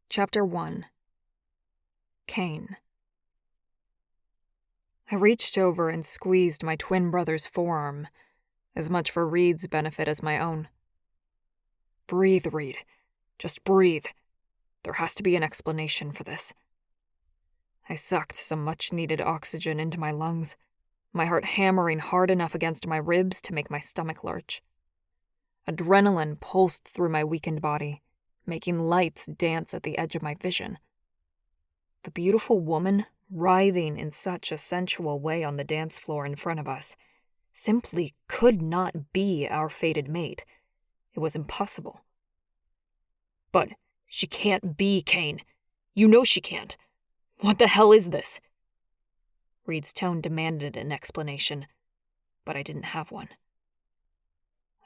Chapter 1. Kane. I reached over and squeezed my twin brother's forearm, as much for Reid's benefit as my own. Breathe, Reid. Just breathe. There has to be an explanation for this. I sucked some much-needed oxygen into my lungs, my heart hammering hard enough against my ribs to make my stomach lurch. Adrenaline pulsed through my weakened body, making lights dance at the edge of my vision. The beautiful woman, writhing in such a sensual way on the dance floor in front of us, simply could not be our fated mate. It was impossible. But she can't be, Kane. You know she can't. What the hell is this? Reid's tone demanded an explanation, but I didn't have one.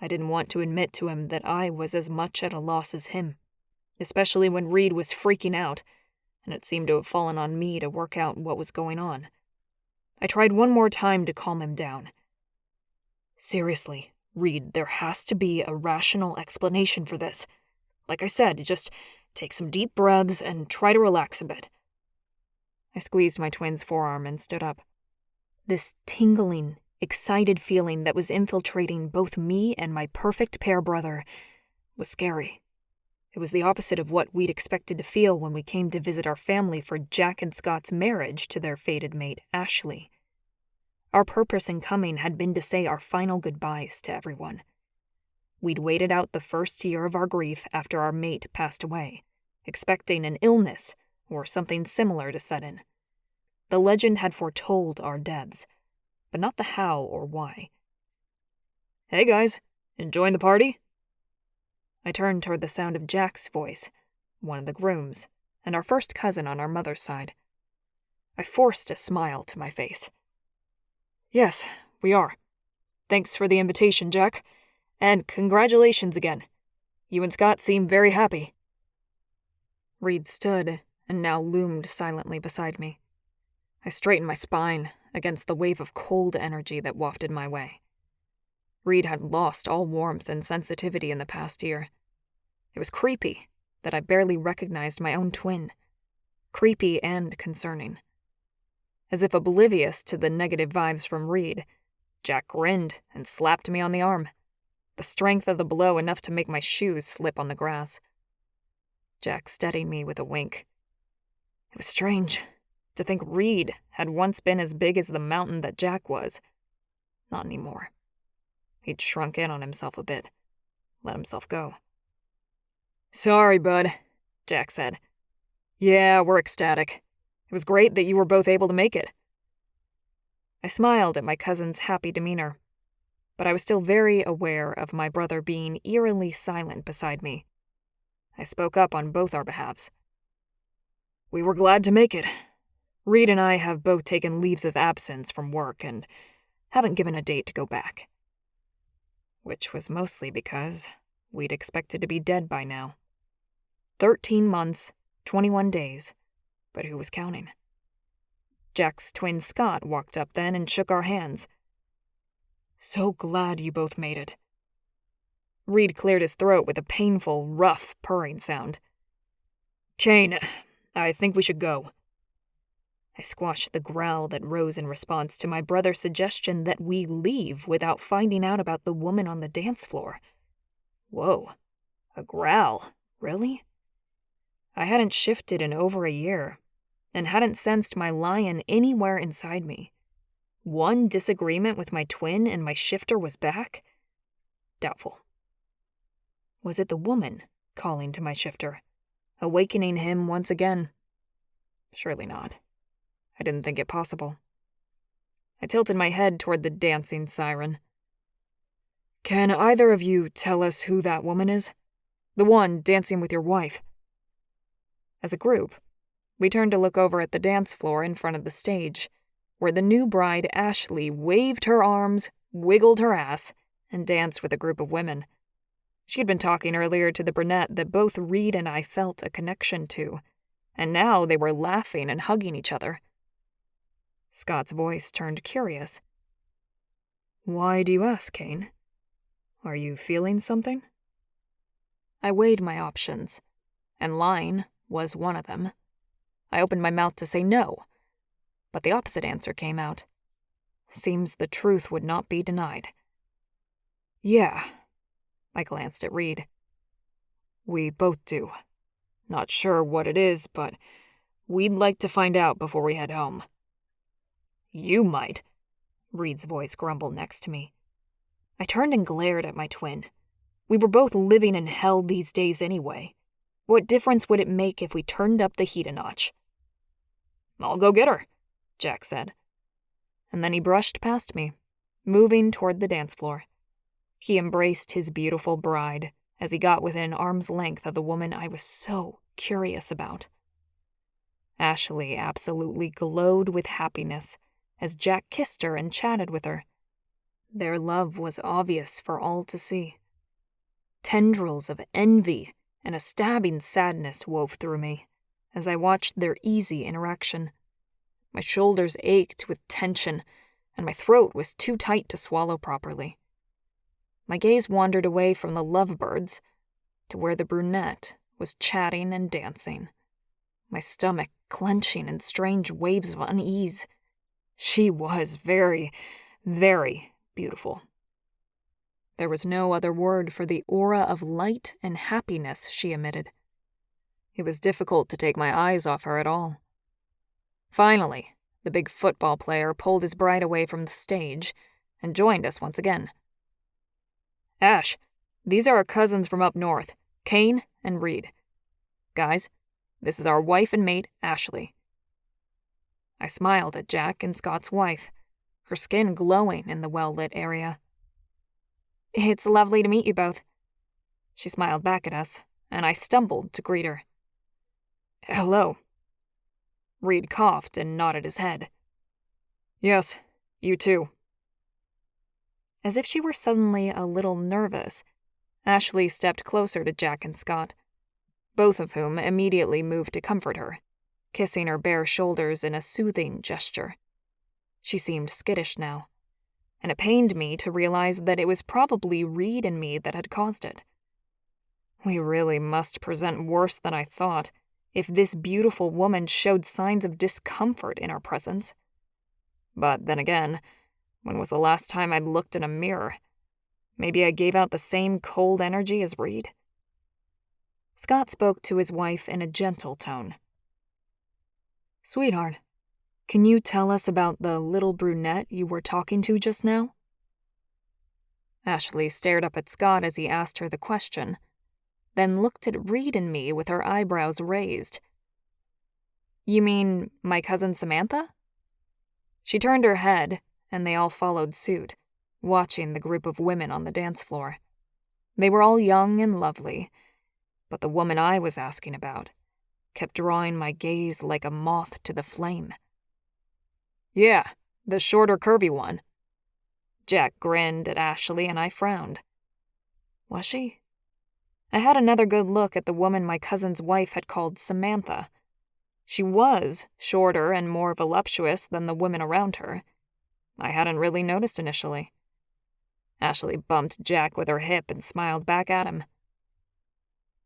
I didn't want to admit to him that I was as much at a loss as him, especially when Reid was freaking out, and it seemed to have fallen on me to work out what was going on. I tried one more time to calm him down. Seriously, Reid, there has to be a rational explanation for this. Like I said, just take some deep breaths and try to relax a bit. I squeezed my twin's forearm and stood up. This tingling, excited feeling that was infiltrating both me and my perfect pair brother was scary. It was the opposite of what we'd expected to feel when we came to visit our family for Jack and Scott's marriage to their fated mate, Ashleigh. Our purpose in coming had been to say our final goodbyes to everyone. We'd waited out the first year of our grief after our mate passed away, expecting an illness or something similar to set in. The legend had foretold our deaths, but not the how or why. Hey guys, enjoying the party? I turned toward the sound of Jack's voice, one of the grooms, and our first cousin on our mother's side. I forced a smile to my face. Yes, we are. Thanks for the invitation, Jack. And congratulations again. You and Scott seem very happy. Reid stood and now loomed silently beside me. I straightened my spine against the wave of cold energy that wafted my way. Reid had lost all warmth and sensitivity in the past year. It was creepy that I barely recognized my own twin. Creepy and concerning. As if oblivious to the negative vibes from Reid, Jack grinned and slapped me on the arm. The strength of the blow enough to make my shoes slip on the grass. Jack steadied me with a wink. It was strange to think Reid had once been as big as the mountain that Jack was. Not anymore. He'd shrunk in on himself a bit, let himself go. Sorry, bud, Jack said. Yeah, we're ecstatic. It was great that you were both able to make it. I smiled at my cousin's happy demeanor, but I was still very aware of my brother being eerily silent beside me. I spoke up on both our behalves. We were glad to make it. Reid and I have both taken leaves of absence from work and haven't given a date to go back. Which was mostly because we'd expected to be dead by now. 13 months, 21 days, but who was counting? Jack's twin Scott walked up then and shook our hands. So glad you both made it. Reid cleared his throat with a painful, rough, purring sound. Kane, I think we should go. I squashed the growl that rose in response to my brother's suggestion that we leave without finding out about the woman on the dance floor. Whoa, a growl, really? I hadn't shifted in over a year, and hadn't sensed my lion anywhere inside me. One disagreement with my twin and my shifter was back? Doubtful. Was it the woman calling to my shifter, awakening him once again? Surely not. I didn't think it possible. I tilted my head toward the dancing siren. Can either of you tell us who that woman is? The one dancing with your wife? As a group, we turned to look over at the dance floor in front of the stage, where the new bride, Ashleigh, waved her arms, wiggled her ass, and danced with a group of women. She'd been talking earlier to the brunette that both Reid and I felt a connection to, and now they were laughing and hugging each other. Scott's voice turned curious. Why do you ask, Kane? Are you feeling something? I weighed my options, and lying was one of them. I opened my mouth to say no, but the opposite answer came out. Seems the truth would not be denied. Yeah, I glanced at Reid. We both do. Not sure what it is, but we'd like to find out before we head home. You might, Reid's voice grumbled next to me. I turned and glared at my twin. We were both living in hell these days anyway. What difference would it make if we turned up the heat a notch? I'll go get her, Jack said. And then he brushed past me, moving toward the dance floor. He embraced his beautiful bride as he got within arm's length of the woman I was so curious about. Ashleigh absolutely glowed with happiness as Jack kissed her and chatted with her. Their love was obvious for all to see. Tendrils of envy and a stabbing sadness wove through me as I watched their easy interaction. My shoulders ached with tension, and my throat was too tight to swallow properly. My gaze wandered away from the lovebirds to where the brunette was chatting and dancing, my stomach clenching in strange waves of unease. She was very, very beautiful. There was no other word for the aura of light and happiness she emitted. It was difficult to take my eyes off her at all. Finally, the big football player pulled his bride away from the stage and joined us once again. Ash, these are our cousins from up north, Kane and Reid. Guys, this is our wife and mate, Ashleigh. I smiled at Jack and Scott's wife, her skin glowing in the well-lit area. It's lovely to meet you both. She smiled back at us, and I stumbled to greet her. Hello. Reid coughed and nodded his head. Yes, you too. As if she were suddenly a little nervous, Ashleigh stepped closer to Jack and Scott, both of whom immediately moved to comfort her, kissing her bare shoulders in a soothing gesture. She seemed skittish now, and it pained me to realize that it was probably Reid and me that had caused it. We really must present worse than I thought if this beautiful woman showed signs of discomfort in our presence. But then again, when was the last time I'd looked in a mirror? Maybe I gave out the same cold energy as Reid? Scott spoke to his wife in a gentle tone. Sweetheart, can you tell us about the little brunette you were talking to just now? Ashleigh stared up at Scott as he asked her the question, then looked at Reid and me with her eyebrows raised. You mean my cousin Samantha? She turned her head, and they all followed suit, watching the group of women on the dance floor. They were all young and lovely, but the woman I was asking about kept drawing my gaze like a moth to the flame. Yeah, the shorter, curvy one. Jack grinned at Ashleigh and I frowned. Was she? I had another good look at the woman my cousin's wife had called Samantha. She was shorter and more voluptuous than the women around her. I hadn't really noticed initially. Ashleigh bumped Jack with her hip and smiled back at him.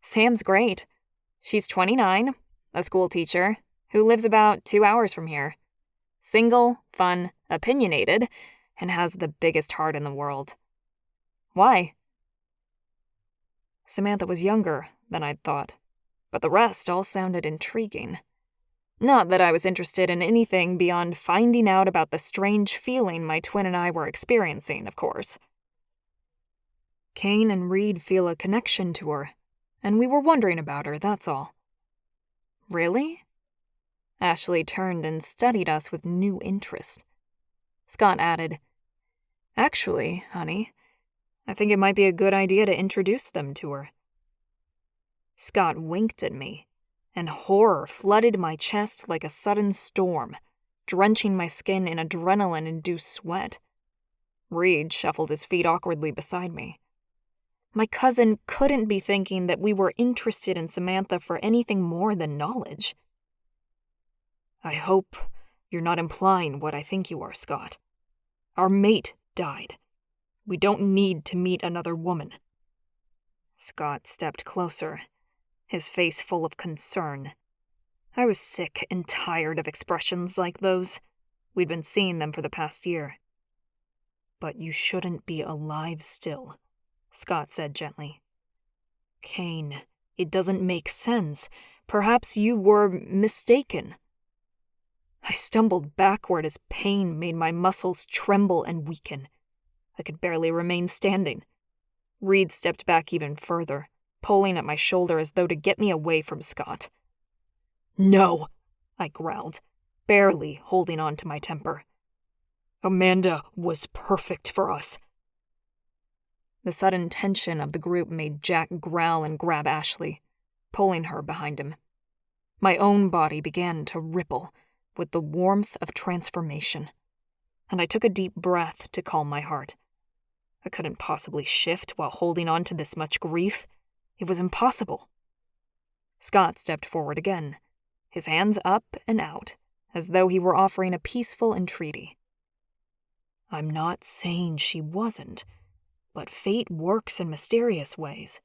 Sam's great. She's 29, a school teacher, who lives about 2 hours from here. Single, fun, opinionated, and has the biggest heart in the world. Why? Samantha was younger than I'd thought, but the rest all sounded intriguing. Not that I was interested in anything beyond finding out about the strange feeling my twin and I were experiencing, of course. Kane and Reid feel a connection to her, and we were wondering about her, that's all. Really? Ashleigh turned and studied us with new interest. Scott added, Actually, honey, I think it might be a good idea to introduce them to her. Scott winked at me, and horror flooded my chest like a sudden storm, drenching my skin in adrenaline-induced sweat. Reid shuffled his feet awkwardly beside me. My cousin couldn't be thinking that we were interested in Samantha for anything more than knowledge. I hope you're not implying what I think you are, Scott. Our mate died. We don't need to meet another woman. Scott stepped closer, his face full of concern, I was sick and tired of expressions like those. We'd been seeing them for the past year. "But you shouldn't be alive still," Scott said gently. "Kane, it doesn't make sense. Perhaps you were mistaken." I stumbled backward as pain made my muscles tremble and weaken. I could barely remain standing. Reid stepped back even further, pulling at my shoulder as though to get me away from Scott. "No," I growled, barely holding on to my temper. "Amanda was perfect for us." The sudden tension of the group made Jack growl and grab Ashleigh, pulling her behind him. My own body began to ripple with the warmth of transformation, and I took a deep breath to calm my heart. I couldn't possibly shift while holding on to this much grief. It was impossible. Scott stepped forward again, his hands up and out, as though he were offering a peaceful entreaty. "I'm not saying she wasn't, but fate works in mysterious ways.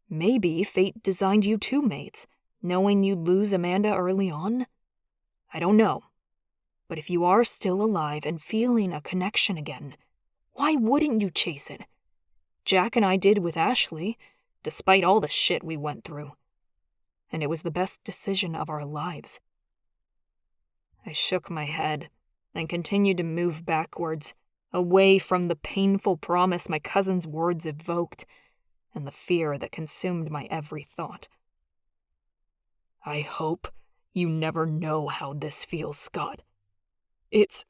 Maybe fate designed you two mates, knowing you'd lose Amanda early on? I don't know. But if you are still alive and feeling a connection again, why wouldn't you chase it? Jack and I did with Ashleigh, despite all the shit we went through. And it was the best decision of our lives." I shook my head and continued to move backwards, away from the painful promise my cousin's words evoked and the fear that consumed my every thought. "I hope you never know how this feels, Scott. It's—"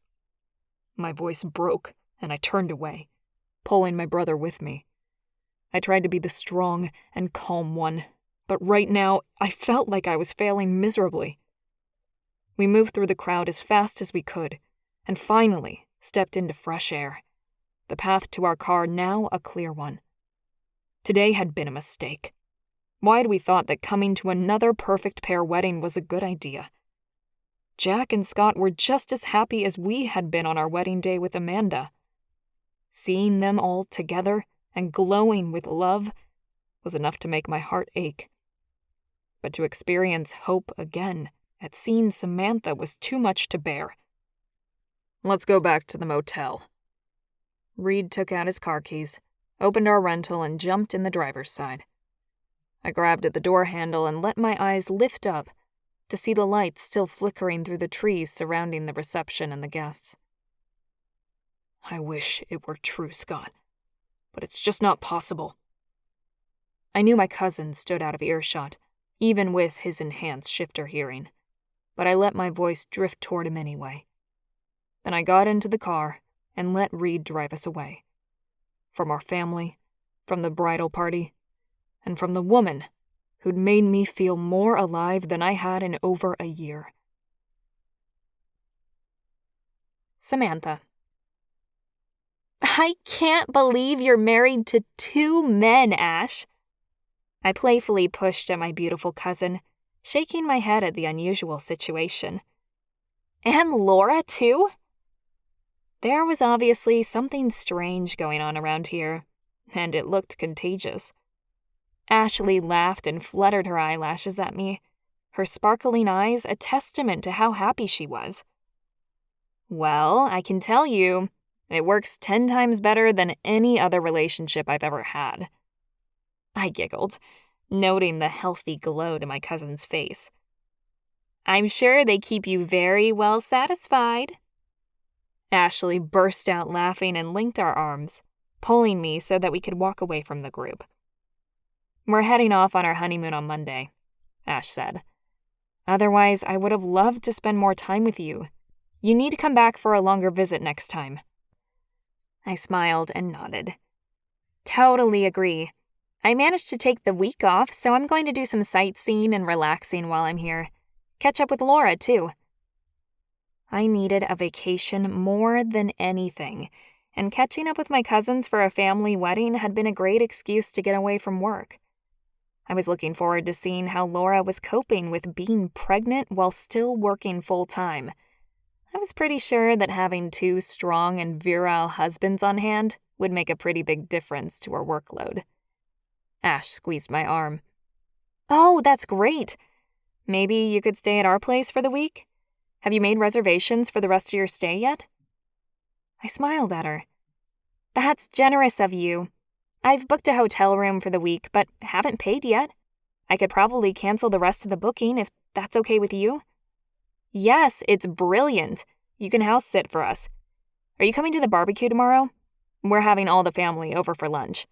My voice broke, and I turned away, pulling my brother with me. I tried to be the strong and calm one, but right now I felt like I was failing miserably. We moved through the crowd as fast as we could, and finally stepped into fresh air, the path to our car now a clear one. Today had been a mistake. Why had we thought that coming to another perfect pair wedding was a good idea? Jack and Scott were just as happy as we had been on our wedding day with Amanda. Seeing them all together and glowing with love was enough to make my heart ache. But to experience hope again at seeing Samantha was too much to bear. "Let's go back to the motel." Reid took out his car keys, opened our rental, and jumped in the driver's side. I grabbed at the door handle and let my eyes lift up to see the lights still flickering through the trees surrounding the reception and the guests. "I wish it were true, Scott, but it's just not possible." I knew my cousin stood out of earshot, even with his enhanced shifter hearing, but I let my voice drift toward him anyway. Then I got into the car and let Reid drive us away. From our family, from the bridal party, and from the woman who'd made me feel more alive than I had in over a year. Samantha. "I can't believe you're married to 2 men, Ash." I playfully pushed at my beautiful cousin, shaking my head at the unusual situation. "And Laura, too?" There was obviously something strange going on around here, and it looked contagious. Ashleigh laughed and fluttered her eyelashes at me, her sparkling eyes a testament to how happy she was. "Well, I can tell you, it works 10 times better than any other relationship I've ever had." I giggled, noting the healthy glow to my cousin's face. "I'm sure they keep you very well satisfied." Ashleigh burst out laughing and linked our arms, pulling me so that we could walk away from the group. "We're heading off on our honeymoon on Monday," Ash said. "Otherwise, I would have loved to spend more time with you. You need to come back for a longer visit next time." I smiled and nodded. "Totally agree. I managed to take the week off, so I'm going to do some sightseeing and relaxing while I'm here. Catch up with Laura, too." I needed a vacation more than anything, and catching up with my cousins for a family wedding had been a great excuse to get away from work. I was looking forward to seeing how Laura was coping with being pregnant while still working full-time. I was pretty sure that having 2 strong and virile husbands on hand would make a pretty big difference to her workload. Ash squeezed my arm. "Oh, that's great. Maybe you could stay at our place for the week? Have you made reservations for the rest of your stay yet?" I smiled at her. "That's generous of you. I've booked a hotel room for the week, but haven't paid yet. I could probably cancel the rest of the booking if that's okay with you." "Yes, it's brilliant. You can house sit for us. Are you coming to the barbecue tomorrow? We're having all the family over for lunch."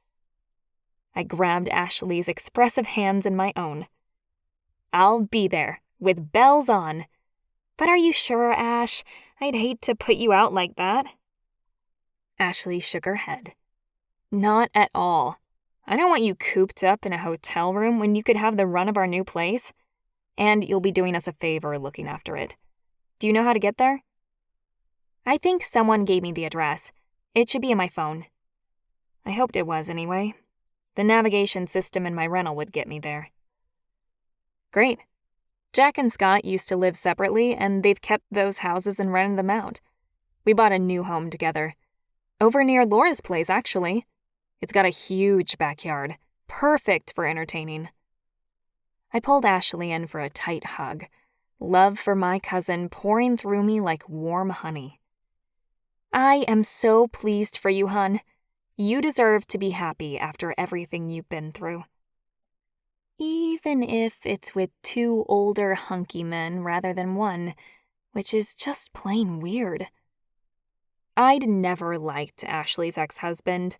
I grabbed Ashleigh's expressive hands in my own. "I'll be there, with bells on." "But are you sure, Ash? I'd hate to put you out like that." Ashleigh shook her head. "Not at all. I don't want you cooped up in a hotel room when you could have the run of our new place. And you'll be doing us a favor looking after it. Do you know how to get there?" "I think someone gave me the address. It should be in my phone." I hoped it was anyway. The navigation system in my rental would get me there. Great. Jack and Scott used to live separately, and they've kept those houses and rented them out. We bought a new home together. Over near Laura's place, actually. It's got a huge backyard. Perfect for entertaining. I pulled Ashleigh in for a tight hug. Love for my cousin pouring through me like warm honey. "I am so pleased for you, hun. You deserve to be happy after everything you've been through." Even if it's with 2 older hunky men rather than 1, which is just plain weird. I'd never liked Ashleigh's ex-husband.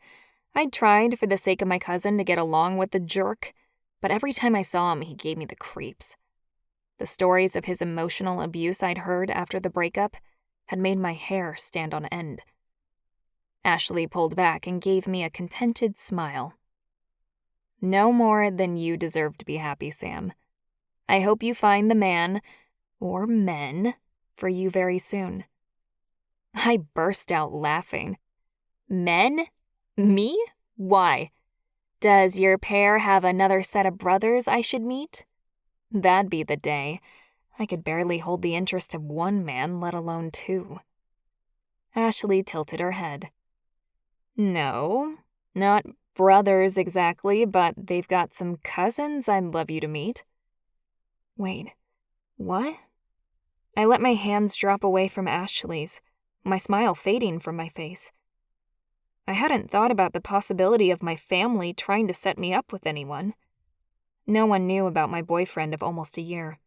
I'd tried for the sake of my cousin to get along with the jerk, but every time I saw him, he gave me the creeps. The stories of his emotional abuse I'd heard after the breakup had made my hair stand on end. Ashleigh pulled back and gave me a contented smile. "No more than you deserve to be happy, Sam. I hope you find the man, or men, for you very soon." I burst out laughing. "Men? Me? Why? Does your pair have another set of brothers I should meet? That'd be the day. I could barely hold the interest of 1 man, let alone 2. Ashleigh tilted her head. "No, not brothers exactly, but they've got some cousins I'd love you to meet." Wait, what? I let my hands drop away from Ashleigh's, my smile fading from my face. I hadn't thought about the possibility of my family trying to set me up with anyone. No one knew about my boyfriend of almost a year.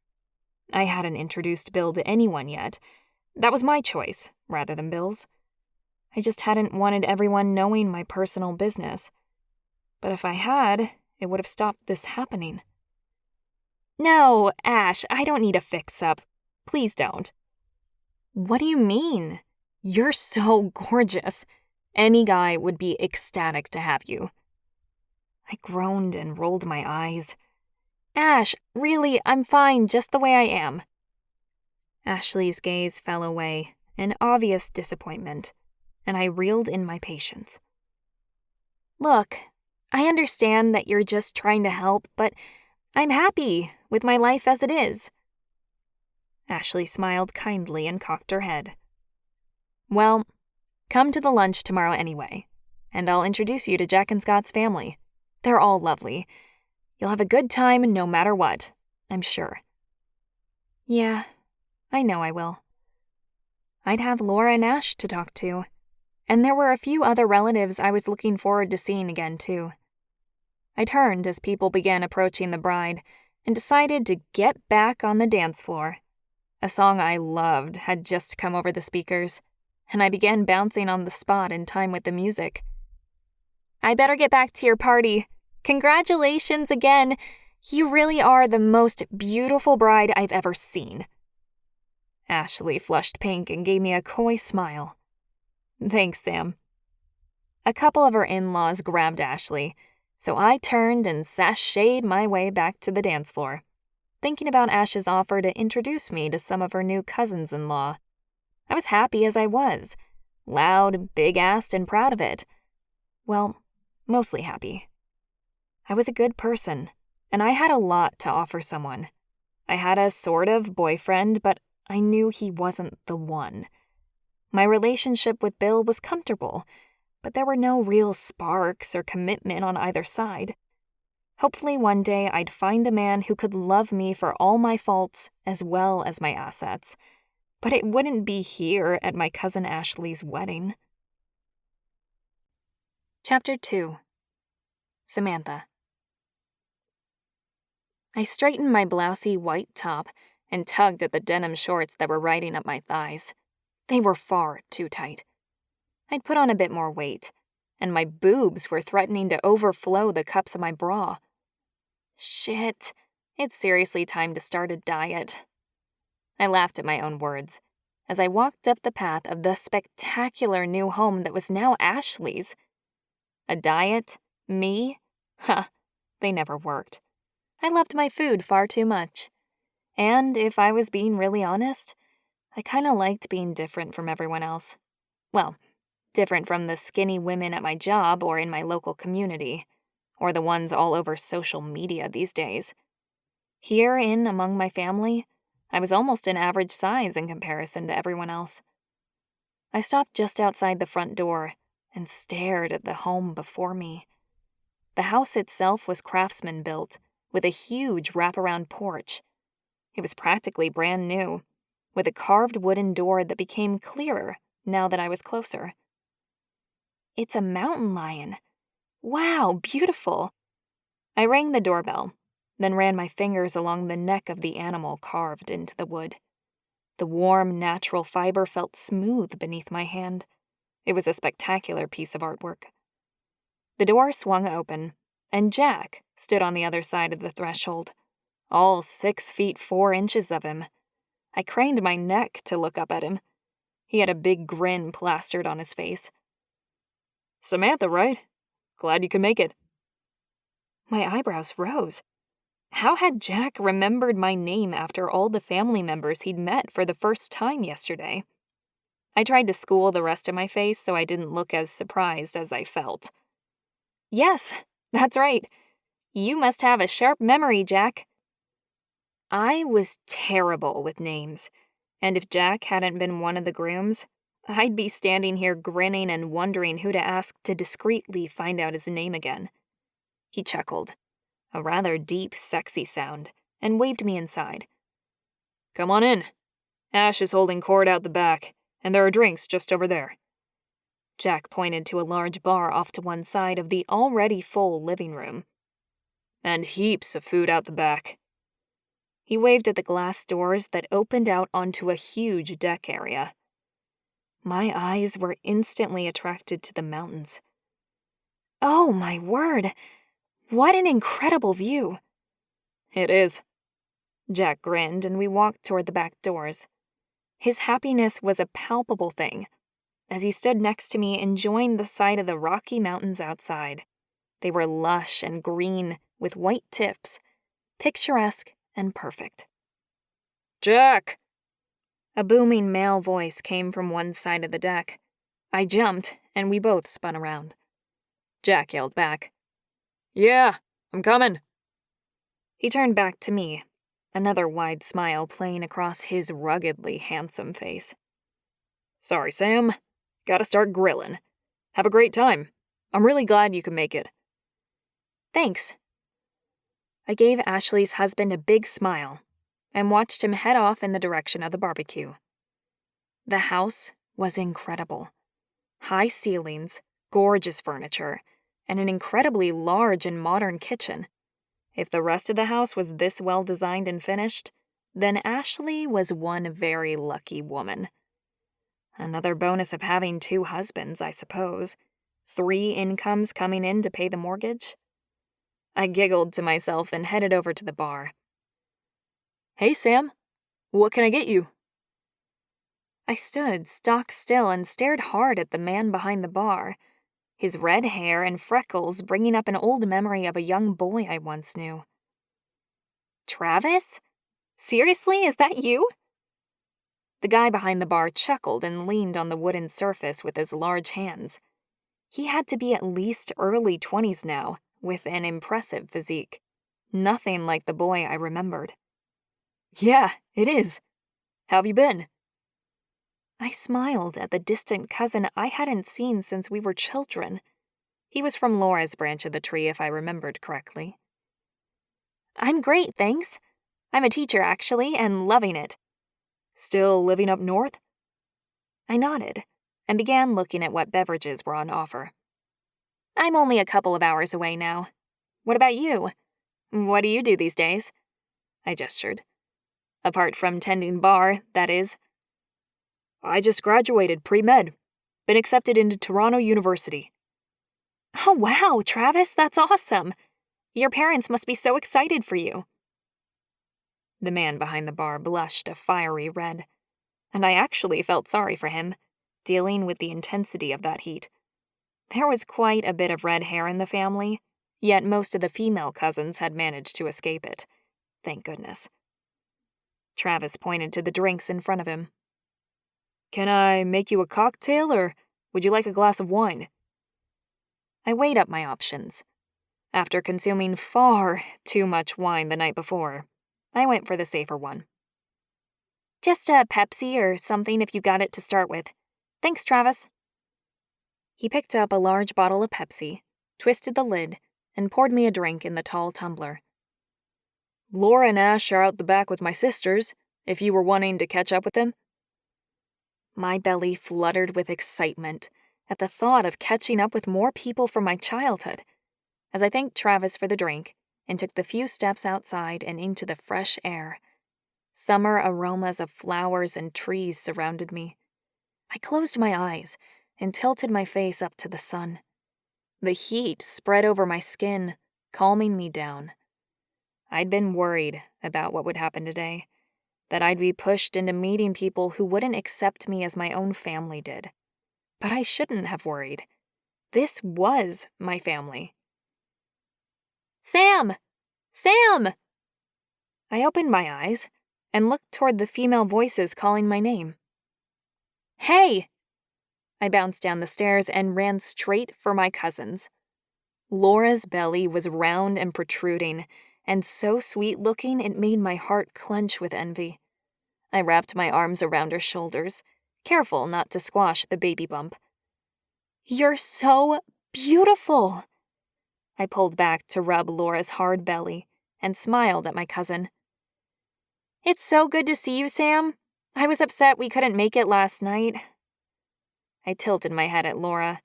I hadn't introduced Bill to anyone yet. That was my choice, rather than Bill's. I just hadn't wanted everyone knowing my personal business. But if I had, it would have stopped this happening. "No, Ash, I don't need a fix-up. Please don't." "What do you mean? You're so gorgeous. Any guy would be ecstatic to have you." I groaned and rolled my eyes. "Ash, really, I'm fine just the way I am." Ashleigh's gaze fell away, in obvious disappointment, and I reeled in my patience. "Look, I understand that you're just trying to help, but I'm happy with my life as it is." Ashleigh smiled kindly and cocked her head. "Well, come to the lunch tomorrow anyway, and I'll introduce you to Jack and Scott's family. They're all lovely. You'll have a good time no matter what, I'm sure." "Yeah, I know I will." I'd have Laura and Ash to talk to, and there were a few other relatives I was looking forward to seeing again, too. I turned as people began approaching the bride and decided to get back on the dance floor. A song I loved had just come over the speakers, and I began bouncing on the spot in time with the music. "I better get back to your party. Congratulations again. You really are the most beautiful bride I've ever seen." Ashleigh flushed pink and gave me a coy smile. "Thanks, Sam." A couple of her in-laws grabbed Ashleigh, so I turned and sashayed my way back to the dance floor, thinking about Ash's offer to introduce me to some of her new cousins-in-law. I was happy as I was, loud, big-assed, and proud of it. Well, mostly happy. I was a good person, and I had a lot to offer someone. I had a sort of boyfriend, but I knew he wasn't the one. My relationship with Bill was comfortable, but there were no real sparks or commitment on either side. Hopefully one day I'd find a man who could love me for all my faults as well as my assets. But it wouldn't be here at my cousin Ashleigh's wedding. Chapter 2. Samantha. I straightened my blousy white top and tugged at the denim shorts that were riding up my thighs. They were far too tight. I'd put on a bit more weight, and my boobs were threatening to overflow the cups of my bra. Shit, it's seriously time to start a diet. I laughed at my own words as I walked up the path of the spectacular new home that was now Ashleigh's. A diet? Me? Huh, they never worked. I loved my food far too much. And if I was being really honest, I kinda liked being different from everyone else. Well, different from the skinny women at my job or in my local community, or the ones all over social media these days. Here among my family, I was almost an average size in comparison to everyone else. I stopped just outside the front door and stared at the home before me. The house itself was craftsman built, with a huge wraparound porch. It was practically brand new, with a carved wooden door that became clearer now that I was closer. It's a mountain lion. Wow, beautiful. I rang the doorbell, then ran my fingers along the neck of the animal carved into the wood. The warm, natural fiber felt smooth beneath my hand. It was a spectacular piece of artwork. The door swung open, and Jack stood on the other side of the threshold, all 6 feet 4 inches of him. I craned my neck to look up at him. He had a big grin plastered on his face. "Samantha, right? Glad you could make it." My eyebrows rose. How had Jack remembered my name after all the family members he'd met for the first time yesterday? I tried to school the rest of my face so I didn't look as surprised as I felt. "Yes, that's right. You must have a sharp memory, Jack." I was terrible with names, and if Jack hadn't been one of the grooms, I'd be standing here grinning and wondering who to ask to discreetly find out his name again. He chuckled, a rather deep, sexy sound, and waved me inside. "Come on in. Ash is holding court out the back, and there are drinks just over there." Jack pointed to a large bar off to one side of the already full living room. "And heaps of food out the back." He waved at the glass doors that opened out onto a huge deck area. My eyes were instantly attracted to the mountains. Oh, my word! What an incredible view! "It is." Jack grinned, and we walked toward the back doors. His happiness was a palpable thing, as he stood next to me enjoying the sight of the Rocky Mountains outside. They were lush and green, with white tips, picturesque and perfect. "Jack!" A booming male voice came from one side of the deck. I jumped, and we both spun around. Jack yelled back, "Yeah, I'm coming." He turned back to me, another wide smile playing across his ruggedly handsome face. "Sorry, Sam. Gotta start grilling. Have a great time. I'm really glad you could make it." "Thanks." I gave Ashleigh's husband a big smile and watched him head off in the direction of the barbecue. The house was incredible. High ceilings, gorgeous furniture, and an incredibly large and modern kitchen. If the rest of the house was this well designed and finished, then Ashleigh was one very lucky woman. Another bonus of having 2 husbands, I suppose. 3 incomes coming in to pay the mortgage. I giggled to myself and headed over to the bar. "Hey, Sam. What can I get you?" I stood stock still and stared hard at the man behind the bar, his red hair and freckles bringing up an old memory of a young boy I once knew. "Travis? Seriously, is that you?" The guy behind the bar chuckled and leaned on the wooden surface with his large hands. He had to be at least early 20s now, with an impressive physique. Nothing like the boy I remembered. "Yeah, it is. How've you been?" I smiled at the distant cousin I hadn't seen since we were children. He was from Laura's branch of the tree, if I remembered correctly. I'm great, thanks. I'm a teacher, actually, and loving it. Still living up north? I nodded and began looking at what beverages were on offer. I'm only a couple of hours away now. What about you? What do you do these days? I gestured. Apart from tending bar, that is. I just graduated pre-med. Been accepted into Toronto University. Oh wow, Travis, that's awesome. Your parents must be so excited for you. The man behind the bar blushed a fiery red, and I actually felt sorry for him, dealing with the intensity of that heat. There was quite a bit of red hair in the family, yet most of the female cousins had managed to escape it. Thank goodness. Travis pointed to the drinks in front of him. Can I make you a cocktail, or would you like a glass of wine? I weighed up my options. After consuming far too much wine the night before, I went for the safer one. Just a Pepsi or something if you got it to start with. Thanks, Travis. He picked up a large bottle of Pepsi, twisted the lid, and poured me a drink in the tall tumbler. Laura and Ash are out the back with my sisters, if you were wanting to catch up with them. My belly fluttered with excitement at the thought of catching up with more people from my childhood, as I thanked Travis for the drink and took the few steps outside and into the fresh air. Summer aromas of flowers and trees surrounded me. I closed my eyes and tilted my face up to the sun. The heat spread over my skin, calming me down. I'd been worried about what would happen today, that I'd be pushed into meeting people who wouldn't accept me as my own family did. But I shouldn't have worried. This was my family. Sam! Sam! I opened my eyes and looked toward the female voices calling my name. Hey! I bounced down the stairs and ran straight for my cousins. Laura's belly was round and protruding, and so sweet-looking it made my heart clench with envy. I wrapped my arms around her shoulders, careful not to squash the baby bump. You're so beautiful! I pulled back to rub Laura's hard belly and smiled at my cousin. It's so good to see you, Sam. I was upset we couldn't make it last night. I tilted my head at Laura,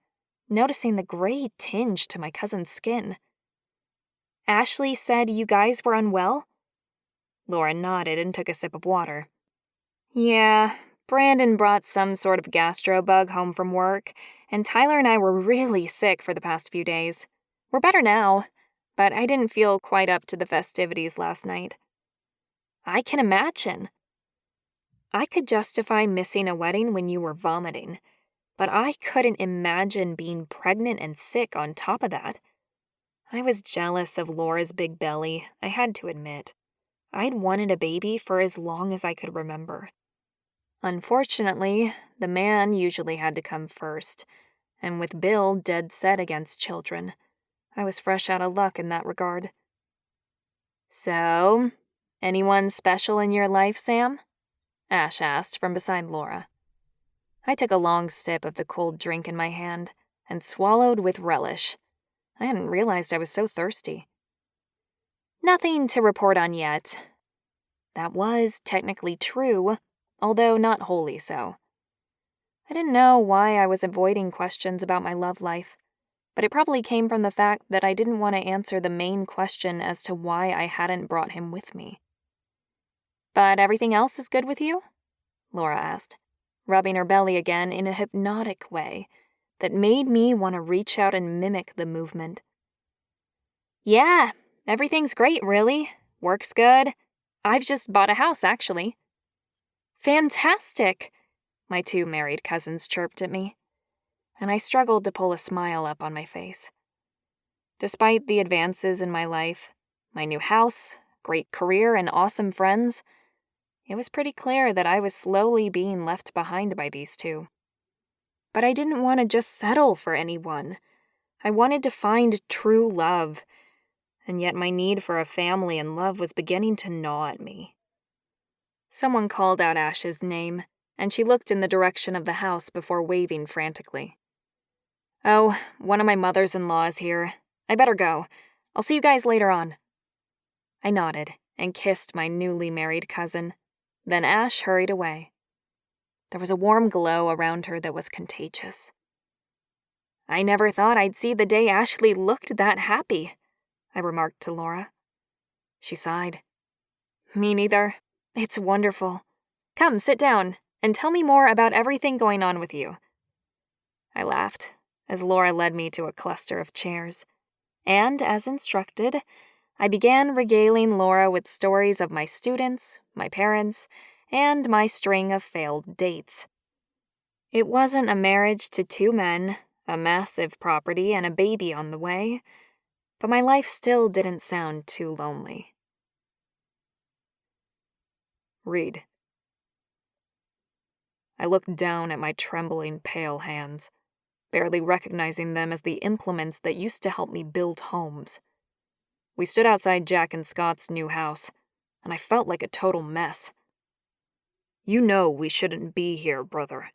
noticing the gray tinge to my cousin's skin. Ashleigh said you guys were unwell? Laura nodded and took a sip of water. Yeah, Brandon brought some sort of gastro bug home from work, and Tyler and I were really sick for the past few days. We're better now, but I didn't feel quite up to the festivities last night. I can imagine. I could justify missing a wedding when you were vomiting, but I couldn't imagine being pregnant and sick on top of that. I was jealous of Laura's big belly, I had to admit. I'd wanted a baby for as long as I could remember. Unfortunately, the man usually had to come first, and with Bill dead set against children, I was fresh out of luck in that regard. So, anyone special in your life, Sam? Ash asked from beside Laura. I took a long sip of the cold drink in my hand and swallowed with relish. I hadn't realized I was so thirsty. Nothing to report on yet. That was technically true, although not wholly so. I didn't know why I was avoiding questions about my love life, but it probably came from the fact that I didn't want to answer the main question as to why I hadn't brought him with me. But everything else is good with you? Laura asked, rubbing her belly again in a hypnotic way that made me want to reach out and mimic the movement. Yeah, everything's great, really. Work's good. I've just bought a house, actually. Fantastic, my two married cousins chirped at me, and I struggled to pull a smile up on my face. Despite the advances in my life, my new house, great career, and awesome friends, it was pretty clear that I was slowly being left behind by these two. But I didn't want to just settle for anyone. I wanted to find true love, and yet my need for a family and love was beginning to gnaw at me. Someone called out Ash's name, and she looked in the direction of the house before waving frantically. Oh, one of my mothers-in-law is here. I better go. I'll see you guys later on. I nodded and kissed my newly married cousin. Then Ash hurried away. There was a warm glow around her that was contagious. I never thought I'd see the day Ashleigh looked that happy, I remarked to Laura. She sighed. Me neither. It's wonderful. Come, sit down, and tell me more about everything going on with you. I laughed as Laura led me to a cluster of chairs, and, as instructed, I began regaling Laura with stories of my students, my parents, and my string of failed dates. It wasn't a marriage to 2 men, a massive property, and a baby on the way, but my life still didn't sound too lonely. Reid. I looked down at my trembling, pale hands, barely recognizing them as the implements that used to help me build homes. We stood outside Jack and Scott's new house, and I felt like a total mess. You know we shouldn't be here, brother.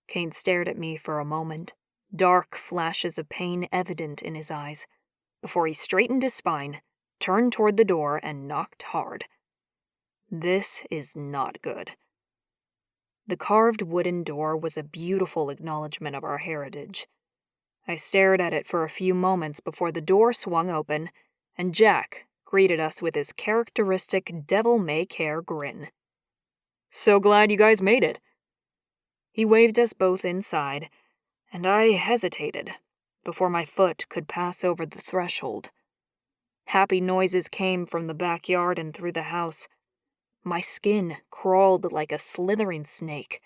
Kane stared at me for a moment, dark flashes of pain evident in his eyes, before he straightened his spine, turned toward the door, and knocked hard. This is not good. The carved wooden door was a beautiful acknowledgement of our heritage. I stared at it for a few moments before the door swung open, and Jack greeted us with his characteristic devil-may-care grin. So glad you guys made it. He waved us both inside, and I hesitated before my foot could pass over the threshold. Happy noises came from the backyard and through the house. My skin crawled like a slithering snake.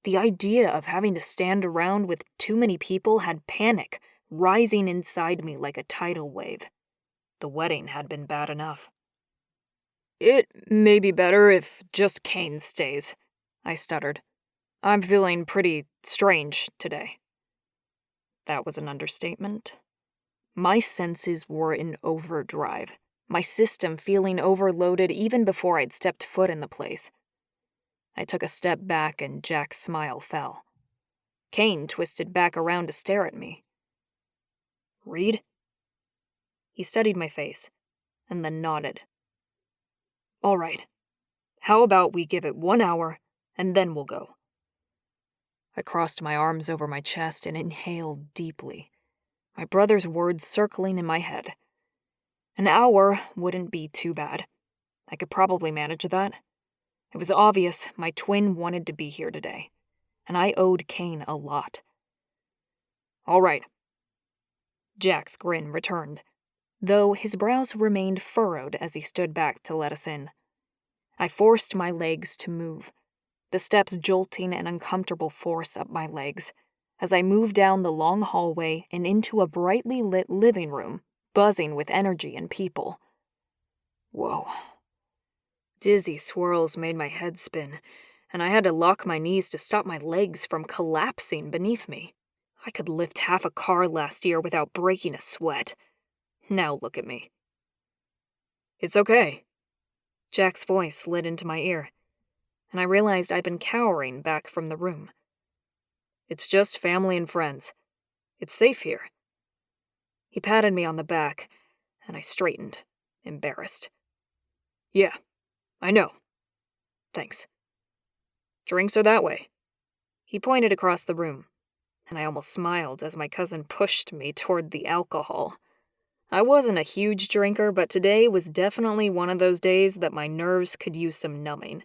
The idea of having to stand around with too many people had panic rising inside me like a tidal wave. The wedding had been bad enough. It may be better if just Kane stays, I stuttered. I'm feeling pretty strange today. That was an understatement. My senses were in overdrive, my system feeling overloaded even before I'd stepped foot in the place. I took a step back and Jack's smile fell. Kane twisted back around to stare at me. Reid? He studied my face, and then nodded. All right. How about we give it 1 hour, and then we'll go? I crossed my arms over my chest and inhaled deeply, my brother's words circling in my head. An hour wouldn't be too bad. I could probably manage that. It was obvious my twin wanted to be here today, and I owed Kane a lot. All right. Jack's grin returned, though his brows remained furrowed as he stood back to let us in. I forced my legs to move, the steps jolting an uncomfortable force up my legs, as I moved down the long hallway and into a brightly lit living room, buzzing with energy and people. Whoa. Dizzy swirls made my head spin, and I had to lock my knees to stop my legs from collapsing beneath me. I could lift half a car last year without breaking a sweat. Now look at me. It's okay. Jack's voice slid into my ear, and I realized I'd been cowering back from the room. It's just family and friends. It's safe here. He patted me on the back, and I straightened, embarrassed. Yeah, I know. Thanks. Drinks are that way. He pointed across the room, and I almost smiled as my cousin pushed me toward the alcohol. I wasn't a huge drinker, but today was definitely one of those days that my nerves could use some numbing.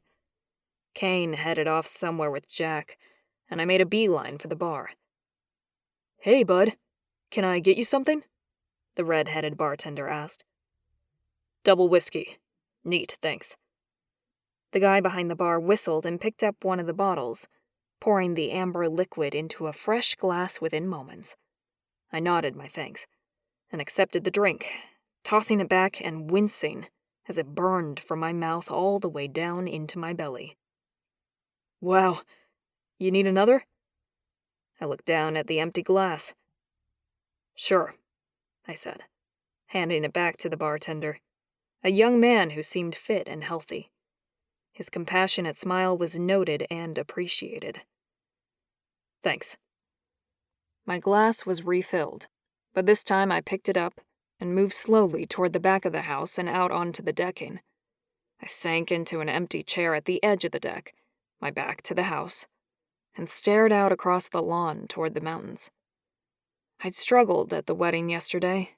Kane headed off somewhere with Jack, and I made a beeline for the bar. Hey, bud, can I get you something? The red-headed bartender asked. Double whiskey. Neat, thanks. The guy behind the bar whistled and picked up one of the bottles, pouring the amber liquid into a fresh glass within moments. I nodded my thanks, and accepted the drink, tossing it back and wincing as it burned from my mouth all the way down into my belly. Wow, you need another? I looked down at the empty glass. Sure, I said, handing it back to the bartender, a young man who seemed fit and healthy. His compassionate smile was noted and appreciated. Thanks. My glass was refilled, but this time I picked it up and moved slowly toward the back of the house and out onto the decking. I sank into an empty chair at the edge of the deck, my back to the house, and stared out across the lawn toward the mountains. I'd struggled at the wedding yesterday,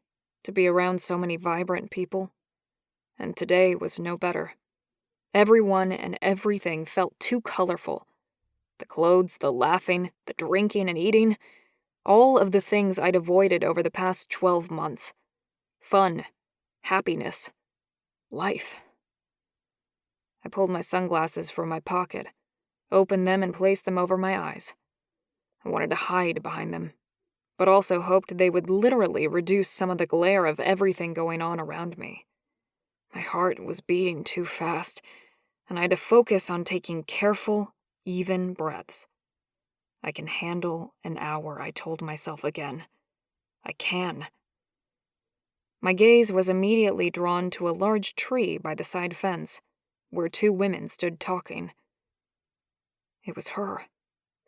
to be around so many vibrant people, and today was no better. Everyone and everything felt too colorful. The clothes, the laughing, the drinking and eating, all of the things I'd avoided over the past 12 months. Fun, happiness, life. I pulled my sunglasses from my pocket, opened them and placed them over my eyes. I wanted to hide behind them, but also hoped they would literally reduce some of the glare of everything going on around me. My heart was beating too fast, and I had to focus on taking careful, even breaths. I can handle an hour, I told myself again. I can. My gaze was immediately drawn to a large tree by the side fence, where two women stood talking. It was her,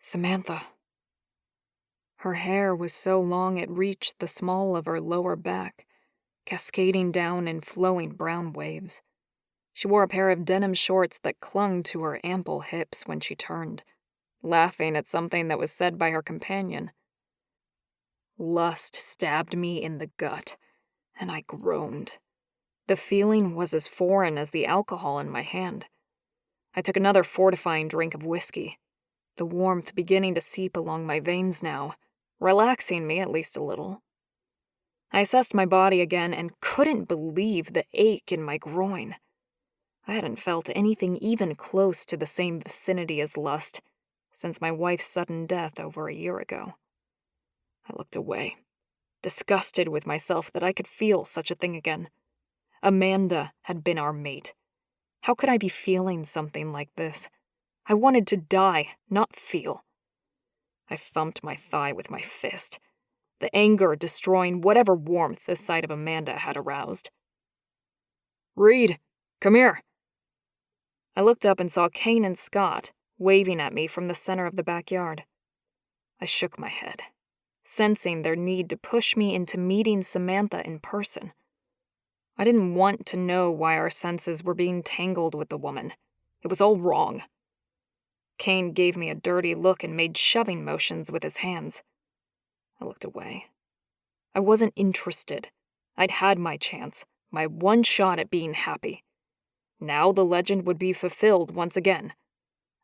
Samantha. Her hair was so long it reached the small of her lower back, cascading down in flowing brown waves. She wore a pair of denim shorts that clung to her ample hips when she turned, laughing at something that was said by her companion. Lust stabbed me in the gut, and I groaned. The feeling was as foreign as the alcohol in my hand. I took another fortifying drink of whiskey, the warmth beginning to seep along my veins now, relaxing me at least a little. I assessed my body again and couldn't believe the ache in my groin. I hadn't felt anything even close to the same vicinity as lust since my wife's sudden death over a year ago. I looked away, disgusted with myself that I could feel such a thing again. Amanda had been our mate. How could I be feeling something like this? I wanted to die, not feel. I thumped my thigh with my fist, the anger destroying whatever warmth the sight of Amanda had aroused. "Reid, come here." I looked up and saw Kane and Scott waving at me from the center of the backyard. I shook my head, sensing their need to push me into meeting Samantha in person. I didn't want to know why our senses were being tangled with the woman. It was all wrong. Kane gave me a dirty look and made shoving motions with his hands. I looked away. I wasn't interested. I'd had my chance, my one shot at being happy. Now the legend would be fulfilled once again,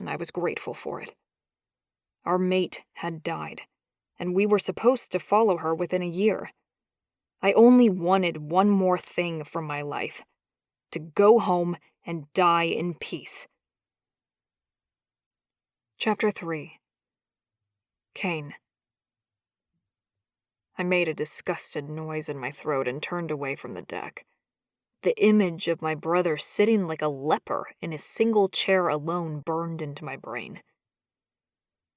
and I was grateful for it. Our mate had died, and we were supposed to follow her within a year. I only wanted one more thing from my life: to go home and die in peace. Chapter 3. Kane. I made a disgusted noise in my throat and turned away from the deck. The image of my brother sitting like a leper in his single chair alone burned into my brain.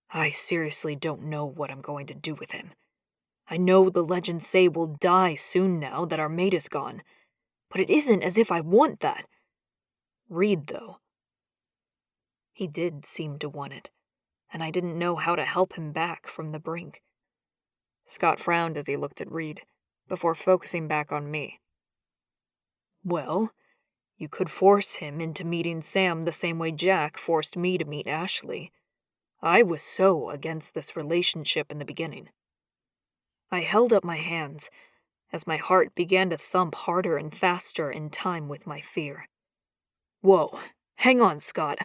I seriously don't know what I'm going to do with him. I know the legends say we'll die soon now that our mate is gone, but it isn't as if I want that. Reid, though. He did seem to want it, and I didn't know how to help him back from the brink. Scott frowned as he looked at Reid, before focusing back on me. Well, you could force him into meeting Sam the same way Jack forced me to meet Ashleigh. I was so against this relationship in the beginning. I held up my hands as my heart began to thump harder and faster in time with my fear. Whoa, hang on, Scott.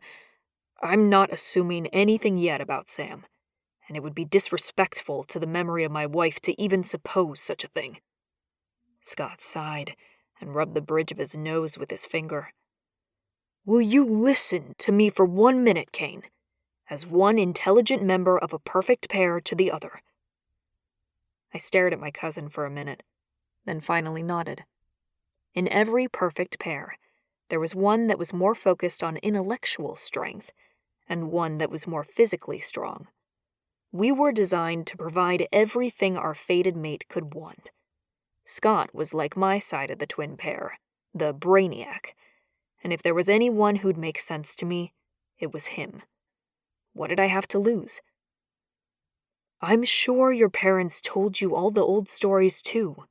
I'm not assuming anything yet about Sam, and it would be disrespectful to the memory of my wife to even suppose such a thing. Scott sighed and rubbed the bridge of his nose with his finger. Will you listen to me for 1 minute, Kane, as one intelligent member of a perfect pair to the other? I stared at my cousin for a minute, then finally nodded. In every perfect pair, there was one that was more focused on intellectual strength, and one that was more physically strong. We were designed to provide everything our fated mate could want. Scott was like my side of the twin pair, the brainiac, and if there was anyone who'd make sense to me, it was him. What did I have to lose? I'm sure your parents told you all the old stories too.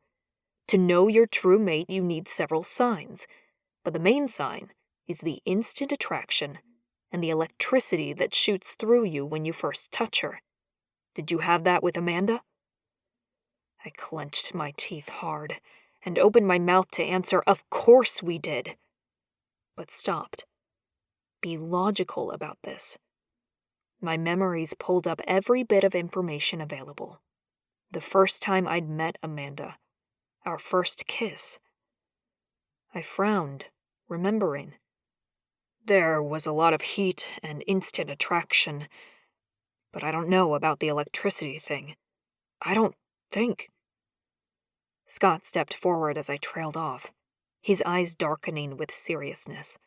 To know your true mate, you need several signs, but the main sign is the instant attraction and the electricity that shoots through you when you first touch her. Did you have that with Amanda?" I clenched my teeth hard and opened my mouth to answer, "Of course we did," but stopped. Be logical about this. My memories pulled up every bit of information available. The first time I'd met Amanda, our first kiss. I frowned, remembering. There was a lot of heat and instant attraction, but I don't know about the electricity thing. I don't think. Scott stepped forward as I trailed off, his eyes darkening with seriousness.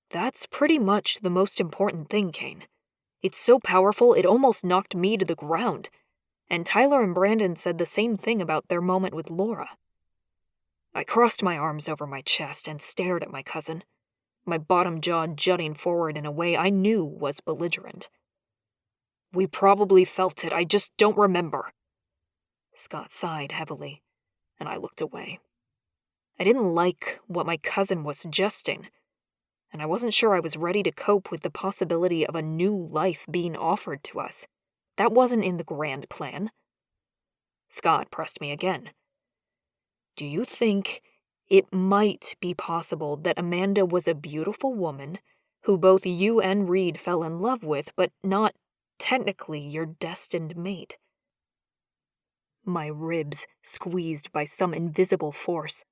That's pretty much the most important thing, Kane. It's so powerful it almost knocked me to the ground, and Tyler and Brandon said the same thing about their moment with Laura. I crossed my arms over my chest and stared at my cousin, my bottom jaw jutting forward in a way I knew was belligerent. "We probably felt it, I just don't remember." Scott sighed heavily, and I looked away. I didn't like what my cousin was suggesting, and I wasn't sure I was ready to cope with the possibility of a new life being offered to us. That wasn't in the grand plan. Scott pressed me again. "Do you think it might be possible that Amanda was a beautiful woman who both you and Reid fell in love with, but not technically your destined mate?" My ribs squeezed by some invisible force.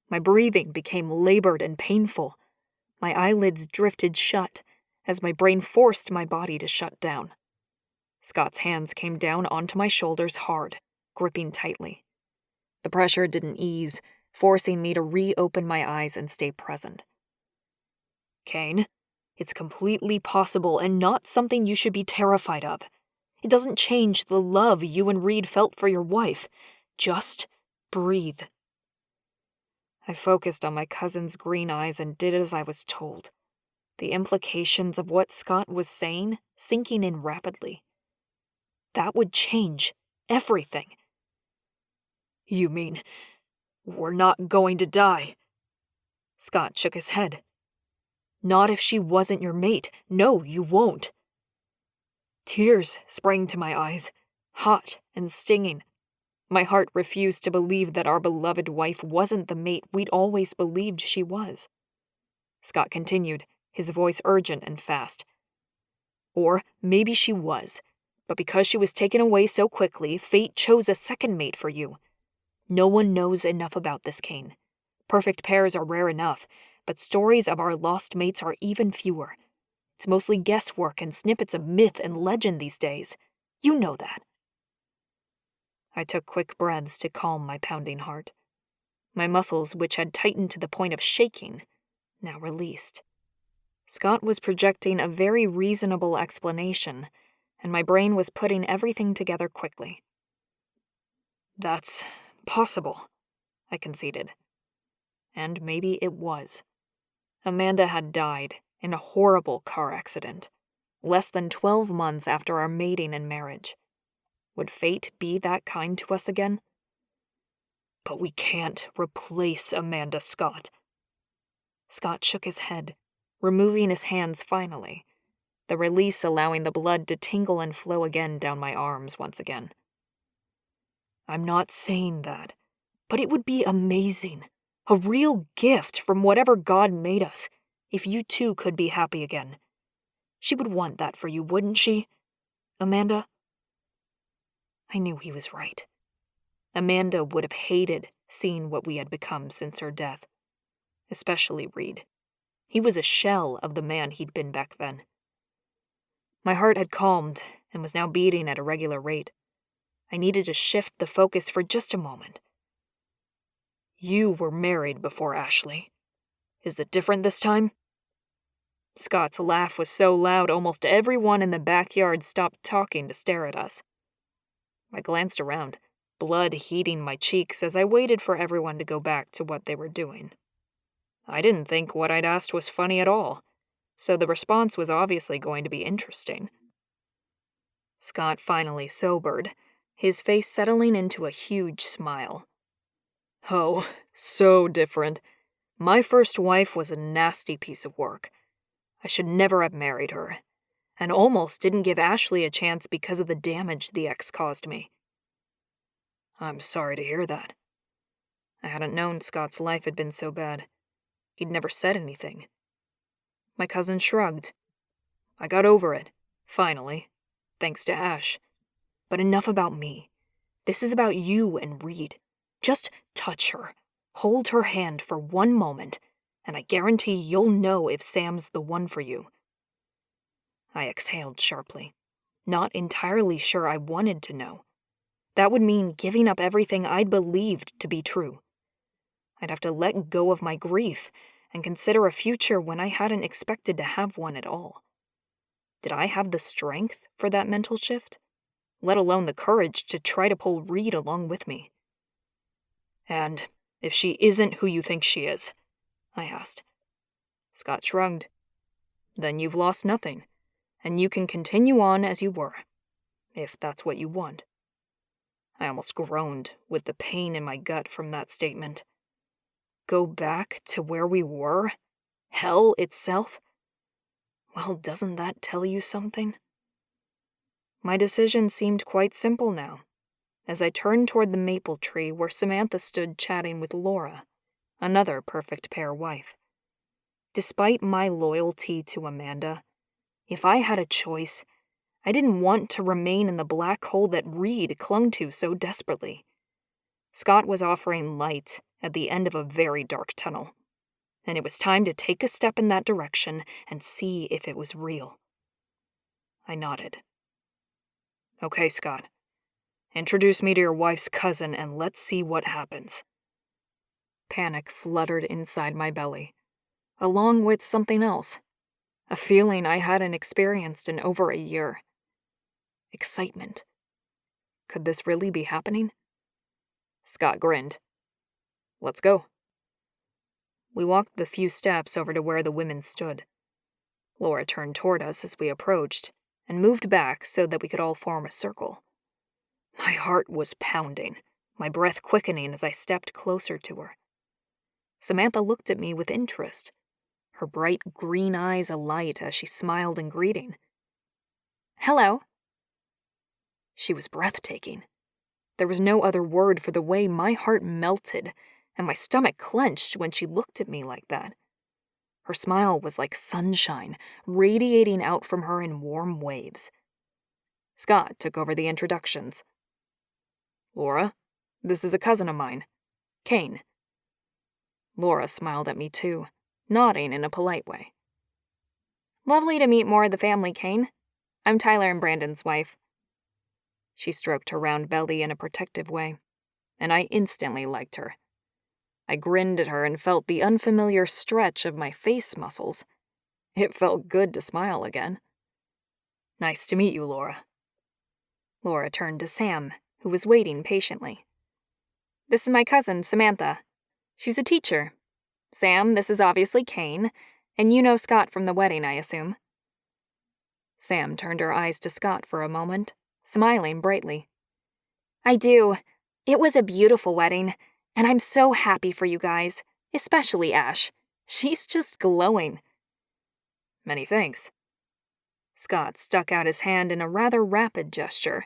My breathing became labored and painful. My eyelids drifted shut as my brain forced my body to shut down. Scott's hands came down onto my shoulders hard, gripping tightly. The pressure didn't ease, forcing me to reopen my eyes and stay present. "Kane, it's completely possible and not something you should be terrified of. It doesn't change the love you and Reid felt for your wife. Just breathe." I focused on my cousin's green eyes and did as I was told, the implications of what Scott was saying sinking in rapidly. That would change everything. "You mean we're not going to die?" Scott shook his head. "Not if she wasn't your mate. No, you won't." Tears sprang to my eyes, hot and stinging. My heart refused to believe that our beloved wife wasn't the mate we'd always believed she was. Scott continued, his voice urgent and fast. "Or maybe she was, but because she was taken away so quickly, fate chose a second mate for you. No one knows enough about this, Kane. Perfect pairs are rare enough, but stories of our lost mates are even fewer. It's mostly guesswork and snippets of myth and legend these days. You know that." I took quick breaths to calm my pounding heart. My muscles, which had tightened to the point of shaking, now released. Scott was projecting a very reasonable explanation, and my brain was putting everything together quickly. "That's possible," I conceded. And maybe it was. Amanda had died in a horrible car accident, less than 12 months after our mating and marriage. Would fate be that kind to us again? "But we can't replace Amanda, Scott." Scott shook his head, removing his hands finally, the release allowing the blood to tingle and flow again down my arms once again. "I'm not saying that, but it would be amazing, a real gift from whatever God made us, if you two could be happy again. She would want that for you, wouldn't she, Amanda?" I knew he was right. Amanda would have hated seeing what we had become since her death. Especially Reid. He was a shell of the man he'd been back then. My heart had calmed and was now beating at a regular rate. I needed to shift the focus for just a moment. "You were married before Ashleigh. Is it different this time?" Scott's laugh was so loud almost everyone in the backyard stopped talking to stare at us. I glanced around, blood heating my cheeks as I waited for everyone to go back to what they were doing. I didn't think what I'd asked was funny at all, so the response was obviously going to be interesting. Scott finally sobered, his face settling into a huge smile. Oh, so different. My first wife was a nasty piece of work. I should never have married her, and almost didn't give Ashleigh a chance because of the damage the ex caused me. I'm sorry to hear that. I hadn't known Scott's life had been so bad. He'd never said anything. My cousin shrugged. I got over it, finally, thanks to Ash. But enough about me. This is about you and Reid. Just touch her. Hold her hand for one moment, and I guarantee you'll know if Sam's the one for you. I exhaled sharply, not entirely sure I wanted to know. That would mean giving up everything I'd believed to be true. I'd have to let go of my grief and consider a future when I hadn't expected to have one at all. Did I have the strength for that mental shift? Let alone the courage to try to pull Reid along with me? And if she isn't who you think she is? I asked. Scott shrugged. Then you've lost nothing, and you can continue on as you were, if that's what you want. I almost groaned with the pain in my gut from that statement. Go back to where we were? Hell itself? Well, doesn't that tell you something? My decision seemed quite simple now, as I turned toward the maple tree where Samantha stood chatting with Laura, another perfect pair wife. Despite my loyalty to Amanda, if I had a choice, I didn't want to remain in the black hole that Reid clung to so desperately. Scott was offering light at the end of a very dark tunnel, and it was time to take a step in that direction and see if it was real. I nodded. Okay, Scott. Introduce me to your wife's cousin and let's see what happens. Panic fluttered inside my belly, along with something else, a feeling I hadn't experienced in over a year. Excitement. Could this really be happening? Scott grinned. Let's go. We walked the few steps over to where the women stood. Laura turned toward us as we approached and moved back so that we could all form a circle. My heart was pounding, my breath quickening as I stepped closer to her. Samantha looked at me with interest, her bright green eyes alight as she smiled in greeting. Hello. She was breathtaking. There was no other word for the way my heart melted and my stomach clenched when she looked at me like that. Her smile was like sunshine, radiating out from her in warm waves. Scott took over the introductions. Laura, this is a cousin of mine, Kane. Laura smiled at me too, nodding in a polite way. Lovely to meet more of the family, Kane. I'm Tyler and Brandon's wife. She stroked her round belly in a protective way, and I instantly liked her. I grinned at her and felt the unfamiliar stretch of my face muscles. It felt good to smile again. Nice to meet you, Laura. Laura turned to Sam, who was waiting patiently. This is my cousin, Samantha. She's a teacher. Sam, this is obviously Kane, and you know Scott from the wedding, I assume. Sam turned her eyes to Scott for a moment, smiling brightly. I do. It was a beautiful wedding, and I'm so happy for you guys, especially Ash. She's just glowing. Many thanks. Scott stuck out his hand in a rather rapid gesture,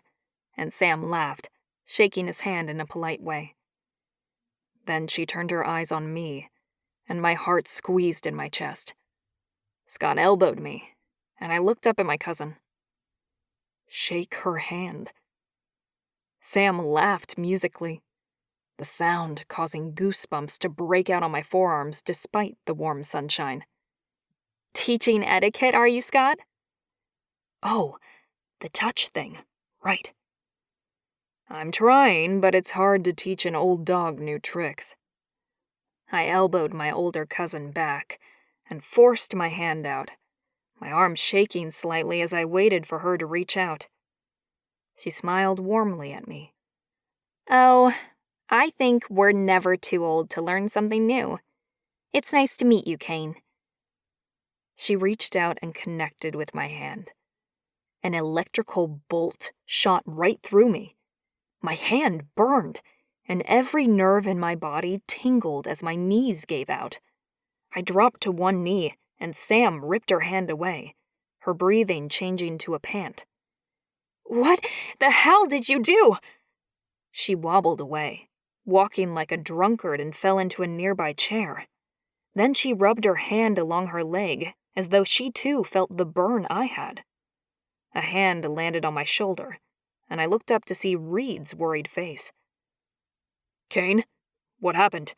and Sam laughed, shaking his hand in a polite way. Then she turned her eyes on me, and my heart squeezed in my chest. Scott elbowed me, and I looked up at my cousin. Shake her hand. Sam laughed musically, the sound causing goosebumps to break out on my forearms despite the warm sunshine. Teaching etiquette, are you, Scott? Oh, the touch thing. Right. I'm trying, but it's hard to teach an old dog new tricks. I elbowed my older cousin back and forced my hand out, my arm shaking slightly as I waited for her to reach out. She smiled warmly at me. Oh, I think we're never too old to learn something new. It's nice to meet you, Kane. She reached out and connected with my hand. An electrical bolt shot right through me. My hand burned, and every nerve in my body tingled as my knees gave out. I dropped to one knee, and Sam ripped her hand away, her breathing changing to a pant. "What the hell did you do?" She wobbled away, walking like a drunkard, and fell into a nearby chair. Then she rubbed her hand along her leg, as though she too felt the burn I had. A hand landed on my shoulder, and I looked up to see Reid's worried face. "Kane, what happened?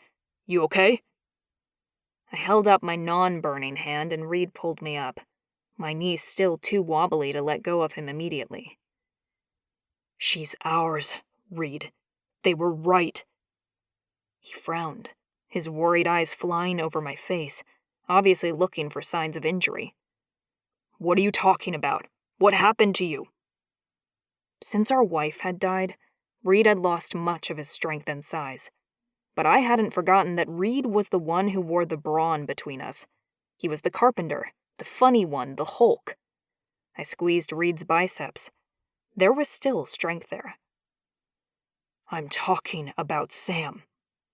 You okay?" I held up my non-burning hand, and Reid pulled me up, my knees still too wobbly to let go of him immediately. "She's ours, Reid. They were right." He frowned, his worried eyes flying over my face, obviously looking for signs of injury. "What are you talking about? What happened to you?" Since our wife had died, Reid had lost much of his strength and size. But I hadn't forgotten that Reid was the one who wore the brawn between us. He was the carpenter, the funny one, the Hulk. I squeezed Reid's biceps. There was still strength there. "I'm talking about Sam.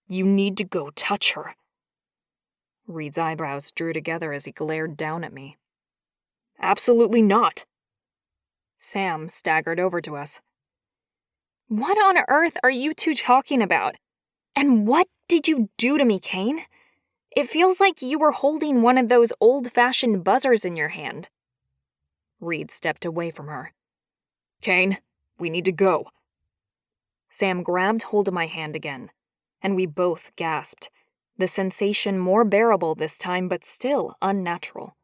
You need to go touch her." Reid's eyebrows drew together as he glared down at me. "Absolutely not." Sam staggered over to us. "What on earth are you two talking about? And what did you do to me, Kane? It feels like you were holding one of those old-fashioned buzzers in your hand." Reid stepped away from her. "Kane, we need to go." Sam grabbed hold of my hand again, and we both gasped, the sensation more bearable this time but still unnatural.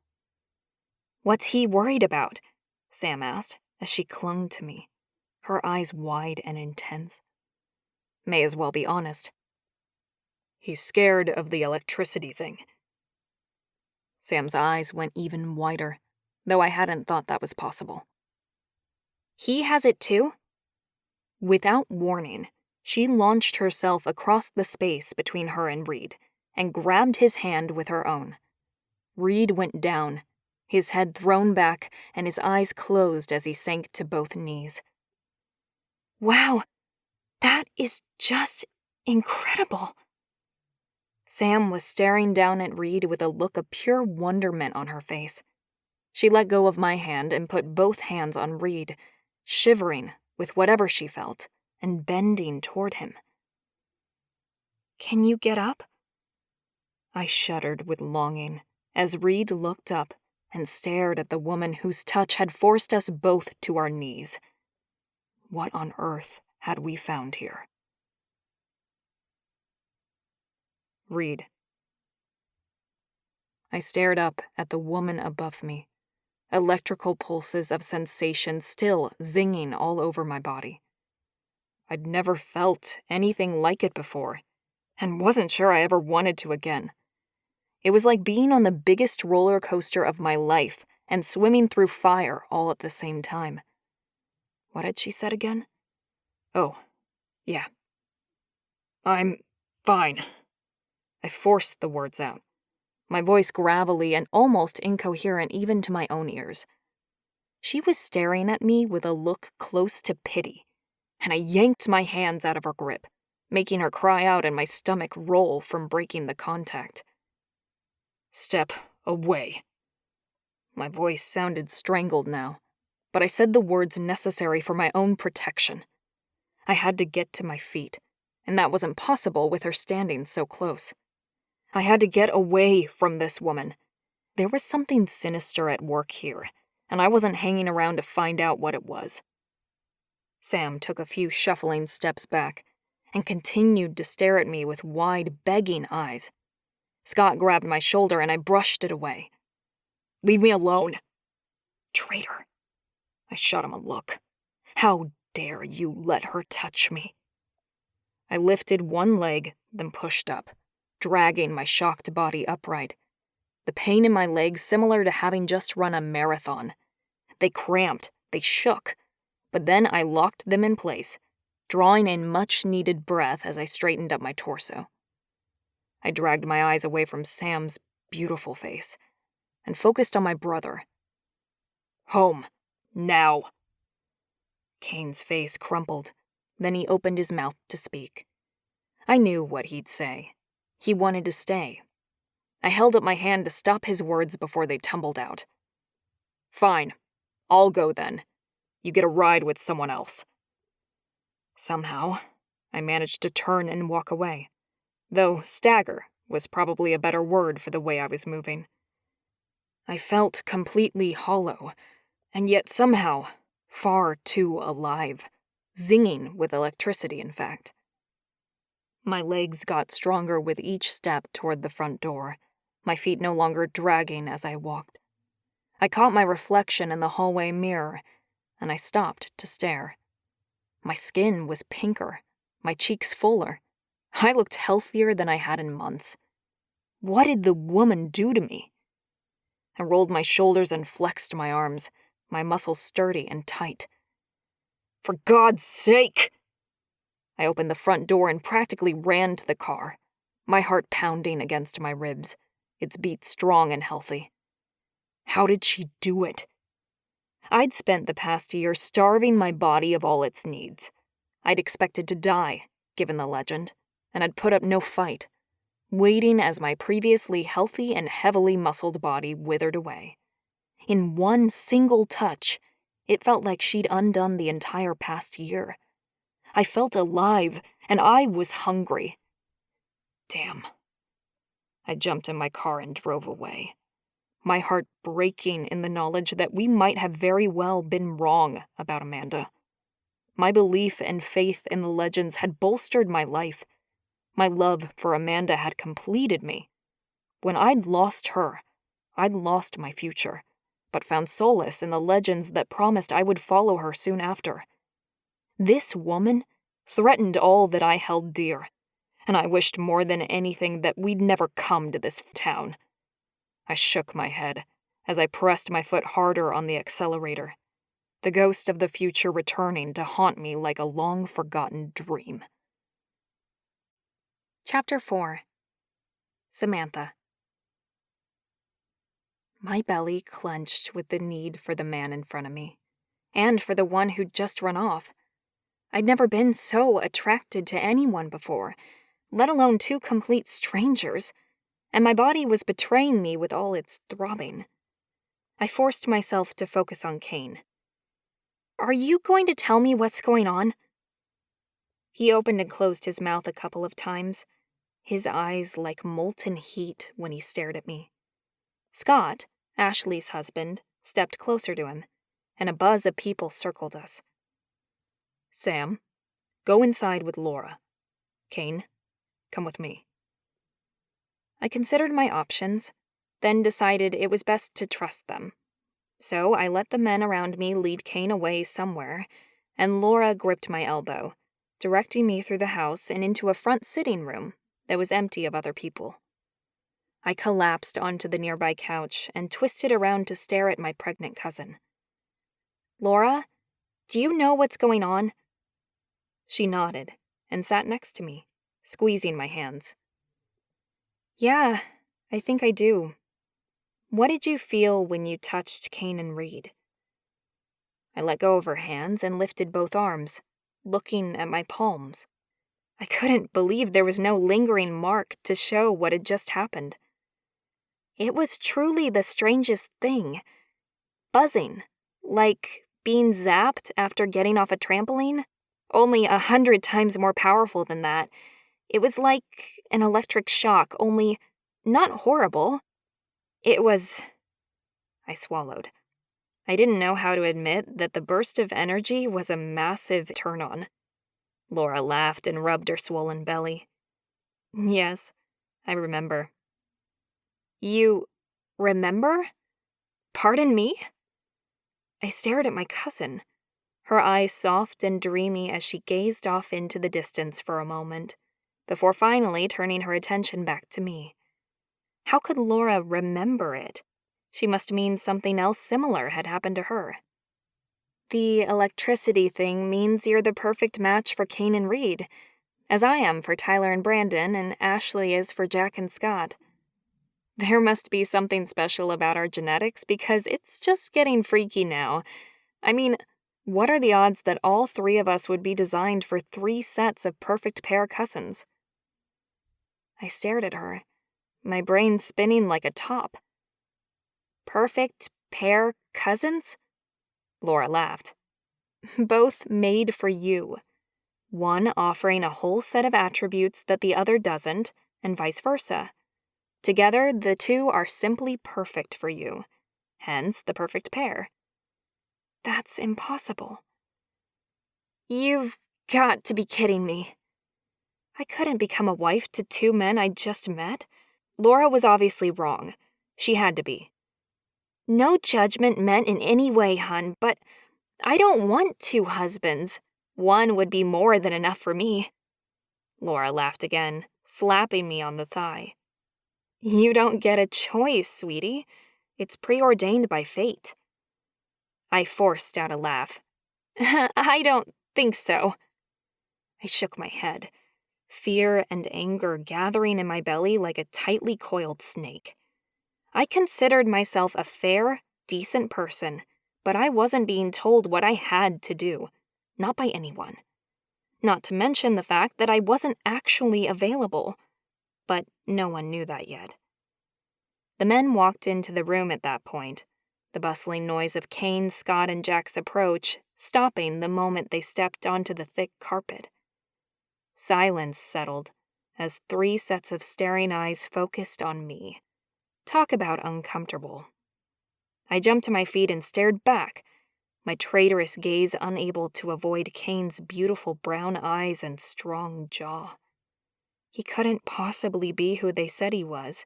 "What's he worried about?" Sam asked as she clung to me, her eyes wide and intense. May as well be honest. "He's scared of the electricity thing." Sam's eyes went even wider, though I hadn't thought that was possible. "He has it too?" Without warning, she launched herself across the space between her and Reid and grabbed his hand with her own. Reid went down, his head thrown back and his eyes closed as he sank to both knees. "Wow, that is just incredible." Sam was staring down at Reid with a look of pure wonderment on her face. She let go of my hand and put both hands on Reid, shivering with whatever she felt, and bending toward him. "Can you get up?" I shuddered with longing as Reid looked up and stared at the woman whose touch had forced us both to our knees. What on earth had we found here? Reid. I stared up at the woman above me, electrical pulses of sensation still zinging all over my body. I'd never felt anything like it before, and wasn't sure I ever wanted to again. It was like being on the biggest roller coaster of my life and swimming through fire all at the same time. What had she said again? Oh, yeah. "I'm fine." I forced the words out, my voice gravelly and almost incoherent even to my own ears. She was staring at me with a look close to pity, and I yanked my hands out of her grip, making her cry out and my stomach roll from breaking the contact. "Step away." My voice sounded strangled now, but I said the words necessary for my own protection. I had to get to my feet, and that wasn't possible with her standing so close. I had to get away from this woman. There was something sinister at work here, and I wasn't hanging around to find out what it was. Sam took a few shuffling steps back and continued to stare at me with wide, begging eyes. Scott grabbed my shoulder and I brushed it away. "Leave me alone." "Traitor." I shot him a look. "How dare you let her touch me?" I lifted one leg, then pushed up, dragging my shocked body upright. The pain in my legs similar to having just run a marathon. They cramped, they shook, but then I locked them in place, drawing in much-needed breath as I straightened up my torso. I dragged my eyes away from Sam's beautiful face and focused on my brother. "Home, now." Kane's face crumpled, then he opened his mouth to speak. I knew what he'd say. He wanted to stay. I held up my hand to stop his words before they tumbled out. Fine, I'll go then. You get a ride with someone else. Somehow, I managed to turn and walk away, though stagger was probably a better word for the way I was moving. I felt completely hollow, and yet somehow far too alive, zinging with electricity, in fact. My legs got stronger with each step toward the front door, my feet no longer dragging as I walked. I caught my reflection in the hallway mirror, and I stopped to stare. My skin was pinker, my cheeks fuller. I looked healthier than I had in months. What did the woman do to me? I rolled my shoulders and flexed my arms, my muscles sturdy and tight. For God's sake! I opened the front door and practically ran to the car, my heart pounding against my ribs, its beat strong and healthy. How did she do it? I'd spent the past year starving my body of all its needs. I'd expected to die, given the legend, and I'd put up no fight, waiting as my previously healthy and heavily muscled body withered away. In one single touch, it felt like she'd undone the entire past year. I felt alive, and I was hungry. Damn. I jumped in my car and drove away, my heart breaking in the knowledge that we might have very well been wrong about Amanda. My belief and faith in the legends had bolstered my life. My love for Amanda had completed me. When I'd lost her, I'd lost my future, but found solace in the legends that promised I would follow her soon after. This woman threatened all that I held dear, and I wished more than anything that we'd never come to this town. I shook my head as I pressed my foot harder on the accelerator, the ghost of the future returning to haunt me like a long-forgotten dream. Chapter 4. Samantha. My belly clenched with the need for the man in front of me, and for the one who'd just run off. I'd never been so attracted to anyone before, let alone two complete strangers, and my body was betraying me with all its throbbing. I forced myself to focus on Kane. Are you going to tell me what's going on? He opened and closed his mouth a couple of times, his eyes like molten heat when he stared at me. Scott, Ashleigh's husband, stepped closer to him, and a buzz of people circled us. Sam, go inside with Laura. Kane, come with me. I considered my options, then decided it was best to trust them. So I let the men around me lead Kane away somewhere, and Laura gripped my elbow, directing me through the house and into a front sitting room that was empty of other people. I collapsed onto the nearby couch and twisted around to stare at my pregnant cousin. Laura, do you know what's going on? She nodded and sat next to me, squeezing my hands. Yeah, I think I do. What did you feel when you touched Kane and Reid? I let go of her hands and lifted both arms, looking at my palms. I couldn't believe there was no lingering mark to show what had just happened. It was truly the strangest thing. Buzzing, like being zapped after getting off a trampoline, only 100 times more powerful than that. It was like an electric shock, only not horrible. It was... I swallowed. I didn't know how to admit that the burst of energy was a massive turn-on. Laura laughed and rubbed her swollen belly. Yes, I remember. You remember? Pardon me? I stared at my cousin, her eyes soft and dreamy as she gazed off into the distance for a moment, before finally turning her attention back to me. How could Laura remember it? She must mean something else similar had happened to her. The electricity thing means you're the perfect match for Kane and Reid, as I am for Tyler and Brandon, and Ashleigh is for Jack and Scott. There must be something special about our genetics because it's just getting freaky now. I mean, what are the odds that all three of us would be designed for 3 sets of perfect pair cousins? I stared at her, my brain spinning like a top. Perfect pair cousins? Laura laughed. Both made for you. One offering a whole set of attributes that the other doesn't, and vice versa. Together, the two are simply perfect for you. Hence, the perfect pair. That's impossible. You've got to be kidding me. I couldn't become a wife to two men I'd just met. Laura was obviously wrong. She had to be. No judgment meant in any way, hun, but I don't want two husbands. One would be more than enough for me. Laura laughed again, slapping me on the thigh. You don't get a choice, sweetie. It's preordained by fate. I forced out a laugh. I don't think so. I shook my head, fear and anger gathering in my belly like a tightly coiled snake. I considered myself a fair, decent person, but I wasn't being told what I had to do, not by anyone. Not to mention the fact that I wasn't actually available, but no one knew that yet. The men walked into the room at that point, the bustling noise of Kane, Scott, and Jack's approach stopping the moment they stepped onto the thick carpet. Silence settled as 3 sets of staring eyes focused on me. Talk about uncomfortable. I jumped to my feet and stared back, my traitorous gaze unable to avoid Kane's beautiful brown eyes and strong jaw. He couldn't possibly be who they said he was.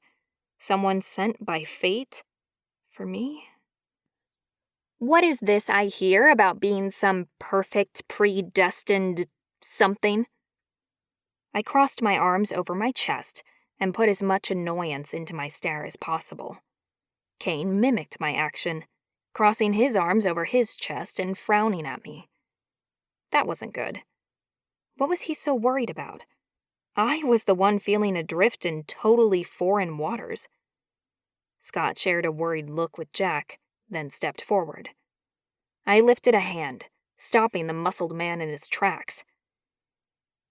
Someone sent by fate? For me? What is this I hear about being some perfect, predestined something? I crossed my arms over my chest and put as much annoyance into my stare as possible. Kane mimicked my action, crossing his arms over his chest and frowning at me. That wasn't good. What was he so worried about? I was the one feeling adrift in totally foreign waters. Scott shared a worried look with Jack, then stepped forward. I lifted a hand, stopping the muscled man in his tracks.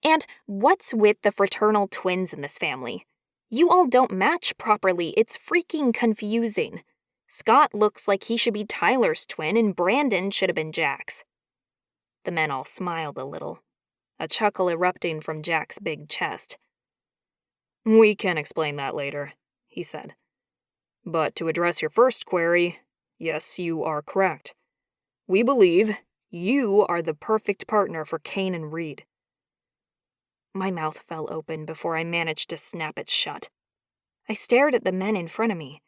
And what's with the fraternal twins in this family? You all don't match properly. It's freaking confusing. Scott looks like he should be Tyler's twin, and Brandon should have been Jack's. The men all smiled a little, a chuckle erupting from Jack's big chest. We can explain that later, he said. But to address your first query, yes, you are correct. We believe you are the perfect partner for Kane and Reid. My mouth fell open before I managed to snap it shut. I stared at the men in front of me.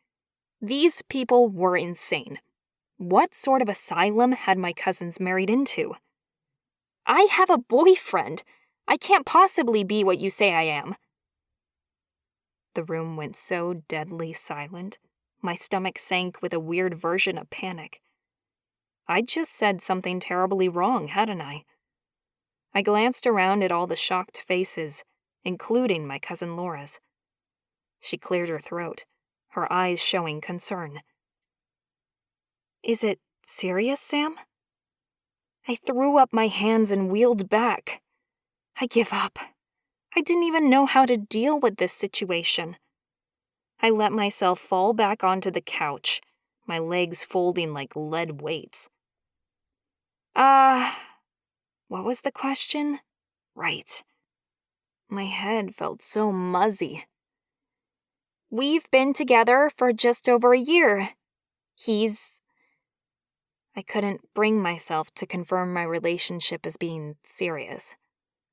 These people were insane. What sort of asylum had my cousins married into? I have a boyfriend. I can't possibly be what you say I am. The room went so deadly silent, my stomach sank with a weird version of panic. I'd just said something terribly wrong, hadn't I? I glanced around at all the shocked faces, including my cousin Laura's. She cleared her throat, her eyes showing concern. Is it serious, Sam? I threw up my hands and wheeled back. I give up. I didn't even know how to deal with this situation. I let myself fall back onto the couch, my legs folding like lead weights. What was the question? Right. My head felt so muzzy. We've been together for just over a year. I couldn't bring myself to confirm my relationship as being serious.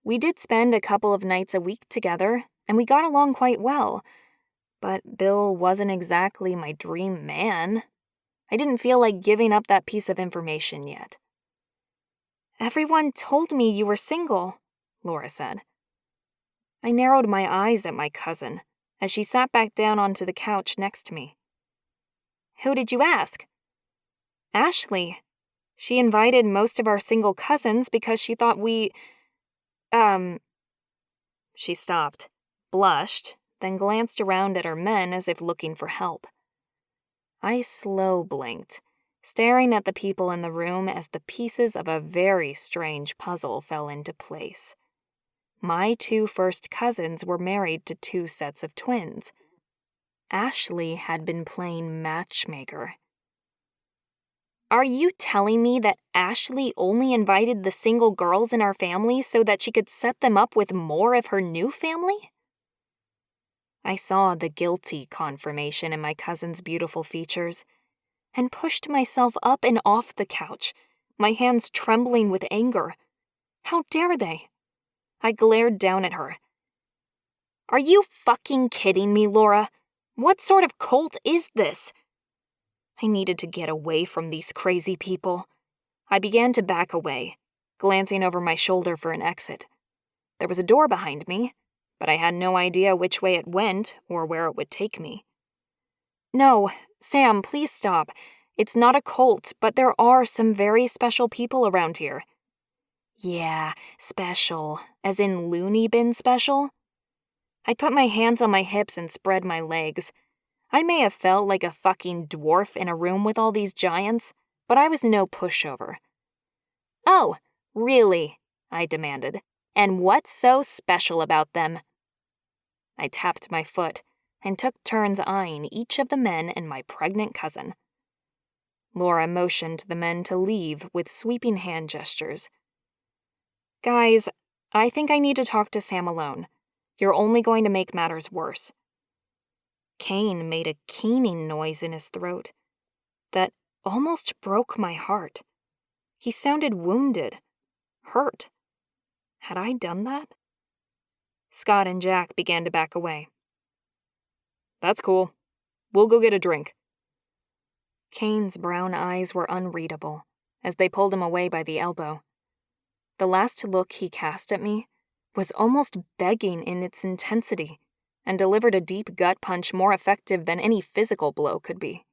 We did spend a couple of nights a week together, and we got along quite well. But Bill wasn't exactly my dream man. I didn't feel like giving up that piece of information yet. Everyone told me you were single, Laura said. I narrowed my eyes at my cousin as she sat back down onto the couch next to me. Who did you ask? Ashleigh. She invited most of our single cousins because she thought we... She stopped, blushed, then glanced around at her men as if looking for help. I slow blinked, staring at the people in the room as the pieces of a very strange puzzle fell into place. My 2 first cousins were married to 2 sets of twins. Ashleigh had been playing matchmaker. Are you telling me that Ashleigh only invited the single girls in our family so that she could set them up with more of her new family? I saw the guilty confirmation in my cousin's beautiful features and pushed myself up and off the couch, my hands trembling with anger. How dare they? I glared down at her. Are you fucking kidding me, Laura? What sort of cult is this? I needed to get away from these crazy people. I began to back away, glancing over my shoulder for an exit. There was a door behind me, but I had no idea which way it went or where it would take me. No, Sam, please stop. It's not a cult, but there are some very special people around here. Yeah, special, as in loony bin special? I put my hands on my hips and spread my legs. I may have felt like a fucking dwarf in a room with all these giants, but I was no pushover. Oh, really? I demanded. And what's so special about them? I tapped my foot and took turns eyeing each of the men and my pregnant cousin. Laura motioned the men to leave with sweeping hand gestures. Guys, I think I need to talk to Sam alone. You're only going to make matters worse. Kane made a keening noise in his throat that almost broke my heart. He sounded wounded, hurt. Had I done that? Scott and Jack began to back away. That's cool. We'll go get a drink. Kane's brown eyes were unreadable as they pulled him away by the elbow. The last look he cast at me was almost begging in its intensity and delivered a deep gut punch more effective than any physical blow could be.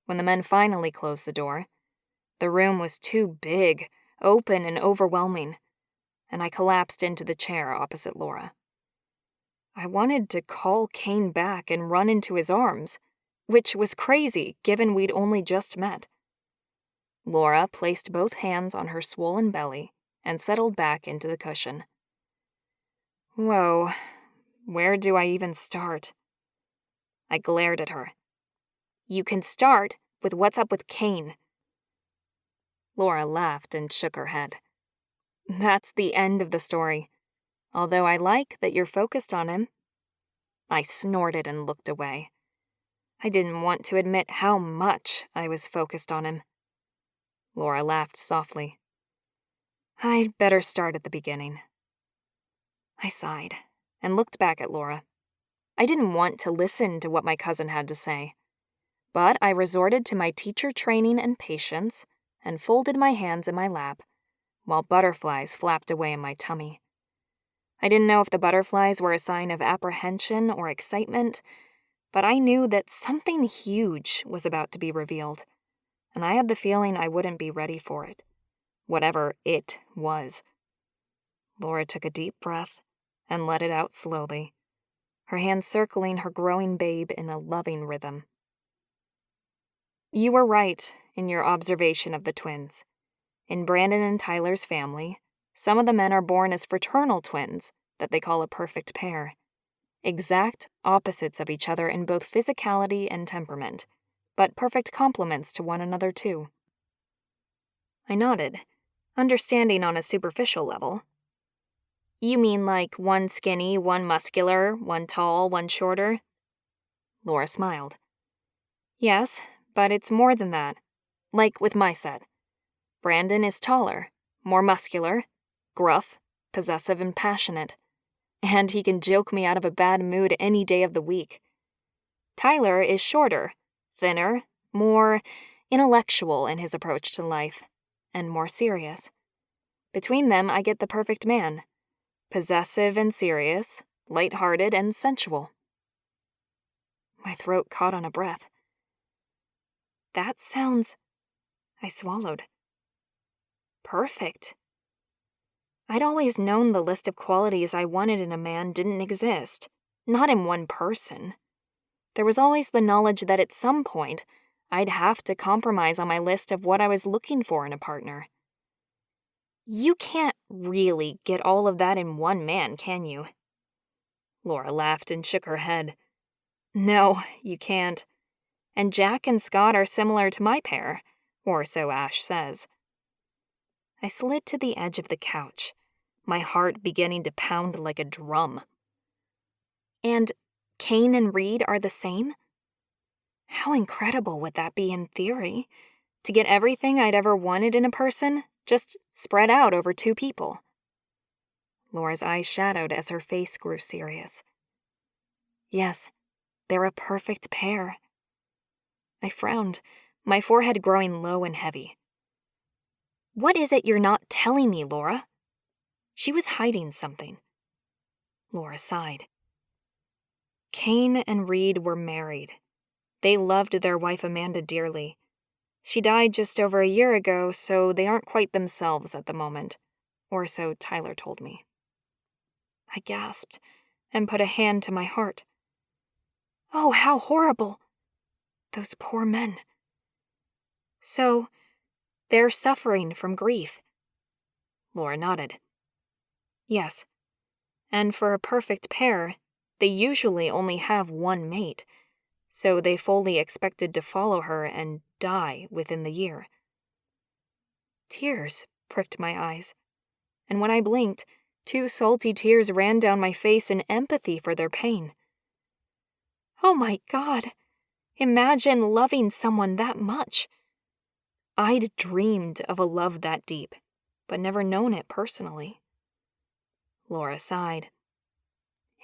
When the men finally closed the door, the room was too big, open, and overwhelming, and I collapsed into the chair opposite Laura. I wanted to call Kane back and run into his arms, which was crazy given we'd only just met. Laura placed both hands on her swollen belly and settled back into the cushion. Whoa, where do I even start? I glared at her. You can start with what's up with Kane. Laura laughed and shook her head. That's the end of the story, although I like that you're focused on him. I snorted and looked away. I didn't want to admit how much I was focused on him. Laura laughed softly. I'd better start at the beginning. I sighed and looked back at Laura. I didn't want to listen to what my cousin had to say, but I resorted to my teacher training and patience and folded my hands in my lap while butterflies flapped away in my tummy. I didn't know if the butterflies were a sign of apprehension or excitement, but I knew that something huge was about to be revealed, and I had the feeling I wouldn't be ready for it, whatever it was. Laura took a deep breath and let it out slowly, her hands circling her growing babe in a loving rhythm. You were right in your observation of the twins. In Brandon and Tyler's family, some of the men are born as fraternal twins that they call a perfect pair. Exact opposites of each other in both physicality and temperament, but perfect complements to one another too. I nodded, understanding on a superficial level. You mean like one skinny, one muscular, one tall, one shorter? Laura smiled. Yes, but it's more than that. Like with my set. Brandon is taller, more muscular, gruff, possessive, and passionate. And he can joke me out of a bad mood any day of the week. Tyler is shorter, thinner, more intellectual in his approach to life, and more serious. Between them, I get the perfect man. Possessive and serious, light-hearted and sensual. My throat caught on a breath. That sounds... I swallowed. Perfect. I'd always known the list of qualities I wanted in a man didn't exist, not in one person. There was always the knowledge that at some point, I'd have to compromise on my list of what I was looking for in a partner. You can't really get all of that in one man, can you? Laura laughed and shook her head. No, you can't. And Jack and Scott are similar to my pair, or so Ash says. I slid to the edge of the couch, my heart beginning to pound like a drum. And Kane and Reid are the same? How incredible would that be in theory? To get everything I'd ever wanted in a person, just spread out over two people. Laura's eyes shadowed as her face grew serious. Yes, they're a perfect pair. I frowned, my forehead growing low and heavy. What is it you're not telling me, Laura? She was hiding something. Laura sighed. Kane and Reid were married. They loved their wife Amanda dearly. She died just over a year ago, so they aren't quite themselves at the moment, or so Tyler told me. I gasped and put a hand to my heart. Oh, how horrible! Those poor men. So, they're suffering from grief. Laura nodded. Yes, and for a perfect pair, they usually only have one mate, so they fully expected to follow her and die within the year. Tears pricked my eyes, and when I blinked, 2 salty tears ran down my face in empathy for their pain. Oh my God! Imagine loving someone that much. I'd dreamed of a love that deep, but never known it personally. Laura sighed.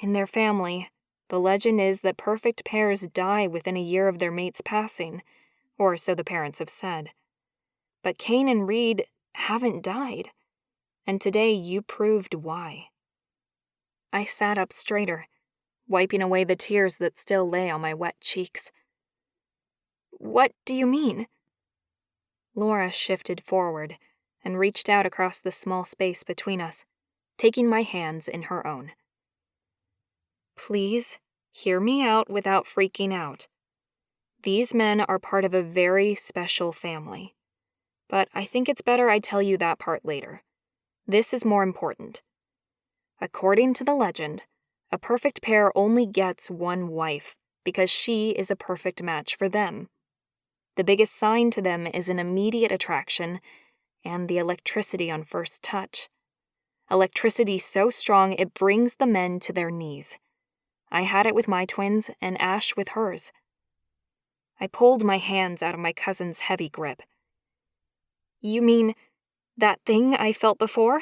In their family, the legend is that perfect pairs die within a year of their mate's passing, or so the parents have said. But Kane and Reid haven't died, and today you proved why. I sat up straighter, wiping away the tears that still lay on my wet cheeks. What do you mean? Laura shifted forward and reached out across the small space between us, taking my hands in her own. Please, hear me out without freaking out. These men are part of a very special family. But I think it's better I tell you that part later. This is more important. According to the legend, a perfect pair only gets one wife because she is a perfect match for them. The biggest sign to them is an immediate attraction and the electricity on first touch. Electricity so strong it brings the men to their knees. I had it with my twins and Ash with hers. I pulled my hands out of my cousin's heavy grip. You mean that thing I felt before?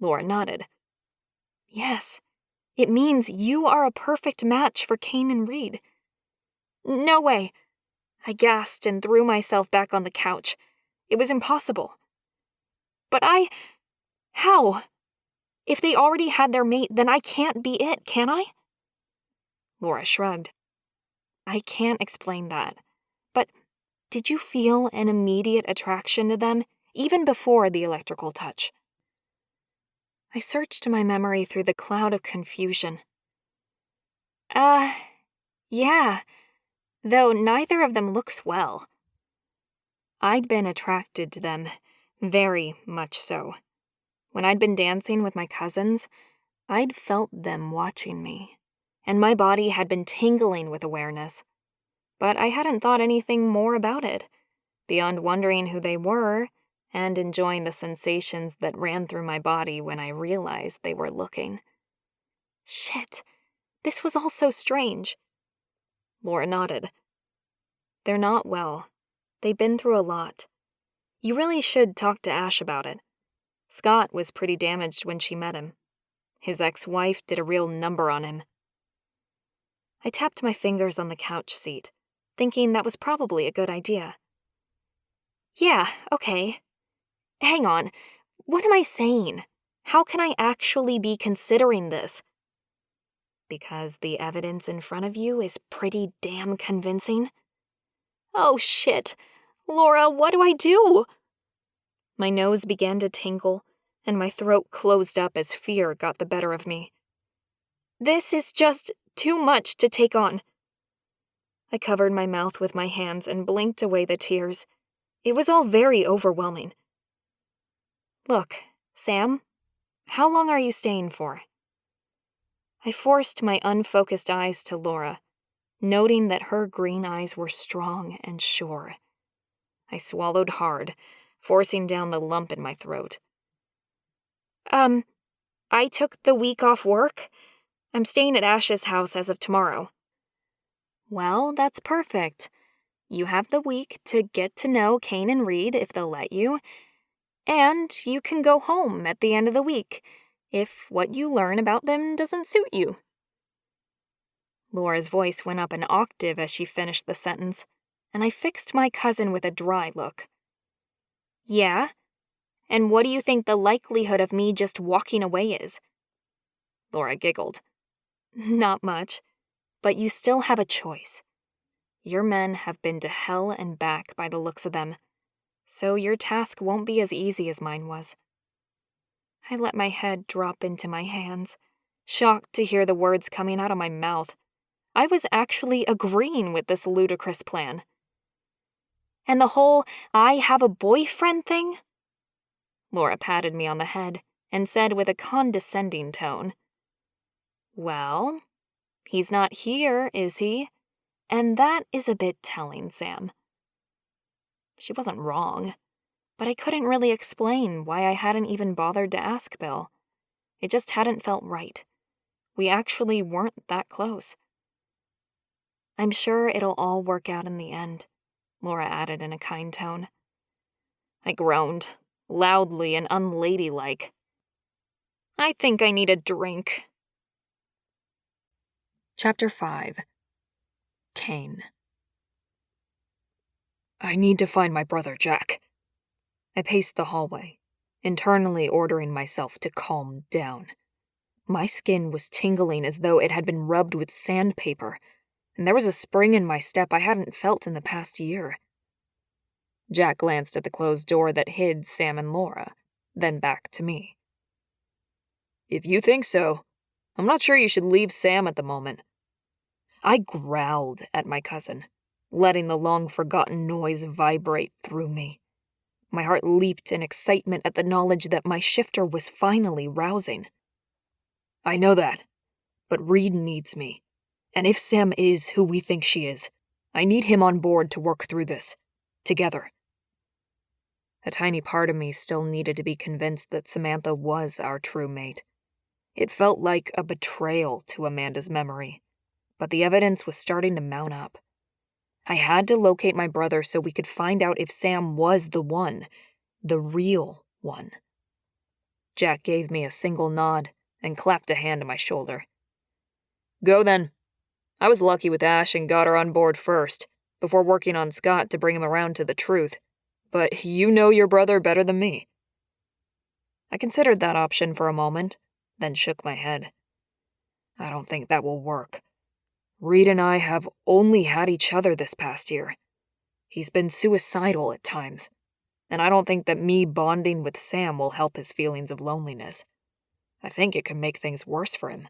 Laura nodded. Yes, it means you are a perfect match for Kane and Reid. No way. I gasped and threw myself back on the couch. It was impossible. But how? If they already had their mate, then I can't be it, can I? Laura shrugged. I can't explain that. But did you feel an immediate attraction to them, even before the electrical touch? I searched my memory through the cloud of confusion. Yeah, though neither of them looks well. I'd been attracted to them, very much so. When I'd been dancing with my cousins, I'd felt them watching me, and my body had been tingling with awareness. But I hadn't thought anything more about it, beyond wondering who they were and enjoying the sensations that ran through my body when I realized they were looking. Shit, this was all so strange. Laura nodded. They're not well. They've been through a lot. You really should talk to Ash about it. Scott was pretty damaged when she met him. His ex-wife did a real number on him. I tapped my fingers on the couch seat, thinking that was probably a good idea. Yeah, okay. Hang on. What am I saying? How can I actually be considering this? Because the evidence in front of you is pretty damn convincing. Oh shit. Laura, what do I do? My nose began to tingle, and my throat closed up as fear got the better of me. This is just too much to take on. I covered my mouth with my hands and blinked away the tears. It was all very overwhelming. Look, Sam, how long are you staying for? I forced my unfocused eyes to Laura, noting that her green eyes were strong and sure. I swallowed hard, forcing down the lump in my throat. I took the week off work. I'm staying at Ash's house as of tomorrow. Well, that's perfect. You have the week to get to know Kane and Reid if they'll let you, and you can go home at the end of the week if what you learn about them doesn't suit you. Laura's voice went up an octave as she finished the sentence, and I fixed my cousin with a dry look. Yeah? And what do you think the likelihood of me just walking away is? Laura giggled. Not much, but you still have a choice. Your men have been to hell and back by the looks of them, so your task won't be as easy as mine was. I let my head drop into my hands, shocked to hear the words coming out of my mouth. I was actually agreeing with this ludicrous plan. And the whole I have a boyfriend thing? Laura patted me on the head and said with a condescending tone, Well, he's not here, is he? And that is a bit telling, Sam. She wasn't wrong, but I couldn't really explain why I hadn't even bothered to ask Bill. It just hadn't felt right. We actually weren't that close. I'm sure it'll all work out in the end, Laura added in a kind tone. I groaned, loudly and unladylike. I think I need a drink. Chapter 5. Kane. I need to find my brother Jack. I paced the hallway, internally ordering myself to calm down. My skin was tingling as though it had been rubbed with sandpaper, and there was a spring in my step I hadn't felt in the past year. Jack glanced at the closed door that hid Sam and Laura, then back to me. If you think so, I'm not sure you should leave Sam at the moment. I growled at my cousin, letting the long-forgotten noise vibrate through me. My heart leaped in excitement at the knowledge that my shifter was finally rousing. I know that, but Reid needs me. And if Sam is who we think she is, I need him on board to work through this, together. A tiny part of me still needed to be convinced that Samantha was our true mate. It felt like a betrayal to Amanda's memory, but the evidence was starting to mount up. I had to locate my brother so we could find out if Sam was the one, the real one. Jack gave me a single nod and clapped a hand on my shoulder. Go then. I was lucky with Ash and got her on board first, before working on Scott to bring him around to the truth. But you know your brother better than me. I considered that option for a moment, then shook my head. I don't think that will work. Reid and I have only had each other this past year. He's been suicidal at times, and I don't think that me bonding with Sam will help his feelings of loneliness. I think it could make things worse for him.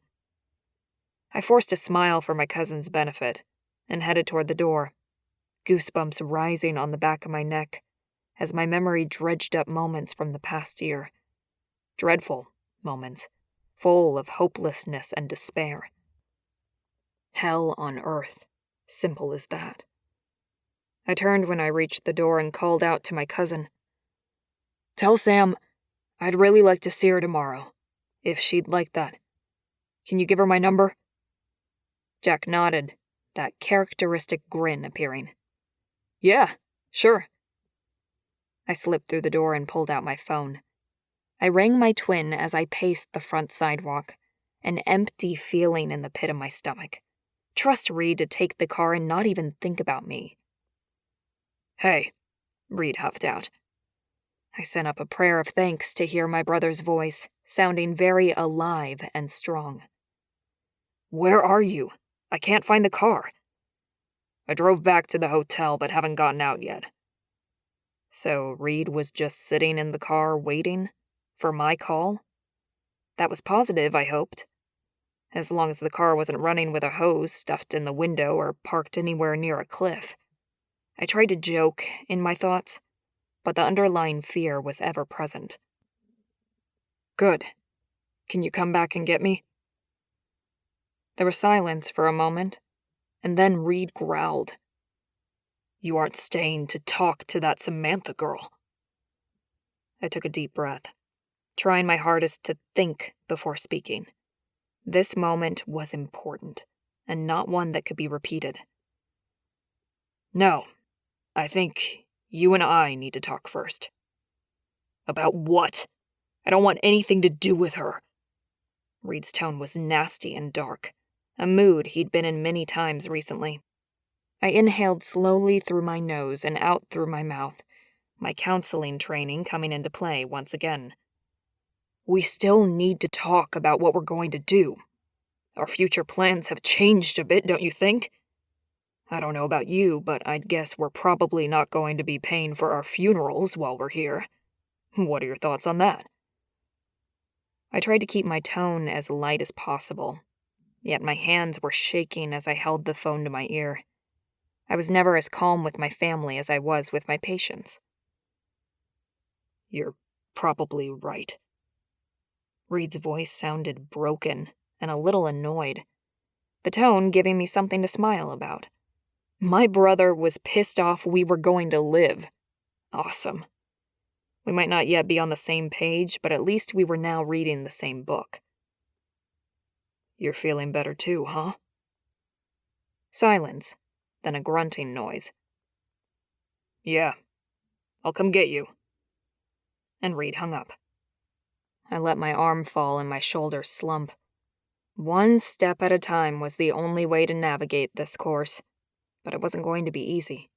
I forced a smile for my cousin's benefit and headed toward the door, goosebumps rising on the back of my neck as my memory dredged up moments from the past year. Dreadful moments, full of hopelessness and despair. Hell on earth, simple as that. I turned when I reached the door and called out to my cousin. Tell Sam I'd really like to see her tomorrow, if she'd like that. Can you give her my number? Jack nodded, that characteristic grin appearing. Yeah, sure. I slipped through the door and pulled out my phone. I rang my twin as I paced the front sidewalk, an empty feeling in the pit of my stomach. Trust Reid to take the car and not even think about me. Hey, Reid huffed out. I sent up a prayer of thanks to hear my brother's voice, sounding very alive and strong. Where are you? I can't find the car. I drove back to the hotel but haven't gotten out yet. So Reid was just sitting in the car waiting for my call? That was positive, I hoped. As long as the car wasn't running with a hose stuffed in the window or parked anywhere near a cliff. I tried to joke in my thoughts, but the underlying fear was ever present. Good. Can you come back and get me? There was silence for a moment, and then Reid growled. You aren't staying to talk to that Samantha girl. I took a deep breath, trying my hardest to think before speaking. This moment was important, and not one that could be repeated. No, I think you and I need to talk first. About what? I don't want anything to do with her. Reid's tone was nasty and dark, a mood he'd been in many times recently. I inhaled slowly through my nose and out through my mouth, my counseling training coming into play once again. We still need to talk about what we're going to do. Our future plans have changed a bit, don't you think? I don't know about you, but I'd guess we're probably not going to be paying for our funerals while we're here. What are your thoughts on that? I tried to keep my tone as light as possible, yet my hands were shaking as I held the phone to my ear. I was never as calm with my family as I was with my patients. You're probably right. Reid's voice sounded broken and a little annoyed, the tone giving me something to smile about. My brother was pissed off we were going to live. Awesome. We might not yet be on the same page, but at least we were now reading the same book. You're feeling better too, huh? Silence, then a grunting noise. Yeah, I'll come get you. And Reid hung up. I let my arm fall and my shoulders slump. One step at a time was the only way to navigate this course, but it wasn't going to be easy.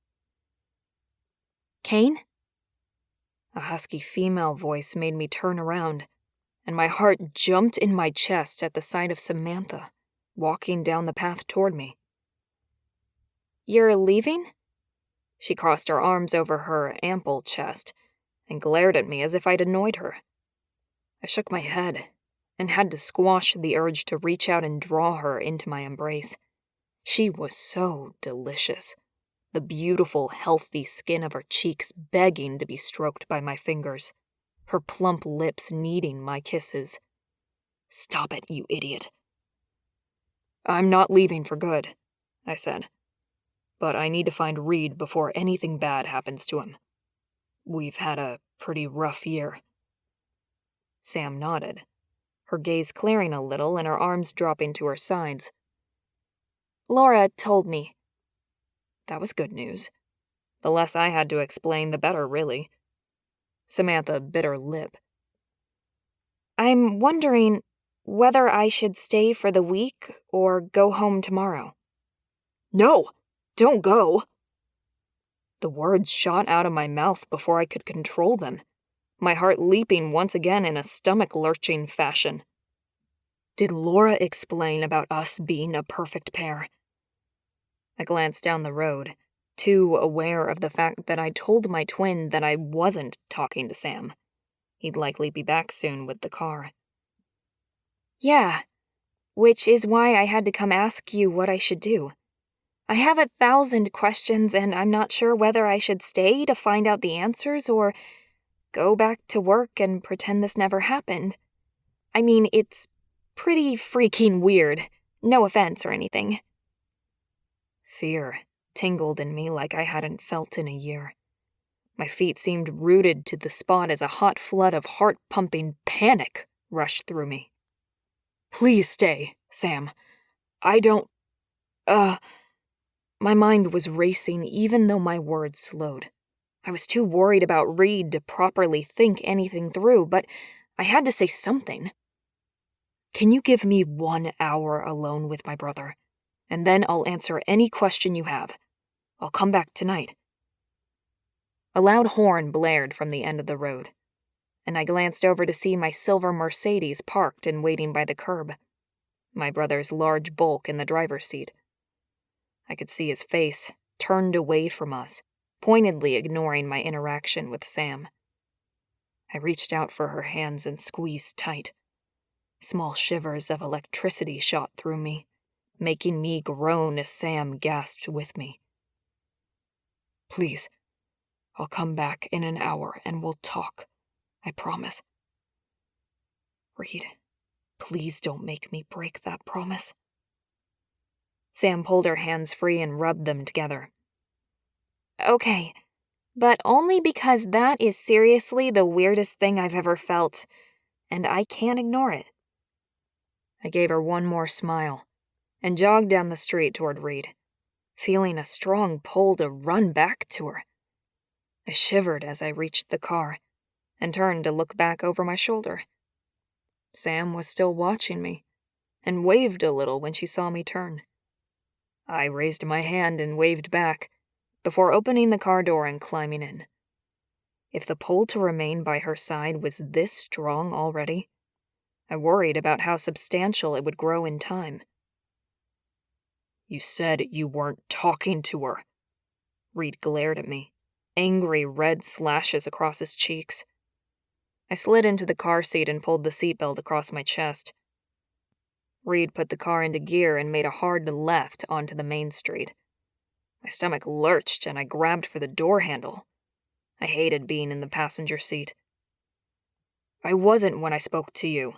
Kane? A husky female voice made me turn around, and my heart jumped in my chest at the sight of Samantha, walking down the path toward me. You're leaving? She crossed her arms over her ample chest and glared at me as if I'd annoyed her. I shook my head and had to squash the urge to reach out and draw her into my embrace. She was so delicious, the beautiful, healthy skin of her cheeks begging to be stroked by my fingers, her plump lips needing my kisses. Stop it, you idiot. I'm not leaving for good, I said. But I need to find Reid before anything bad happens to him. We've had a pretty rough year. Sam nodded, her gaze clearing a little and her arms dropping to her sides. Laura told me. That was good news. The less I had to explain, the better, really. Samantha bit her lip. I'm wondering whether I should stay for the week or go home tomorrow. No, don't go. The words shot out of my mouth before I could control them, my heart leaping once again in a stomach-lurching fashion. Did Laura explain about us being a perfect pair? I glanced down the road, too aware of the fact that I told my twin that I wasn't talking to Sam. He'd likely be back soon with the car. Yeah, which is why I had to come ask you what I should do. I have 1,000 questions and I'm not sure whether I should stay to find out the answers or go back to work and pretend this never happened. I mean, it's pretty freaking weird. No offense or anything. Fear tingled in me like I hadn't felt in a year. My feet seemed rooted to the spot as a hot flood of heart-pumping panic rushed through me. Please stay, Sam. I don't... My mind was racing even though my words slowed. I was too worried about Reid to properly think anything through, but I had to say something. Can you give me 1 hour alone with my brother? And then I'll answer any question you have. I'll come back tonight. A loud horn blared from the end of the road, and I glanced over to see my silver Mercedes parked and waiting by the curb, my brother's large bulk in the driver's seat. I could see his face, turned away from us, pointedly ignoring my interaction with Sam. I reached out for her hands and squeezed tight. Small shivers of electricity shot through me, making me groan as Sam gasped with me. Please, I'll come back in an hour and we'll talk. I promise. Reid, please don't make me break that promise. Sam pulled her hands free and rubbed them together. Okay, but only because that is seriously the weirdest thing I've ever felt, and I can't ignore it. I gave her one more smile and jogged down the street toward Reid, feeling a strong pull to run back to her. I shivered as I reached the car and turned to look back over my shoulder. Sam was still watching me and waved a little when she saw me turn. I raised my hand and waved back before opening the car door and climbing in. If the pull to remain by her side was this strong already, I worried about how substantial it would grow in time. You said you weren't talking to her. Reid glared at me, angry red slashes across his cheeks. I slid into the car seat and pulled the seatbelt across my chest. Reid put the car into gear and made a hard left onto the main street. My stomach lurched and I grabbed for the door handle. I hated being in the passenger seat. I wasn't when I spoke to you.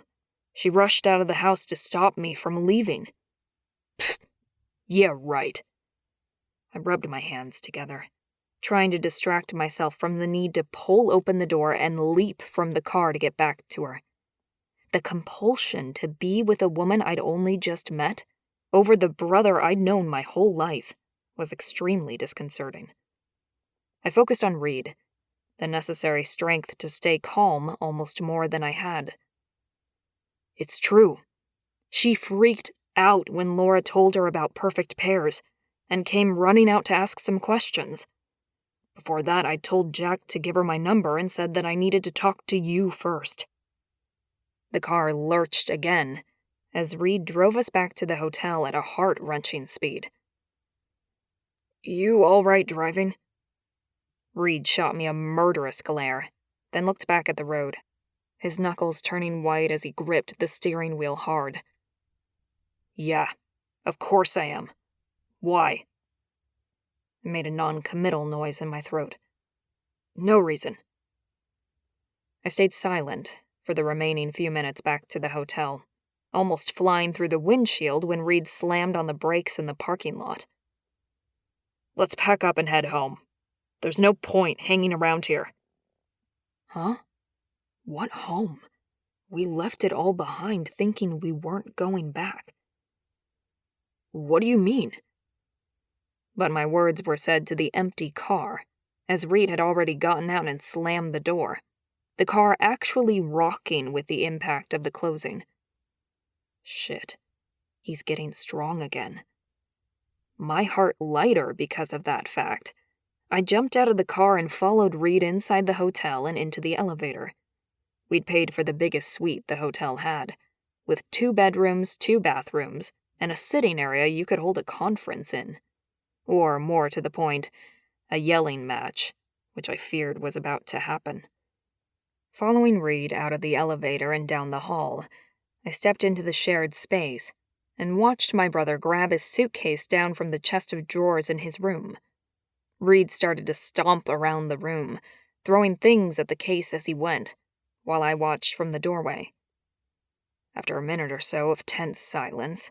She rushed out of the house to stop me from leaving. Pfft. Yeah, right. I rubbed my hands together, trying to distract myself from the need to pull open the door and leap from the car to get back to her. The compulsion to be with a woman I'd only just met, over the brother I'd known my whole life, was extremely disconcerting. I focused on Reid, the necessary strength to stay calm almost more than I had. It's true. She freaked out when Laura told her about perfect pairs and came running out to ask some questions. Before that, I told Jack to give her my number and said that I needed to talk to you first. The car lurched again as Reid drove us back to the hotel at a heart-wrenching speed. You all right driving? Reid shot me a murderous glare, then looked back at the road, his knuckles turning white as he gripped the steering wheel hard. Yeah, of course I am. Why? I made a non-committal noise in my throat. No reason. I stayed silent for the remaining few minutes back to the hotel, almost flying through the windshield when Reid slammed on the brakes in the parking lot. Let's pack up and head home. There's no point hanging around here. Huh? What home? We left it all behind thinking we weren't going back. What do you mean? But my words were said to the empty car, as Reid had already gotten out and slammed the door, the car actually rocking with the impact of the closing. Shit. He's getting strong again. My heart lighter because of that fact. I jumped out of the car and followed Reid inside the hotel and into the elevator. We'd paid for the biggest suite the hotel had, with 2 bedrooms, 2 bathrooms, and a sitting area you could hold a conference in. Or, more to the point, a yelling match, which I feared was about to happen. Following Reid out of the elevator and down the hall, I stepped into the shared space and watched my brother grab his suitcase down from the chest of drawers in his room. Reid started to stomp around the room, throwing things at the case as he went, while I watched from the doorway. After a minute or so of tense silence,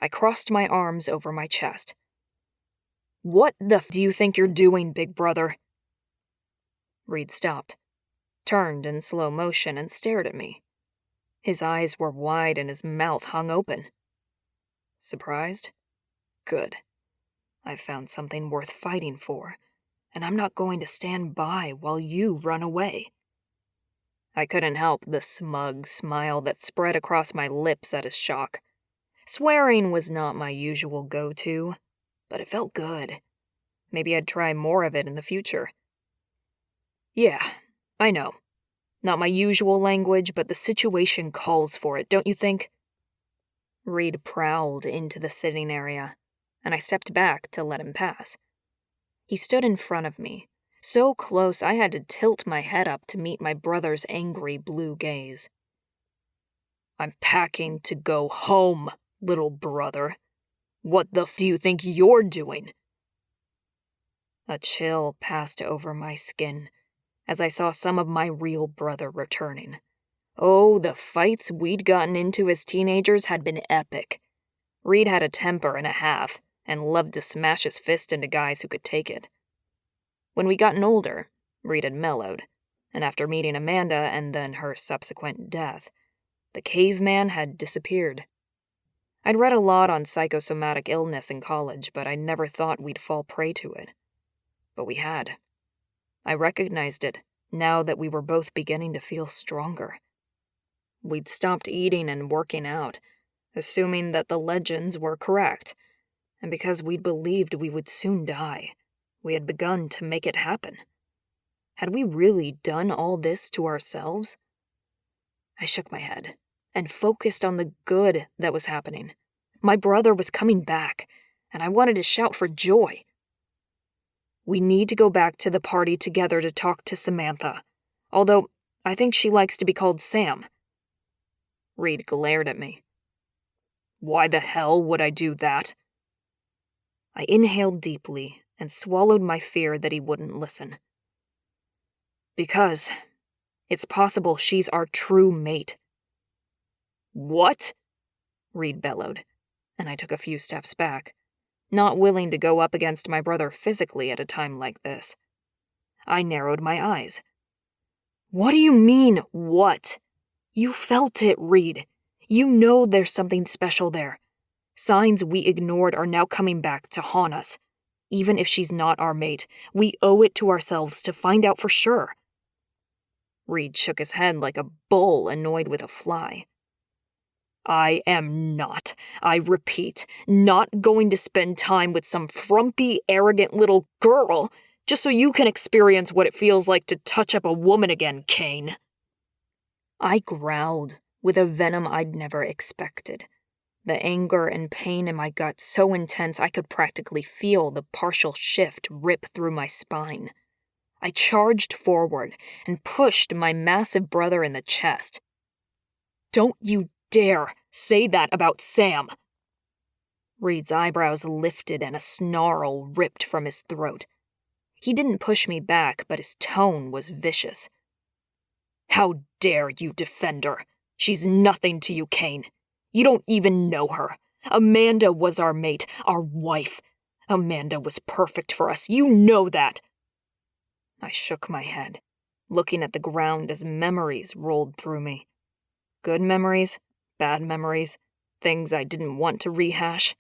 I crossed my arms over my chest. What the f do you think you're doing, big brother? Reid stopped, turned in slow motion and stared at me. His eyes were wide and his mouth hung open. Surprised? Good. I've found something worth fighting for, and I'm not going to stand by while you run away. I couldn't help the smug smile that spread across my lips at his shock. Swearing was not my usual go-to, but it felt good. Maybe I'd try more of it in the future. Yeah, I know. Not my usual language, but the situation calls for it, don't you think? Reid prowled into the sitting area, and I stepped back to let him pass. He stood in front of me, so close I had to tilt my head up to meet my brother's angry blue gaze. I'm packing to go home, little brother. What the f do you think you're doing? A chill passed over my skin as I saw some of my real brother returning, Oh, the fights we'd gotten into as teenagers had been epic. Reid had a temper and a half, and loved to smash his fist into guys who could take it. When we gotten older, Reid had mellowed, and after meeting Amanda and then her subsequent death, the caveman had disappeared. I'd read a lot on psychosomatic illness in college, but I never thought we'd fall prey to it. But we had. I recognized it now that we were both beginning to feel stronger. We'd stopped eating and working out, assuming that the legends were correct, and because we'd believed we would soon die, we had begun to make it happen. Had we really done all this to ourselves? I shook my head and focused on the good that was happening. My brother was coming back, and I wanted to shout for joy. We need to go back to the party together to talk to Samantha, although I think she likes to be called Sam. Reid glared at me. Why the hell would I do that? I inhaled deeply and swallowed my fear that he wouldn't listen. Because it's possible she's our true mate. What? Reid bellowed, and I took a few steps back, not willing to go up against my brother physically at a time like this. I narrowed my eyes. What do you mean, what? You felt it, Reid. You know there's something special there. Signs we ignored are now coming back to haunt us. Even if she's not our mate, we owe it to ourselves to find out for sure. Reid shook his head like a bull annoyed with a fly. I am not, I repeat, not going to spend time with some frumpy, arrogant little girl just so you can experience what it feels like to touch up a woman again, Kane. I growled with a venom I'd never expected. The anger and pain in my gut so intense I could practically feel the partial shift rip through my spine. I charged forward and pushed my massive brother in the chest. Don't you dare say that about Sam! Reid's eyebrows lifted and a snarl ripped from his throat. He didn't push me back, but his tone was vicious. How dare you defend her? She's nothing to you, Kane. You don't even know her. Amanda was our mate, our wife. Amanda was perfect for us. You know that. I shook my head, looking at the ground as memories rolled through me. Good memories, bad memories, things I didn't want to rehash.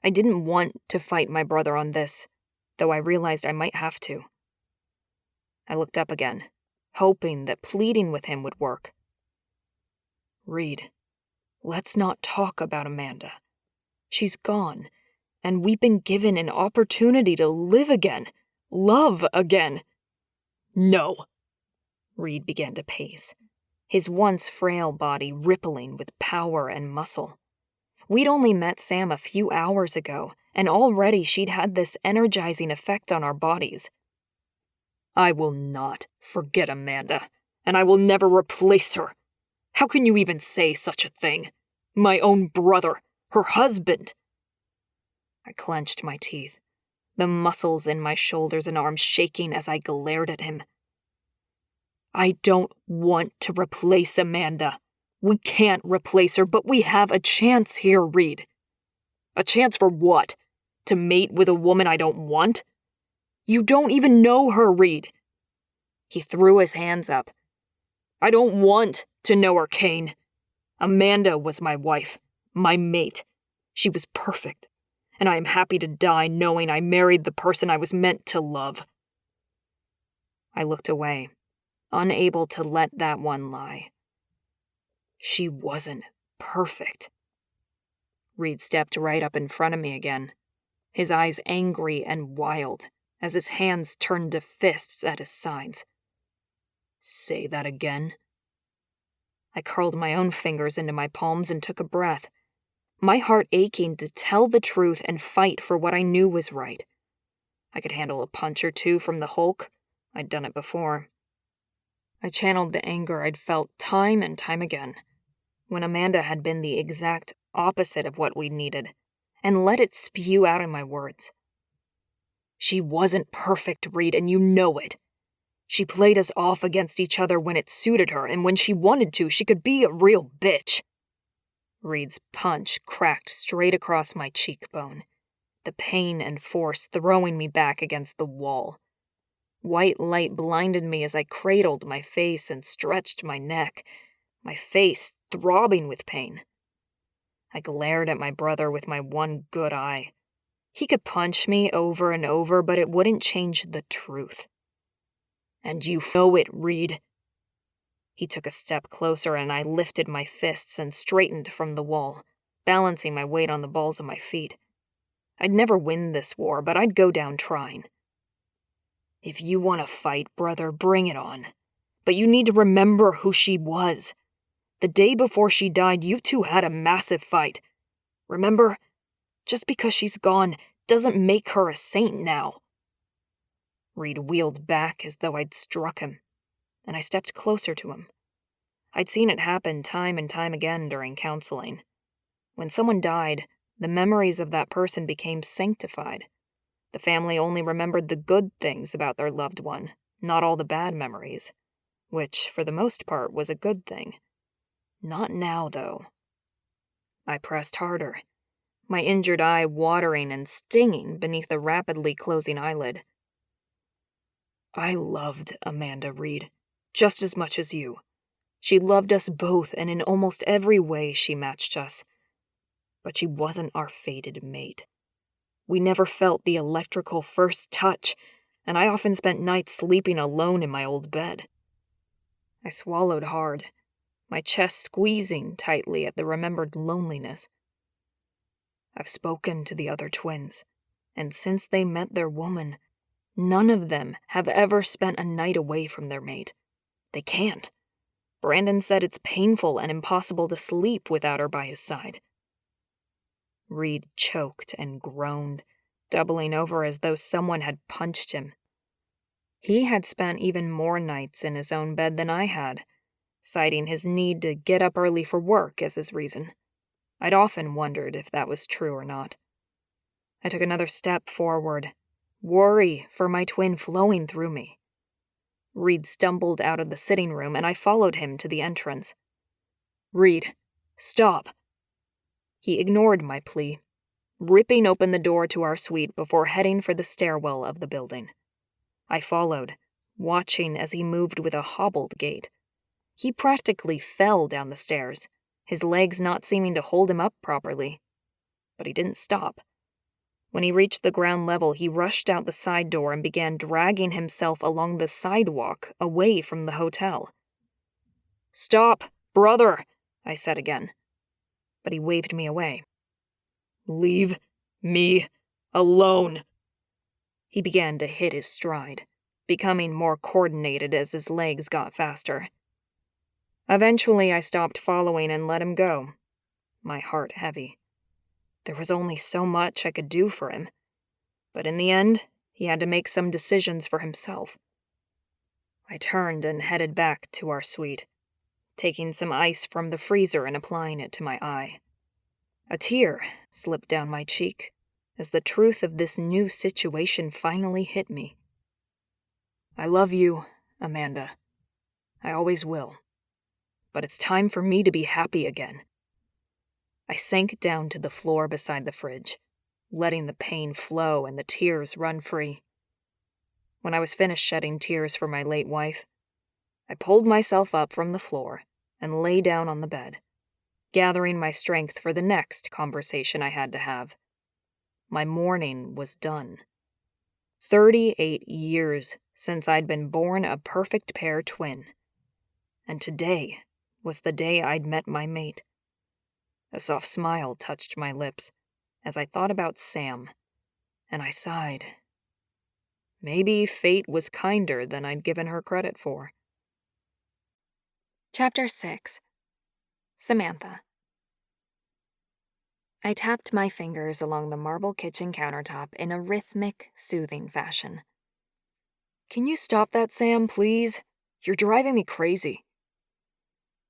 I didn't want to fight my brother on this, though I realized I might have to. I looked up again, hoping that pleading with him would work. Reid, let's not talk about Amanda. She's gone, and we've been given an opportunity to live again, love again. No. Reid began to pace, his once frail body rippling with power and muscle. We'd only met Sam a few hours ago, and already she'd had this energizing effect on our bodies. I will not forget Amanda, and I will never replace her. How can you even say such a thing? My own brother, her husband. I clenched my teeth, the muscles in my shoulders and arms shaking as I glared at him. I don't want to replace Amanda. We can't replace her, but we have a chance here, Reid. A chance for what? To mate with a woman I don't want? You don't even know her, Reid. He threw his hands up. I don't want to know her, Kane. Amanda was my wife, my mate. She was perfect, and I am happy to die knowing I married the person I was meant to love. I looked away, unable to let that one lie. She wasn't perfect. Reid stepped right up in front of me again, his eyes angry and wild as his hands turned to fists at his sides. Say that again? I curled my own fingers into my palms and took a breath, my heart aching to tell the truth and fight for what I knew was right. I could handle a punch or two from the Hulk. I'd done it before. I channeled the anger I'd felt time and time again, when Amanda had been the exact opposite of what we needed, and let it spew out in my words. She wasn't perfect, Reid, and you know it. She played us off against each other when it suited her, and when she wanted to, she could be a real bitch." Reid's punch cracked straight across my cheekbone, the pain and force throwing me back against the wall. White light blinded me as I cradled my face and stretched my neck, my face throbbing with pain. I glared at my brother with my one good eye. He could punch me over and over, but it wouldn't change the truth. "And you know it, Reid." He took a step closer and I lifted my fists and straightened from the wall, balancing my weight on the balls of my feet. I'd never win this war, but I'd go down trying. "If you want to fight, brother, bring it on. But you need to remember who she was. The day before she died, you two had a massive fight. Remember? Just because she's gone doesn't make her a saint now." Reid wheeled back as though I'd struck him, and I stepped closer to him. I'd seen it happen time and time again during counseling. When someone died, the memories of that person became sanctified. The family only remembered the good things about their loved one, not all the bad memories, which, for the most part, was a good thing. Not now, though. I pressed harder, my injured eye watering and stinging beneath the rapidly closing eyelid. "I loved Amanda Reid, just as much as you. She loved us both, and in almost every way she matched us. But she wasn't our fated mate. We never felt the electrical first touch, and I often spent nights sleeping alone in my old bed." I swallowed hard, my chest squeezing tightly at the remembered loneliness. "I've spoken to the other twins, and since they met their woman, none of them have ever spent a night away from their mate. They can't. Brandon said it's painful and impossible to sleep without her by his side." Reid choked and groaned, doubling over as though someone had punched him. He had spent even more nights in his own bed than I had, citing his need to get up early for work as his reason. I'd often wondered if that was true or not. I took another step forward, worry for my twin flowing through me. Reid stumbled out of the sitting room, and I followed him to the entrance. "Reid, stop." He ignored my plea, ripping open the door to our suite before heading for the stairwell of the building. I followed, watching as he moved with a hobbled gait. He practically fell down the stairs, his legs not seeming to hold him up properly. But he didn't stop. When he reached the ground level, he rushed out the side door and began dragging himself along the sidewalk away from the hotel. "Stop, brother," I said again. But he waved me away. "Leave me alone." He began to hit his stride, becoming more coordinated as his legs got faster. Eventually, I stopped following and let him go, my heart heavy. There was only so much I could do for him, but in the end, he had to make some decisions for himself. I turned and headed back to our suite, taking some ice from the freezer and applying it to my eye. A tear slipped down my cheek as the truth of this new situation finally hit me. I love you, Amanda. I always will. But it's time for me to be happy again. I sank down to the floor beside the fridge, letting the pain flow and the tears run free. When I was finished shedding tears for my late wife, I pulled myself up from the floor and lay down on the bed, gathering my strength for the next conversation I had to have. My mourning was done. 38 years since I'd been born a perfect pair twin. And today was the day I'd met my mate. A soft smile touched my lips as I thought about Sam, and I sighed. Maybe fate was kinder than I'd given her credit for. Chapter 6. Samantha. I tapped my fingers along the marble kitchen countertop in a rhythmic, soothing fashion. "Can you stop that, Sam, please? You're driving me crazy."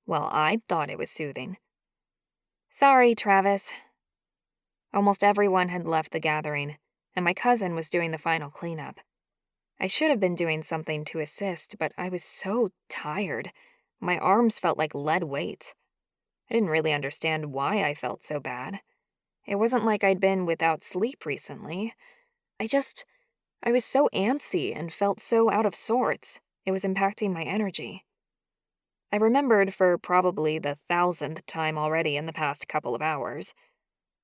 Well, I thought it was soothing. Sorry, Travis. Almost everyone had left the gathering, and my cousin was doing the final cleanup. I should have been doing something to assist, but I was so tired. My arms felt like lead weights. I didn't really understand why I felt so bad. It wasn't like I'd been without sleep recently. I was so antsy and felt so out of sorts. It was impacting my energy. I remembered for probably the 1,000th time already in the past couple of hours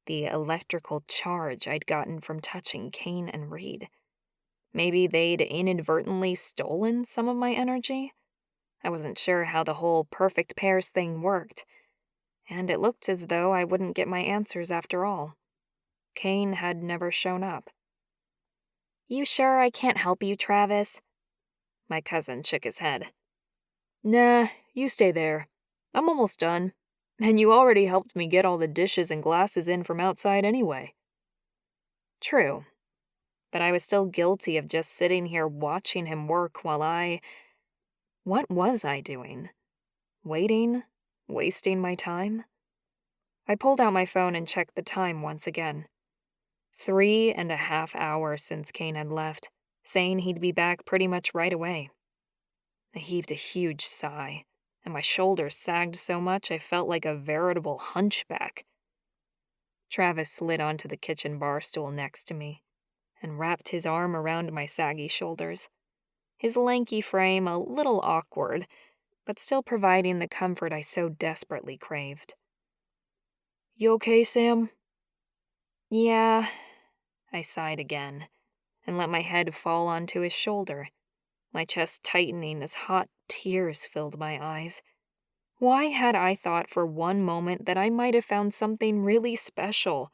the electrical charge I'd gotten from touching Kane and Reid. Maybe they'd inadvertently stolen some of my energy? I wasn't sure how the whole perfect pairs thing worked, and it looked as though I wouldn't get my answers after all. Kane had never shown up. "You sure I can't help you, Travis?" My cousin shook his head. "Nah, you stay there. I'm almost done. And you already helped me get all the dishes and glasses in from outside anyway." True, but I was still guilty of just sitting here watching him work while What was I doing? Waiting? Wasting my time? I pulled out my phone and checked the time once again. 3.5 hours since Kane had left, saying he'd be back pretty much right away. I heaved a huge sigh, and my shoulders sagged so much I felt like a veritable hunchback. Travis slid onto the kitchen bar stool next to me and wrapped his arm around my saggy shoulders, his lanky frame a little awkward, but still providing the comfort I so desperately craved. "You okay, Sam?" "Yeah," I sighed again and let my head fall onto his shoulder, my chest tightening as hot tears filled my eyes. Why had I thought for one moment that I might have found something really special?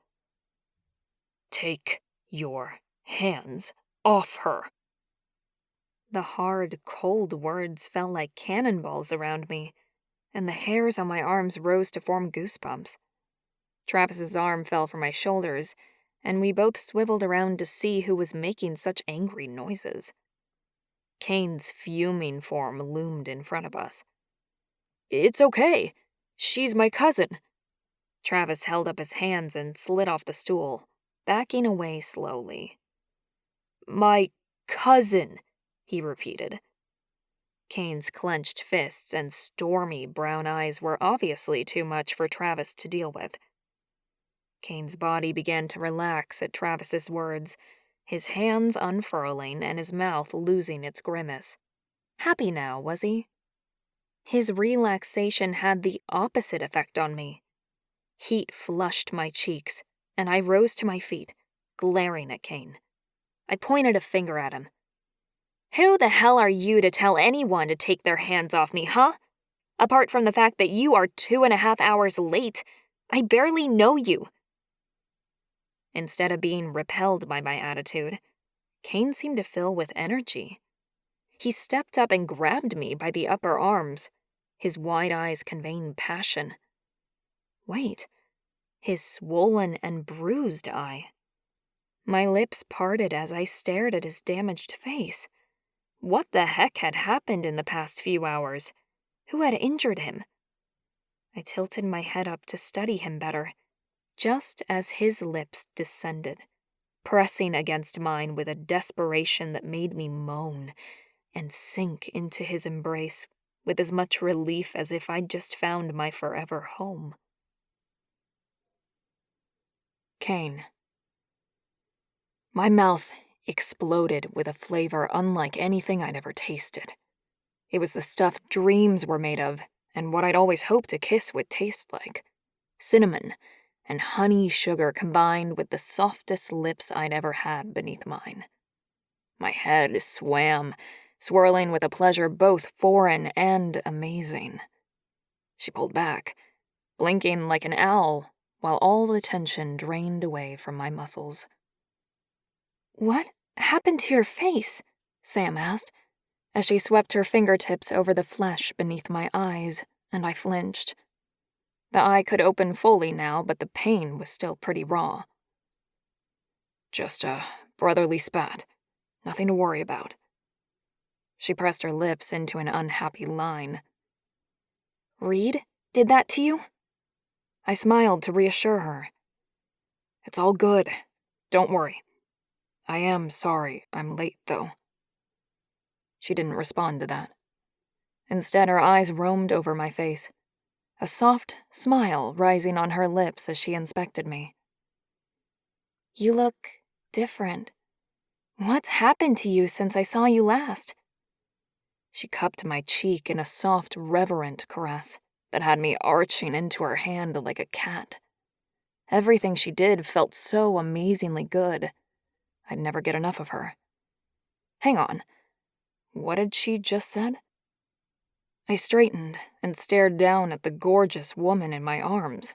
"Take your hands off her." The hard, cold words fell like cannonballs around me, and the hairs on my arms rose to form goosebumps. Travis's arm fell from my shoulders, and we both swiveled around to see who was making such angry noises. Kane's fuming form loomed in front of us. "It's okay. She's my cousin." Travis held up his hands and slid off the stool, backing away slowly. "My cousin," he repeated. Kane's clenched fists and stormy brown eyes were obviously too much for Travis to deal with. Kane's body began to relax at Travis's words, his hands unfurling and his mouth losing its grimace. Happy now, was he? His relaxation had the opposite effect on me. Heat flushed my cheeks, and I rose to my feet, glaring at Kane. I pointed a finger at him. "Who the hell are you to tell anyone to take their hands off me, huh? Apart from the fact that you are 2.5 hours late, I barely know you." Instead of being repelled by my attitude, Kane seemed to fill with energy. He stepped up and grabbed me by the upper arms, his wide eyes conveying passion. Wait, his swollen and bruised eye. My lips parted as I stared at his damaged face. What the heck had happened in the past few hours? Who had injured him? I tilted my head up to study him better, just as his lips descended, pressing against mine with a desperation that made me moan and sink into his embrace with as much relief as if I'd just found my forever home. Kane. My mouth exploded with a flavor unlike anything I'd ever tasted. It was the stuff dreams were made of, and what I'd always hoped a kiss would taste like. Cinnamon and honey sugar combined with the softest lips I'd ever had beneath mine. My head swam, swirling with a pleasure both foreign and amazing. She pulled back, blinking like an owl, while all the tension drained away from my muscles. "What happened to your face?" Sam asked, as she swept her fingertips over the flesh beneath my eyes, and I flinched. The eye could open fully now, but the pain was still pretty raw. "Just a brotherly spat. Nothing to worry about." She pressed her lips into an unhappy line. "Reid did that to you?" I smiled to reassure her. "It's all good. Don't worry. I am sorry I'm late, though." She didn't respond to that. Instead, her eyes roamed over my face, a soft smile rising on her lips as she inspected me. You look different. What's happened to you since I saw you last? She cupped my cheek in a soft, reverent caress that had me arching into her hand like a cat. Everything she did felt so amazingly good. I'd never get enough of her. Hang on. What had she just said? I straightened and stared down at the gorgeous woman in my arms.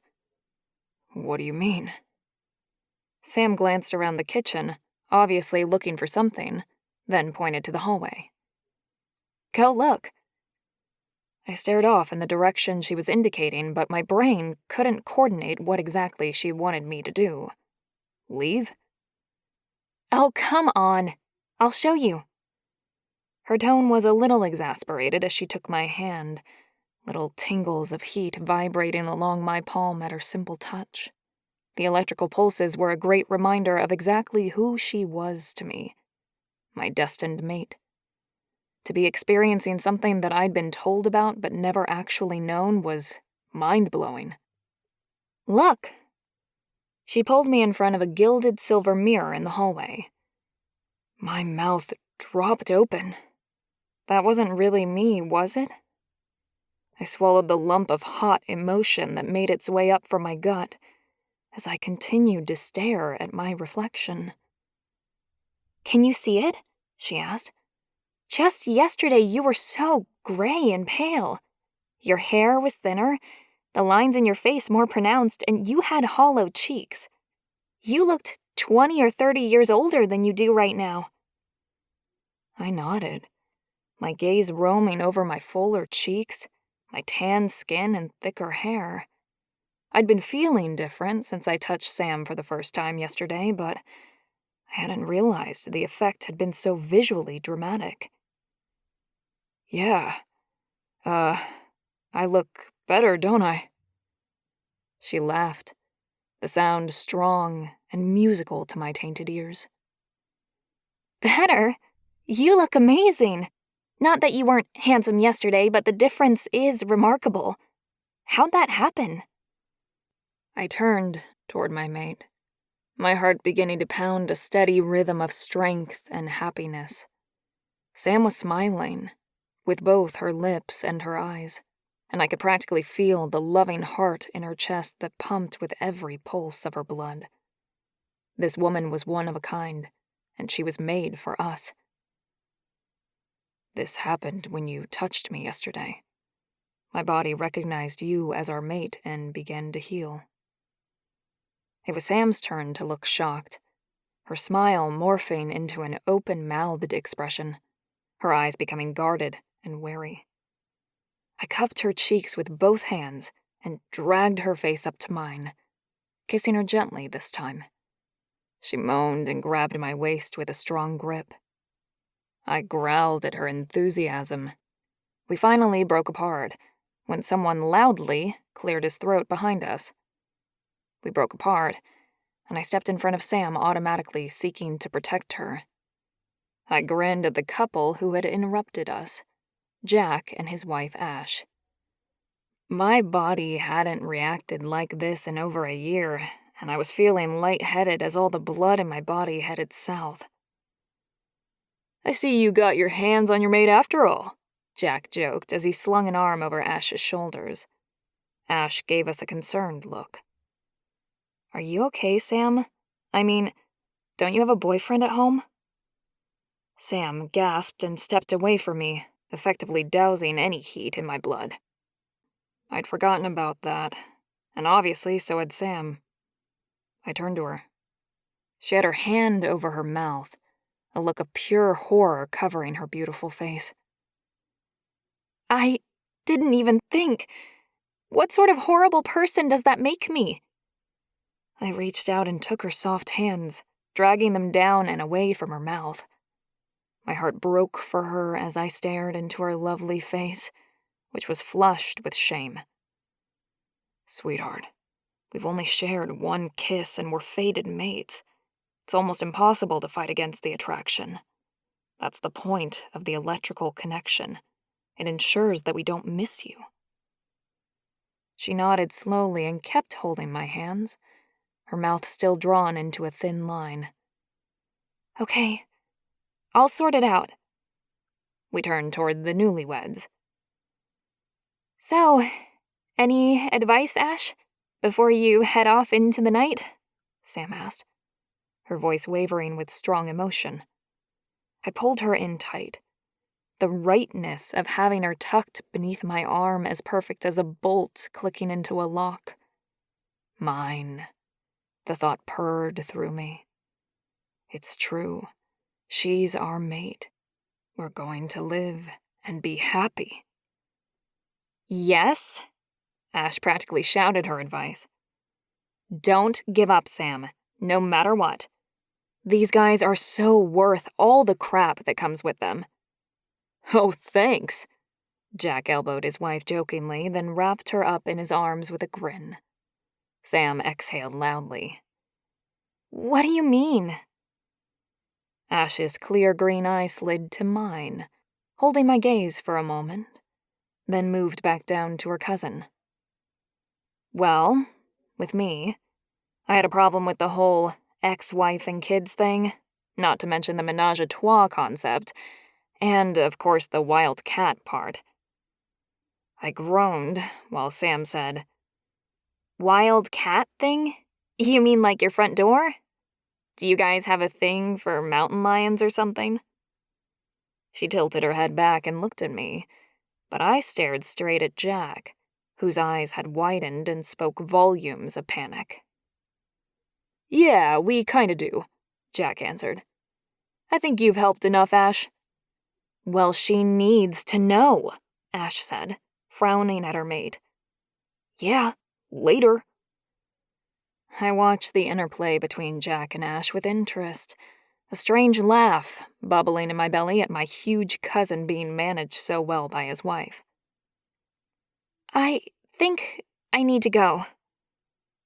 What do you mean? Sam glanced around the kitchen, obviously looking for something, then pointed to the hallway. Go look. I stared off in the direction she was indicating, but my brain couldn't coordinate what exactly she wanted me to do. Leave? Oh, come on. I'll show you. Her tone was a little exasperated as she took my hand, little tingles of heat vibrating along my palm at her simple touch. The electrical pulses were a great reminder of exactly who she was to me, my destined mate. To be experiencing something that I'd been told about but never actually known was mind-blowing. Look! She pulled me in front of a gilded silver mirror in the hallway. My mouth dropped open. That wasn't really me, was it? I swallowed the lump of hot emotion that made its way up from my gut as I continued to stare at my reflection. Can you see it? She asked. Just yesterday you were so gray and pale. Your hair was thinner, the lines in your face more pronounced, and you had hollow cheeks. You looked 20 or 30 years older than you do right now. I nodded, my gaze roaming over my fuller cheeks, my tan skin and thicker hair. I'd been feeling different since I touched Sam for the first time yesterday, but I hadn't realized the effect had been so visually dramatic. Yeah, I look better, don't I? She laughed, the sound strong and musical to my tainted ears. Better? You look amazing. Not that you weren't handsome yesterday, but the difference is remarkable. How'd that happen? I turned toward my mate, my heart beginning to pound a steady rhythm of strength and happiness. Sam was smiling, with both her lips and her eyes, and I could practically feel the loving heart in her chest that pumped with every pulse of her blood. This woman was one of a kind, and she was made for us. This happened when you touched me yesterday. My body recognized you as our mate and began to heal. It was Sam's turn to look shocked, her smile morphing into an open-mouthed expression, her eyes becoming guarded and wary. I cupped her cheeks with both hands and dragged her face up to mine, kissing her gently this time. She moaned and grabbed my waist with a strong grip. I growled at her enthusiasm. We finally broke apart when someone loudly cleared his throat behind us. We broke apart, and I stepped in front of Sam, automatically seeking to protect her. I grinned at the couple who had interrupted us, Jack and his wife Ash. My body hadn't reacted like this in over a year, and I was feeling lightheaded as all the blood in my body headed south. I see you got your hands on your mate after all, Jack joked as he slung an arm over Ash's shoulders. Ash gave us a concerned look. Are you okay, Sam? I mean, don't you have a boyfriend at home? Sam gasped and stepped away from me, effectively dousing any heat in my blood. I'd forgotten about that, and obviously so had Sam. I turned to her. She had her hand over her mouth, a look of pure horror covering her beautiful face. I didn't even think. What sort of horrible person does that make me? I reached out and took her soft hands, dragging them down and away from her mouth. My heart broke for her as I stared into her lovely face, which was flushed with shame. Sweetheart, we've only shared one kiss and we're fated mates. It's almost impossible to fight against the attraction. That's the point of the electrical connection. It ensures that we don't miss you. She nodded slowly and kept holding my hands, her mouth still drawn into a thin line. Okay, I'll sort it out. We turned toward the newlyweds. So, any advice, Ash, before you head off into the night? Sam asked, her voice wavering with strong emotion. I pulled her in tight. The rightness of having her tucked beneath my arm as perfect as a bolt clicking into a lock. Mine. The thought purred through me. It's true. She's our mate. We're going to live and be happy. Yes? Ash practically shouted her advice. Don't give up, Sam, no matter what. These guys are so worth all the crap that comes with them. Oh, thanks. Jack elbowed his wife jokingly, then wrapped her up in his arms with a grin. Sam exhaled loudly. What do you mean? Ash's clear green eye slid to mine, holding my gaze for a moment, then moved back down to her cousin. Well, with me, I had a problem with the whole ex-wife and kids thing, not to mention the menage a trois concept, and, of course, the wild cat part. I groaned while Sam said, Wild cat thing? You mean like your front door? Do you guys have a thing for mountain lions or something? She tilted her head back and looked at me, but I stared straight at Jack, whose eyes had widened and spoke volumes of panic. Yeah, we kinda do, Jack answered. I think you've helped enough, Ash. Well, she needs to know, Ash said, frowning at her mate. Yeah, later. I watched the interplay between Jack and Ash with interest, a strange laugh bubbling in my belly at my huge cousin being managed so well by his wife. I think I need to go.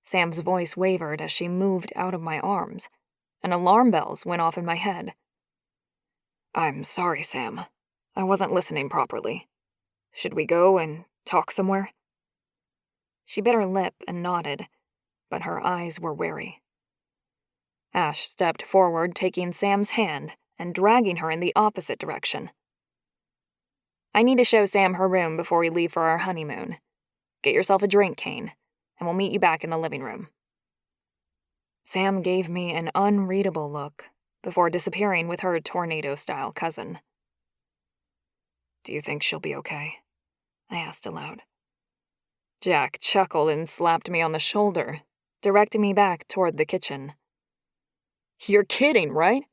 Sam's voice wavered as she moved out of my arms, and alarm bells went off in my head. I'm sorry, Sam. I wasn't listening properly. Should we go and talk somewhere? She bit her lip and nodded, but her eyes were wary. Ash stepped forward, taking Sam's hand and dragging her in the opposite direction. I need to show Sam her room before we leave for our honeymoon. Get yourself a drink, Kane, and we'll meet you back in the living room. Sam gave me an unreadable look before disappearing with her tornado-style cousin. Do you think she'll be okay? I asked aloud. Jack chuckled and slapped me on the shoulder, directing me back toward the kitchen. You're kidding, right?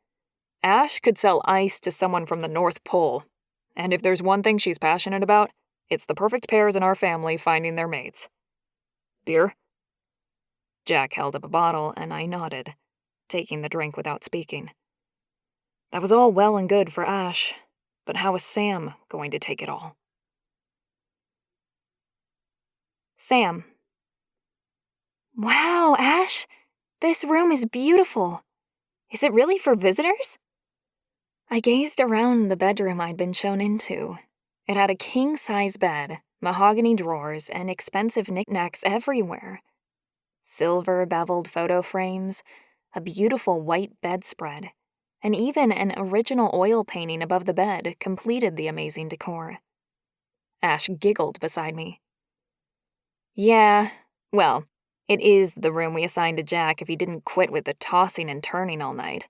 Ash could sell ice to someone from the North Pole, and if there's one thing she's passionate about, it's the perfect pairs in our family finding their mates. Beer? Jack held up a bottle, and I nodded, taking the drink without speaking. That was all well and good for Ash, but how was Sam going to take it all? Sam. Wow, Ash, this room is beautiful. Is it really for visitors? I gazed around the bedroom I'd been shown into. It had a king-size bed, mahogany drawers, and expensive knickknacks everywhere. Silver beveled photo frames, a beautiful white bedspread, and even an original oil painting above the bed completed the amazing decor. Ash giggled beside me. Yeah, well, it is the room we assigned to Jack if he didn't quit with the tossing and turning all night,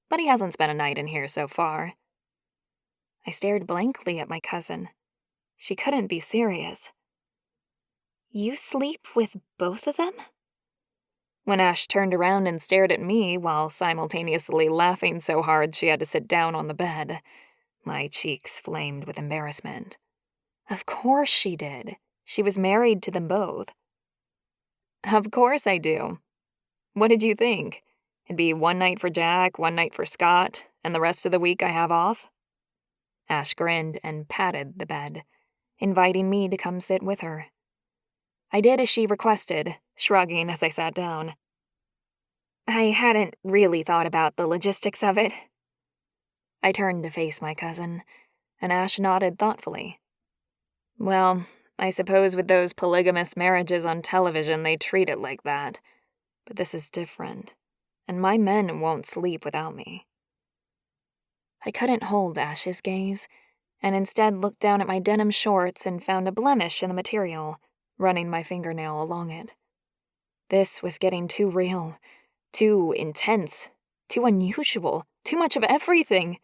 but he hasn't spent a night in here so far. I stared blankly at my cousin. She couldn't be serious. You sleep with both of them? When Ash turned around and stared at me while simultaneously laughing so hard she had to sit down on the bed, my cheeks flamed with embarrassment. Of course she did. She was married to them both. Of course I do. What did you think? It'd be one night for Jack, one night for Scott, and the rest of the week I have off? Ash grinned and patted the bed, inviting me to come sit with her. I did as she requested, shrugging as I sat down. I hadn't really thought about the logistics of it. I turned to face my cousin, and Ash nodded thoughtfully. Well, I suppose with those polygamous marriages on television they treat it like that. But this is different, and my men won't sleep without me. I couldn't hold Ash's gaze, and instead looked down at my denim shorts and found a blemish in the material, running my fingernail along it. This was getting too real, too intense, too unusual, too much of everything.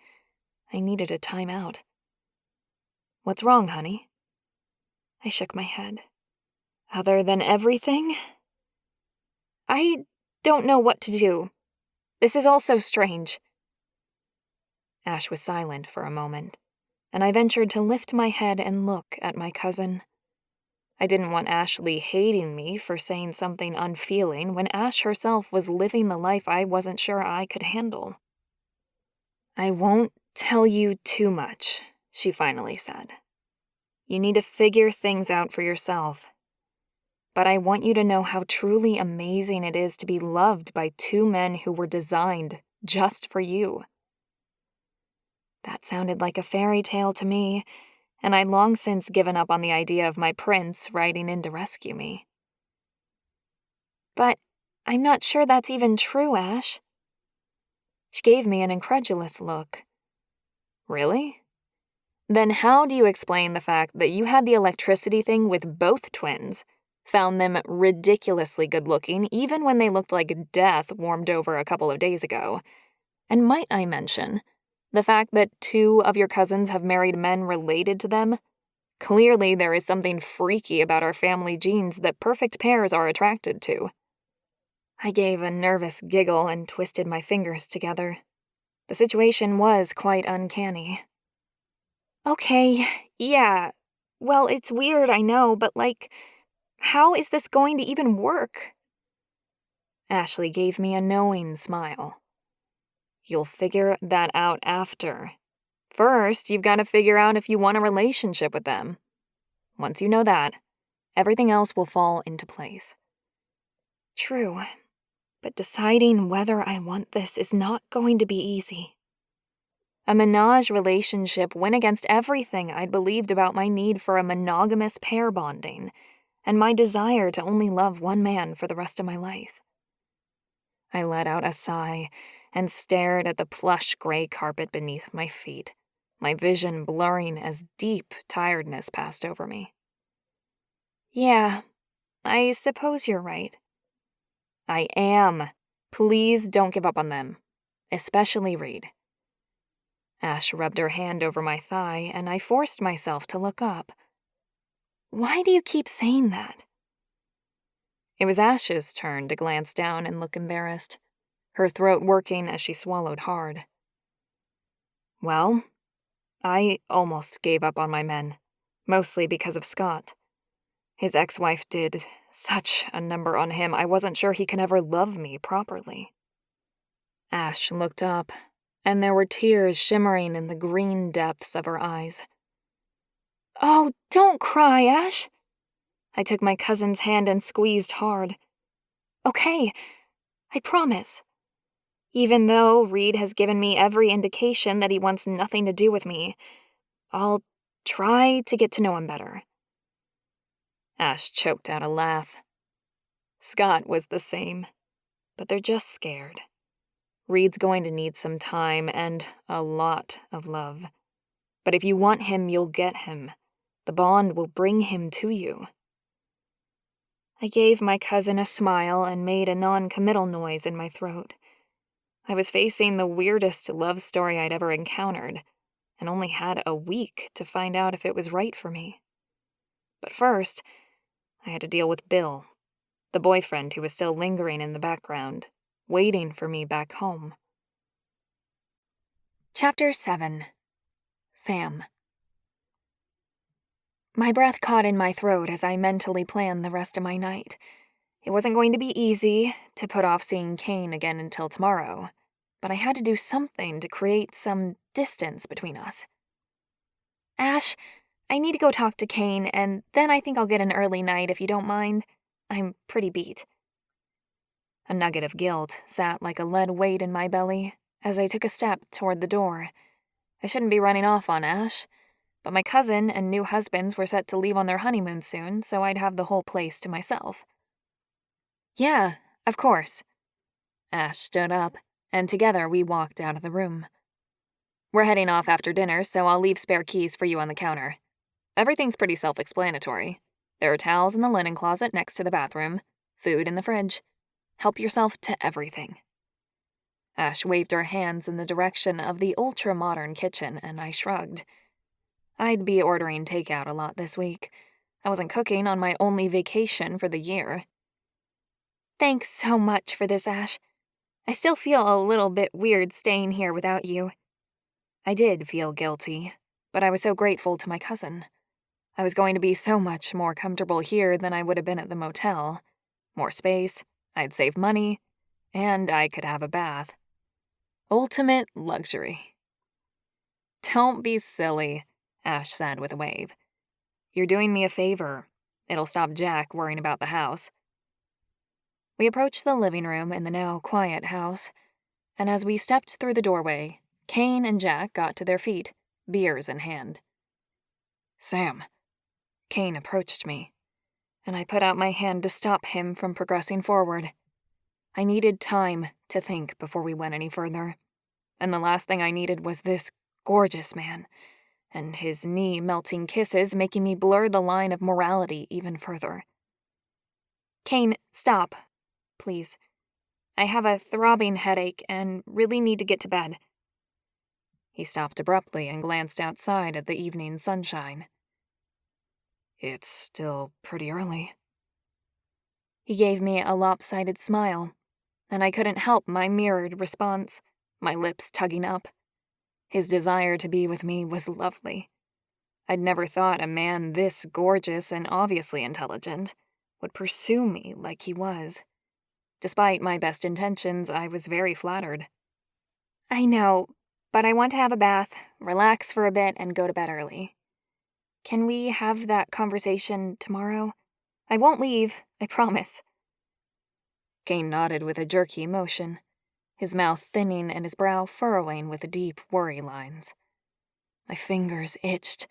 I needed a timeout. What's wrong, honey? I shook my head. Other than everything? I don't know what to do. This is all so strange. Ash was silent for a moment, and I ventured to lift my head and look at my cousin. I didn't want Ashleigh hating me for saying something unfeeling when Ash herself was living the life I wasn't sure I could handle. I won't tell you too much, she finally said. You need to figure things out for yourself. But I want you to know how truly amazing it is to be loved by two men who were designed just for you. That sounded like a fairy tale to me, and I'd long since given up on the idea of my prince riding in to rescue me. But I'm not sure that's even true, Ash. She gave me an incredulous look. Really? Then how do you explain the fact that you had the electricity thing with both twins, found them ridiculously good-looking even when they looked like death warmed over a couple of days ago, and might I mention, the fact that two of your cousins have married men related to them? Clearly there is something freaky about our family genes that perfect pairs are attracted to. I gave a nervous giggle and twisted my fingers together. The situation was quite uncanny. Okay, yeah. Well, it's weird, I know, but how is this going to even work? Ashleigh gave me a knowing smile. You'll figure that out after. First, you've got to figure out if you want a relationship with them. Once you know that, everything else will fall into place. True, but deciding whether I want this is not going to be easy. A menage relationship went against everything I'd believed about my need for a monogamous pair bonding, and my desire to only love one man for the rest of my life. I let out a sigh and stared at the plush gray carpet beneath my feet, my vision blurring as deep tiredness passed over me. Yeah, I suppose you're right. I am. Please don't give up on them, especially Reid. Ash rubbed her hand over my thigh, and I forced myself to look up. Why do you keep saying that? It was Ash's turn to glance down and look embarrassed, her throat working as she swallowed hard. Well, I almost gave up on my men, mostly because of Scott. His ex-wife did such a number on him, I wasn't sure he could ever love me properly. Ash looked up, and there were tears shimmering in the green depths of her eyes. Oh, don't cry, Ash. I took my cousin's hand and squeezed hard. Okay, I promise. Even though Reid has given me every indication that he wants nothing to do with me, I'll try to get to know him better. Ash choked out a laugh. Scott was the same, but they're just scared. Reid's going to need some time and a lot of love. But if you want him, you'll get him. The bond will bring him to you. I gave my cousin a smile and made a non-committal noise in my throat. I was facing the weirdest love story I'd ever encountered, and only had a week to find out if it was right for me. But first, I had to deal with Bill, the boyfriend who was still lingering in the background, waiting for me back home. Chapter 7. Sam. My breath caught in my throat as I mentally planned the rest of my night. It wasn't going to be easy to put off seeing Kane again until tomorrow, but I had to do something to create some distance between us. Ash, I need to go talk to Kane, and then I think I'll get an early night if you don't mind. I'm pretty beat. A nugget of guilt sat like a lead weight in my belly as I took a step toward the door, I shouldn't be running off on Ash, but my cousin and new husbands were set to leave on their honeymoon soon, so I'd have the whole place to myself. Yeah, of course. Ash stood up, and together we walked out of the room. We're heading off after dinner, so I'll leave spare keys for you on the counter. Everything's pretty self-explanatory. There are towels in the linen closet next to the bathroom, food in the fridge. Help yourself to everything. Ash waved her hands in the direction of the ultra-modern kitchen, and I shrugged. I'd be ordering takeout a lot this week. I wasn't cooking on my only vacation for the year. Thanks so much for this, Ash. I still feel a little bit weird staying here without you. I did feel guilty, but I was so grateful to my cousin. I was going to be so much more comfortable here than I would have been at the motel. More space, I'd save money, and I could have a bath. Ultimate luxury. Don't be silly, Ash said with a wave. You're doing me a favor. It'll stop Jack worrying about the house. We approached the living room in the now quiet house, and as we stepped through the doorway, Kane and Jack got to their feet, beers in hand. Sam. Kane approached me, and I put out my hand to stop him from progressing forward. I needed time to think before we went any further, and the last thing I needed was this gorgeous man, and his knee-melting kisses making me blur the line of morality even further. Kane, stop. Please. I have a throbbing headache and really need to get to bed. He stopped abruptly and glanced outside at the evening sunshine. It's still pretty early. He gave me a lopsided smile, and I couldn't help my mirrored response, my lips tugging up. His desire to be with me was lovely. I'd never thought a man this gorgeous and obviously intelligent would pursue me like he was. Despite my best intentions, I was very flattered. I know, but I want to have a bath, relax for a bit, and go to bed early. Can we have that conversation tomorrow? I won't leave, I promise. Kane nodded with a jerky motion, his mouth thinning and his brow furrowing with deep worry lines. My fingers itched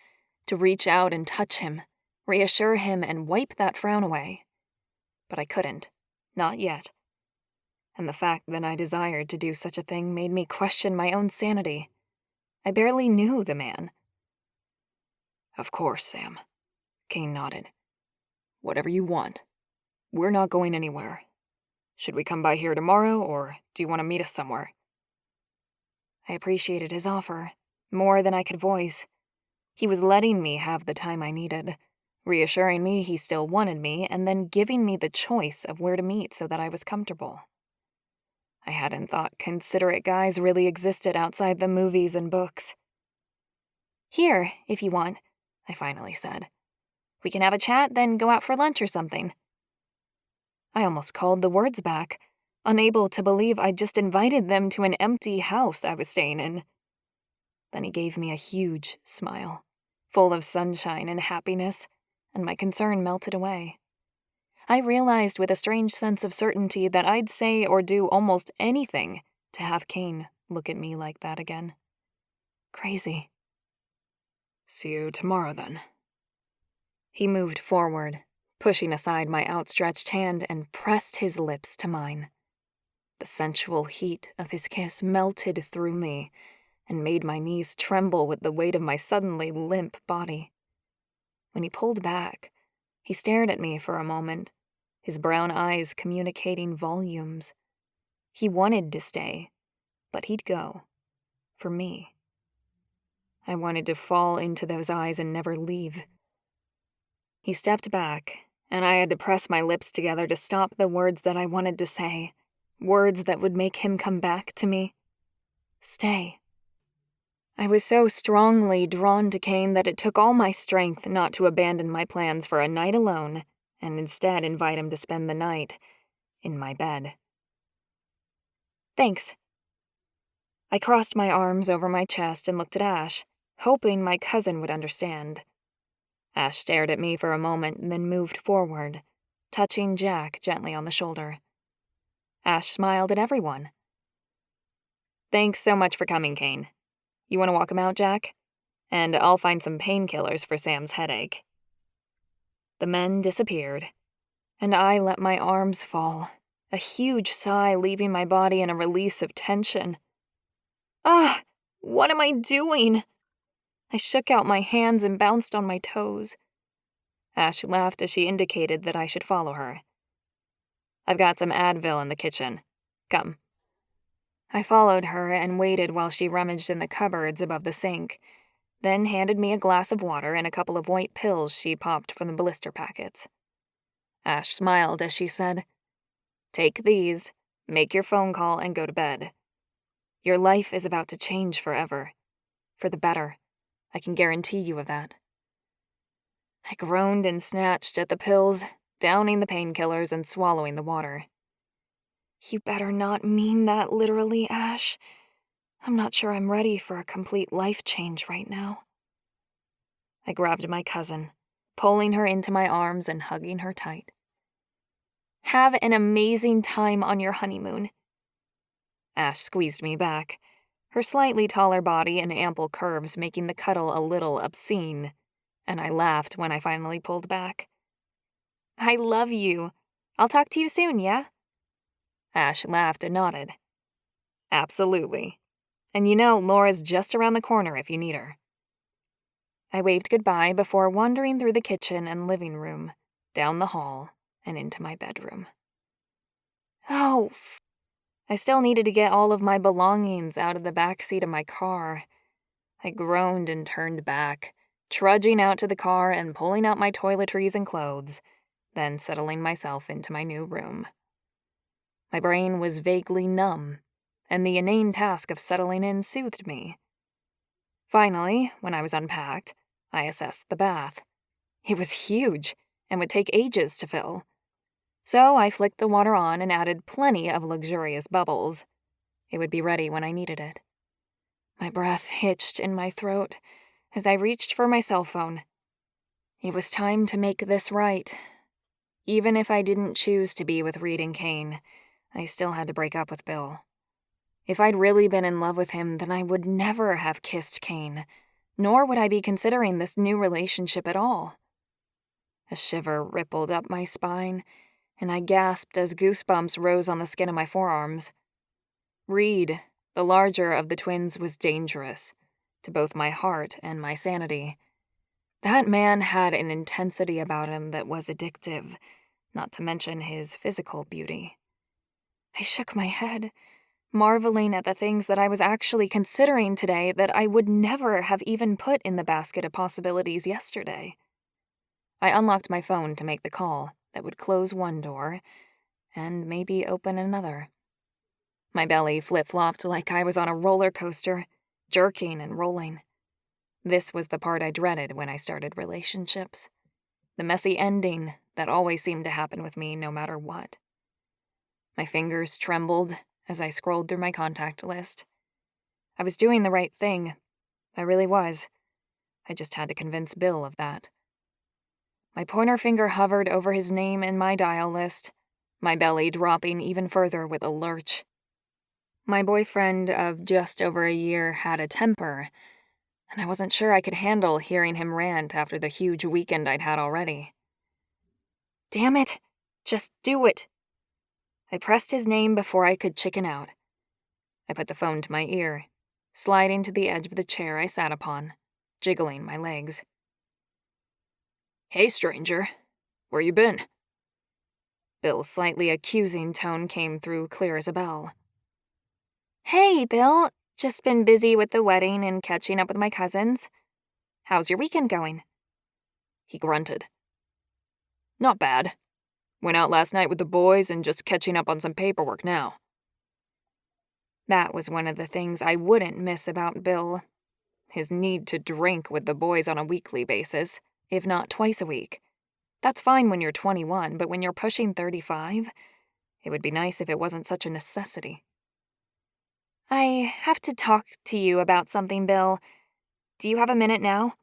to reach out and touch him, reassure him and wipe that frown away. But I couldn't, not yet. And the fact that I desired to do such a thing made me question my own sanity. I barely knew the man. Of course, Sam. Kane nodded. Whatever you want. We're not going anywhere. Should we come by here tomorrow, or do you want to meet us somewhere? I appreciated his offer, more than I could voice. He was letting me have the time I needed, reassuring me he still wanted me, and then giving me the choice of where to meet so that I was comfortable. I hadn't thought considerate guys really existed outside the movies and books. Here, if you want, I finally said. We can have a chat, then go out for lunch or something. I almost called the words back, unable to believe I'd just invited them to an empty house I was staying in. Then he gave me a huge smile, full of sunshine and happiness, and my concern melted away. I realized with a strange sense of certainty that I'd say or do almost anything to have Kane look at me like that again. Crazy. See you tomorrow, then. He moved forward, pushing aside my outstretched hand and pressed his lips to mine. The sensual heat of his kiss melted through me and made my knees tremble with the weight of my suddenly limp body. When he pulled back, he stared at me for a moment, his brown eyes communicating volumes. He wanted to stay, but he'd go. For me. I wanted to fall into those eyes and never leave. He stepped back, and I had to press my lips together to stop the words that I wanted to say, words that would make him come back to me. Stay. I was so strongly drawn to Kane that it took all my strength not to abandon my plans for a night alone and instead invite him to spend the night in my bed. Thanks. I crossed my arms over my chest and looked at Ash, hoping my cousin would understand. Ash stared at me for a moment and then moved forward, touching Jack gently on the shoulder. Ash smiled at everyone. Thanks so much for coming, Kane. You want to walk him out, Jack? And I'll find some painkillers for Sam's headache." The men disappeared, and I let my arms fall, a huge sigh leaving my body and a release of tension. Ah! What am I doing? I shook out my hands and bounced on my toes. Ash laughed as she indicated that I should follow her. "I've got some Advil in the kitchen. Come." I followed her and waited while she rummaged in the cupboards above the sink, then handed me a glass of water and a couple of white pills she popped from the blister packets. Ash smiled as she said, "Take these, make your phone call, and go to bed. Your life is about to change forever. For the better. I can guarantee you of that." I groaned and snatched at the pills, downing the painkillers and swallowing the water. "You better not mean that literally, Ash. I'm not sure I'm ready for a complete life change right now." I grabbed my cousin, pulling her into my arms and hugging her tight. "Have an amazing time on your honeymoon." Ash squeezed me back, her slightly taller body and ample curves making the cuddle a little obscene, and I laughed when I finally pulled back. "I love you. I'll talk to you soon, yeah?" Ash laughed and nodded. "Absolutely. And you know Laura's just around the corner if you need her." I waved goodbye before wandering through the kitchen and living room, down the hall, and into my bedroom. Oh, I still needed to get all of my belongings out of the back seat of my car. I groaned and turned back, trudging out to the car and pulling out my toiletries and clothes, then settling myself into my new room. My brain was vaguely numb, and the inane task of settling in soothed me. Finally, when I was unpacked, I assessed the bath. It was huge and would take ages to fill. So I flicked the water on and added plenty of luxurious bubbles. It would be ready when I needed it. My breath hitched in my throat as I reached for my cell phone. It was time to make this right. Even if I didn't choose to be with Reid and Kane, I still had to break up with Bill. If I'd really been in love with him, then I would never have kissed Kane, nor would I be considering this new relationship at all. A shiver rippled up my spine, and I gasped as goosebumps rose on the skin of my forearms. Reid, the larger of the twins, was dangerous, to both my heart and my sanity. That man had an intensity about him that was addictive, not to mention his physical beauty. I shook my head, marveling at the things that I was actually considering today that I would never have even put in the basket of possibilities yesterday. I unlocked my phone to make the call that would close one door and maybe open another. My belly flip-flopped like I was on a roller coaster, jerking and rolling. This was the part I dreaded when I started relationships. The messy ending that always seemed to happen with me no matter what. My fingers trembled as I scrolled through my contact list. I was doing the right thing. I really was. I just had to convince Bill of that. My pointer finger hovered over his name in my dial list, my belly dropping even further with a lurch. My boyfriend of just over a year had a temper, and I wasn't sure I could handle hearing him rant after the huge weekend I'd had already. Damn it! Just do it! I pressed his name before I could chicken out. I put the phone to my ear, sliding to the edge of the chair I sat upon, jiggling my legs. "Hey, stranger. Where you been?" Bill's slightly accusing tone came through clear as a bell. "Hey, Bill. Just been busy with the wedding and catching up with my cousins. How's your weekend going?" He grunted. "Not bad. Went out last night with the boys and just catching up on some paperwork now." That was one of the things I wouldn't miss about Bill. His need to drink with the boys on a weekly basis, if not twice a week. That's fine when you're 21, but when you're pushing 35, it would be nice if it wasn't such a necessity. "I have to talk to you about something, Bill. Do you have a minute now?"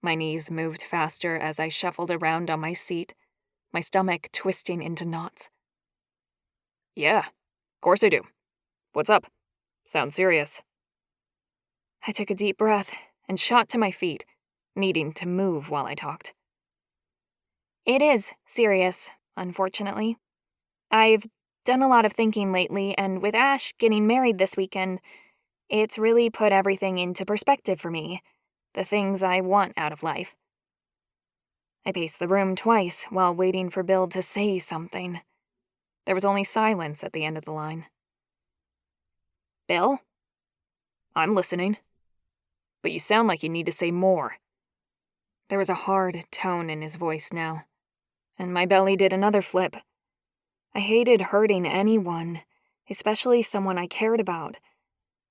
My knees moved faster as I shuffled around on my seat, my stomach twisting into knots. "Yeah, of course I do. What's up? Sounds serious." I took a deep breath and shot to my feet, needing to move while I talked. It is serious, unfortunately. I've done a lot of thinking lately, and with Ash getting married this weekend, it's really put everything into perspective for me, the things I want out of life. I paced the room twice while waiting for Bill to say something. There was only silence at the end of the line. Bill? I'm listening. But you sound like you need to say more. There was a hard tone in his voice now, and my belly did another flip. I hated hurting anyone, especially someone I cared about.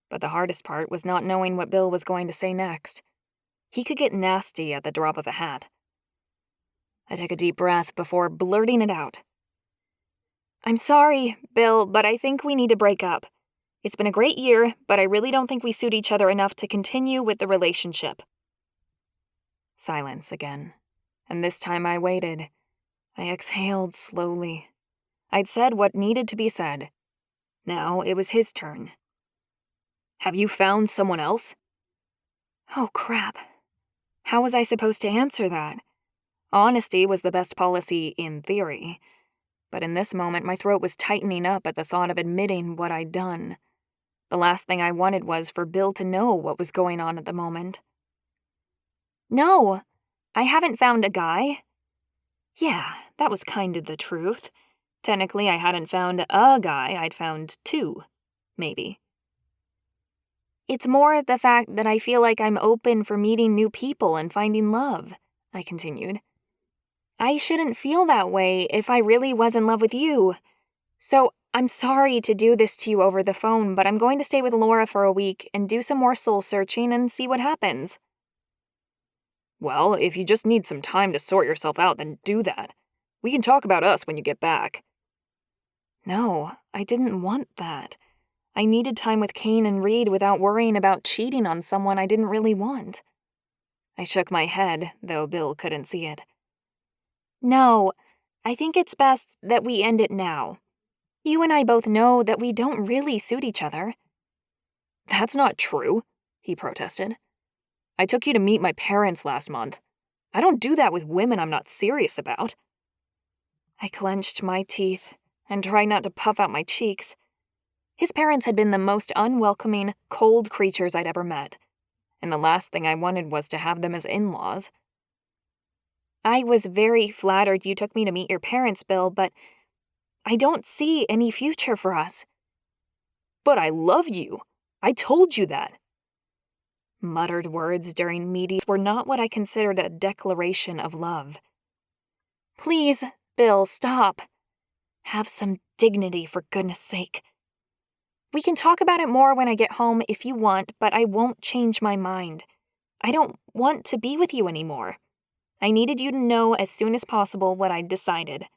But the hardest part was not knowing what Bill was going to say next. He could get nasty at the drop of a hat. I took a deep breath before blurting it out. I'm sorry, Bill, but I think we need to break up. It's been a great year, but I really don't think we suit each other enough to continue with the relationship. Silence again, and this time I waited. I exhaled slowly. I'd said what needed to be said. Now it was his turn. Have you found someone else? Oh, crap. How was I supposed to answer that? Honesty was the best policy in theory, but in this moment my throat was tightening up at the thought of admitting what I'd done. The last thing I wanted was for Bill to know what was going on at the moment. No, I haven't found a guy. Yeah, that was kind of the truth. Technically, I hadn't found a guy, I'd found two, maybe. It's more the fact that I feel like I'm open for meeting new people and finding love, I continued. I shouldn't feel that way if I really was in love with you. So I'm sorry to do this to you over the phone, but I'm going to stay with Laura for a week and do some more soul searching and see what happens. Well, if you just need some time to sort yourself out, then do that. We can talk about us when you get back. No, I didn't want that. I needed time with Kane and Reid without worrying about cheating on someone I didn't really want. I shook my head, though Bill couldn't see it. No, I think it's best that we end it now. You and I both know that we don't really suit each other. That's not true, he protested. I took you to meet my parents last month. I don't do that with women I'm not serious about. I clenched my teeth and tried not to puff out my cheeks. His parents had been the most unwelcoming, cold creatures I'd ever met, and the last thing I wanted was to have them as in-laws. I was very flattered you took me to meet your parents, Bill, but I don't see any future for us. But I love you. I told you that. Muttered words during meetings were not what I considered a declaration of love. Please, Bill, stop. Have some dignity, for goodness sake. We can talk about it more when I get home if you want, but I won't change my mind. I don't want to be with you anymore. I needed you to know as soon as possible what I'd decided.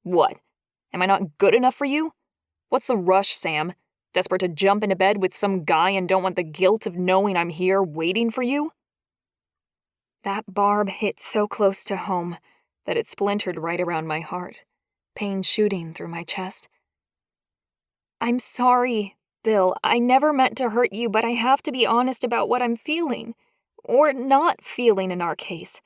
What? Am I not good enough for you? What's the rush, Sam? Desperate to jump into bed with some guy and don't want the guilt of knowing I'm here waiting for you? That barb hit so close to home that it splintered right around my heart, pain shooting through my chest. I'm sorry, Bill. I never meant to hurt you, but I have to be honest about what I'm feeling. Or not feeling in our case.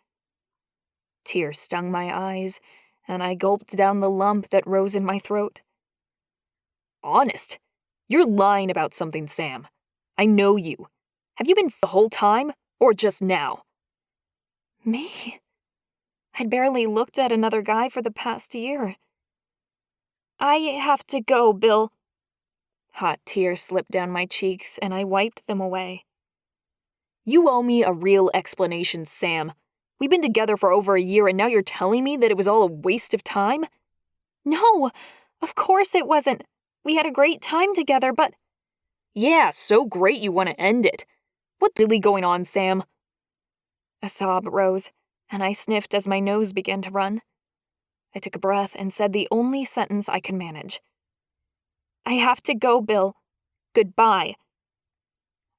Tears stung my eyes, and I gulped down the lump that rose in my throat. Honest? You're lying about something, Sam. I know you. Have you been the whole time, or just now? Me? I'd barely looked at another guy for the past year. I have to go, Bill. Hot tears slipped down my cheeks, and I wiped them away. You owe me a real explanation, Sam. We've been together for over a year, and now you're telling me that it was all a waste of time? No, of course it wasn't. We had a great time together, but... Yeah, so great you want to end it. What's really going on, Sam? A sob rose, and I sniffed as my nose began to run. I took a breath and said the only sentence I could manage. I have to go, Bill. Goodbye.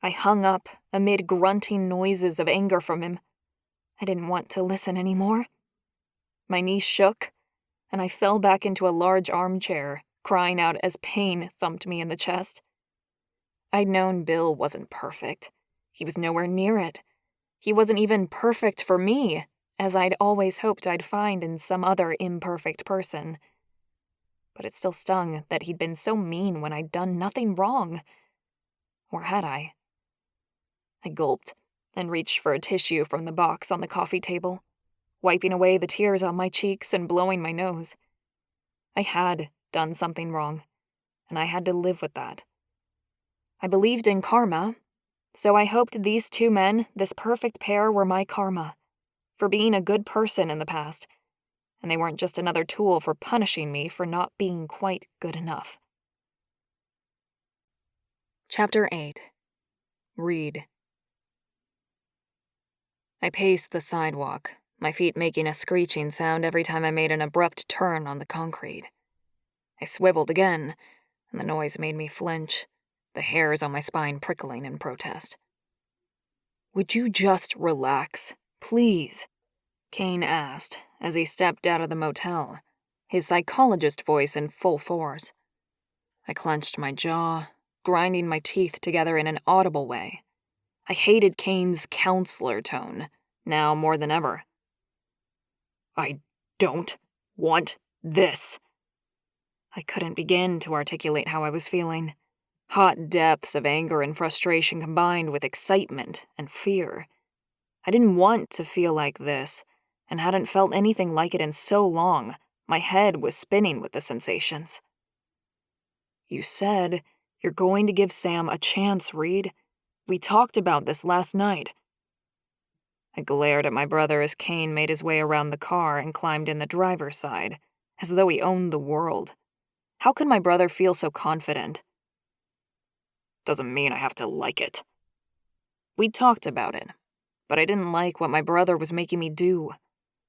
I hung up amid grunting noises of anger from him. I didn't want to listen anymore. My knees shook, and I fell back into a large armchair, crying out as pain thumped me in the chest. I'd known Bill wasn't perfect, He was nowhere near it. He wasn't even perfect for me, as I'd always hoped I'd find in some other imperfect person. But it still stung that he'd been so mean when I'd done nothing wrong. Or had I? I gulped and reached for a tissue from the box on the coffee table, wiping away the tears on my cheeks and blowing my nose. I had done something wrong, and I had to live with that. I believed in karma, so I hoped these two men, this perfect pair, were my karma, for being a good person in the past, and they weren't just another tool for punishing me for not being quite good enough. Chapter 8. Reid. I paced the sidewalk, my feet making a screeching sound every time I made an abrupt turn on the concrete. I swiveled again, and the noise made me flinch, the hairs on my spine prickling in protest. "Would you just relax, please?" Kane asked as he stepped out of the motel, his psychologist voice in full force. I clenched my jaw, grinding my teeth together in an audible way. I hated Kane's counselor tone, now more than ever. "I don't want this." I couldn't begin to articulate how I was feeling. Hot depths of anger and frustration combined with excitement and fear. I didn't want to feel like this, and hadn't felt anything like it in so long. My head was spinning with the sensations. "You said you're going to give Sam a chance, Reid. We talked about this last night." I glared at my brother as Kane made his way around the car and climbed in the driver's side, as though he owned the world. How could my brother feel so confident? "Doesn't mean I have to like it." We talked about it, but I didn't like what my brother was making me do,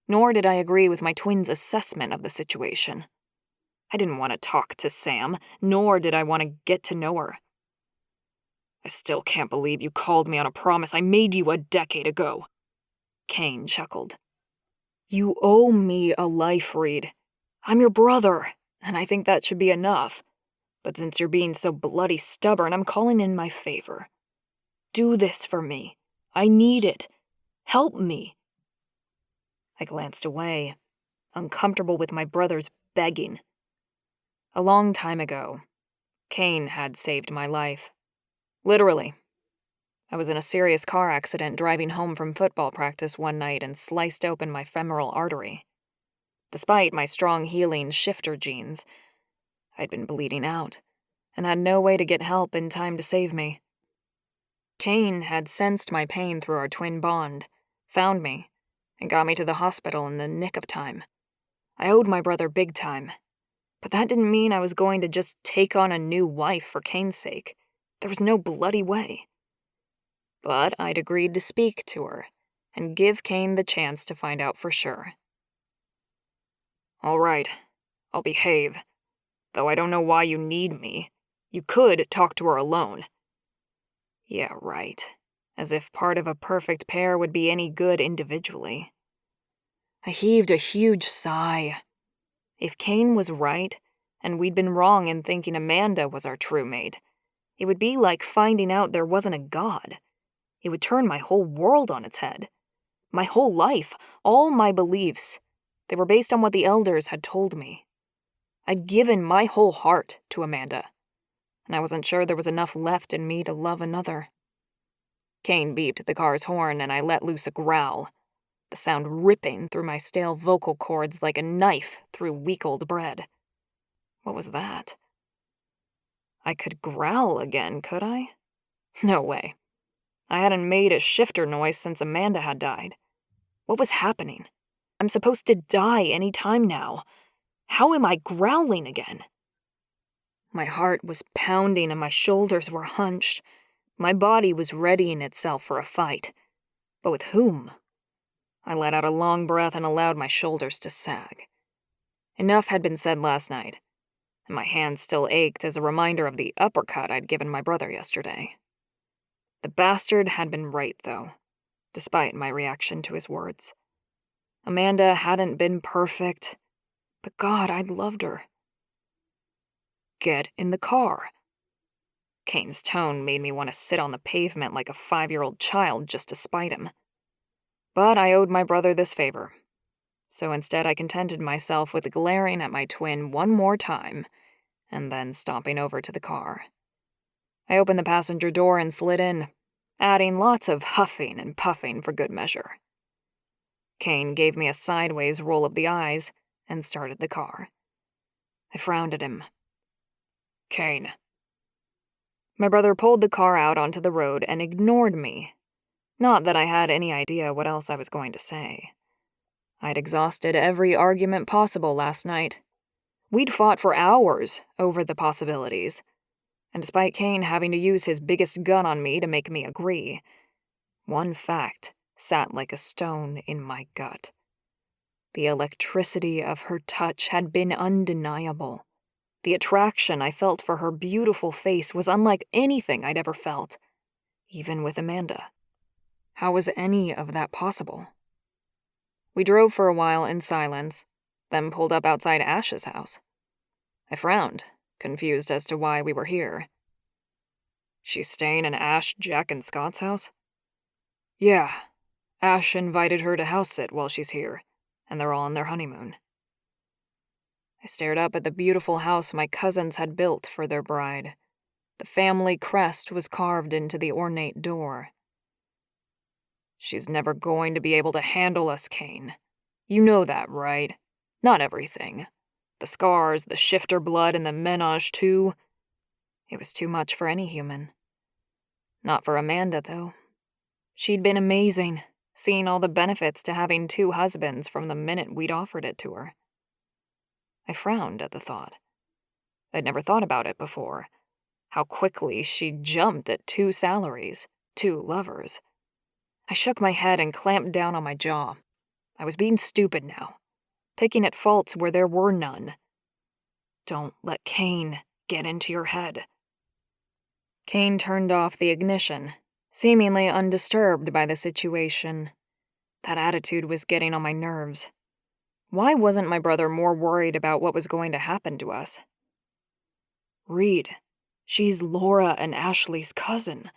nor did I agree with my twin's assessment of the situation. I didn't want to talk to Sam, nor did I want to get to know her. "I still can't believe you called me on a promise I made you a decade ago." Kane chuckled. "You owe me a life, Reid. I'm your brother, and I think that should be enough. But since you're being so bloody stubborn, I'm calling in my favor. Do this for me. I need it. Help me." I glanced away, uncomfortable with my brother's begging. A long time ago, Kane had saved my life. Literally. I was in a serious car accident driving home from football practice one night and sliced open my femoral artery. Despite my strong healing shifter genes, I'd been bleeding out and had no way to get help in time to save me. Kane had sensed my pain through our twin bond, found me, and got me to the hospital in the nick of time. I owed my brother big time, but that didn't mean I was going to just take on a new wife for Kane's sake. There was no bloody way. But I'd agreed to speak to her and give Kane the chance to find out for sure. "All right, I'll behave. Though I don't know why you need me. You could talk to her alone." Yeah, right. As if part of a perfect pair would be any good individually. I heaved a huge sigh. If Kane was right, and we'd been wrong in thinking Amanda was our true mate, it would be like finding out there wasn't a God. It would turn my whole world on its head. My whole life, all my beliefs, they were based on what the elders had told me. I'd given my whole heart to Amanda, and I wasn't sure there was enough left in me to love another. Kane beeped the car's horn, and I let loose a growl, the sound ripping through my stale vocal cords like a knife through week-old bread. What was that? I could growl again, could I? No way. I hadn't made a shifter noise since Amanda had died. What was happening? I'm supposed to die any time now. How am I growling again? My heart was pounding and my shoulders were hunched. My body was readying itself for a fight. But with whom? I let out a long breath and allowed my shoulders to sag. Enough had been said last night, and my hand still ached as a reminder of the uppercut I'd given my brother yesterday. The bastard had been right, though, despite my reaction to his words. Amanda hadn't been perfect, but God, I'd loved her. Get in the car. Kane's tone made me want to sit on the pavement like a 5-year-old child just to spite him. But I owed my brother this favor, so instead I contented myself with glaring at my twin one more time and then stomping over to the car. I opened the passenger door and slid in, adding lots of huffing and puffing for good measure. Kane gave me a sideways roll of the eyes and started the car. I frowned at him. "Kane." My brother pulled the car out onto the road and ignored me. Not that I had any idea what else I was going to say. I'd exhausted every argument possible last night. We'd fought for hours over the possibilities, and despite Kane having to use his biggest gun on me to make me agree, one fact sat like a stone in my gut. The electricity of her touch had been undeniable. The attraction I felt for her beautiful face was unlike anything I'd ever felt, even with Amanda. How was any of that possible? We drove for a while in silence, then pulled up outside Ash's house. I frowned, confused as to why we were here. "She's staying in Ash, Jack, and Scott's house?" "Yeah. Ash invited her to house sit while she's here, and they're all on their honeymoon." I stared up at the beautiful house my cousins had built for their bride. The family crest was carved into the ornate door. "She's never going to be able to handle us, Kane. You know that, right? Not everything. The scars, the shifter blood, and the menage, too." It was too much for any human. Not for Amanda, though. She'd been amazing, seeing all the benefits to having 2 husbands from the minute we'd offered it to her. I frowned at the thought. I'd never thought about it before. How quickly she jumped at 2 salaries, 2 lovers. I shook my head and clamped down on my jaw. I was being stupid now, picking at faults where there were none. Don't let Kane get into your head. Kane turned off the ignition, seemingly undisturbed by the situation. That attitude was getting on my nerves. Why wasn't my brother more worried about what was going to happen to us? "Reid, she's Laura and Ashleigh's cousin.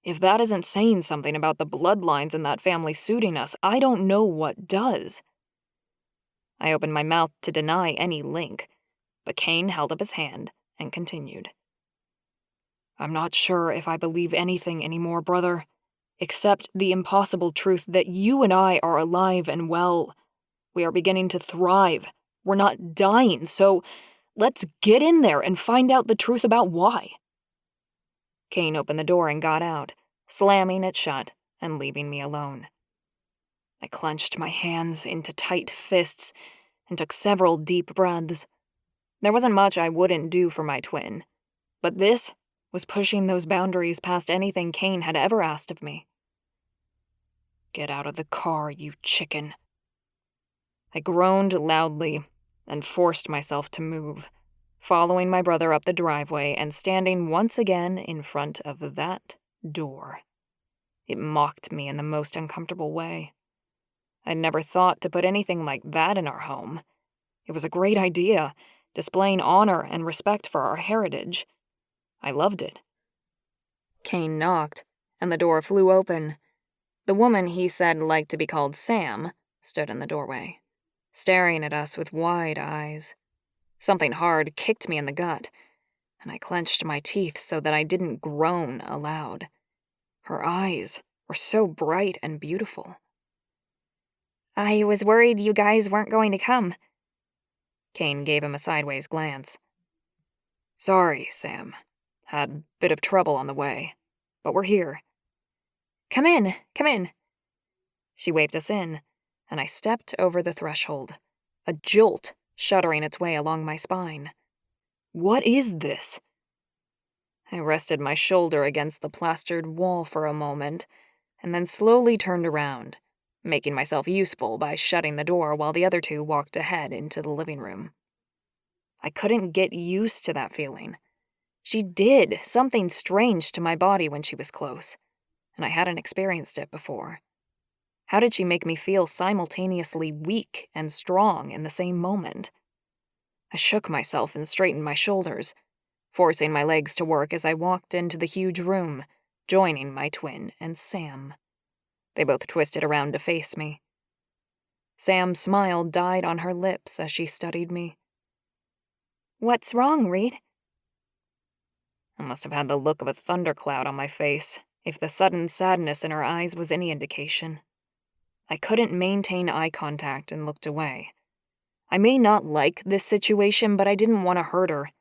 If that isn't saying something about the bloodlines in that family suiting us, I don't know what does." I opened my mouth to deny any link, but Kane held up his hand and continued. "I'm not sure if I believe anything anymore, brother, except the impossible truth that you and I are alive and well. We are beginning to thrive. We're not dying, so let's get in there and find out the truth about why." Kane opened the door and got out, slamming it shut and leaving me alone. I clenched my hands into tight fists and took several deep breaths. There wasn't much I wouldn't do for my twin, but this was pushing those boundaries past anything Kane had ever asked of me. "Get out of the car, you chicken." I groaned loudly and forced myself to move, following my brother up the driveway and standing once again in front of that door. It mocked me in the most uncomfortable way. I'd never thought to put anything like that in our home. It was a great idea, displaying honor and respect for our heritage. I loved it. Kane knocked, and the door flew open. The woman he said liked to be called Sam stood in the doorway, staring at us with wide eyes. Something hard kicked me in the gut, and I clenched my teeth so that I didn't groan aloud. Her eyes were so bright and beautiful. "I was worried you guys weren't going to come." Kane gave him a sideways glance. "Sorry, Sam. Had a bit of trouble on the way, but we're here." Come in, come in." She waved us in, and I stepped over the threshold, a jolt shuddering its way along my spine. What is this? I rested my shoulder against the plastered wall for a moment, and then slowly turned around, making myself useful by shutting the door while the other 2 walked ahead into the living room. I couldn't get used to that feeling. She did something strange to my body when she was close, and I hadn't experienced it before. How did she make me feel simultaneously weak and strong in the same moment? I shook myself and straightened my shoulders, forcing my legs to work as I walked into the huge room, joining my twin and Sam. They both twisted around to face me. Sam's smile died on her lips as she studied me. "What's wrong, Reid?" I must have had the look of a thundercloud on my face, if the sudden sadness in her eyes was any indication. I couldn't maintain eye contact and looked away. I may not like this situation, but I didn't want to hurt her.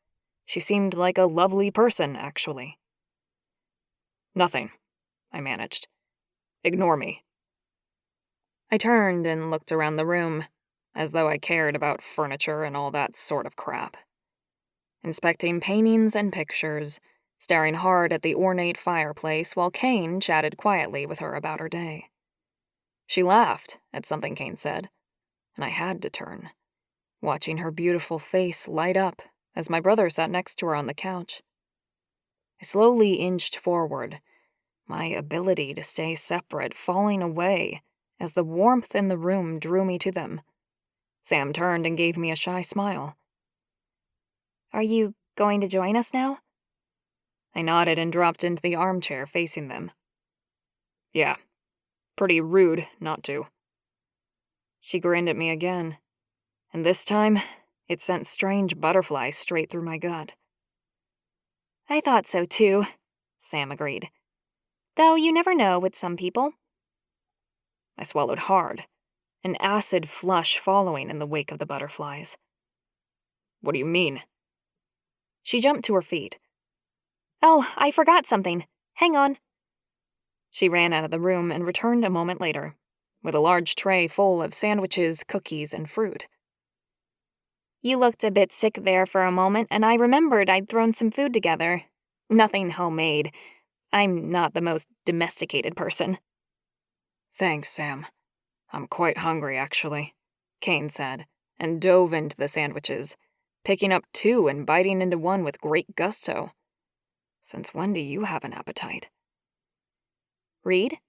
She seemed like a lovely person, actually. "Nothing," I managed. "Ignore me." I turned and looked around the room, as though I cared about furniture and all that sort of crap. Inspecting paintings and pictures, staring hard at the ornate fireplace while Kane chatted quietly with her about her day. She laughed at something Kane said, and I had to turn, watching her beautiful face light up as my brother sat next to her on the couch. I slowly inched forward, my ability to stay separate falling away as the warmth in the room drew me to them. Sam turned and gave me a shy smile. "Are you going to join us now?" I nodded and dropped into the armchair facing them. "Yeah, pretty rude not to." She grinned at me again, and this time it sent strange butterflies straight through my gut. "I thought so too," Sam agreed. "Though you never know with some people." I swallowed hard, an acid flush following in the wake of the butterflies. "What do you mean?" She jumped to her feet. "Oh, I forgot something. Hang on." She ran out of the room and returned a moment later, with a large tray full of sandwiches, cookies, and fruit. "You looked a bit sick there for a moment, and I remembered I'd thrown some food together. Nothing homemade. I'm not the most domesticated person." "Thanks, Sam. I'm quite hungry, actually," Kane said, and dove into the sandwiches, picking up 2 and biting into one with great gusto. "Since when do you have an appetite?" "Reid?"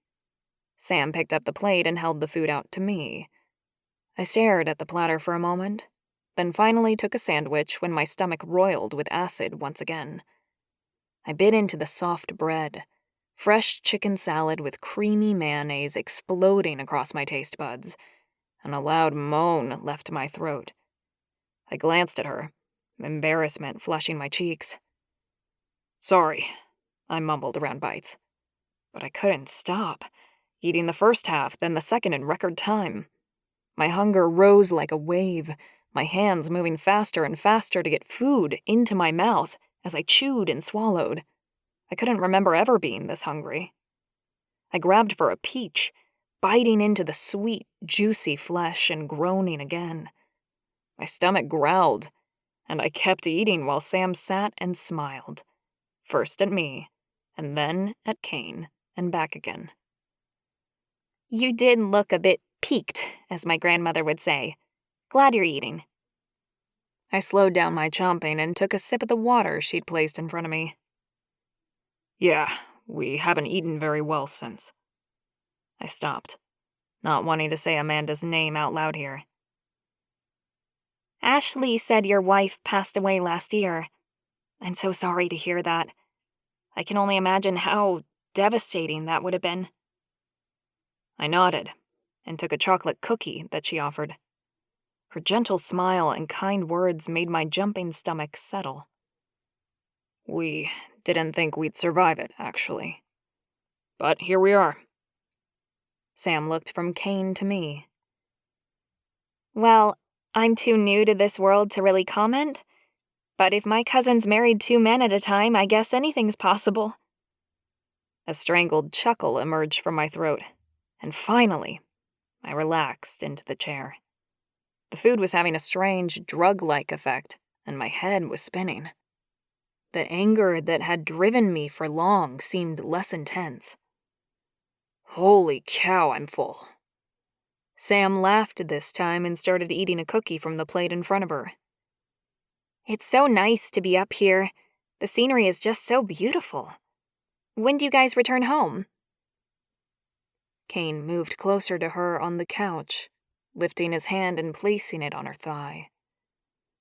Sam picked up the plate and held the food out to me. I stared at the platter for a moment, then finally took a sandwich when my stomach roiled with acid once again. I bit into the soft bread, fresh chicken salad with creamy mayonnaise exploding across my taste buds, and a loud moan left my throat. I glanced at her, embarrassment flushing my cheeks. "Sorry," I mumbled around bites. But I couldn't stop, eating the first half, then the second in record time. My hunger rose like a wave, my hands moving faster and faster to get food into my mouth as I chewed and swallowed. I couldn't remember ever being this hungry. I grabbed for a peach, biting into the sweet, juicy flesh and groaning again. My stomach growled, and I kept eating while Sam sat and smiled, first at me, and then at Kane, and back again. "You did look a bit peaked, as my grandmother would say. Glad you're eating." I slowed down my chomping and took a sip of the water she'd placed in front of me. "Yeah, we haven't eaten very well since." I stopped, not wanting to say Amanda's name out loud here. "Ashleigh said your wife passed away last year. I'm so sorry to hear that. I can only imagine how devastating that would have been." I nodded and took a chocolate cookie that she offered. Her gentle smile and kind words made my jumping stomach settle. "We didn't think we'd survive it, actually. But here we are." Sam looked from Kane to me. "Well, I'm too new to this world to really comment, but if my cousin's married 2 men at a time, I guess anything's possible." A strangled chuckle emerged from my throat, and finally, I relaxed into the chair. The food was having a strange, drug-like effect, and my head was spinning. The anger that had driven me for long seemed less intense. "Holy cow, I'm full." Sam laughed this time and started eating a cookie from the plate in front of her. "It's so nice to be up here. The scenery is just so beautiful. When do you guys return home?" Kane moved closer to her on the couch, lifting his hand and placing it on her thigh.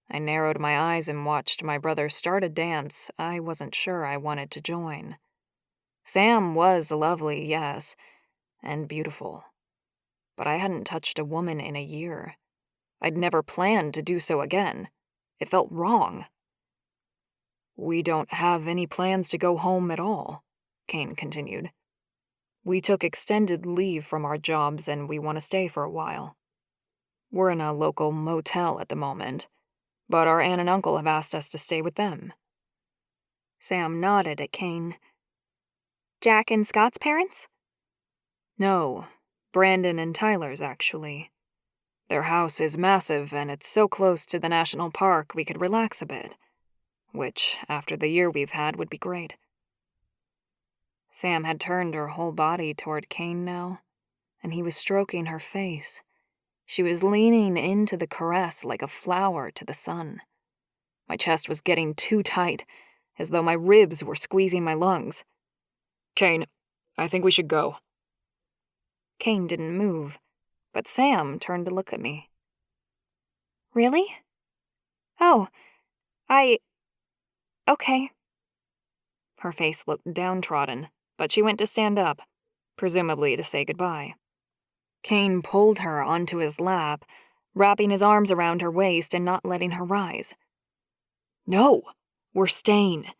I narrowed my eyes and watched my brother start a dance I wasn't sure I wanted to join. Sam was lovely, yes, and beautiful. But I hadn't touched a woman in a year. I'd never planned to do so again. It felt wrong. "We don't have any plans to go home at all," Kane continued. "We took extended leave from our jobs and we want to stay for a while. We're in a local motel at the moment, but our aunt and uncle have asked us to stay with them." Sam nodded at Kane. "Jack and Scott's parents?" "No, Brandon and Tyler's, actually. Their house is massive and it's so close to the national park we could relax a bit, which, after the year we've had, would be great." Sam had turned her whole body toward Kane now, and he was stroking her face. She was leaning into the caress like a flower to the sun. My chest was getting too tight, as though my ribs were squeezing my lungs. "Kane, I think we should go." Kane didn't move, but Sam turned to look at me. "Really? Oh, okay." Her face looked downtrodden, but she went to stand up, presumably to say goodbye. Kane pulled her onto his lap, wrapping his arms around her waist and not letting her rise. "No, we're staying.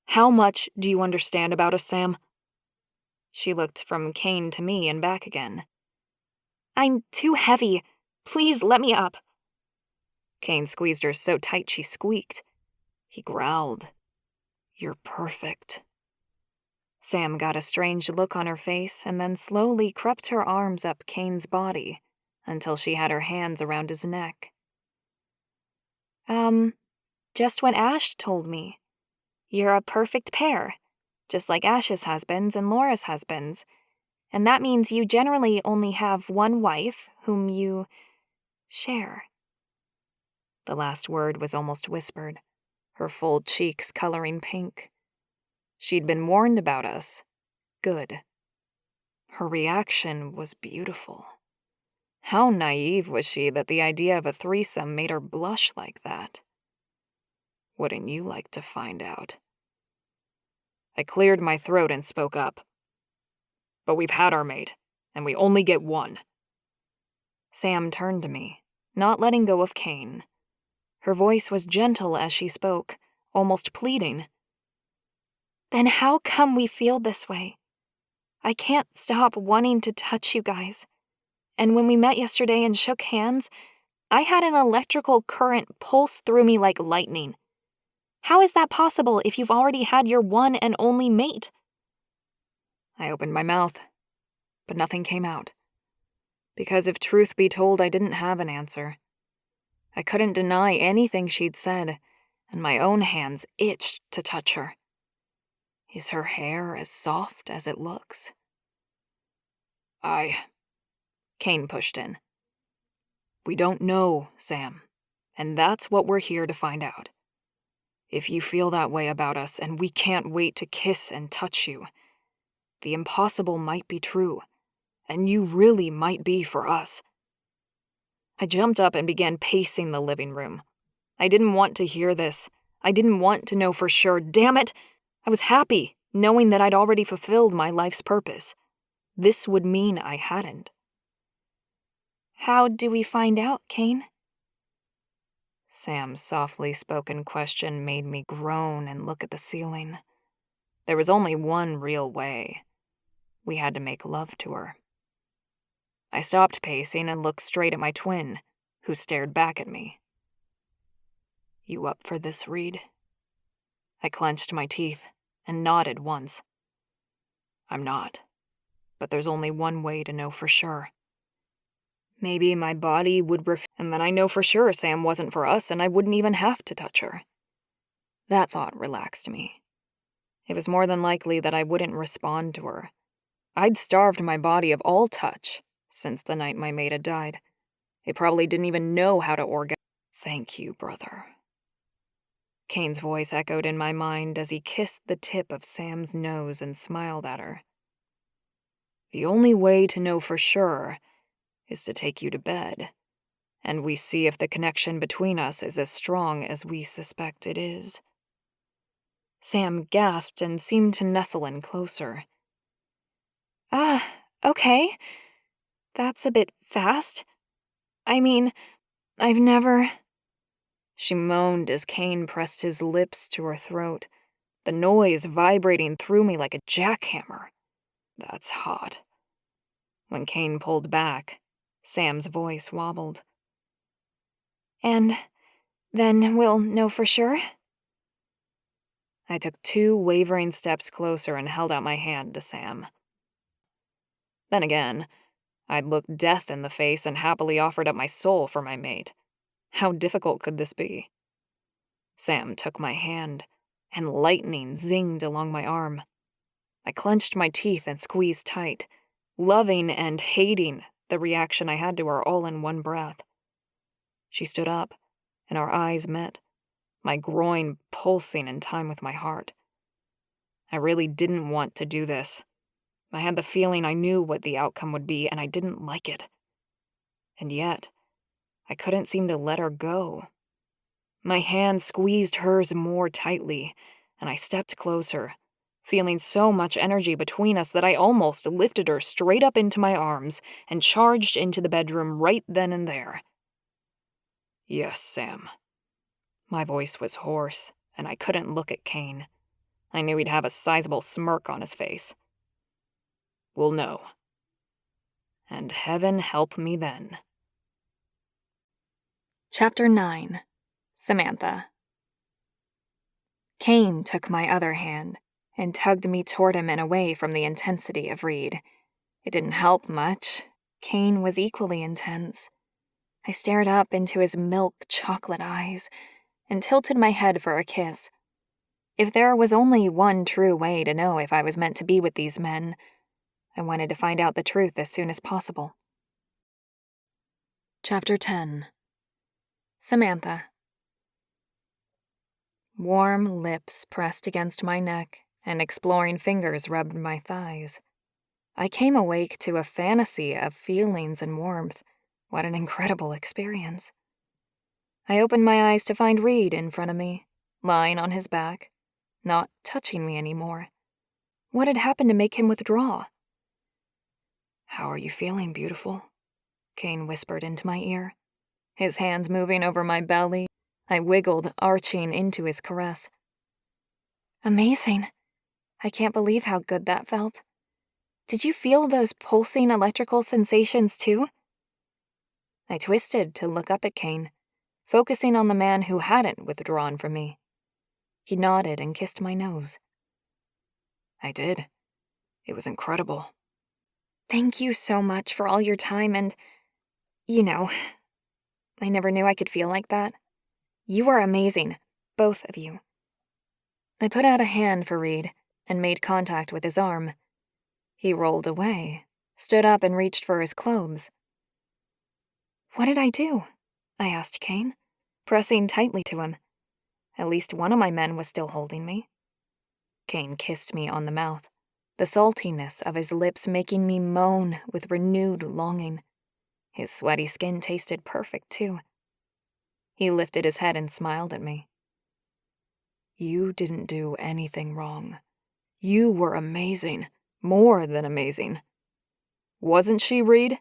How much do you understand about us, Sam?" She looked from Kane to me and back again. "I'm too heavy. Please let me up." Kane squeezed her so tight she squeaked. He growled, "You're perfect." Sam got a strange look on her face and then slowly crept her arms up Kane's body until she had her hands around his neck. Just what Ash told me. You're a perfect pair, just like Ash's husbands and Laura's husbands. And that means you generally only have one wife whom you share." The last word was almost whispered, her full cheeks coloring pink. She'd been warned about us. Good. Her reaction was beautiful. How naive was she that the idea of a threesome made her blush like that? Wouldn't you like to find out? I cleared my throat and spoke up. "But we've had our mate, and we only get one." Sam turned to me, not letting go of Kane. Her voice was gentle as she spoke, almost pleading. "Then how come we feel this way? I can't stop wanting to touch you guys. And when we met yesterday and shook hands, I had an electrical current pulse through me like lightning. How is that possible if you've already had your one and only mate?" I opened my mouth, but nothing came out. Because if truth be told, I didn't have an answer. I couldn't deny anything she'd said, and my own hands itched to touch her. Is her hair as soft as it looks? Kane pushed in. "We don't know, Sam, and that's what we're here to find out. If you feel that way about us and we can't wait to kiss and touch you, the impossible might be true, and you really might be for us." I jumped up and began pacing the living room. I didn't want to hear this. I didn't want to know for sure. Damn it! I was happy, knowing that I'd already fulfilled my life's purpose. This would mean I hadn't. "How do we find out, Kane?" Sam's softly spoken question made me groan and look at the ceiling. There was only one real way. We had to make love to her. I stopped pacing and looked straight at my twin, who stared back at me. "You up for this, Reid?" I clenched my teeth and nodded once. "I'm not, but there's only one way to know for sure. Maybe my body would and then I know for sure Sam wasn't for us and I wouldn't even have to touch her." That thought relaxed me. It was more than likely that I wouldn't respond to her. I'd starved my body of all touch since the night my mate had died. It probably didn't even know how to orgasm. "Thank you, brother." Kane's voice echoed in my mind as he kissed the tip of Sam's nose and smiled at her. "The only way to know for sure is to take you to bed, and we see if the connection between us is as strong as we suspect it is." Sam gasped and seemed to nestle in closer. Okay. That's a bit fast. I mean, I've never... She moaned as Kane pressed his lips to her throat, the noise vibrating through me like a jackhammer. "That's hot." When Kane pulled back, Sam's voice wobbled. And then we'll know for sure? I took 2 wavering steps closer and held out my hand to Sam. Then again, I'd looked death in the face and happily offered up my soul for my mate. How difficult could this be? Sam took my hand, and lightning zinged along my arm. I clenched my teeth and squeezed tight, loving and hating the reaction I had to her all in one breath. She stood up, and our eyes met, my groin pulsing in time with my heart. I really didn't want to do this. I had the feeling I knew what the outcome would be, and I didn't like it. And yet, I couldn't seem to let her go. My hand squeezed hers more tightly, and I stepped closer, feeling so much energy between us that I almost lifted her straight up into my arms and charged into the bedroom right then and there. "Yes, Sam." My voice was hoarse, and I couldn't look at Kane. I knew he'd have a sizable smirk on his face. "We'll know. And heaven help me then." Chapter 9. Samantha. Kane took my other hand and tugged me toward him and away from the intensity of Reid. It didn't help much. Kane was equally intense. I stared up into his milk chocolate eyes and tilted my head for a kiss. If there was only one true way to know if I was meant to be with these men, I wanted to find out the truth as soon as possible. Chapter 10. Samantha. Warm lips pressed against my neck, and exploring fingers rubbed my thighs. I came awake to a fantasy of feelings and warmth. What an incredible experience. I opened my eyes to find Reid in front of me, lying on his back, not touching me anymore. What had happened to make him withdraw? "How are you feeling, beautiful?" Kane whispered into my ear. His hands moving over my belly, I wiggled, arching into his caress. Amazing. I can't believe how good that felt. Did you feel those pulsing electrical sensations too? I twisted to look up at Kane, focusing on the man who hadn't withdrawn from me. He nodded and kissed my nose. "I did. It was incredible." Thank you so much for all your time and, I never knew I could feel like that. You are amazing, both of you. I put out a hand for Reid and made contact with his arm. He rolled away, stood up and reached for his clothes. What did I do? I asked Kane, pressing tightly to him. At least one of my men was still holding me. Kane kissed me on the mouth, the saltiness of his lips making me moan with renewed longing. His sweaty skin tasted perfect, too. He lifted his head and smiled at me. "You didn't do anything wrong. You were amazing. More than amazing. Wasn't she, Reid?"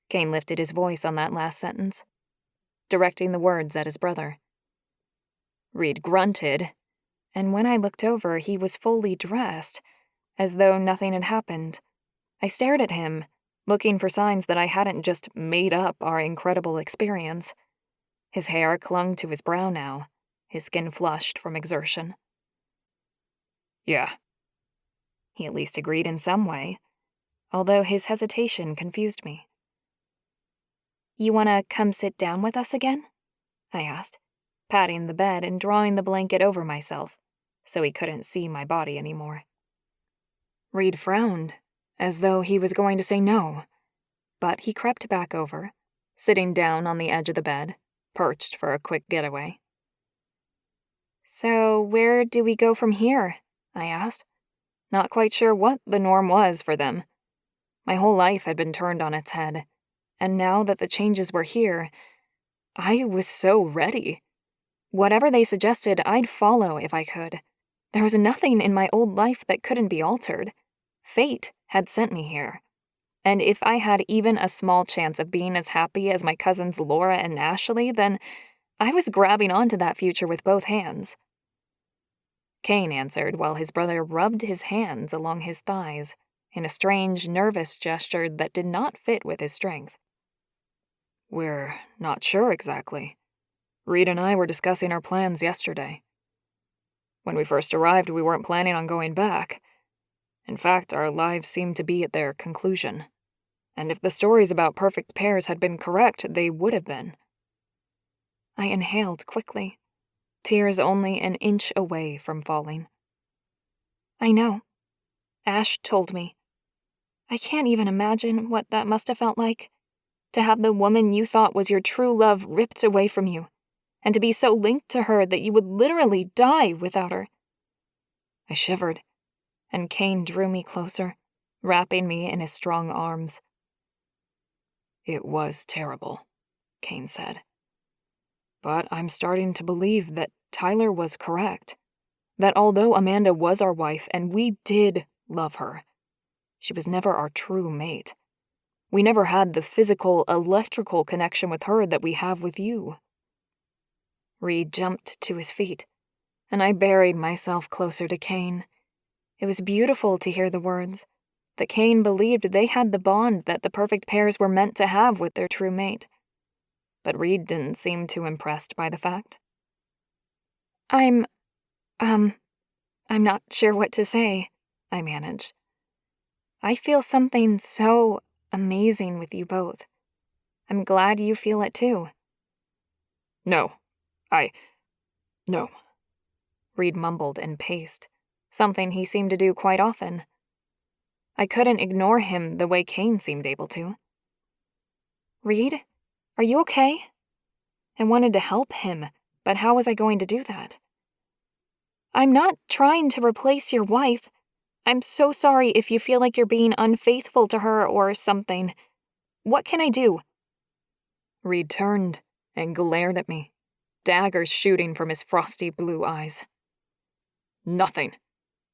Kane lifted his voice on that last sentence, directing the words at his brother. Reid grunted, and when I looked over, he was fully dressed, as though nothing had happened. I stared at him, looking for signs that I hadn't just made up our incredible experience. His hair clung to his brow now, his skin flushed from exertion. "Yeah." He at least agreed in some way, although his hesitation confused me. You want to come sit down with us again? I asked, patting the bed and drawing the blanket over myself so he couldn't see my body anymore. Reid frowned, as though he was going to say no, but he crept back over, sitting down on the edge of the bed, perched for a quick getaway. So where do we go from here? I asked, not quite sure what the norm was for them. My whole life had been turned on its head, And now that the changes were here, I was so ready. Whatever they suggested, I'd follow if I could. There was nothing in my old life that couldn't be altered. Fate had sent me here. And if I had even a small chance of being as happy as my cousins Laura and Ashleigh, then I was grabbing onto that future with both hands. Kane answered while his brother rubbed his hands along his thighs in a strange, nervous gesture that did not fit with his strength. We're not sure exactly. Reid and I were discussing our plans yesterday. When we first arrived, we weren't planning on going back. In fact, our lives seemed to be at their conclusion. And if the stories about perfect pairs had been correct, they would have been. I inhaled quickly, tears only an inch away from falling. I know. Ash told me. I can't even imagine what that must have felt like. To have the woman you thought was your true love ripped away from you, and to be so linked to her that you would literally die without her. I shivered, and Kane drew me closer, wrapping me in his strong arms. It was terrible, Kane said. But I'm starting to believe that Tyler was correct. That although Amanda was our wife and we did love her, she was never our true mate. We never had the physical, electrical connection with her that we have with you. Reid jumped to his feet, and I buried myself closer to Kane. It was beautiful to hear the words, that Kane believed they had the bond that the perfect pairs were meant to have with their true mate. But Reid didn't seem too impressed by the fact. I'm not sure what to say, I managed. I feel something so amazing with you both. I'm glad you feel it too. No. Reid mumbled and paced, something he seemed to do quite often. I couldn't ignore him the way Kane seemed able to. Reid, are you okay? I wanted to help him, but how was I going to do that? I'm not trying to replace your wife. I'm so sorry if you feel like you're being unfaithful to her or something. What can I do? Reid turned and glared at me, daggers shooting from his frosty blue eyes. Nothing.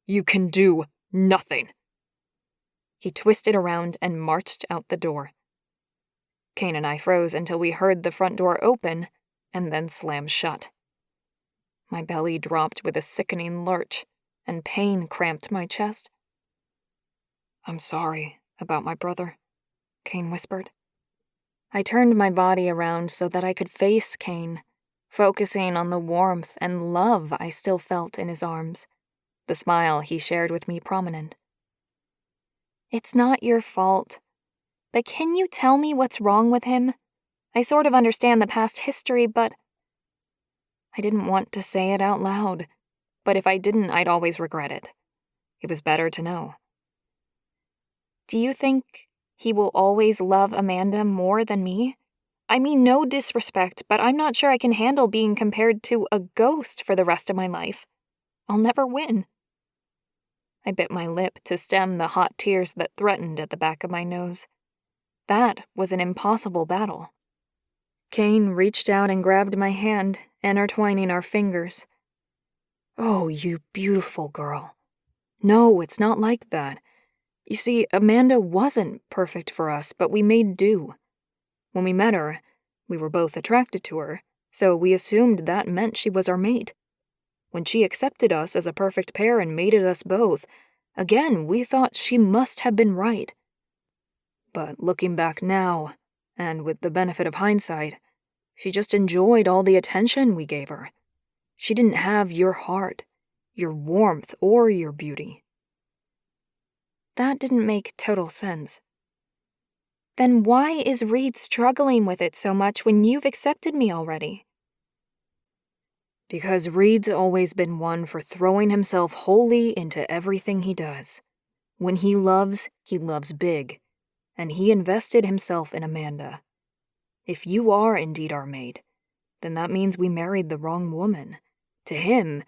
You can do nothing. He twisted around and marched out the door. Kane and I froze until we heard the front door open and then slam shut. My belly dropped with a sickening lurch, and pain cramped my chest. I'm sorry about my brother, Kane whispered. I turned my body around so that I could face Kane, focusing on the warmth and love I still felt in his arms, the smile he shared with me prominent. It's not your fault. But can you tell me what's wrong with him? I sort of understand the past history, but... I didn't want to say it out loud, but if I didn't, I'd always regret it. It was better to know. Do you think he will always love Amanda more than me? I mean no disrespect, but I'm not sure I can handle being compared to a ghost for the rest of my life. I'll never win. I bit my lip to stem the hot tears that threatened at the back of my nose. That was an impossible battle. Kane reached out and grabbed my hand, intertwining our fingers. Oh, you beautiful girl. No, it's not like that. You see, Amanda wasn't perfect for us, but we made do. When we met her, we were both attracted to her, so we assumed that meant she was our mate. When she accepted us as a perfect pair and mated us both, again, we thought she must have been right. But looking back now, and with the benefit of hindsight, she just enjoyed all the attention we gave her. She didn't have your heart, your warmth, or your beauty. That didn't make total sense. Then why is Reid struggling with it so much when you've accepted me already? Because Reid's always been one for throwing himself wholly into everything he does. When he loves big. And he invested himself in Amanda. If you are indeed our mate, then that means we married the wrong woman. To him,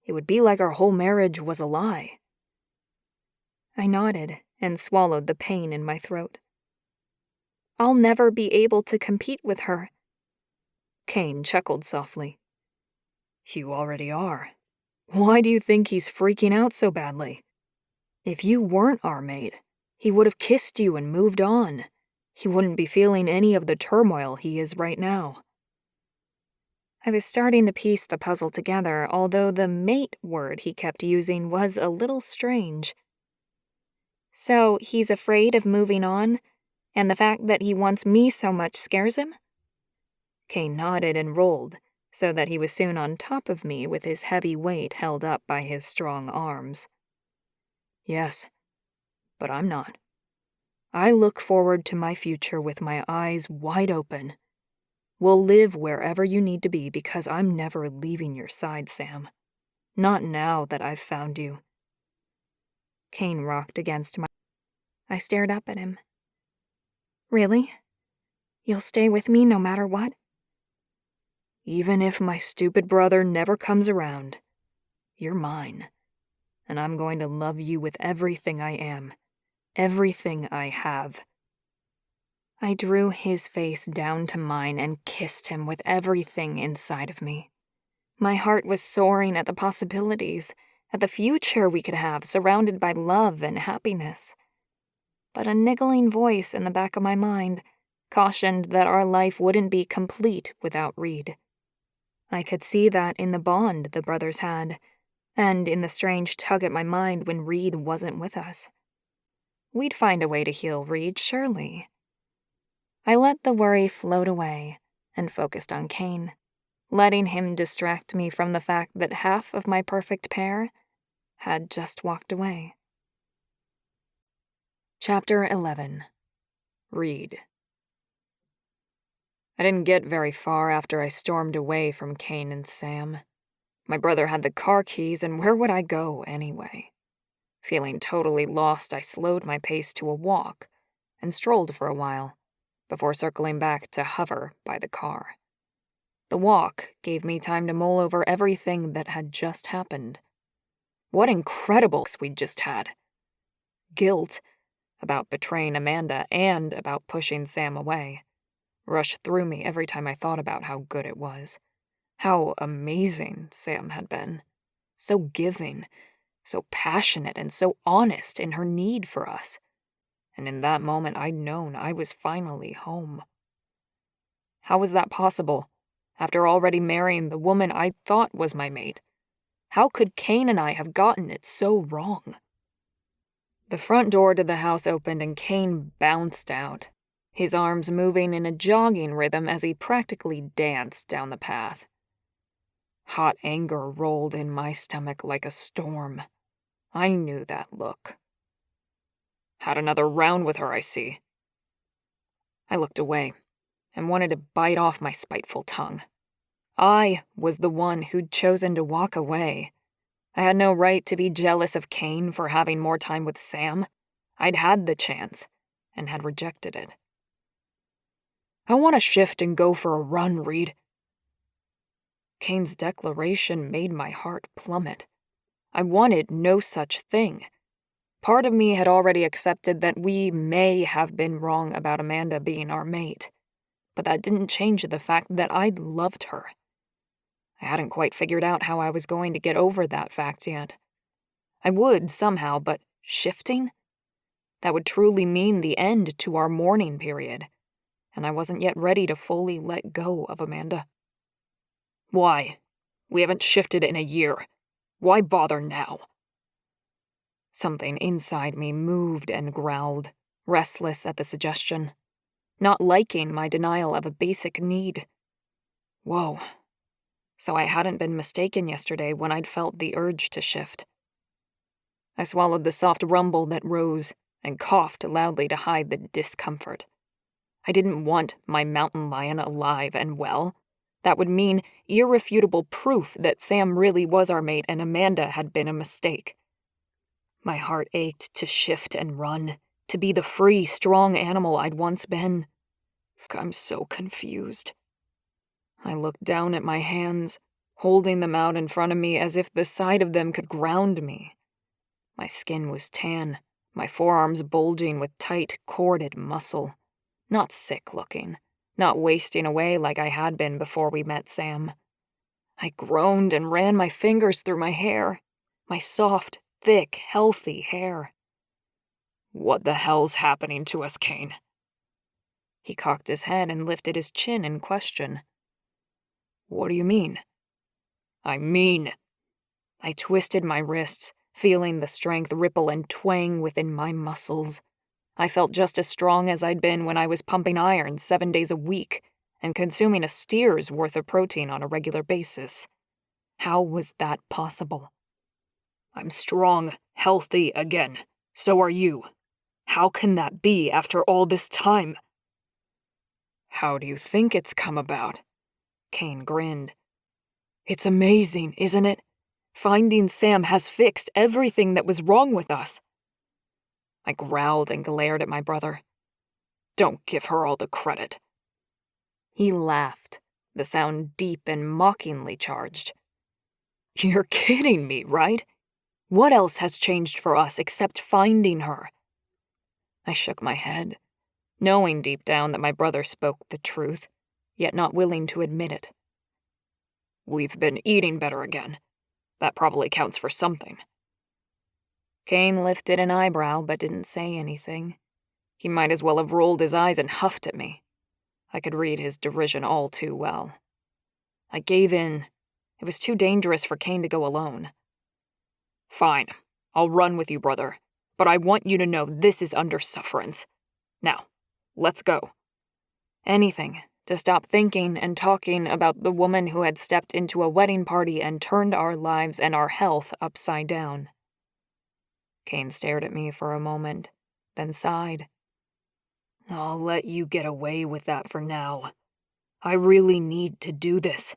it would be like our whole marriage was a lie. I nodded and swallowed the pain in my throat. I'll never be able to compete with her. Kane chuckled softly. You already are. Why do you think he's freaking out so badly? If you weren't our mate, he would have kissed you and moved on. He wouldn't be feeling any of the turmoil he is right now. I was starting to piece the puzzle together, although the mate word he kept using was a little strange. So he's afraid of moving on, and the fact that he wants me so much scares him? Kane nodded and rolled, so that he was soon on top of me with his heavy weight held up by his strong arms. Yes, but I'm not. I look forward to my future with my eyes wide open. We'll live wherever you need to be because I'm never leaving your side, Sam. Not now that I've found you. Kane rocked against my... I stared up at him. Really? You'll stay with me no matter what? Even if my stupid brother never comes around, you're mine. And I'm going to love you with everything I am, everything I have. I drew his face down to mine and kissed him with everything inside of me. My heart was soaring at the possibilities, at the future we could have, surrounded by love and happiness. But a niggling voice in the back of my mind cautioned that our life wouldn't be complete without Reid. I could see that in the bond the brothers had, and in the strange tug at my mind when Reid wasn't with us. We'd find a way to heal Reid, surely. I let the worry float away and focused on Kane, letting him distract me from the fact that half of my perfect pair had just walked away. Chapter 11. Reid. I didn't get very far after I stormed away from Kane and Sam. My brother had the car keys, and where would I go anyway? Feeling totally lost, I slowed my pace to a walk and strolled for a while, before circling back to hover by the car. The walk gave me time to mull over everything that had just happened. What incredible sex we'd just had. Guilt about betraying Amanda and about pushing Sam away rushed through me every time I thought about how good it was. How amazing Sam had been. So giving, so passionate, and so honest in her need for us. And in that moment, I'd known I was finally home. How was that possible, after already marrying the woman I thought was my mate? How could Kane and I have gotten it so wrong? The front door to the house opened and Kane bounced out, his arms moving in a jogging rhythm as he practically danced down the path. Hot anger rolled in my stomach like a storm. I knew that look. Had another round with her, I see. I looked away and wanted to bite off my spiteful tongue. I was the one who'd chosen to walk away. I had no right to be jealous of Kane for having more time with Sam. I'd had the chance and had rejected it. I want to shift and go for a run, Reid. Kane's declaration made my heart plummet. I wanted no such thing. Part of me had already accepted that we may have been wrong about Amanda being our mate, but that didn't change the fact that I'd loved her. I hadn't quite figured out how I was going to get over that fact yet. I would somehow, but shifting? That would truly mean the end to our mourning period, and I wasn't yet ready to fully let go of Amanda. Why? We haven't shifted in a year. Why bother now? Something inside me moved and growled, restless at the suggestion, not liking my denial of a basic need. Whoa. So I hadn't been mistaken yesterday when I'd felt the urge to shift. I swallowed the soft rumble that rose and coughed loudly to hide the discomfort. I didn't want my mountain lion alive and well. That would mean irrefutable proof that Sam really was our mate and Amanda had been a mistake. My heart ached to shift and run, to be the free, strong animal I'd once been. I'm so confused. I looked down at my hands, holding them out in front of me as if the sight of them could ground me. My skin was tan, my forearms bulging with tight, corded muscle. Not sick-looking, not wasting away like I had been before we met Sam. I groaned and ran my fingers through my hair, my soft, thick, healthy hair. "What the hell's happening to us, Kane?" He cocked his head and lifted his chin in question. "What do you mean?" I twisted my wrists, feeling the strength ripple and twang within my muscles. I felt just as strong as I'd been when I was pumping iron 7 days a week and consuming a steer's worth of protein on a regular basis. How was that possible? "I'm strong, healthy again. So are you. How can that be after all this time?" How do you think it's come about? Kane grinned. "It's amazing, isn't it? Finding Sam has fixed everything that was wrong with us." I growled and glared at my brother. "Don't give her all the credit." He laughed, the sound deep and mockingly charged. "You're kidding me, right? What else has changed for us except finding her?" I shook my head, knowing deep down that my brother spoke the truth, yet not willing to admit it. "We've been eating better again. That probably counts for something." Kane lifted an eyebrow but didn't say anything. He might as well have rolled his eyes and huffed at me. I could read his derision all too well. I gave in. It was too dangerous for Kane to go alone. "Fine, I'll run with you, brother, but I want you to know this is under sufferance. Now, let's go." Anything to stop thinking and talking about the woman who had stepped into a wedding party and turned our lives and our health upside down. Kane stared at me for a moment, then sighed. "I'll let you get away with that for now. I really need to do this."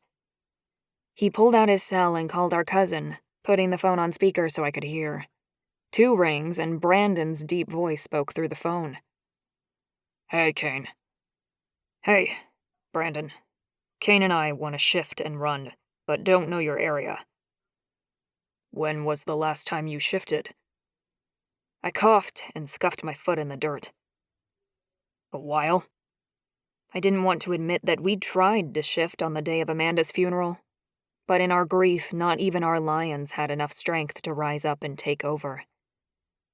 He pulled out his cell and called our cousin, putting the phone on speaker so I could hear. 2 rings, and Brandon's deep voice spoke through the phone. "Hey, Kane." "Hey, Brandon. Kane and I want to shift and run, but don't know your area." "When was the last time you shifted?" I coughed and scuffed my foot in the dirt. "A while?" I didn't want to admit that we'd tried to shift on the day of Amanda's funeral, but in our grief, not even our lions had enough strength to rise up and take over.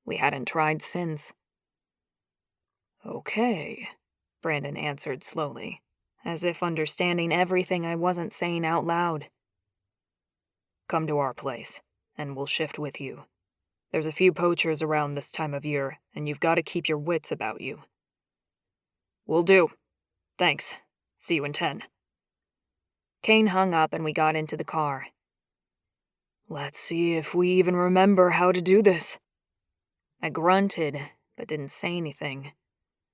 We hadn't tried since. "Okay," Brandon answered slowly, as if understanding everything I wasn't saying out loud. "Come to our place, and we'll shift with you. There's a few poachers around this time of year, and you've got to keep your wits about you." "Will do. Thanks. See you in 10. Kane hung up and we got into the car. "Let's see if we even remember how to do this." I grunted, but didn't say anything.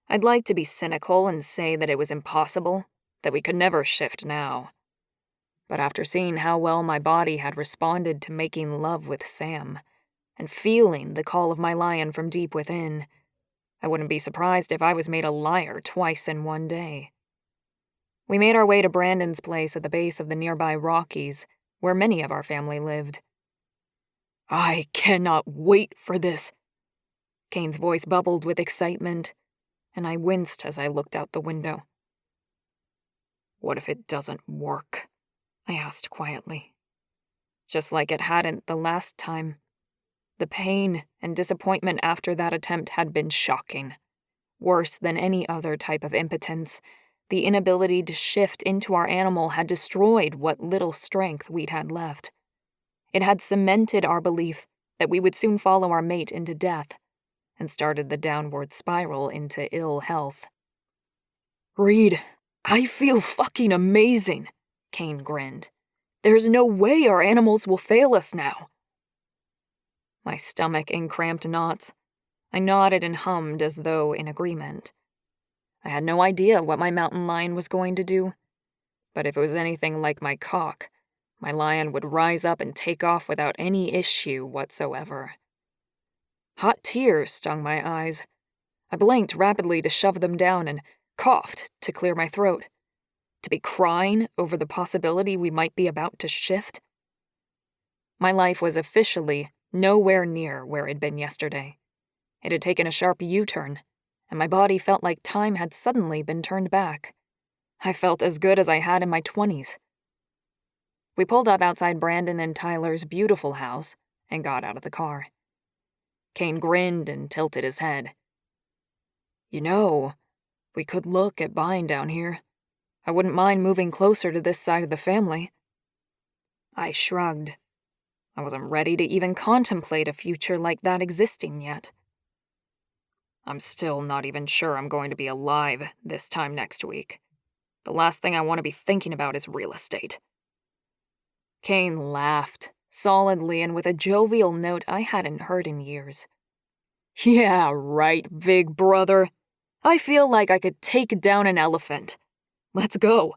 I'd like to be cynical and say that it was impossible, that we could never shift now. But after seeing how well my body had responded to making love with Sam, and feeling the call of my lion from deep within, I wouldn't be surprised if I was made a liar twice in one day. We made our way to Brandon's place at the base of the nearby Rockies, where many of our family lived. "I cannot wait for this." Kane's voice bubbled with excitement, and I winced as I looked out the window. "What if it doesn't work?" I asked quietly. Just like it hadn't the last time. The pain and disappointment after that attempt had been shocking. Worse than any other type of impotence, the inability to shift into our animal had destroyed what little strength we'd had left. It had cemented our belief that we would soon follow our mate into death, and started the downward spiral into ill health. "Reid, I feel fucking amazing," Kane grinned. "There's no way our animals will fail us now." My stomach in cramped knots. I nodded and hummed as though in agreement. I had no idea what my mountain lion was going to do, but if it was anything like my cock, my lion would rise up and take off without any issue whatsoever. Hot tears stung my eyes. I blinked rapidly to shove them down and coughed to clear my throat. To be crying over the possibility we might be about to shift? My life was officially nowhere near where it'd been yesterday. It had taken a sharp U-turn, and my body felt like time had suddenly been turned back. I felt as good as I had in my 20s. We pulled up outside Brandon and Tyler's beautiful house and got out of the car. Kane grinned and tilted his head. You know, we could look at buying down here. I wouldn't mind moving closer to this side of the family. I shrugged. I wasn't ready to even contemplate a future like that existing yet. I'm still not even sure I'm going to be alive this time next week. The last thing I want to be thinking about is real estate. Kane laughed, solidly and with a jovial note I hadn't heard in years. Yeah, right, big brother. I feel like I could take down an elephant. Let's go.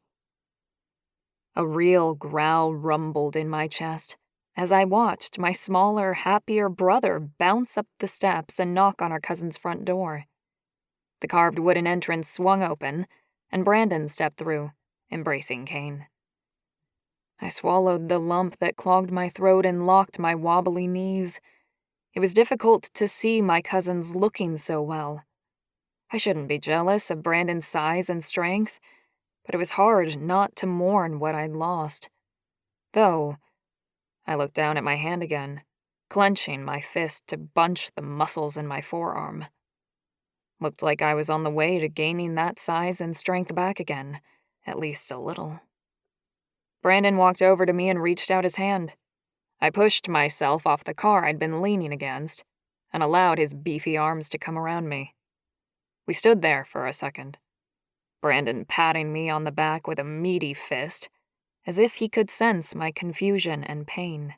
A real growl rumbled in my chest as I watched my smaller, happier brother bounce up the steps and knock on our cousin's front door. The carved wooden entrance swung open, and Brandon stepped through, embracing Kane. I swallowed the lump that clogged my throat and locked my wobbly knees. It was difficult to see my cousins looking so well. I shouldn't be jealous of Brandon's size and strength, but it was hard not to mourn what I'd lost. Though, I looked down at my hand again, clenching my fist to bunch the muscles in my forearm. Looked like I was on the way to gaining that size and strength back again, at least a little. Brandon walked over to me and reached out his hand. I pushed myself off the car I'd been leaning against and allowed his beefy arms to come around me. We stood there for a second, Brandon patting me on the back with a meaty fist, as if he could sense my confusion and pain.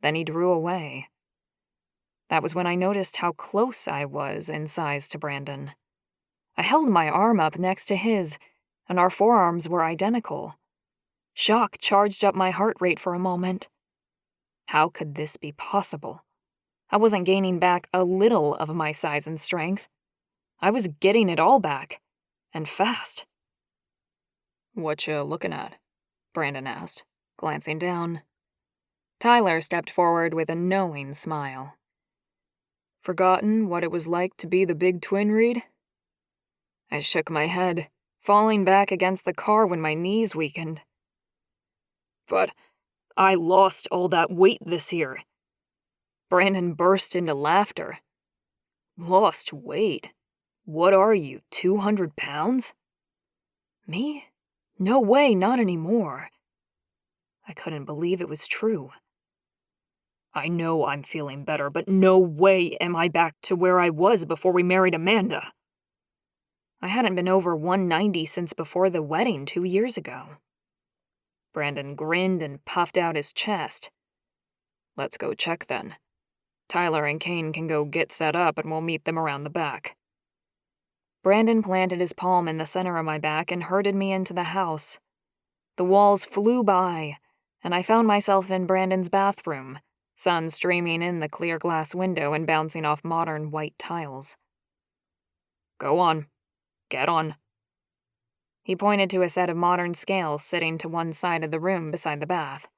Then he drew away. That was when I noticed how close I was in size to Brandon. I held my arm up next to his, and our forearms were identical. Shock charged up my heart rate for a moment. How could this be possible? I wasn't gaining back a little of my size and strength. I was getting it all back, and fast. What you looking at? Brandon asked, glancing down. Tyler stepped forward with a knowing smile. Forgotten what it was like to be the big twin, Reid? I shook my head, falling back against the car when my knees weakened. But I lost all that weight this year. Brandon burst into laughter. Lost weight? What are you, 200 pounds? Me? No way, not anymore. I couldn't believe it was true. I know I'm feeling better, but no way am I back to where I was before we married Amanda. I hadn't been over 190 since before the wedding 2 years ago. Brandon grinned and puffed out his chest. Let's go check then. Tyler and Kane can go get set up and we'll meet them around the back. Brandon planted his palm in the center of my back and herded me into the house. The walls flew by, and I found myself in Brandon's bathroom, sun streaming in the clear glass window and bouncing off modern white tiles. Go on. Get on. He pointed to a set of modern scales sitting to one side of the room beside the bath.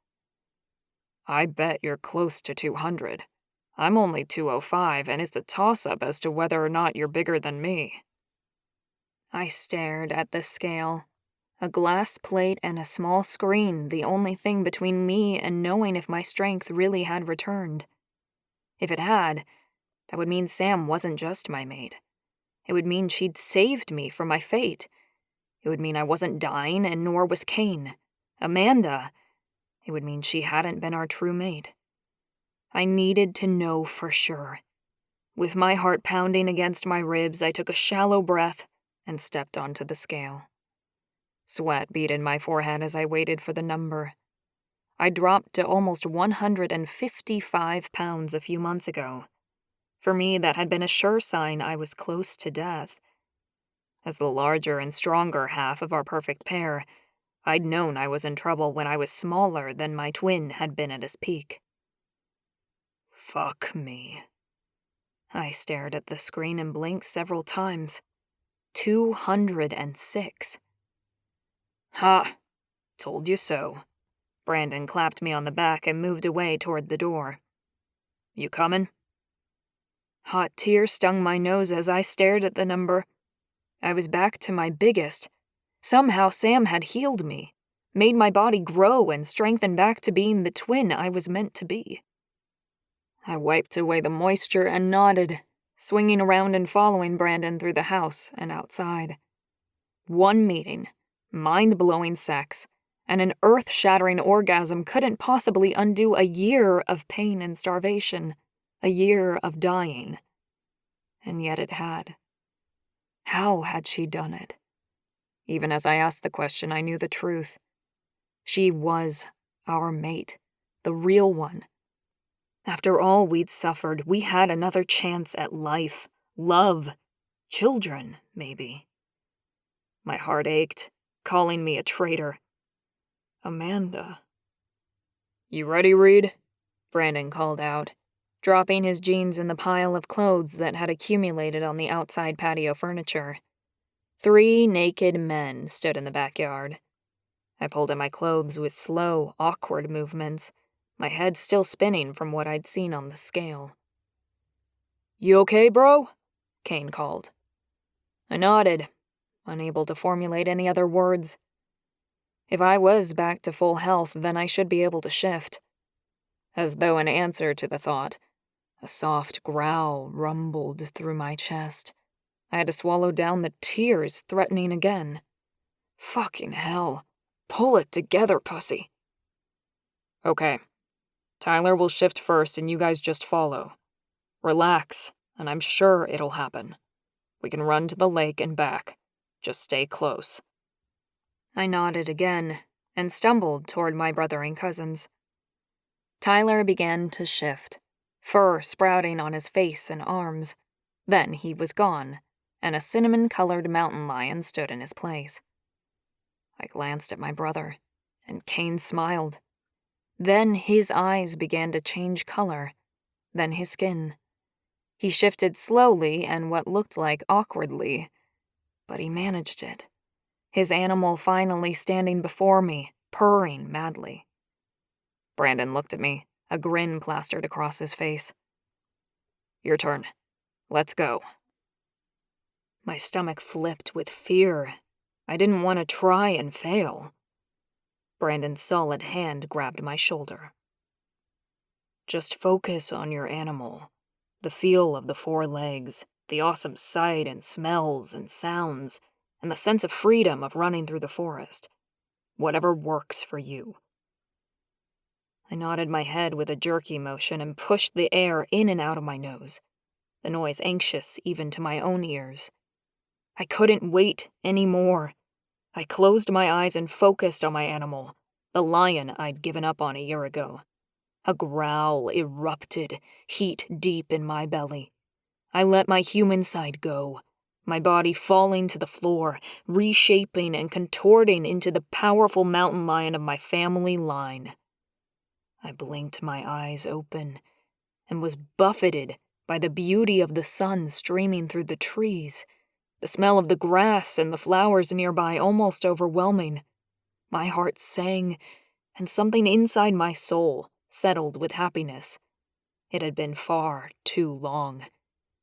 I bet you're close to 200. I'm only 205, and it's a toss-up as to whether or not you're bigger than me. I stared at the scale. A glass plate and a small screen, the only thing between me and knowing if my strength really had returned. If it had, that would mean Sam wasn't just my mate. It would mean she'd saved me from my fate. It would mean I wasn't dying, and nor was Kane. Amanda. It would mean she hadn't been our true mate. I needed to know for sure. With my heart pounding against my ribs, I took a shallow breath and stepped onto the scale. Sweat beaded my forehead as I waited for the number. I dropped to almost 155 pounds a few months ago. For me, that had been a sure sign I was close to death. As the larger and stronger half of our perfect pair, I'd known I was in trouble when I was smaller than my twin had been at his peak. Fuck me. I stared at the screen and blinked several times. 206. Ha! Told you so. Brandon clapped me on the back and moved away toward the door. You coming? Hot tears stung my nose as I stared at the number. I was back to my biggest. Somehow Sam had healed me, made my body grow and strengthen back to being the twin I was meant to be. I wiped away the moisture and nodded, swinging around and following Brandon through the house and outside. One meeting, mind-blowing sex, and an earth-shattering orgasm couldn't possibly undo a year of pain and starvation, a year of dying. And yet it had. How had she done it? Even as I asked the question, I knew the truth. She was our mate, the real one. After all we'd suffered, we had another chance at life, love, children, maybe. My heart ached, calling me a traitor. Amanda. "You ready, Reid?" Brandon called out, dropping his jeans in the pile of clothes that had accumulated on the outside patio furniture. 3 naked men stood in the backyard. I pulled at my clothes with slow, awkward movements, my head still spinning from what I'd seen on the scale. "You okay, bro?" Kane called. I nodded, unable to formulate any other words. If I was back to full health, then I should be able to shift. As though in answer to the thought, a soft growl rumbled through my chest. I had to swallow down the tears threatening again. Fucking hell. Pull it together, pussy. Okay. Tyler will shift first and you guys just follow. Relax, and I'm sure it'll happen. We can run to the lake and back. Just stay close. I nodded again and stumbled toward my brother and cousins. Tyler began to shift, fur sprouting on his face and arms. Then he was gone, and a cinnamon-colored mountain lion stood in his place. I glanced at my brother, and Kane smiled. Then his eyes began to change color, then his skin. He shifted slowly and what looked like awkwardly, but he managed it. His animal finally standing before me, purring madly. Brandon looked at me, a grin plastered across his face. Your turn. Let's go. My stomach flipped with fear. I didn't want to try and fail. Brandon's solid hand grabbed my shoulder. Just focus on your animal, the feel of the 4 legs, the awesome sight and smells and sounds, and the sense of freedom of running through the forest. Whatever works for you. I nodded my head with a jerky motion and pushed the air in and out of my nose, the noise anxious even to my own ears. I couldn't wait anymore. I closed my eyes and focused on my animal, the lion I'd given up on a year ago. A growl erupted, heat deep in my belly. I let my human side go, my body falling to the floor, reshaping and contorting into the powerful mountain lion of my family line. I blinked my eyes open and was buffeted by the beauty of the sun streaming through the trees, the smell of the grass and the flowers nearby almost overwhelming. My heart sang, and something inside my soul settled with happiness. It had been far too long.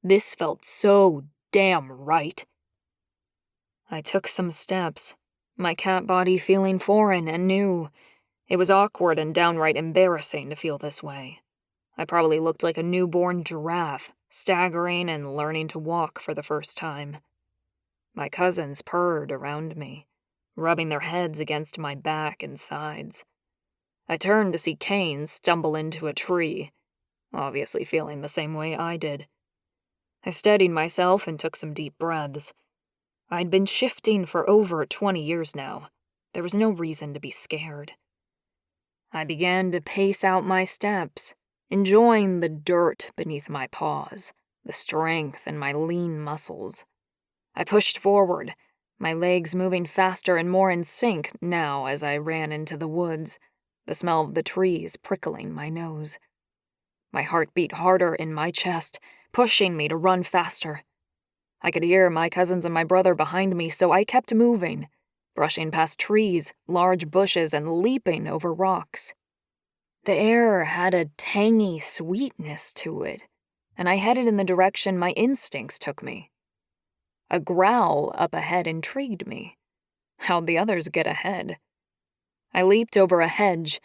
This felt so damn right. I took some steps, my cat body feeling foreign and new. It was awkward and downright embarrassing to feel this way. I probably looked like a newborn giraffe, staggering and learning to walk for the first time. My cousins purred around me, rubbing their heads against my back and sides. I turned to see Kane stumble into a tree, obviously feeling the same way I did. I steadied myself and took some deep breaths. I'd been shifting for over 20 years now. There was no reason to be scared. I began to pace out my steps, enjoying the dirt beneath my paws, the strength in my lean muscles. I pushed forward, my legs moving faster and more in sync now as I ran into the woods, the smell of the trees prickling my nose. My heart beat harder in my chest, pushing me to run faster. I could hear my cousins and my brother behind me, so I kept moving, brushing past trees, large bushes, and leaping over rocks. The air had a tangy sweetness to it, and I headed in the direction my instincts took me. A growl up ahead intrigued me. How'd the others get ahead? I leaped over a hedge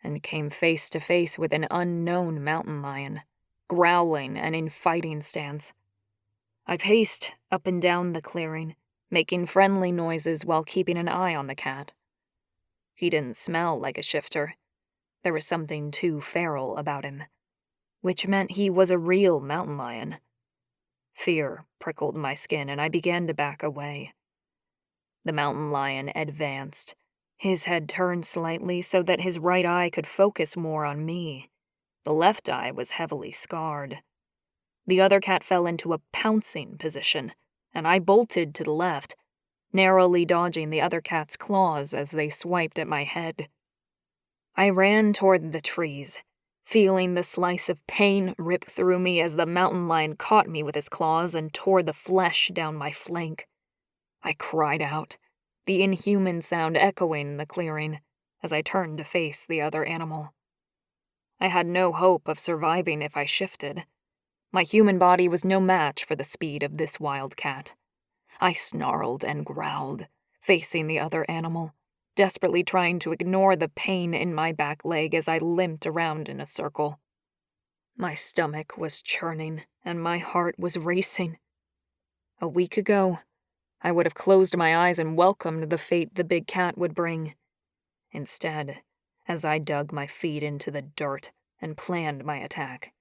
and came face to face with an unknown mountain lion, growling and in fighting stance. I paced up and down the clearing, making friendly noises while keeping an eye on the cat. He didn't smell like a shifter. There was something too feral about him, which meant he was a real mountain lion. Fear prickled my skin, and I began to back away. The mountain lion advanced, his head turned slightly so that his right eye could focus more on me. The left eye was heavily scarred. The other cat fell into a pouncing position, and I bolted to the left, narrowly dodging the other cat's claws as they swiped at my head. I ran toward the trees, feeling the slice of pain rip through me as the mountain lion caught me with his claws and tore the flesh down my flank. I cried out, the inhuman sound echoing in the clearing, as I turned to face the other animal. I had no hope of surviving if I shifted. My human body was no match for the speed of this wild cat. I snarled and growled, facing the other animal, desperately trying to ignore the pain in my back leg as I limped around in a circle. My stomach was churning, and my heart was racing. A week ago, I would have closed my eyes and welcomed the fate the big cat would bring. Instead, as I dug my feet into the dirt and planned my attack,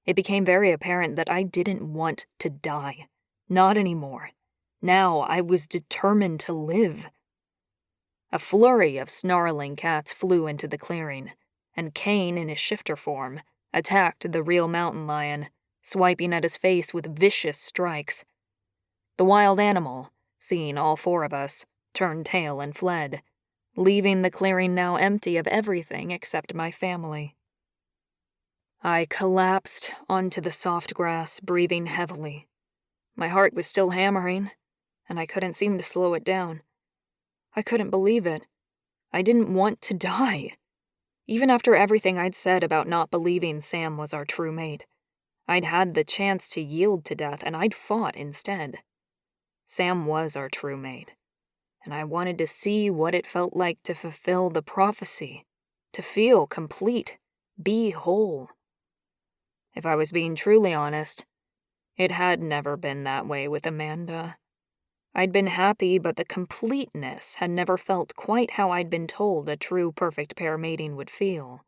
it became very apparent that I didn't want to die. Not anymore. Now I was determined to live. A flurry of snarling cats flew into the clearing, and Kane, in his shifter form, attacked the real mountain lion, swiping at his face with vicious strikes. The wild animal, seeing all four of us, turned tail and fled, leaving the clearing now empty of everything except my family. I collapsed onto the soft grass, breathing heavily. My heart was still hammering, and I couldn't seem to slow it down. I couldn't believe it. I didn't want to die. Even after everything I'd said about not believing Sam was our true mate, I'd had the chance to yield to death, and I'd fought instead. Sam was our true mate, and I wanted to see what it felt like to fulfill the prophecy, to feel complete, be whole. If I was being truly honest, it had never been that way with Amanda. I'd been happy, but the completeness had never felt quite how I'd been told a true perfect pair mating would feel.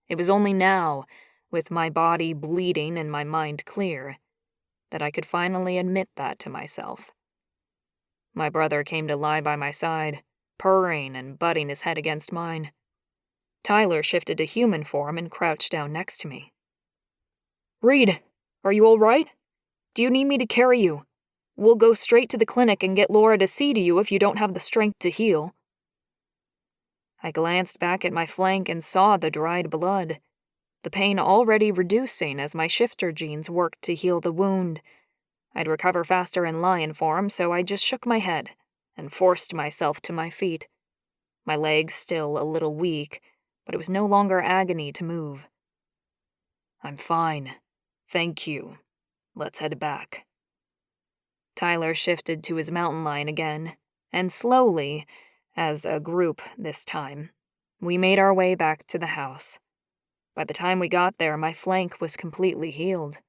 It was only now, with my body bleeding and my mind clear, that I could finally admit that to myself. My brother came to lie by my side, purring and butting his head against mine. Tyler shifted to human form and crouched down next to me. "Reid, are you all right? Do you need me to carry you? We'll go straight to the clinic and get Laura to see to you if you don't have the strength to heal." I glanced back at my flank and saw the dried blood, the pain already reducing as my shifter genes worked to heal the wound. I'd recover faster in lion form, so I just shook my head and forced myself to my feet. My legs still a little weak, but it was no longer agony to move. "I'm fine. Thank you. Let's head back." Tyler shifted to his mountain lion again, and slowly, as a group this time, we made our way back to the house. By the time we got there, my flank was completely healed.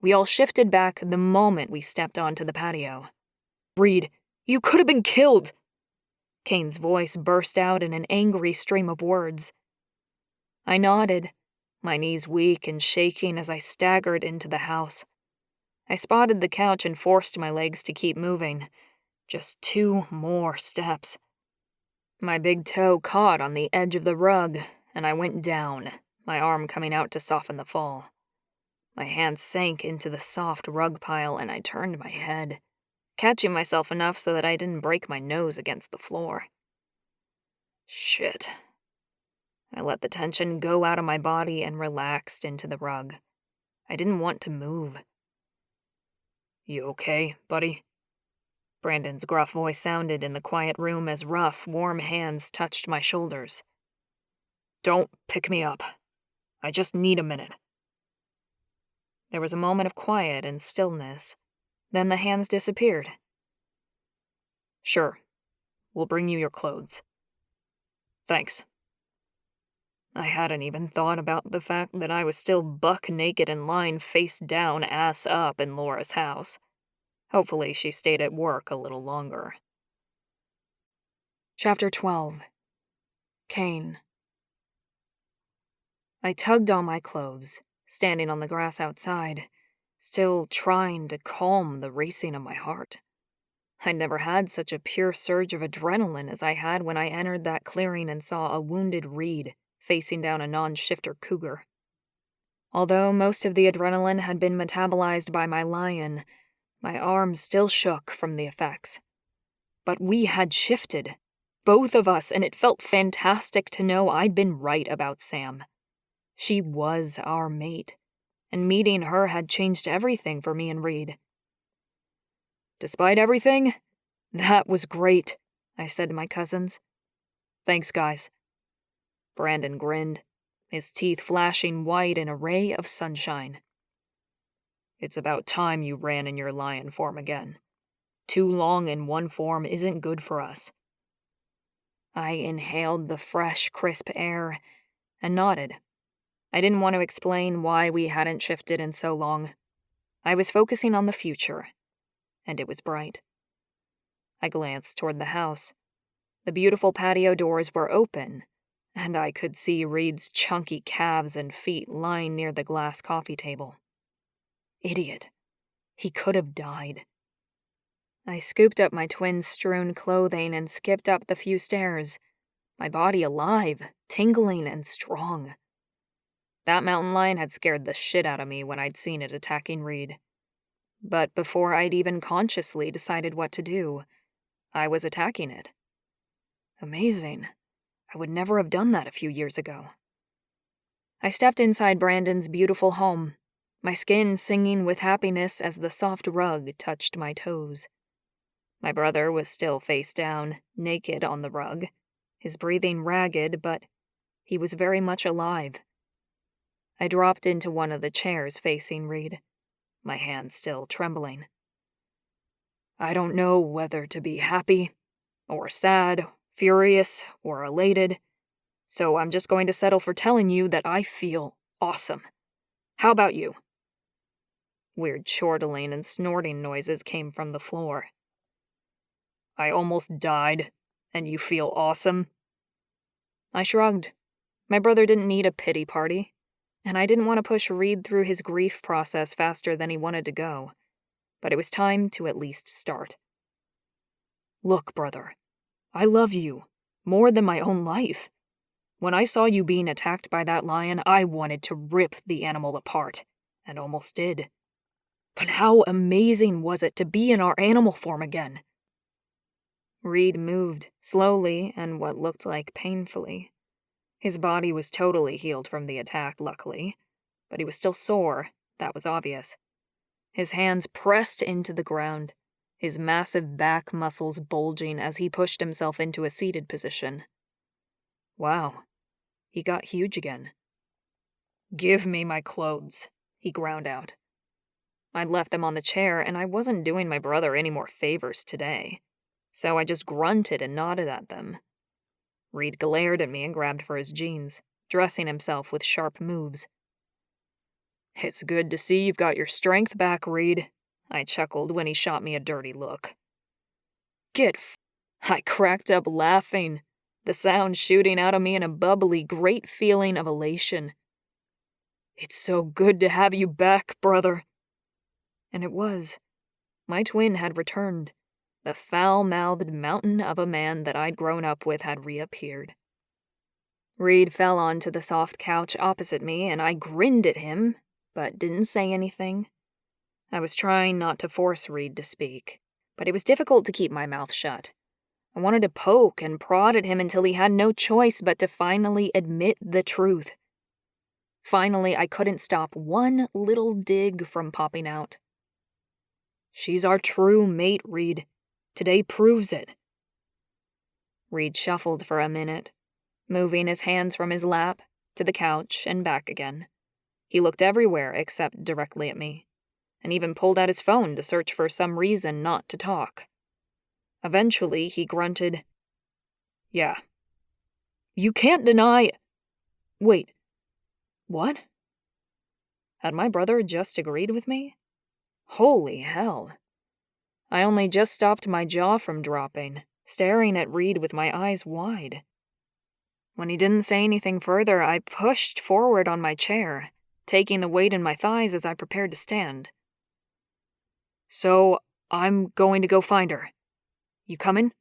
We all shifted back the moment we stepped onto the patio. "Reid, you could have been killed!" Kane's voice burst out in an angry stream of words. I nodded, my knees weak and shaking as I staggered into the house. I spotted the couch and forced my legs to keep moving. Just 2 more steps. My big toe caught on the edge of the rug, and I went down, my arm coming out to soften the fall. My hand sank into the soft rug pile, and I turned my head, catching myself enough so that I didn't break my nose against the floor. Shit. I let the tension go out of my body and relaxed into the rug. I didn't want to move. "You okay, buddy?" Brandon's gruff voice sounded in the quiet room as rough, warm hands touched my shoulders. "Don't pick me up. I just need a minute." There was a moment of quiet and stillness. Then the hands disappeared. "Sure. We'll bring you your clothes." "Thanks." I hadn't even thought about the fact that I was still buck naked and lying face down, ass up in Laura's house. Hopefully she stayed at work a little longer. Chapter 12. Kane. I tugged on my clothes, standing on the grass outside, still trying to calm the racing of my heart. I'd never had such a pure surge of adrenaline as I had when I entered that clearing and saw a wounded Reid facing down a non-shifter cougar. Although most of the adrenaline had been metabolized by my lion, my arms still shook from the effects. But we had shifted, both of us, and it felt fantastic to know I'd been right about Sam. She was our mate, and meeting her had changed everything for me and Reid. "Despite everything, that was great," I said to my cousins. "Thanks, guys." Brandon grinned, his teeth flashing white in a ray of sunshine. "It's about time you ran in your lion form again. Too long in one form isn't good for us." I inhaled the fresh, crisp air and nodded. I didn't want to explain why we hadn't shifted in so long. I was focusing on the future, and it was bright. I glanced toward the house. The beautiful patio doors were open, and I could see Reid's chunky calves and feet lying near the glass coffee table. Idiot. He could have died. I scooped up my twins' strewn clothing and skipped up the few stairs, my body alive, tingling, and strong. That mountain lion had scared the shit out of me when I'd seen it attacking Reid. But before I'd even consciously decided what to do, I was attacking it. Amazing. I would never have done that a few years ago. I stepped inside Brandon's beautiful home, my skin singing with happiness as the soft rug touched my toes. My brother was still face down, naked on the rug, his breathing ragged, but he was very much alive. I dropped into one of the chairs facing Reid, my hand still trembling. "I don't know whether to be happy, or sad, furious, or elated, so I'm just going to settle for telling you that I feel awesome. How about you?" Weird chortling and snorting noises came from the floor. "I almost died, and you feel awesome?" I shrugged. My brother didn't need a pity party, and I didn't want to push Reid through his grief process faster than he wanted to go, but it was time to at least start. "Look, brother, I love you, more than my own life. When I saw you being attacked by that lion, I wanted to rip the animal apart, and almost did. But how amazing was it to be in our animal form again?" Reid moved, slowly and what looked like painfully. His body was totally healed from the attack, luckily, but he was still sore, that was obvious. His hands pressed into the ground, his massive back muscles bulging as he pushed himself into a seated position. Wow, he got huge again. "Give me my clothes," he ground out. I'd left them on the chair, and I wasn't doing my brother any more favors today, so I just grunted and nodded at them. Reid glared at me and grabbed for his jeans, dressing himself with sharp moves. "It's good to see you've got your strength back, Reid," I chuckled when he shot me a dirty look. I cracked up laughing, the sound shooting out of me in a bubbly, great feeling of elation. "It's so good to have you back, brother." And it was. My twin had returned. The foul-mouthed mountain of a man that I'd grown up with had reappeared. Reid fell onto the soft couch opposite me, and I grinned at him, but didn't say anything. I was trying not to force Reid to speak, but it was difficult to keep my mouth shut. I wanted to poke and prod at him until he had no choice but to finally admit the truth. Finally, I couldn't stop one little dig from popping out. "She's our true mate, Reid. Today proves it." Reid shuffled for a minute, moving his hands from his lap to the couch and back again. He looked everywhere except directly at me, and even pulled out his phone to search for some reason not to talk. Eventually, he grunted, "Yeah. You can't deny—" Wait, what? Had my brother just agreed with me? Holy hell. I only just stopped my jaw from dropping, staring at Reid with my eyes wide. When he didn't say anything further, I pushed forward on my chair, taking the weight in my thighs as I prepared to stand. "So, I'm going to go find her. You coming?"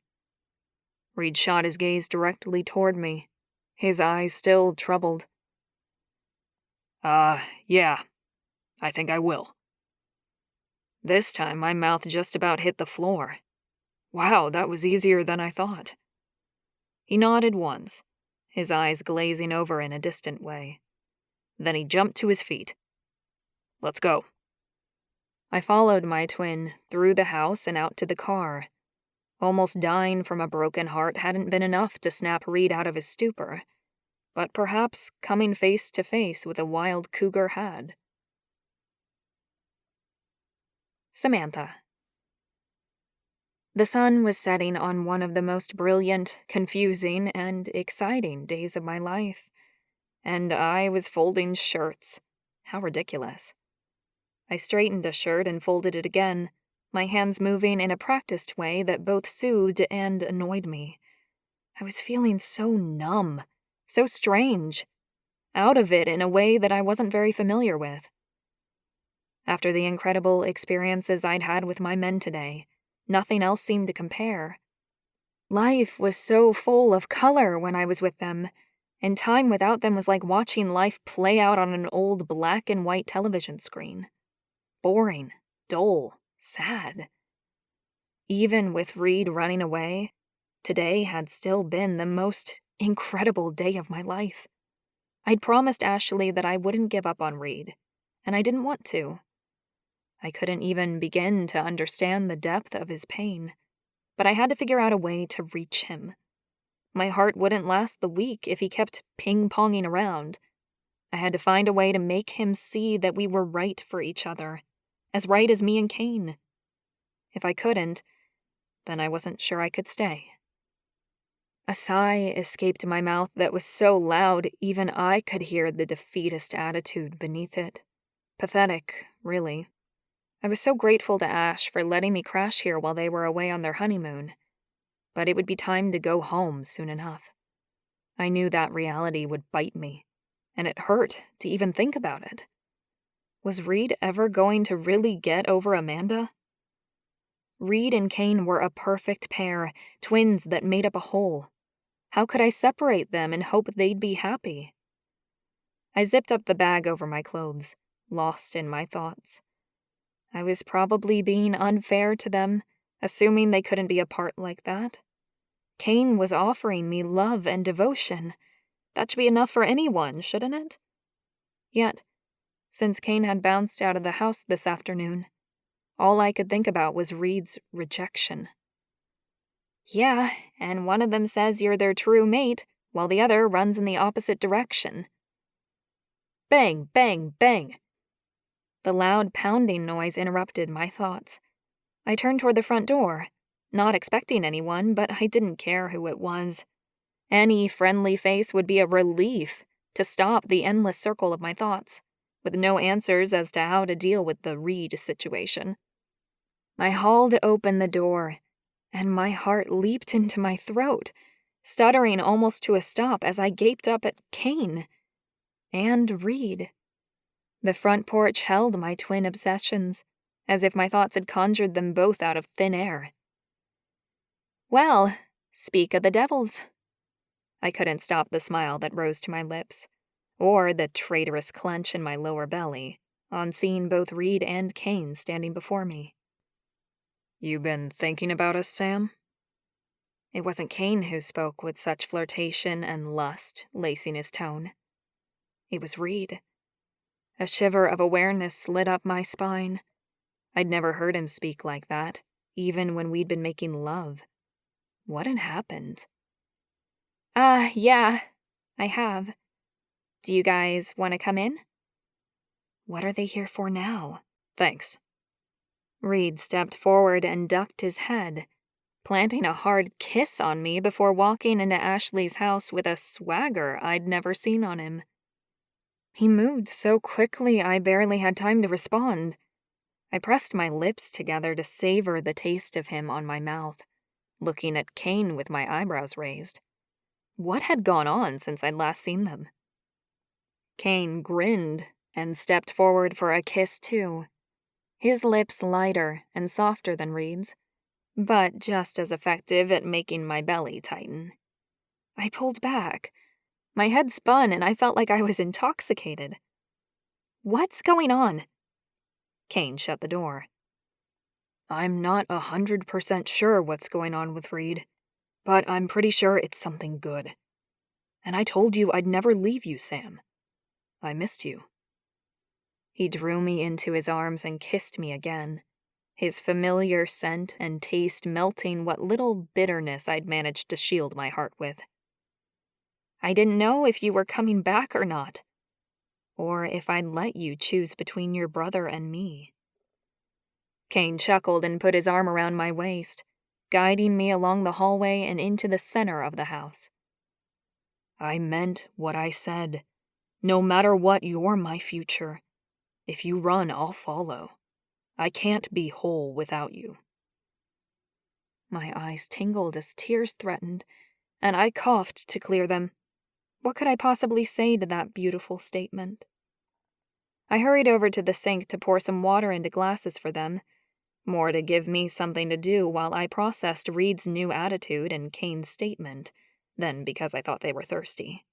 Reid shot his gaze directly toward me, his eyes still troubled. Yeah, I think I will." This time, my mouth just about hit the floor. Wow, that was easier than I thought. He nodded once, his eyes glazing over in a distant way. Then he jumped to his feet. "Let's go." I followed my twin through the house and out to the car. Almost dying from a broken heart hadn't been enough to snap Reid out of his stupor, but perhaps coming face to face with a wild cougar had. Samantha. The sun was setting on one of the most brilliant, confusing, and exciting days of my life, and I was folding shirts. How ridiculous. I straightened a shirt and folded it again, my hands moving in a practiced way that both soothed and annoyed me. I was feeling so numb, so strange, out of it in a way that I wasn't very familiar with. After the incredible experiences I'd had with my men today, nothing else seemed to compare. Life was so full of color when I was with them, and time without them was like watching life play out on an old black and white television screen. Boring, dull, sad. Even with Reid running away, today had still been the most incredible day of my life. I'd promised Ashleigh that I wouldn't give up on Reid, and I didn't want to. I couldn't even begin to understand the depth of his pain, but I had to figure out a way to reach him. My heart wouldn't last the week if he kept ping-ponging around. I had to find a way to make him see that we were right for each other, as right as me and Kane. If I couldn't, then I wasn't sure I could stay. A sigh escaped my mouth that was so loud even I could hear the defeatist attitude beneath it. Pathetic, really. I was so grateful to Ash for letting me crash here while they were away on their honeymoon, but it would be time to go home soon enough. I knew that reality would bite me, and it hurt to even think about it. Was Reid ever going to really get over Amanda? Reid and Kane were a perfect pair, twins that made up a whole. How could I separate them and hope they'd be happy? I zipped up the bag over my clothes, lost in my thoughts. I was probably being unfair to them, assuming they couldn't be apart like that. Kane was offering me love and devotion. That should be enough for anyone, shouldn't it? Yet, since Kane had bounced out of the house this afternoon, all I could think about was Reid's rejection. Yeah, and one of them says you're their true mate, while the other runs in the opposite direction. Bang, bang, bang. The loud pounding noise interrupted my thoughts. I turned toward the front door, not expecting anyone, but I didn't care who it was. Any friendly face would be a relief to stop the endless circle of my thoughts, with no answers as to how to deal with the Reid situation. I hauled open the door, and my heart leaped into my throat, stuttering almost to a stop as I gaped up at Kane and Reid. The front porch held my twin obsessions, as if my thoughts had conjured them both out of thin air. Well, speak of the devils. I couldn't stop the smile that rose to my lips, or the traitorous clench in my lower belly, on seeing both Reid and Kane standing before me. You been thinking about us, Sam? It wasn't Kane who spoke with such flirtation and lust lacing his tone. It was Reid. A shiver of awareness slid up my spine. I'd never heard him speak like that, even when we'd been making love. What had happened? Yeah, I have. Do you guys want to come in? What are they here for now? Thanks. Reid stepped forward and ducked his head, planting a hard kiss on me before walking into Ashleigh's house with a swagger I'd never seen on him. He moved so quickly I barely had time to respond. I pressed my lips together to savor the taste of him on my mouth, looking at Kane with my eyebrows raised. What had gone on since I'd last seen them? Kane grinned and stepped forward for a kiss too, his lips lighter and softer than Reid's, but just as effective at making my belly tighten. I pulled back. My head spun and I felt like I was intoxicated. What's going on? Kane shut the door. I'm not 100% sure what's going on with Reid, but I'm pretty sure it's something good. And I told you I'd never leave you, Sam. I missed you. He drew me into his arms and kissed me again, his familiar scent and taste melting what little bitterness I'd managed to shield my heart with. I didn't know if you were coming back or not, or if I'd let you choose between your brother and me. Kane chuckled and put his arm around my waist, guiding me along the hallway and into the center of the house. I meant what I said. No matter what, you're my future. If you run, I'll follow. I can't be whole without you. My eyes tingled as tears threatened, and I coughed to clear them. What could I possibly say to that beautiful statement? I hurried over to the sink to pour some water into glasses for them, more to give me something to do while I processed Reid's new attitude and Kane's statement than because I thought they were thirsty.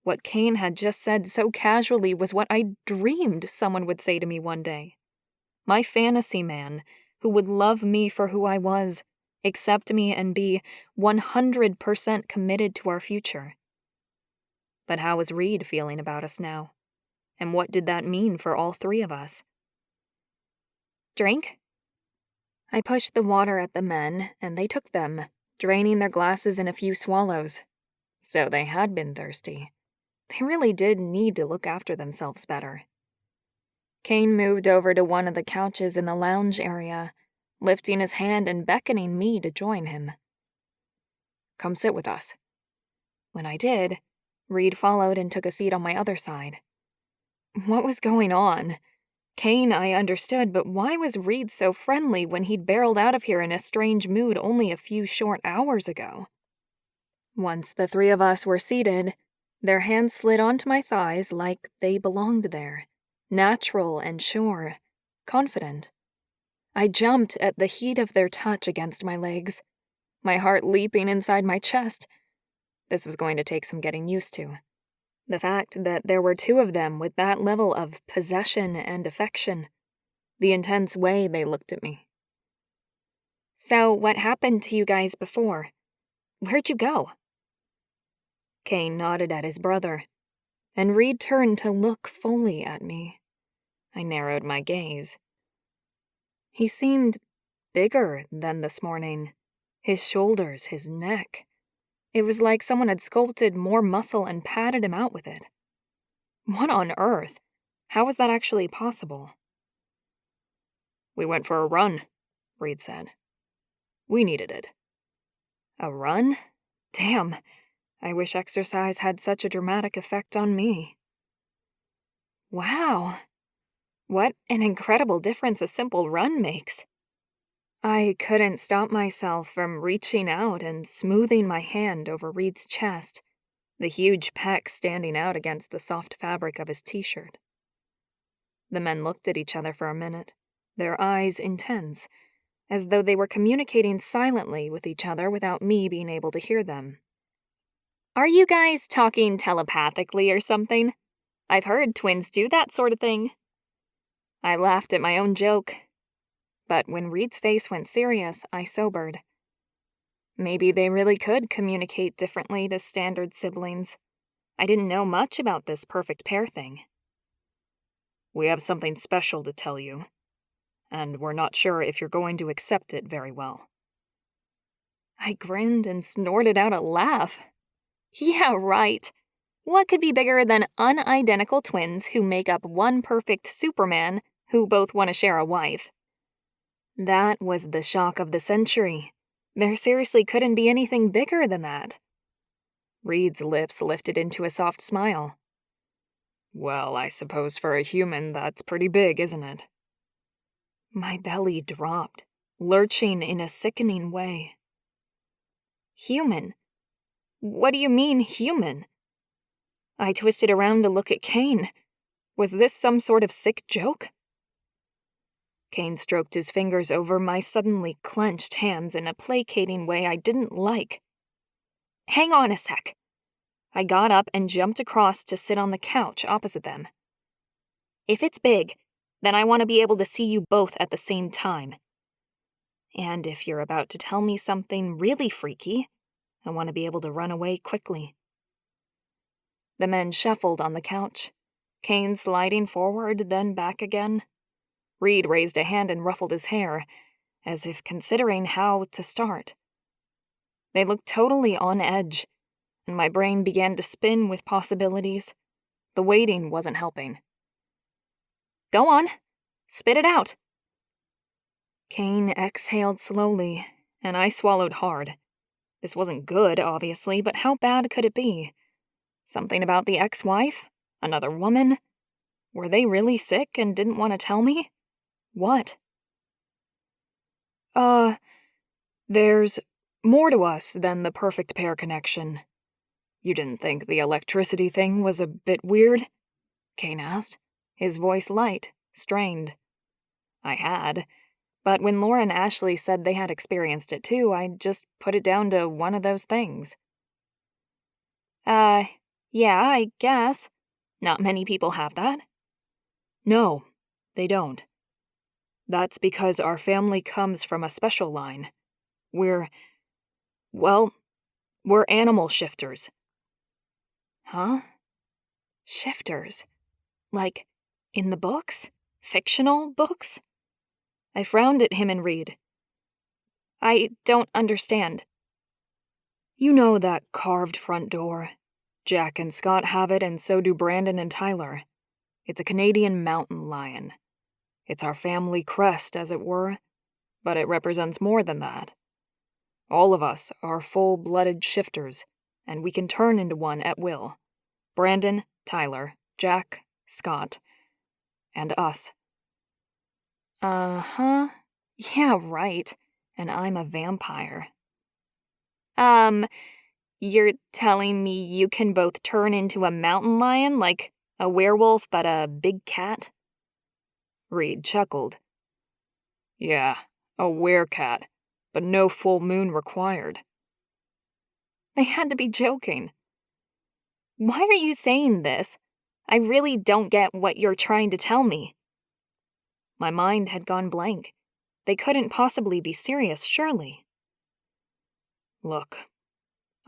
What Kane had just said so casually was what I dreamed someone would say to me one day. My fantasy man, who would love me for who I was, accept me, and be 100% committed to our future. But how was Reid feeling about us now? And what did that mean for all three of us? Drink? I pushed the water at the men, and they took them, draining their glasses in a few swallows. So they had been thirsty. They really did need to look after themselves better. Kane moved over to one of the couches in the lounge area, lifting his hand and beckoning me to join him. Come sit with us. When I did, Reid followed and took a seat on my other side. What was going on? Kane, I understood, but why was Reid so friendly when he'd barreled out of here in a strange mood only a few short hours ago? Once the three of us were seated, their hands slid onto my thighs like they belonged there, natural and sure, confident. I jumped at the heat of their touch against my legs, my heart leaping inside my chest. This was going to take some getting used to. The fact that there were two of them with that level of possession and affection, the intense way they looked at me. So what happened to you guys before? Where'd you go? Kane nodded at his brother, and Reid turned to look fully at me. I narrowed my gaze. He seemed bigger than this morning. His shoulders, his neck. It was like someone had sculpted more muscle and padded him out with it. What on earth? How was that actually possible? We went for a run, Reid said. We needed it. A run? Damn. I wish exercise had such a dramatic effect on me. Wow. What an incredible difference a simple run makes. I couldn't stop myself from reaching out and smoothing my hand over Reid's chest, the huge pec standing out against the soft fabric of his t-shirt. The men looked at each other for a minute, their eyes intense, as though they were communicating silently with each other without me being able to hear them. Are you guys talking telepathically or something? I've heard twins do that sort of thing. I laughed at my own joke. But when Reid's face went serious, I sobered. Maybe they really could communicate differently to standard siblings. I didn't know much about this perfect pair thing. We have something special to tell you, and we're not sure if you're going to accept it very well. I grinned and snorted out a laugh. Yeah, right. What could be bigger than unidentical twins who make up one perfect Superman who both want to share a wife? That was the shock of the century. There seriously couldn't be anything bigger than that. Reed's lips lifted into a soft smile. Well, I suppose for a human that's pretty big, isn't it? My belly dropped, lurching in a sickening way. Human? What do you mean, human? I twisted around to look at Kane. Was this some sort of sick joke? Kane stroked his fingers over my suddenly clenched hands in a placating way I didn't like. Hang on a sec. I got up and jumped across to sit on the couch opposite them. If it's big, then I want to be able to see you both at the same time. And if you're about to tell me something really freaky, I want to be able to run away quickly. The men shuffled on the couch, Kane sliding forward, then back again. Reed raised a hand and ruffled his hair, as if considering how to start. They looked totally on edge, and my brain began to spin with possibilities. The waiting wasn't helping. Go on, spit it out. Kane exhaled slowly, and I swallowed hard. This wasn't good, obviously, but how bad could it be? Something about the ex-wife? Another woman? Were they really sick and didn't want to tell me? What? There's more to us than the perfect pair connection. You didn't think the electricity thing was a bit weird? Kane asked, his voice light, strained. I had, but when Laura and Ashleigh said they had experienced it too, I just put it down to one of those things. Yeah, I guess. Not many people have that. No, they don't. That's because our family comes from a special line. We're animal shifters. Huh? Shifters? Like, in the books? Fictional books? I frowned at him and Reed. I don't understand. You know that carved front door. Jack and Scott have it, and so do Brandon and Tyler. It's a Canadian mountain lion. It's our family crest, as it were, but it represents more than that. All of us are full-blooded shifters, and we can turn into one at will. Brandon, Tyler, Jack, Scott, and us. Uh-huh. Yeah, right. And I'm a vampire. You're telling me you can both turn into a mountain lion, like a werewolf but a big cat? Reed chuckled. Yeah, a werecat, but no full moon required. They had to be joking. Why are you saying this? I really don't get what you're trying to tell me. My mind had gone blank. They couldn't possibly be serious, surely. Look,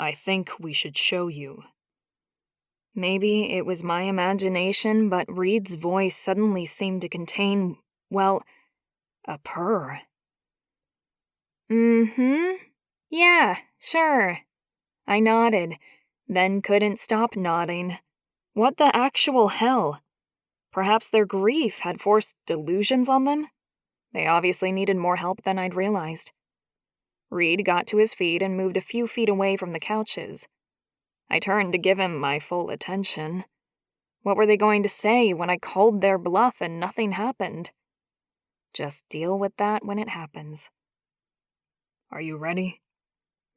I think we should show you. Maybe it was my imagination, but Reed's voice suddenly seemed to contain, well, a purr. Yeah, sure. I nodded, then couldn't stop nodding. What the actual hell? Perhaps their grief had forced delusions on them? They obviously needed more help than I'd realized. Reed got to his feet and moved a few feet away from the couches. I turned to give him my full attention. What were they going to say when I called their bluff and nothing happened? Just deal with that when it happens. Are you ready?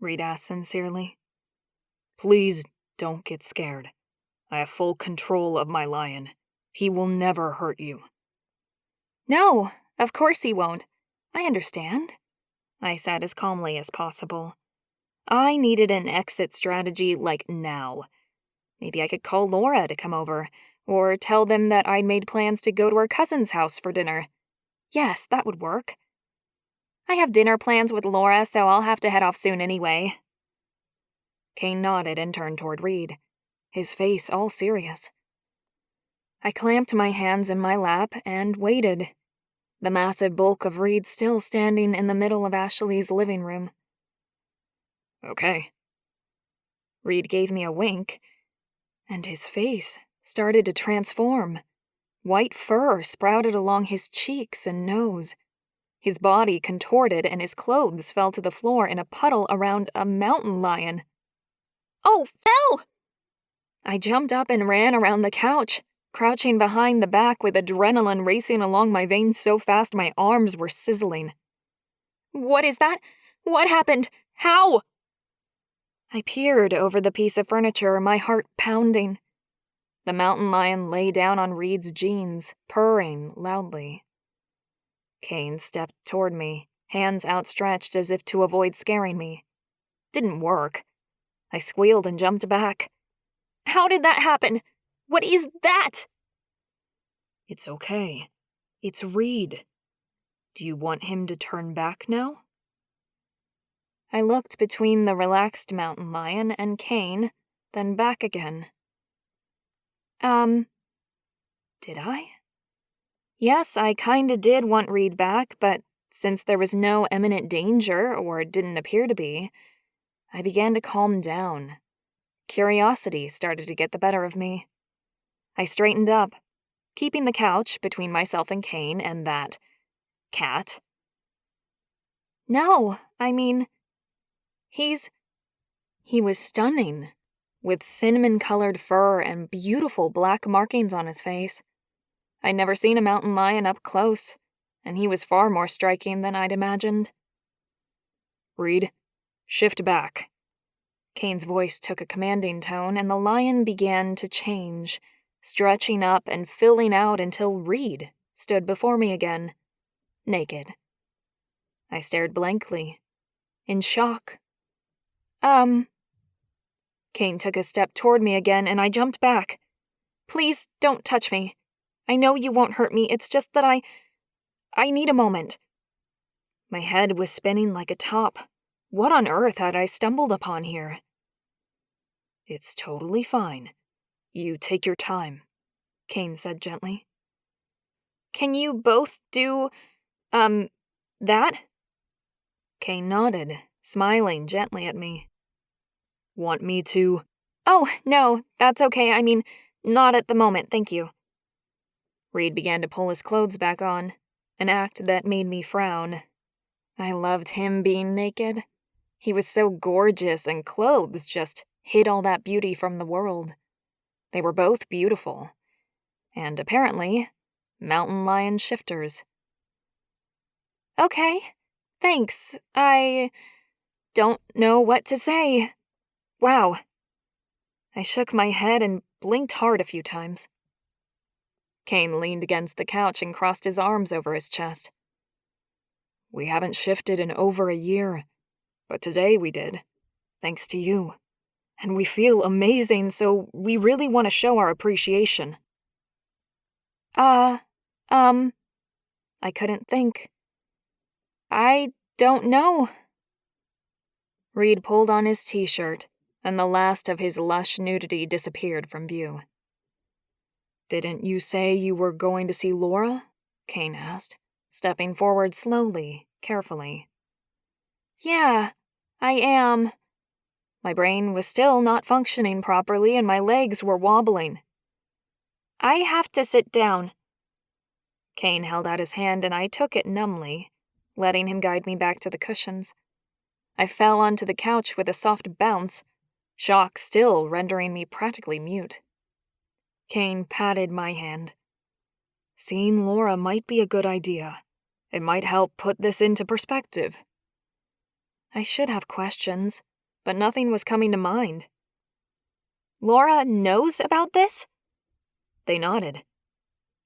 Reed asked sincerely. Please don't get scared. I have full control of my lion. He will never hurt you. No, of course he won't. I understand, I said as calmly as possible. I needed an exit strategy like now. Maybe I could call Laura to come over, or tell them that I'd made plans to go to her cousin's house for dinner. Yes, that would work. I have dinner plans with Laura, so I'll have to head off soon anyway. Kane nodded and turned toward Reed, his face all serious. I clamped my hands in my lap and waited, the massive bulk of Reed still standing in the middle of Ashleigh's living room. Okay. Reed gave me a wink, And his face started to transform. White fur sprouted along his cheeks and nose. His body contorted and his clothes fell to the floor in a puddle around a mountain lion. "Oh, fell!" I jumped up and ran around the couch, crouching behind the back with adrenaline racing along my veins so fast my arms were sizzling. "What is that? What happened? How?" I peered over the piece of furniture, my heart pounding. The mountain lion lay down on Reid's jeans, purring loudly. Kane stepped toward me, hands outstretched as if to avoid scaring me. Didn't work. I squealed and jumped back. "How did that happen? What is that?" It's okay. It's Reid. Do you want him to turn back now? I looked between the relaxed mountain lion and Kane, then back again. Did I? Yes, I kinda did want Reid back, but since there was no imminent danger, or didn't appear to be, I began to calm down. Curiosity started to get the better of me. I straightened up, keeping the couch between myself and Kane and that cat. No, I mean, he was stunning, with cinnamon-colored fur and beautiful black markings on his face. I'd never seen a mountain lion up close, and he was far more striking than I'd imagined. Reid, shift back. Kane's voice took a commanding tone, and the lion began to change, stretching up and filling out until Reid stood before me again, naked. I stared blankly, in shock. Kane took a step toward me again, and I jumped back. "Please don't touch me. I know you won't hurt me, it's just that I need a moment." My head was spinning like a top. What on earth had I stumbled upon here? It's totally fine. You take your time, Kane said gently. "Can you both do, that?" Kane nodded, smiling gently at me. Want me to? "Oh, no, that's okay. I mean, not at the moment, thank you." Reid began to pull his clothes back on, an act that made me frown. I loved him being naked. He was so gorgeous, and clothes just hid all that beauty from the world. They were both beautiful. And apparently, mountain lion shifters. "Okay, thanks. I don't know what to say. Wow." I shook my head and blinked hard a few times. Kane leaned against the couch and crossed his arms over his chest. We haven't shifted in over a year, but today we did, thanks to you. And we feel amazing, so we really want to show our appreciation. I couldn't think. I don't know. Reid pulled on his t-shirt, and the last of his lush nudity disappeared from view. Didn't you say you were going to see Laura? Kane asked, stepping forward slowly, carefully. Yeah, I am. My brain was still not functioning properly and my legs were wobbling. I have to sit down. Kane held out his hand and I took it numbly, letting him guide me back to the cushions. I fell onto the couch with a soft bounce, shock still rendering me practically mute. Kane patted my hand. Seeing Laura might be a good idea. It might help put this into perspective. I should have questions, but nothing was coming to mind. Laura knows about this? They nodded.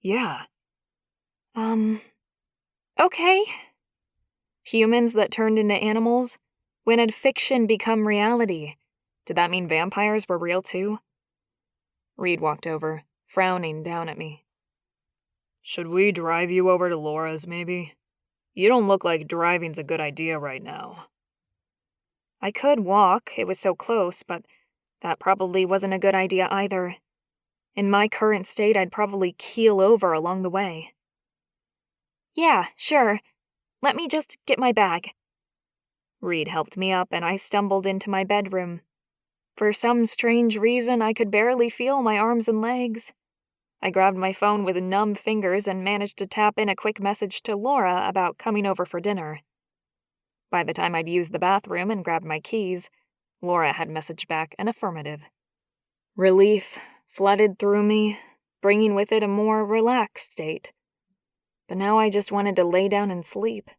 Yeah. Okay. Humans that turned into animals? When had fiction become reality? Did that mean vampires were real too? Reid walked over, frowning down at me. Should we drive you over to Laura's, maybe? You don't look like driving's a good idea right now. I could walk, it was so close, but that probably wasn't a good idea either. In my current state, I'd probably keel over along the way. Yeah, sure. Let me just get my bag. Reid helped me up and I stumbled into my bedroom. For some strange reason, I could barely feel my arms and legs. I grabbed my phone with numb fingers and managed to tap in a quick message to Laura about coming over for dinner. By the time I'd used the bathroom and grabbed my keys, Laura had messaged back an affirmative. Relief flooded through me, bringing with it a more relaxed state. But now I just wanted to lay down and sleep.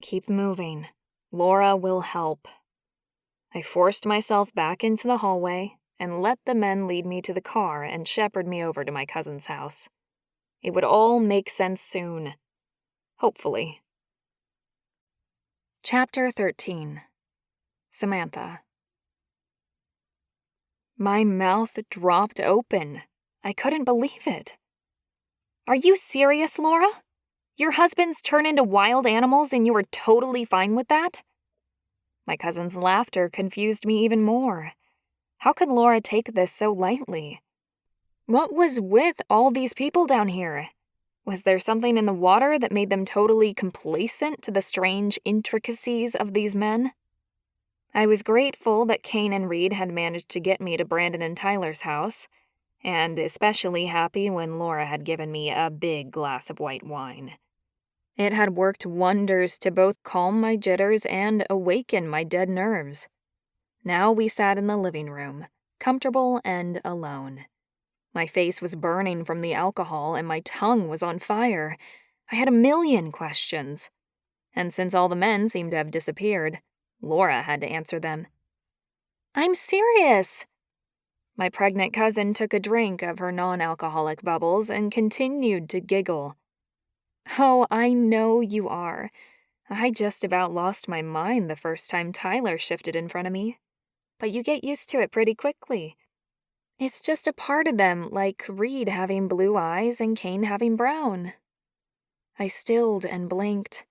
Keep moving. Laura will help. I forced myself back into the hallway and let the men lead me to the car and shepherd me over to my cousin's house. It would all make sense soon. Hopefully. Chapter 13. Samantha. My mouth dropped open. I couldn't believe it. Are you serious, Laura? Your husbands turn into wild animals and you were totally fine with that? My cousin's laughter confused me even more. How could Laura take this so lightly? What was with all these people down here? Was there something in the water that made them totally complacent to the strange intricacies of these men? I was grateful that Kane and Reid had managed to get me to Brandon and Tyler's house, and especially happy when Laura had given me a big glass of white wine. It had worked wonders to both calm my jitters and awaken my dead nerves. Now we sat in the living room, comfortable and alone. My face was burning from the alcohol and my tongue was on fire. I had a million questions. And since all the men seemed to have disappeared, Laura had to answer them. I'm serious. My pregnant cousin took a drink of her non-alcoholic bubbles and continued to giggle. Oh, I know you are. I just about lost my mind the first time Tyler shifted in front of me. But you get used to it pretty quickly. It's just a part of them, like Reid having blue eyes and Kane having brown. I stilled and blinked.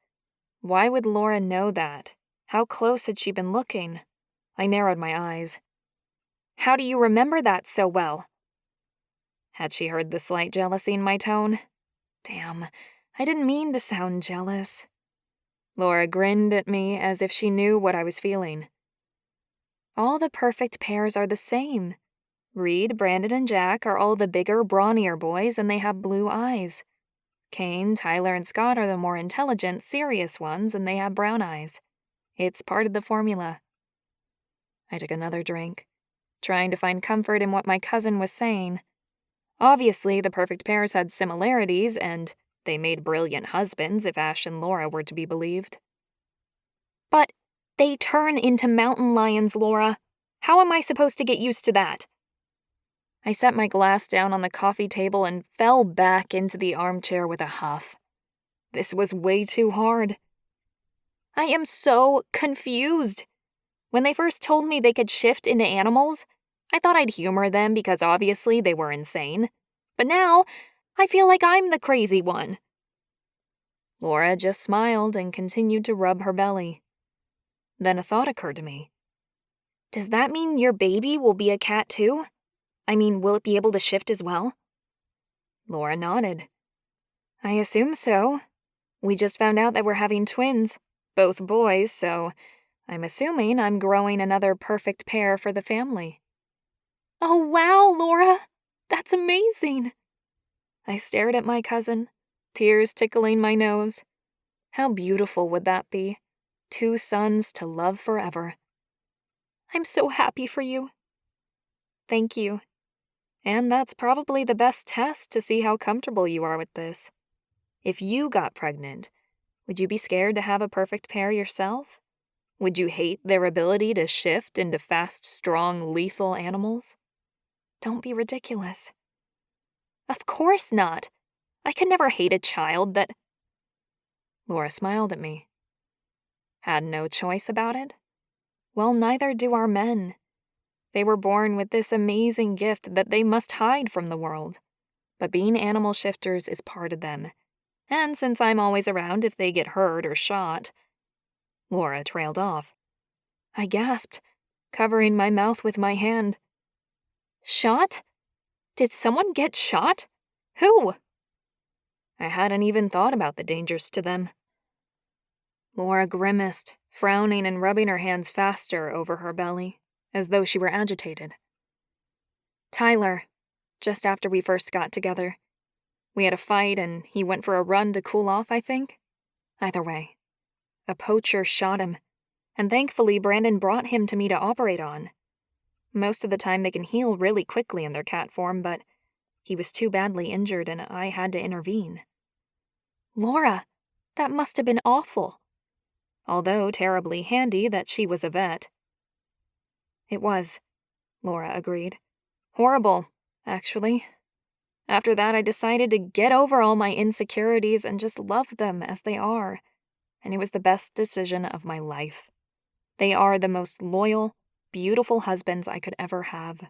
Why would Laura know that? How close had she been looking? I narrowed my eyes. How do you remember that so well? Had she heard the slight jealousy in my tone? Damn, I didn't mean to sound jealous. Laura grinned at me as if she knew what I was feeling. All the perfect pairs are the same. Reid, Brandon, and Jack are all the bigger, brawnier boys, and they have blue eyes. Kane, Tyler, and Scott are the more intelligent, serious ones, and they have brown eyes. It's part of the formula. I took another drink, trying to find comfort in what my cousin was saying. Obviously, the perfect pairs had similarities, and they made brilliant husbands if Ash and Laura were to be believed. But they turn into mountain lions, Laura. How am I supposed to get used to that? I set my glass down on the coffee table and fell back into the armchair with a huff. This was way too hard. I am so confused. When they first told me they could shift into animals, I thought I'd humor them because obviously they were insane. But now, I feel like I'm the crazy one. Laura just smiled and continued to rub her belly. Then a thought occurred to me. Does that mean your baby will be a cat too? I mean, will it be able to shift as well? Laura nodded. I assume so. We just found out that we're having twins, both boys, so I'm assuming I'm growing another perfect pair for the family. Oh, wow, Laura! That's amazing! I stared at my cousin, tears tickling my nose. How beautiful would that be? 2 sons to love forever. I'm so happy for you. Thank you. And that's probably the best test to see how comfortable you are with this. If you got pregnant, would you be scared to have a perfect pair yourself? Would you hate their ability to shift into fast, strong, lethal animals? Don't be ridiculous. Of course not. I could never hate a child that... Laura smiled at me. Had no choice about it? Well, neither do our men. They were born with this amazing gift that they must hide from the world. But being animal shifters is part of them. And since I'm always around if they get hurt or shot... Laura trailed off. I gasped, covering my mouth with my hand. Shot? Did someone get shot? Who? I hadn't even thought about the dangers to them. Laura grimaced, frowning and rubbing her hands faster over her belly. as though she were agitated. Tyler, just after we first got together. We had a fight and he went for a run to cool off, I think. Either way, a poacher shot him, and thankfully Brandon brought him to me to operate on. Most of the time they can heal really quickly in their cat form, but he was too badly injured and I had to intervene. Laura, that must have been awful. Although terribly handy that she was a vet. It was, Laura agreed. Horrible, actually. After that, I decided to get over all my insecurities and just love them as they are, and it was the best decision of my life. They are the most loyal, beautiful husbands I could ever have.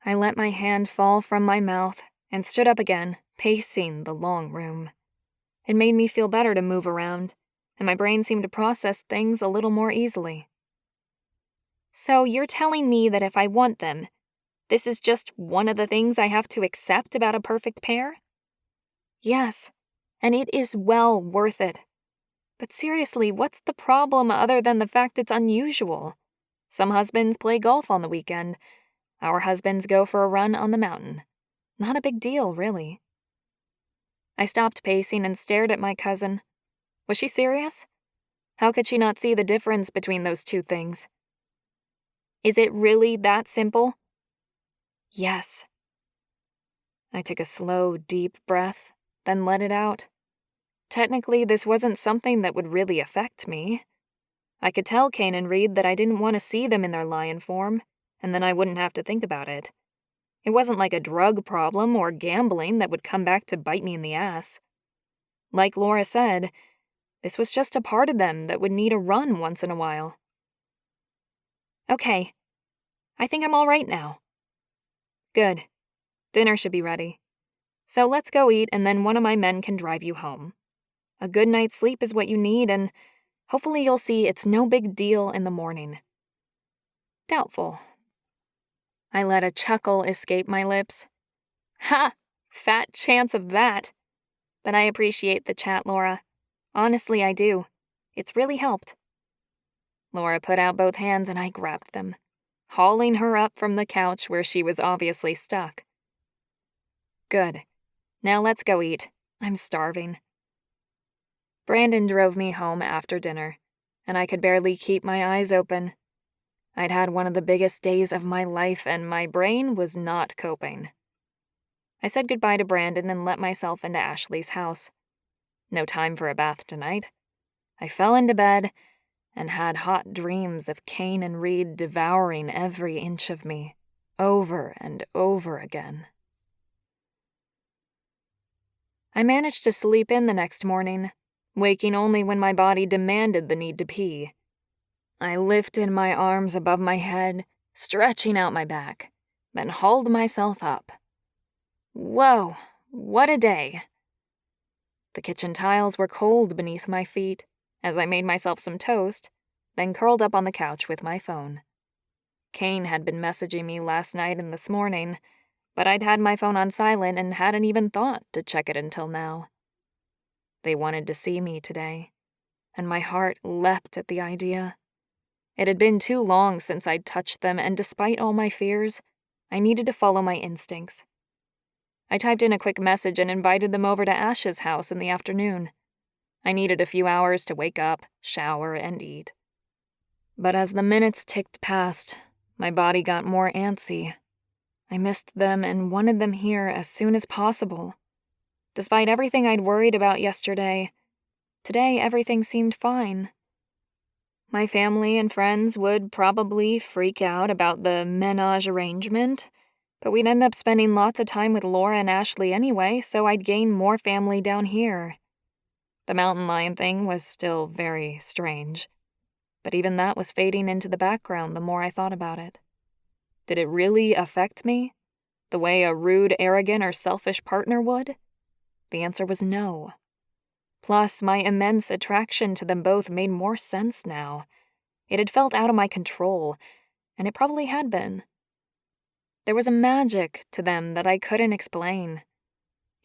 I let my hand fall from my mouth and stood up again, pacing the long room. It made me feel better to move around, and my brain seemed to process things a little more easily. So you're telling me that if I want them, this is just one of the things I have to accept about a perfect pair? Yes, and it is well worth it. But seriously, what's the problem other than the fact it's unusual? Some husbands play golf on the weekend. Our husbands go for a run on the mountain. Not a big deal, really. I stopped pacing and stared at my cousin. Was she serious? How could she not see the difference between those two things? Is it really that simple? Yes. I took a slow, deep breath, then let it out. Technically, this wasn't something that would really affect me. I could tell Kane and Reid that I didn't want to see them in their lion form, and then I wouldn't have to think about it. It wasn't like a drug problem or gambling that would come back to bite me in the ass. Like Laura said, this was just a part of them that would need a run once in a while. Okay, I think I'm all right now. Good. Dinner should be ready. So let's go eat and then one of my men can drive you home. A good night's sleep is what you need and hopefully you'll see it's no big deal in the morning. Doubtful. I let a chuckle escape my lips. Ha! Fat chance of that. But I appreciate the chat, Laura. Honestly, I do. It's really helped. Laura put out both hands and I grabbed them, hauling her up from the couch where she was obviously stuck. Good. Now let's go eat. I'm starving. Brandon drove me home after dinner, and I could barely keep my eyes open. I'd had one of the biggest days of my life, and my brain was not coping. I said goodbye to Brandon and let myself into Ashleigh's house. No time for a bath tonight. I fell into bed and had hot dreams of Kane and Reid devouring every inch of me, over and over again. I managed to sleep in the next morning, waking only when my body demanded the need to pee. I lifted my arms above my head, stretching out my back, then hauled myself up. Whoa, what a day. The kitchen tiles were cold beneath my feet as I made myself some toast, then curled up on the couch with my phone. Kane had been messaging me last night and this morning, but I'd had my phone on silent and hadn't even thought to check it until now. They wanted to see me today, and my heart leapt at the idea. It had been too long since I'd touched them, and despite all my fears, I needed to follow my instincts. I typed in a quick message and invited them over to Ash's house in the afternoon. I needed a few hours to wake up, shower, and eat. But as the minutes ticked past, my body got more antsy. I missed them and wanted them here as soon as possible. Despite everything I'd worried about yesterday, today everything seemed fine. My family and friends would probably freak out about the menage arrangement, but we'd end up spending lots of time with Laura and Ashleigh anyway, so I'd gain more family down here. The mountain lion thing was still very strange, but even that was fading into the background the more I thought about it. Did it really affect me, the way a rude, arrogant, or selfish partner would? The answer was no. Plus, my immense attraction to them both made more sense now. It had felt out of my control, and it probably had been. There was a magic to them that I couldn't explain.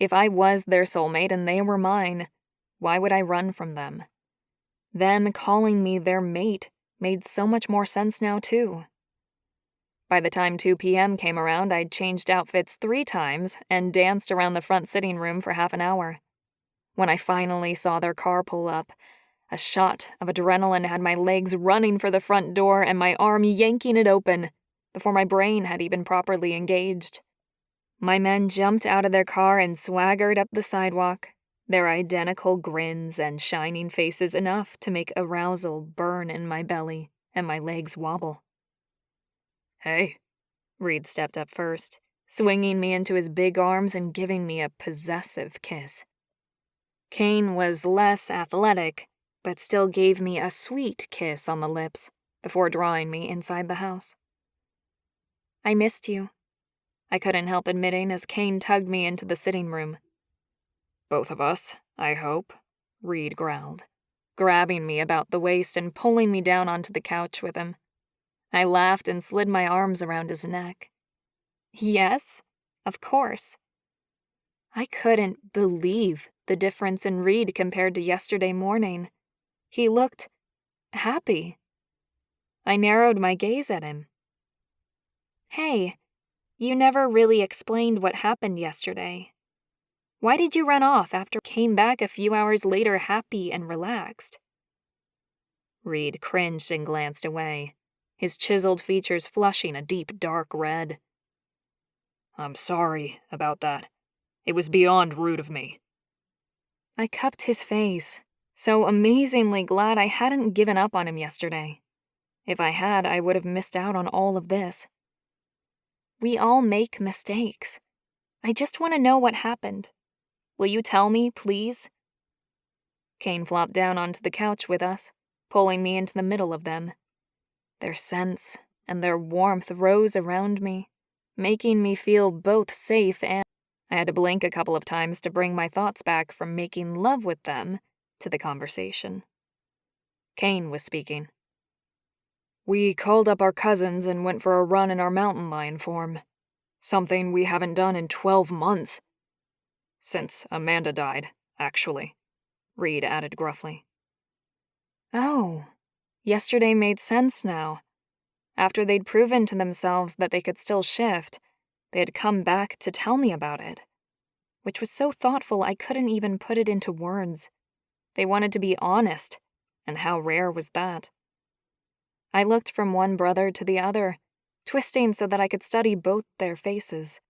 If I was their soulmate and they were mine, why would I run from them? Them calling me their mate made so much more sense now, too. By the time 2 p.m. came around, I'd changed outfits 3 times and danced around the front sitting room for half an hour. When I finally saw their car pull up, a shot of adrenaline had my legs running for the front door and my arm yanking it open before my brain had even properly engaged. My men jumped out of their car and swaggered up the sidewalk, their identical grins and shining faces enough to make arousal burn in my belly and my legs wobble. "Hey," Reid stepped up first, swinging me into his big arms and giving me a possessive kiss. Kane was less athletic, but still gave me a sweet kiss on the lips before drawing me inside the house. "I missed you," I couldn't help admitting as Kane tugged me into the sitting room. "Both of us, I hope," Reid growled, grabbing me about the waist and pulling me down onto the couch with him. I laughed and slid my arms around his neck. "Yes, of course." I couldn't believe the difference in Reid compared to yesterday morning. He looked happy. I narrowed my gaze at him. "Hey, you never really explained what happened yesterday. Why did you run off after came back a few hours later happy and relaxed?" Reid cringed and glanced away, his chiseled features flushing a deep dark red. "I'm sorry about that. It was beyond rude of me." I cupped his face, so amazingly glad I hadn't given up on him yesterday. If I had, I would have missed out on all of this. "We all make mistakes. I just want to know what happened. Will you tell me, please?" Kane flopped down onto the couch with us, pulling me into the middle of them. Their scents and their warmth rose around me, making me feel both safe and I had to blink a couple of times to bring my thoughts back from making love with them to the conversation. Kane was speaking. "We called up our cousins and went for a run in our mountain lion form. Something we haven't done in 12 months. Since Amanda died, actually," Reid added gruffly. Oh, yesterday made sense now. After they'd proven to themselves that they could still shift, they had come back to tell me about it, which was so thoughtful I couldn't even put it into words. They wanted to be honest, and how rare was that? I looked from one brother to the other, twisting so that I could study both their faces.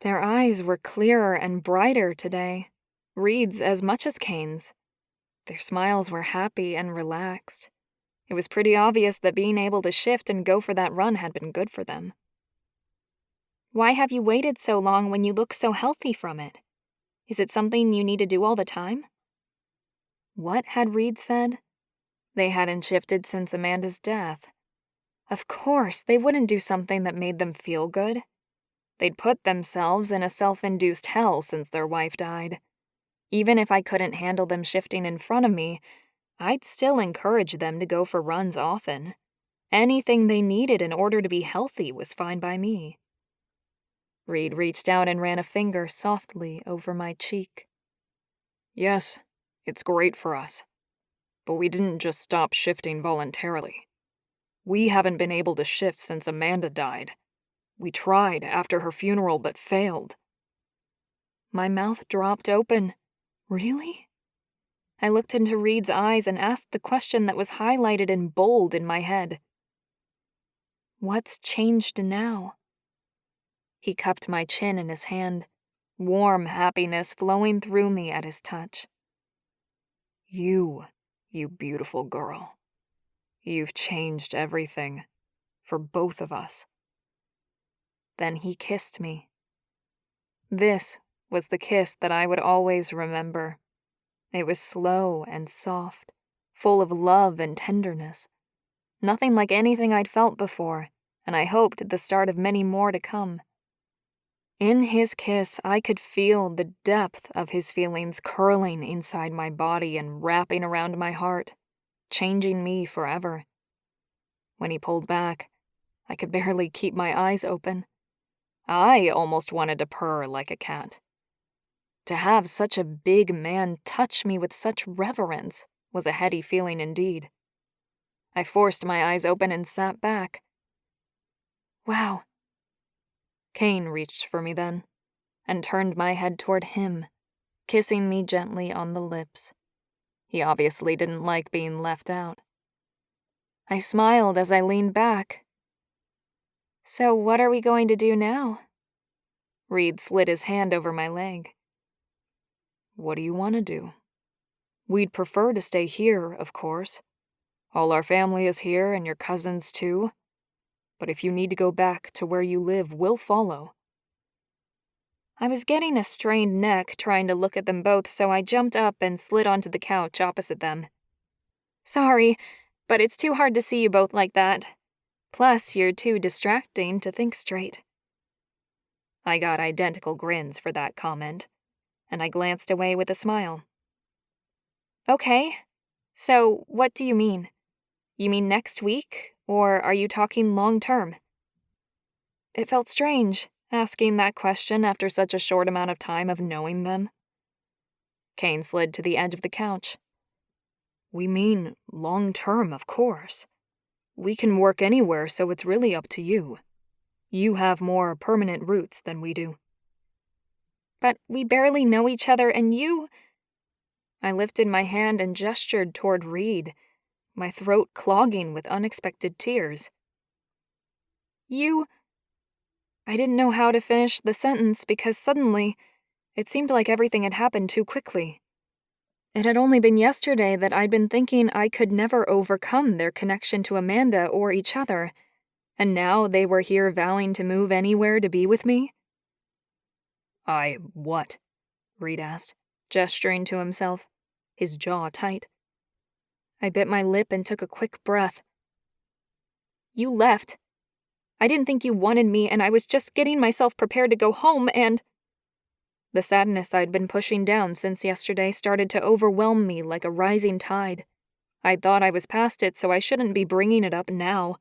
Their eyes were clearer and brighter today, Reid's as much as Kane's. Their smiles were happy and relaxed. It was pretty obvious that being able to shift and go for that run had been good for them. "Why have you waited so long when you look so healthy from it? Is it something you need to do all the time?" What had Reid said? They hadn't shifted since Amanda's death. Of course, they wouldn't do something that made them feel good. They'd put themselves in a self-induced hell since their wife died. Even if I couldn't handle them shifting in front of me, I'd still encourage them to go for runs often. Anything they needed in order to be healthy was fine by me. Reid reached out and ran a finger softly over my cheek. "Yes, it's great for us. But we didn't just stop shifting voluntarily. We haven't been able to shift since Amanda died. We tried after her funeral but failed." My mouth dropped open. Really? I looked into Reid's eyes and asked the question that was highlighted in bold in my head. "What's changed now?" He cupped my chin in his hand, warm happiness flowing through me at his touch. You beautiful girl. You've changed everything, for both of us." Then he kissed me. This was the kiss that I would always remember. It was slow and soft, full of love and tenderness. Nothing like anything I'd felt before, and I hoped the start of many more to come. In his kiss, I could feel the depth of his feelings curling inside my body and wrapping around my heart, changing me forever. When he pulled back, I could barely keep my eyes open. I almost wanted to purr like a cat. To have such a big man touch me with such reverence was a heady feeling indeed. I forced my eyes open and sat back. Wow. Kane reached for me then, and turned my head toward him, kissing me gently on the lips. He obviously didn't like being left out. I smiled as I leaned back. So what are we going to do now? Reid slid his hand over my leg. What do you want to do? We'd prefer to stay here, of course. All our family is here and your cousins too. But if you need to go back to where you live, we'll follow. I was getting a strained neck trying to look at them both, so I jumped up and slid onto the couch opposite them. Sorry, but it's too hard to see you both like that. Plus, you're too distracting to think straight. I got identical grins for that comment, and I glanced away with a smile. Okay, so what do you mean? You mean next week, or are you talking long term? It felt strange, asking that question after such a short amount of time of knowing them. Kane slid to the edge of the couch. We mean long term, of course. We can work anywhere, so it's really up to you. You have more permanent roots than we do. But we barely know each other, and you... I lifted my hand and gestured toward Reid, my throat clogging with unexpected tears. You... I didn't know how to finish the sentence because suddenly, it seemed like everything had happened too quickly. It had only been yesterday that I'd been thinking I could never overcome their connection to Amanda or each other, and now they were here vowing to move anywhere to be with me? What? Reid asked, gesturing to himself, his jaw tight. I bit my lip and took a quick breath. You left. I didn't think you wanted me, and I was just getting myself prepared to go home, and... The sadness I'd been pushing down since yesterday started to overwhelm me like a rising tide. I thought I was past it, so I shouldn't be bringing it up now.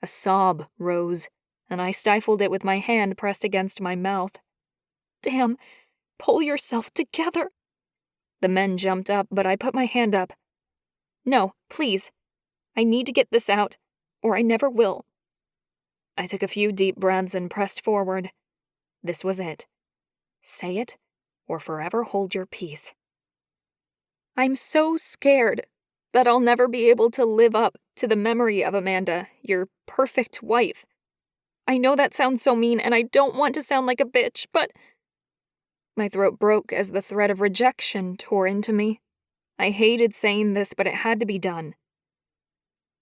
A sob rose, and I stifled it with my hand pressed against my mouth. Damn, pull yourself together. The men jumped up, but I put my hand up. No, please. I need to get this out, or I never will. I took a few deep breaths and pressed forward. This was it. Say it, or forever hold your peace. I'm so scared that I'll never be able to live up to the memory of Amanda, your perfect wife. I know that sounds so mean, and I don't want to sound like a bitch, but... My throat broke as the thread of rejection tore into me. I hated saying this, but it had to be done.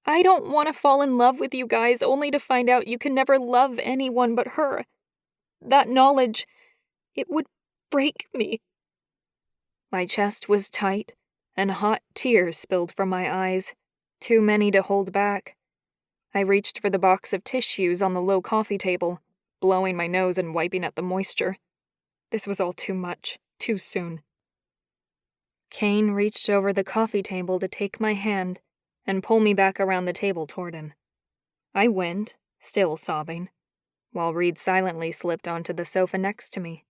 I don't want to fall in love with you guys only to find out you can never love anyone but her. That knowledge, it would break me. My chest was tight, and hot tears spilled from my eyes, too many to hold back. I reached for the box of tissues on the low coffee table, blowing my nose and wiping at the moisture. This was all too much, too soon. Kane reached over the coffee table to take my hand and pull me back around the table toward him. I went, still sobbing, while Reid silently slipped onto the sofa next to me.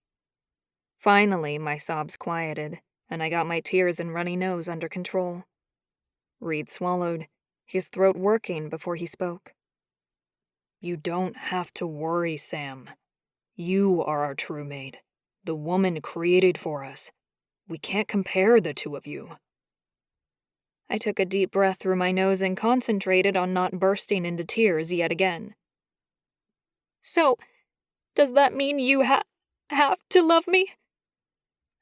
Finally, my sobs quieted, and I got my tears and runny nose under control. Reid swallowed, his throat working before he spoke. You don't have to worry, Sam. You are our true mate, the woman created for us. We can't compare the two of you. I took a deep breath through my nose and concentrated on not bursting into tears yet again. So, does that mean you have to love me?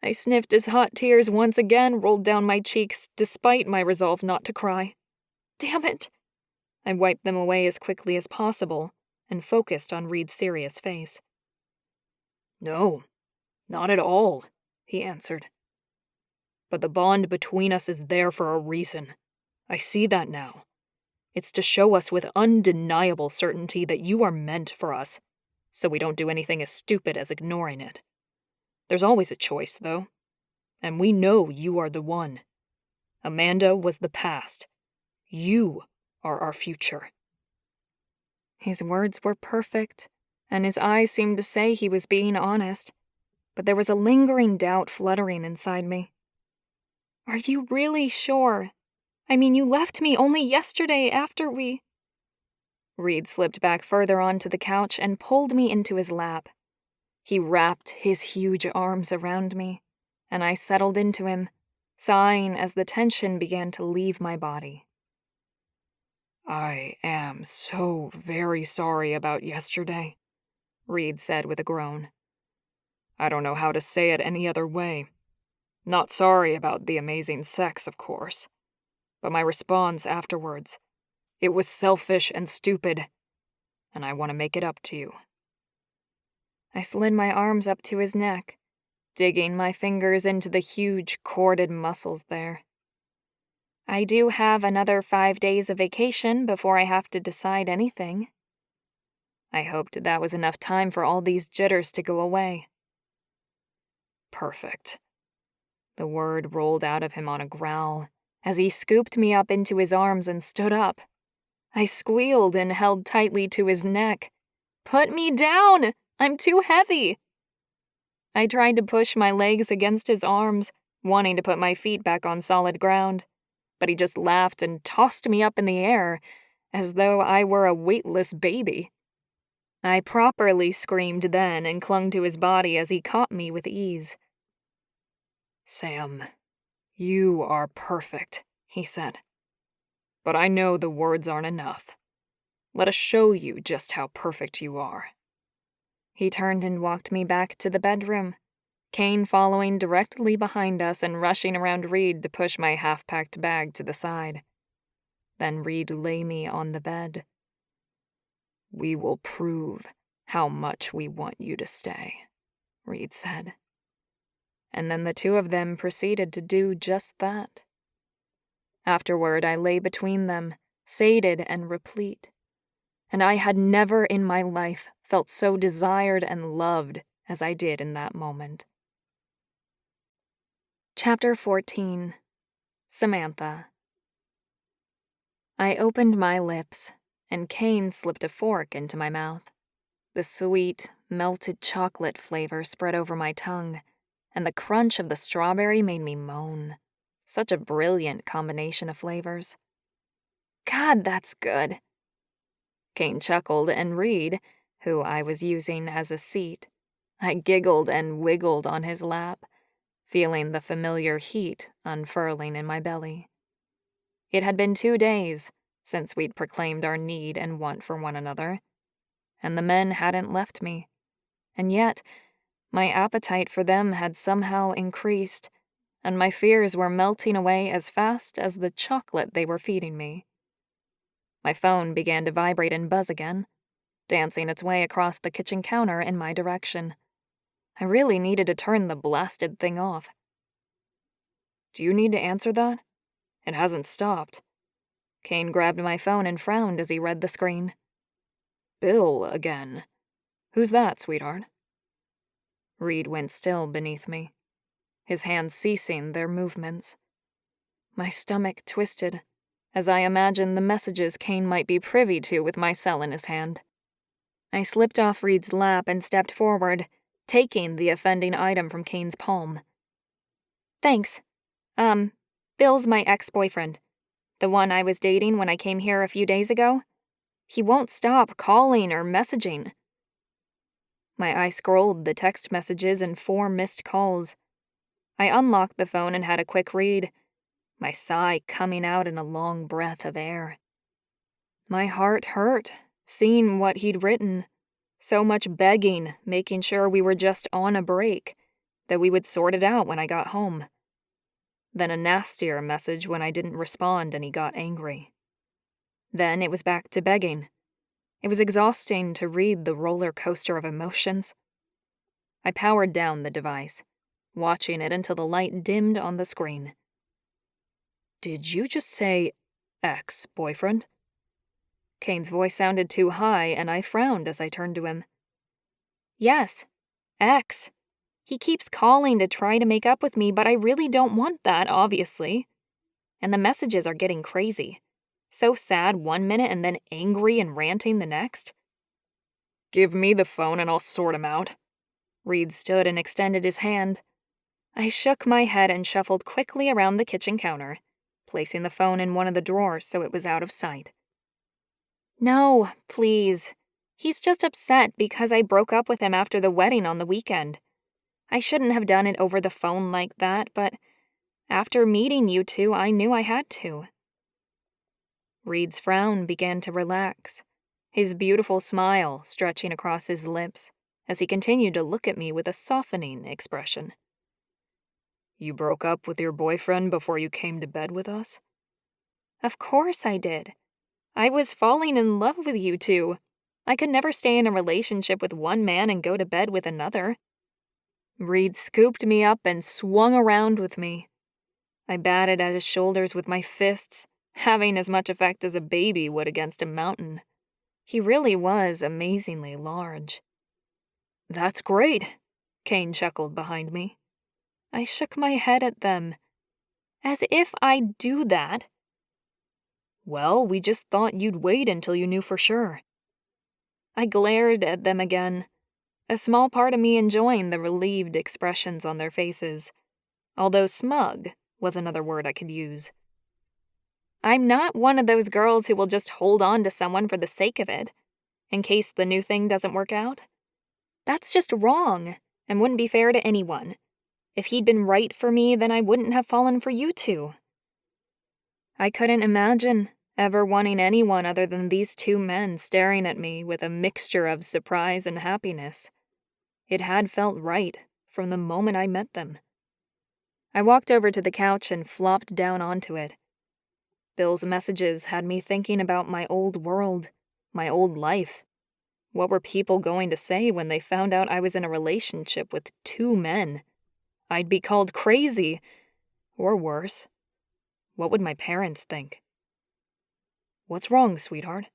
I sniffed as hot tears once again rolled down my cheeks despite my resolve not to cry. Damn it! I wiped them away as quickly as possible and focused on Reid's serious face. No, not at all, he answered. But the bond between us is there for a reason. I see that now. It's to show us with undeniable certainty that you are meant for us, so we don't do anything as stupid as ignoring it. There's always a choice, though, and we know you are the one. Amanda was the past. You are our future. His words were perfect, and his eyes seemed to say he was being honest, but there was a lingering doubt fluttering inside me. Are you really sure? I mean, you left me only yesterday after we... Reid slipped back further onto the couch and pulled me into his lap. He wrapped his huge arms around me, and I settled into him, sighing as the tension began to leave my body. I am so very sorry about yesterday, Reid said with a groan. I don't know how to say it any other way. Not sorry about the amazing sex, of course, but my response afterwards, it was selfish and stupid, and I want to make it up to you. I slid my arms up to his neck, digging my fingers into the huge corded muscles there. I do have another 5 days of vacation before I have to decide anything. I hoped that was enough time for all these jitters to go away. Perfect. The word rolled out of him on a growl as he scooped me up into his arms and stood up. I squealed and held tightly to his neck. Put me down! I'm too heavy! I tried to push my legs against his arms, wanting to put my feet back on solid ground, but he just laughed and tossed me up in the air as though I were a weightless baby. I properly screamed then and clung to his body as he caught me with ease. Sam, you are perfect, he said. But I know the words aren't enough. Let us show you just how perfect you are. He turned and walked me back to the bedroom, Kane following directly behind us and rushing around Reid to push my half-packed bag to the side. Then Reid lay me on the bed. We will prove how much we want you to stay, Reid said. And then the two of them proceeded to do just that. Afterward, I lay between them, sated and replete, and I had never in my life felt so desired and loved as I did in that moment. Chapter 14. Samantha. I opened my lips, and Kane slipped a fork into my mouth. The sweet, melted chocolate flavor spread over my tongue, and the crunch of the strawberry made me moan. Such a brilliant combination of flavors. God, that's good. Kane chuckled, and Reid, who I was using as a seat, I giggled and wiggled on his lap, feeling the familiar heat unfurling in my belly. It had been 2 days since we'd proclaimed our need and want for one another, and the men hadn't left me, and yet my appetite for them had somehow increased, and my fears were melting away as fast as the chocolate they were feeding me. My phone began to vibrate and buzz again, dancing its way across the kitchen counter in my direction. I really needed to turn the blasted thing off. Do you need to answer that? It hasn't stopped. Kane grabbed my phone and frowned as he read the screen. Bill again. Who's that, sweetheart? Reid went still beneath me, his hands ceasing their movements. My stomach twisted as I imagined the messages Kane might be privy to with my cell in his hand. I slipped off Reid's lap and stepped forward, taking the offending item from Kane's palm. Thanks. Bill's my ex-boyfriend. The one I was dating when I came here a few days ago. He won't stop calling or messaging. My eye scrolled the text messages and 4 missed calls. I unlocked the phone and had a quick read, my sigh coming out in a long breath of air. My heart hurt, seeing what he'd written. So much begging, making sure we were just on a break, that we would sort it out when I got home. Then a nastier message when I didn't respond and he got angry. Then it was back to begging. It was exhausting to read the roller coaster of emotions. I powered down the device, watching it until the light dimmed on the screen. Did you just say ex-boyfriend? Kane's voice sounded too high, and I frowned as I turned to him. Yes, ex. He keeps calling to try to make up with me, but I really don't want that, obviously. And the messages are getting crazy. So sad one minute and then angry and ranting the next. Give me the phone and I'll sort him out. Reid stood and extended his hand. I shook my head and shuffled quickly around the kitchen counter, placing the phone in one of the drawers so it was out of sight. No, please. He's just upset because I broke up with him after the wedding on the weekend. I shouldn't have done it over the phone like that, but after meeting you two, I knew I had to. Reid's frown began to relax, his beautiful smile stretching across his lips as he continued to look at me with a softening expression. You broke up with your boyfriend before you came to bed with us? Of course I did. I was falling in love with you two. I could never stay in a relationship with one man and go to bed with another. Reid scooped me up and swung around with me. I batted at his shoulders with my fists, having as much effect as a baby would against a mountain. He really was amazingly large. That's great, Kane chuckled behind me. I shook my head at them. As if I'd do that. Well, we just thought you'd wait until you knew for sure. I glared at them again, a small part of me enjoying the relieved expressions on their faces, although smug was another word I could use. I'm not one of those girls who will just hold on to someone for the sake of it, in case the new thing doesn't work out. That's just wrong, and wouldn't be fair to anyone. If he'd been right for me, then I wouldn't have fallen for you two. I couldn't imagine ever wanting anyone other than these two men staring at me with a mixture of surprise and happiness. It had felt right from the moment I met them. I walked over to the couch and flopped down onto it. Bill's messages had me thinking about my old world, my old life. What were people going to say when they found out I was in a relationship with two men? I'd be called crazy, or worse. What would my parents think? What's wrong, sweetheart?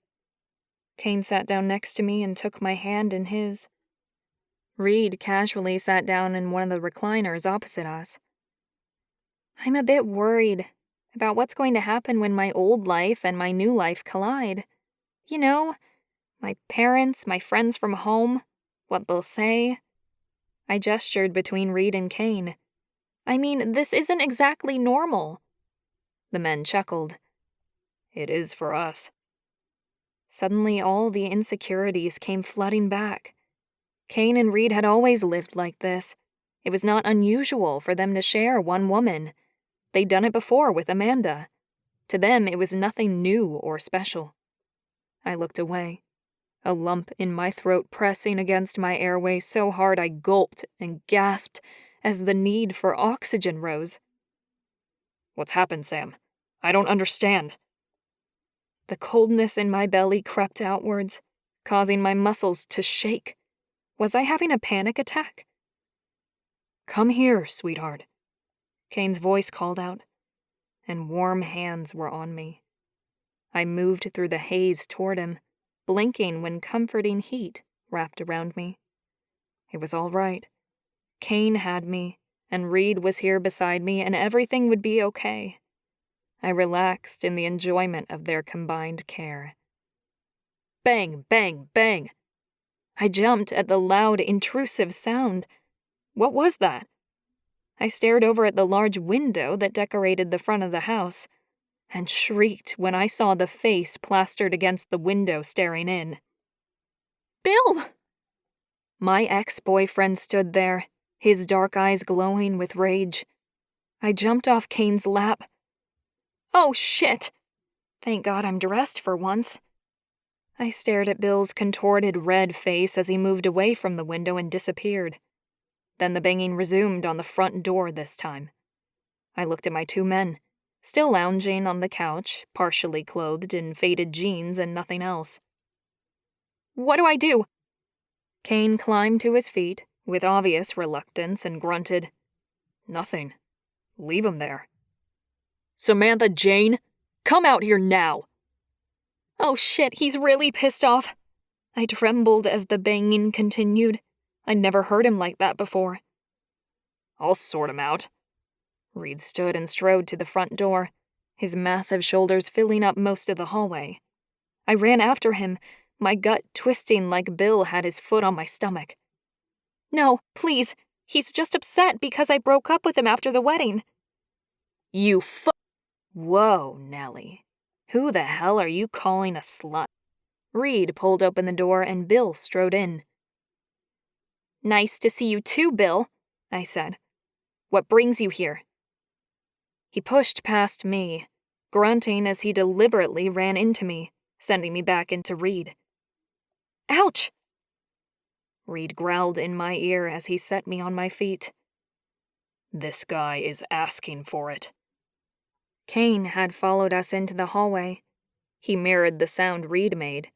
Kane sat down next to me and took my hand in his. Reid casually sat down in one of the recliners opposite us. I'm a bit worried about what's going to happen when my old life and my new life collide. You know, my parents, my friends from home, what they'll say. I gestured between Reid and Kane. I mean, this isn't exactly normal. The men chuckled. It is for us. Suddenly, all the insecurities came flooding back. Kane and Reid had always lived like this. It was not unusual for them to share one woman. They'd done it before with Amanda. To them, it was nothing new or special. I looked away, a lump in my throat pressing against my airway so hard I gulped and gasped as the need for oxygen rose. What's happened, Sam? I don't understand. The coldness in my belly crept outwards, causing my muscles to shake. Was I having a panic attack? Come here, sweetheart, Kane's voice called out, and warm hands were on me. I moved through the haze toward him, blinking when comforting heat wrapped around me. It was all right. Kane had me, and Reid was here beside me, and everything would be okay. I relaxed in the enjoyment of their combined care. Bang, bang, bang! I jumped at the loud, intrusive sound. What was that? I stared over at the large window that decorated the front of the house, and shrieked when I saw the face plastered against the window staring in. Bill! My ex-boyfriend stood there, his dark eyes glowing with rage. I jumped off Kane's lap. Oh, shit! Thank God I'm dressed for once. I stared at Bill's contorted red face as he moved away from the window and disappeared. Then the banging resumed on the front door this time. I looked at my two men, still lounging on the couch, partially clothed in faded jeans and nothing else. What do I do? Kane climbed to his feet with obvious reluctance and grunted. Nothing. Leave him there. Samantha Jane, come out here now! Oh shit, he's really pissed off. I trembled as the banging continued. I'd never heard him like that before. I'll sort him out. Reid stood and strode to the front door, his massive shoulders filling up most of the hallway. I ran after him, my gut twisting like Bill had his foot on my stomach. No, please, he's just upset because I broke up with him after the wedding. You Whoa, Nellie. Who the hell are you calling a slut? Reid pulled open the door and Bill strode in. "Nice to see you too, Bill," I said. "What brings you here?" He pushed past me, grunting as he deliberately ran into me, sending me back into Reid. "Ouch!" Reid growled in my ear as he set me on my feet. "This guy is asking for it." Kane had followed us into the hallway. He mirrored the sound Reid made,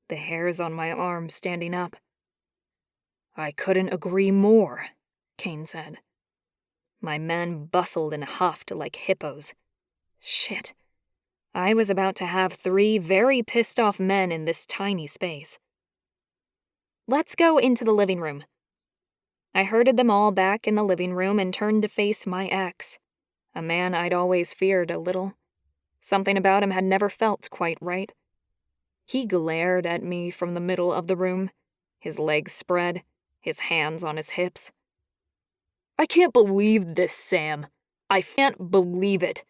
the hairs on my arms standing up. "I couldn't agree more," Kane said. My men bustled and huffed like hippos. Shit. I was about to have 3 very pissed off men in this tiny space. "Let's go into the living room." I herded them all back in the living room and turned to face my ex, a man I'd always feared a little. Something about him had never felt quite right. He glared at me from the middle of the room, his legs spread, his hands on his hips. "I can't believe this, Sam. I can't believe it."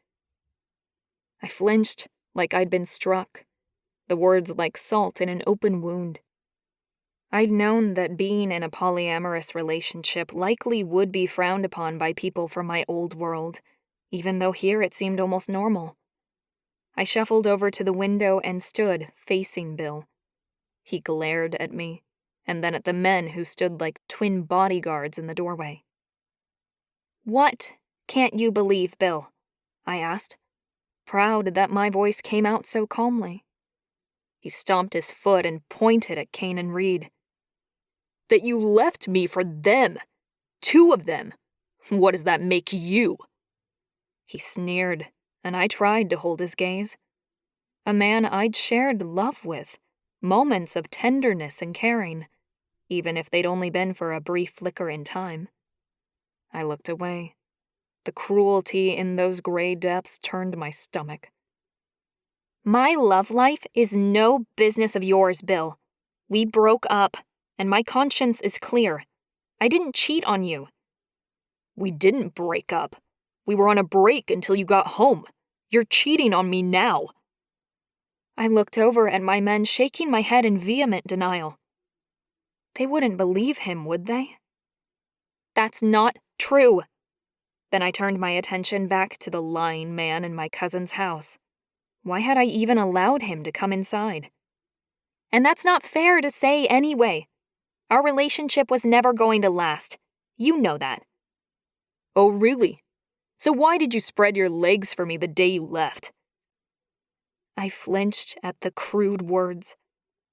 I flinched like I'd been struck, the words like salt in an open wound. I'd known that being in a polyamorous relationship likely would be frowned upon by people from my old world, even though here it seemed almost normal. I shuffled over to the window and stood facing Bill. He glared at me, and then at the men who stood like twin bodyguards in the doorway. "What can't you believe, Bill?" I asked, proud that my voice came out so calmly. He stomped his foot and pointed at Kane and Reid. "That you left me for them. 2 of them. What does that make you?" He sneered, and I tried to hold his gaze. A man I'd shared love with, moments of tenderness and caring, even if they'd only been for a brief flicker in time. I looked away. The cruelty in those gray depths turned my stomach. "My love life is no business of yours, Bill. We broke up, and my conscience is clear. I didn't cheat on you." "We didn't break up. We were on a break until you got home. You're cheating on me now." I looked over at my men, shaking my head in vehement denial. They wouldn't believe him, would they? "That's not true." Then I turned my attention back to the lying man in my cousin's house. Why had I even allowed him to come inside? "And that's not fair to say anyway. Our relationship was never going to last. You know that." "Oh, really? So why did you spread your legs for me the day you left?" I flinched at the crude words.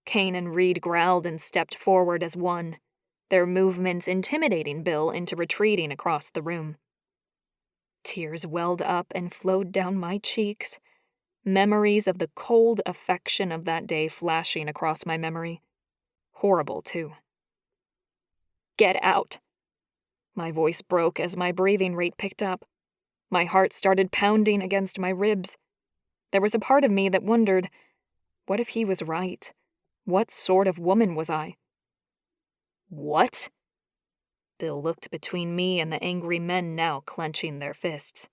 Kane and Reid growled and stepped forward as one, their movements intimidating Bill into retreating across the room. Tears welled up and flowed down my cheeks, memories of the cold affection of that day flashing across my memory. Horrible, too. "Get out." My voice broke as my breathing rate picked up. My heart started pounding against my ribs. There was a part of me that wondered, what if he was right? What sort of woman was I? "What?" Bill looked between me and the angry men now clenching their fists.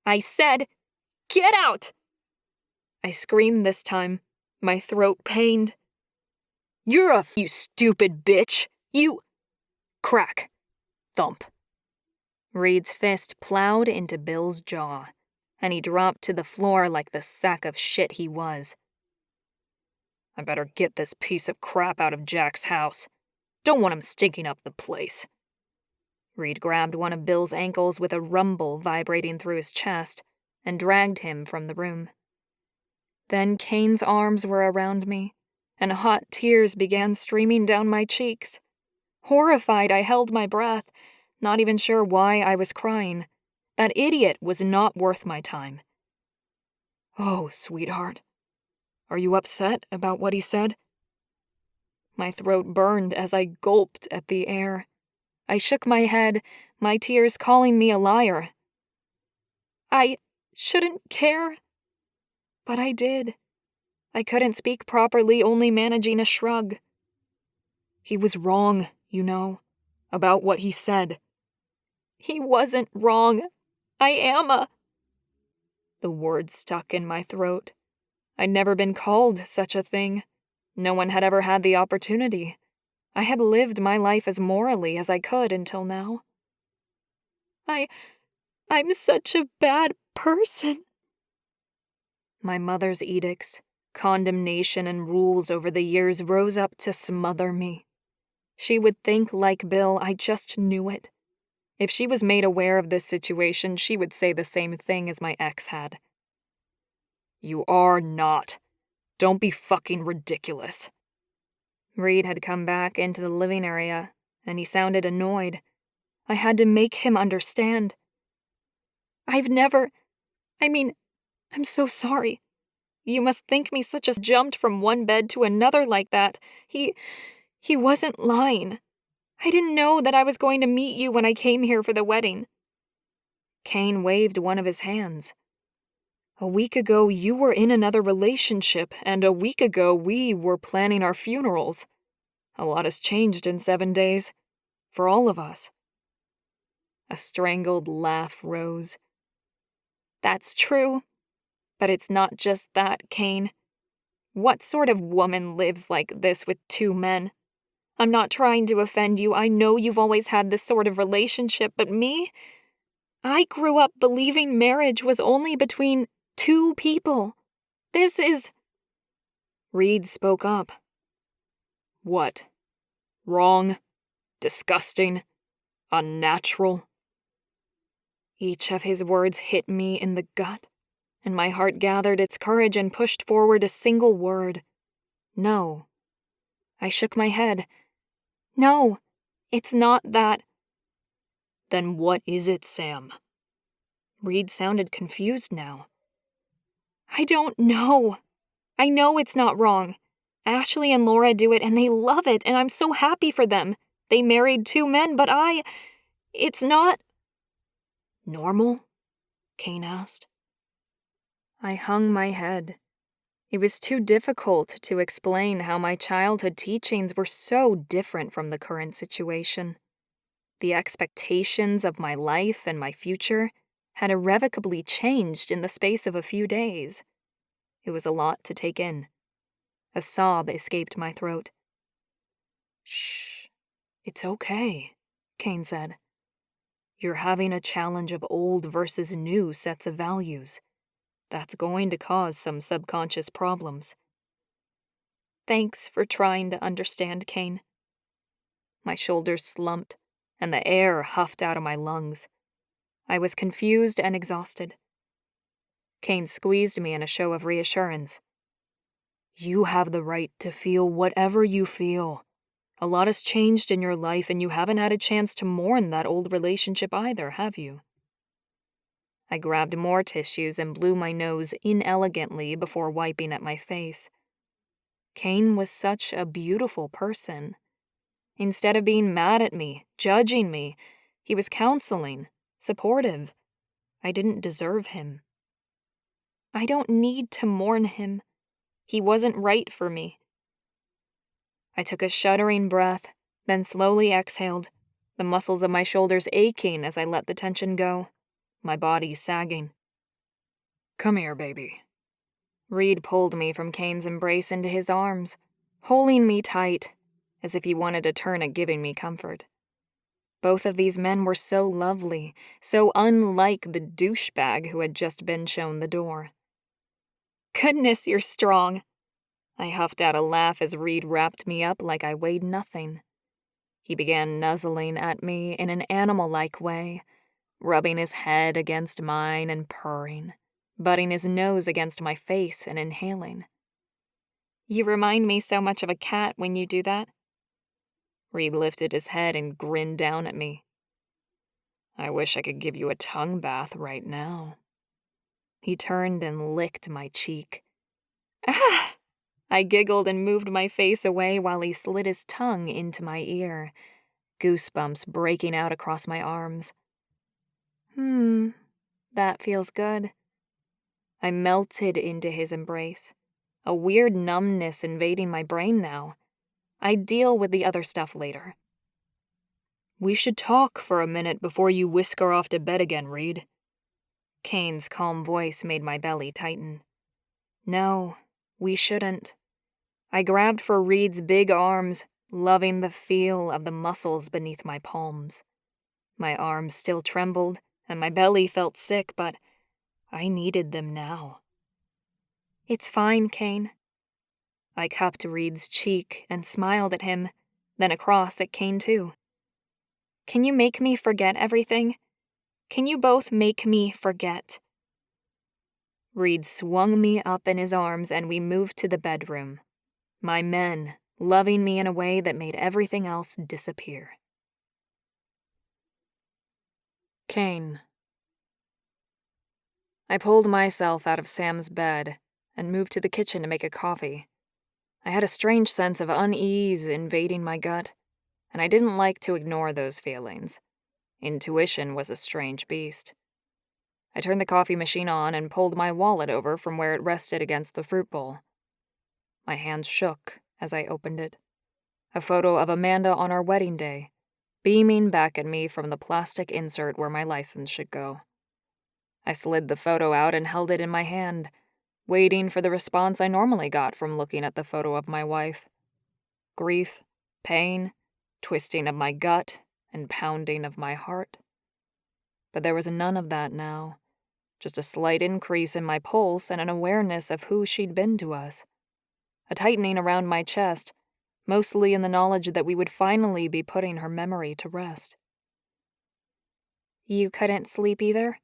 "I said, get out!" I screamed this time, my throat pained. You stupid bitch! You—" Crack. Thump. Reid's fist plowed into Bill's jaw, and he dropped to the floor like the sack of shit he was. "I better get this piece of crap out of Jack's house. Don't want him stinking up the place." Reid grabbed one of Bill's ankles with a rumble vibrating through his chest and dragged him from the room. Then Kane's arms were around me, and hot tears began streaming down my cheeks. Horrified, I held my breath, not even sure why I was crying. That idiot was not worth my time. "Oh, sweetheart. Are you upset about what he said?" My throat burned as I gulped at the air. I shook my head, my tears calling me a liar. I shouldn't care. But I did. I couldn't speak properly, only managing a shrug. "He was wrong, you know, about what he said." "He wasn't wrong. I am a—" The words stuck in my throat. I'd never been called such a thing. No one had ever had the opportunity. I had lived my life as morally as I could until now. I'm such a bad person. My mother's edicts, condemnation, and rules over the years rose up to smother me. She would think like Bill, I just knew it. If she was made aware of this situation, she would say the same thing as my ex had. You are not. Don't be fucking ridiculous. Reid had come back into the living area, and he sounded annoyed. I had to make him understand. I'm so sorry. You must think me such a jumped from one bed to another like that. He wasn't lying. I didn't know that I was going to meet you when I came here for the wedding. Kane waved one of his hands. A week ago, you were in another relationship, and a week ago, we were planning our funerals. A lot has changed in 7 days. For all of us. A strangled laugh rose. That's true. But it's not just that, Kane. What sort of woman lives like this with 2 men? I'm not trying to offend you. I know you've always had this sort of relationship, but me? I grew up believing marriage was only between 2 people. This is... Reid spoke up. What? Wrong? Disgusting? Unnatural? Each of his words hit me in the gut, and my heart gathered its courage and pushed forward a single word. No. I shook my head. No, it's not that. Then what is it, Sam? Reid sounded confused now. I don't know. I know it's not wrong. Ashleigh and Laura do it, and they love it, and I'm so happy for them. They married 2 men, but it's not... Normal? Kane asked. I hung my head. It was too difficult to explain how my childhood teachings were so different from the current situation. The expectations of my life and my future had irrevocably changed in the space of a few days. It was a lot to take in. A sob escaped my throat. Shh, it's okay, Kane said. You're having a challenge of old versus new sets of values. That's going to cause some subconscious problems. Thanks for trying to understand, Kane. My shoulders slumped, and the air huffed out of my lungs. I was confused and exhausted. Kane squeezed me in a show of reassurance. You have the right to feel whatever you feel. A lot has changed in your life, and you haven't had a chance to mourn that old relationship either, have you? I grabbed more tissues and blew my nose inelegantly before wiping at my face. Kane was such a beautiful person. Instead of being mad at me, judging me, he was counseling, supportive. I didn't deserve him. I don't need to mourn him. He wasn't right for me. I took a shuddering breath, then slowly exhaled, the muscles of my shoulders aching as I let the tension go, my body sagging. Come here, baby. Reid pulled me from Kane's embrace into his arms, holding me tight, as if he wanted a turn at giving me comfort. Both of these men were so lovely, so unlike the douchebag who had just been shown the door. Goodness, you're strong. I huffed out a laugh as Reid wrapped me up like I weighed nothing. He began nuzzling at me in an animal-like way, rubbing his head against mine and purring, butting his nose against my face and inhaling. You remind me so much of a cat when you do that. Reid lifted his head and grinned down at me. I wish I could give you a tongue bath right now. He turned and licked my cheek. Ah! I giggled and moved my face away while he slid his tongue into my ear, goosebumps breaking out across my arms. That feels good. I melted into his embrace, a weird numbness invading my brain now. I'd deal with the other stuff later. We should talk for a minute before you whisk her off to bed again, Reid. Kane's calm voice made my belly tighten. No, we shouldn't. I grabbed for Reid's big arms, loving the feel of the muscles beneath my palms. My arms still trembled, and my belly felt sick, but I needed them now. "It's fine, Kane." I cupped Reid's cheek and smiled at him, then across at Kane too. "Can you make me forget everything? Can you both make me forget?" Reid swung me up in his arms and we moved to the bedroom. My men, loving me in a way that made everything else disappear. Kane. I pulled myself out of Sam's bed and moved to the kitchen to make a coffee. I had a strange sense of unease invading my gut, and I didn't like to ignore those feelings. Intuition was a strange beast. I turned the coffee machine on and pulled my wallet over from where it rested against the fruit bowl. My hands shook as I opened it. A photo of Amanda on our wedding day, beaming back at me from the plastic insert where my license should go. I slid the photo out and held it in my hand, waiting for the response I normally got from looking at the photo of my wife. Grief, pain, twisting of my gut, and pounding of my heart. But there was none of that now, just a slight increase in my pulse and an awareness of who she'd been to us. A tightening around my chest, mostly in the knowledge that we would finally be putting her memory to rest. "You couldn't sleep either?"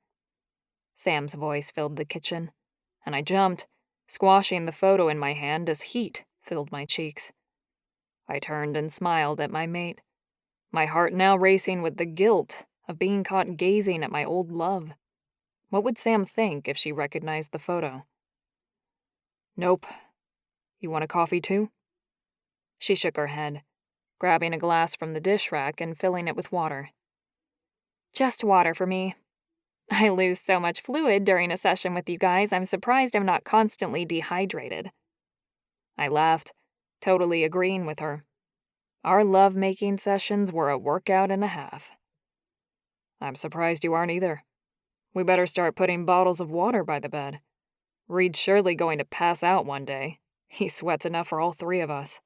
Sam's voice filled the kitchen, and I jumped, squashing the photo in my hand as heat filled my cheeks. I turned and smiled at my mate, my heart now racing with the guilt of being caught gazing at my old love. What would Sam think if she recognized the photo? "Nope. You want a coffee too?" She shook her head, grabbing a glass from the dish rack and filling it with water. "Just water for me. I lose so much fluid during a session with you guys, I'm surprised I'm not constantly dehydrated." I laughed, totally agreeing with her. Our love-making sessions were a workout and a half. "I'm surprised you aren't either. We better start putting bottles of water by the bed. Reid's surely going to pass out one day. He sweats enough for all three of us."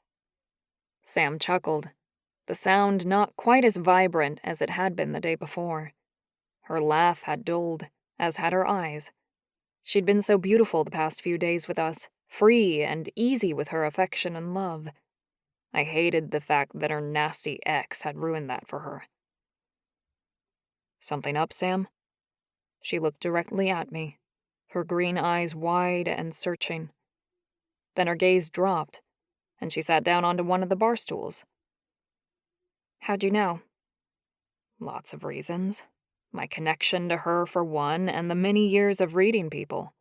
Sam chuckled, the sound not quite as vibrant as it had been the day before. Her laugh had dulled, as had her eyes. She'd been so beautiful the past few days with us, free and easy with her affection and love. I hated the fact that her nasty ex had ruined that for her. "Something up, Sam?" She looked directly at me, her green eyes wide and searching. Then her gaze dropped, and she sat down onto one of the bar stools. "How'd you know?" "Lots of reasons. My connection to her, for one, and the many years of reading people.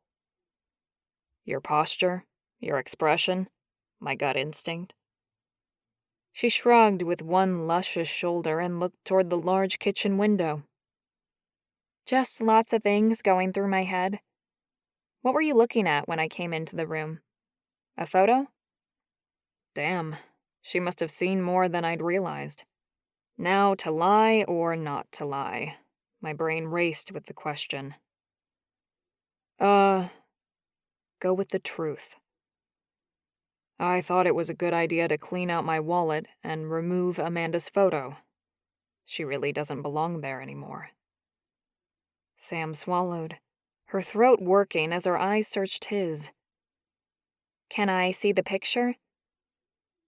Your posture, your expression, my gut instinct." She shrugged with one luscious shoulder and looked toward the large kitchen window. "Just lots of things going through my head. What were you looking at when I came into the room? A photo?" Damn, she must have seen more than I'd realized. Now, to lie or not to lie? My brain raced with the question. Go with the truth. I thought it was a good idea to clean out my wallet and remove Amanda's photo. She really doesn't belong there anymore. Sam swallowed, her throat working as her eyes searched his. "Can I see the picture?"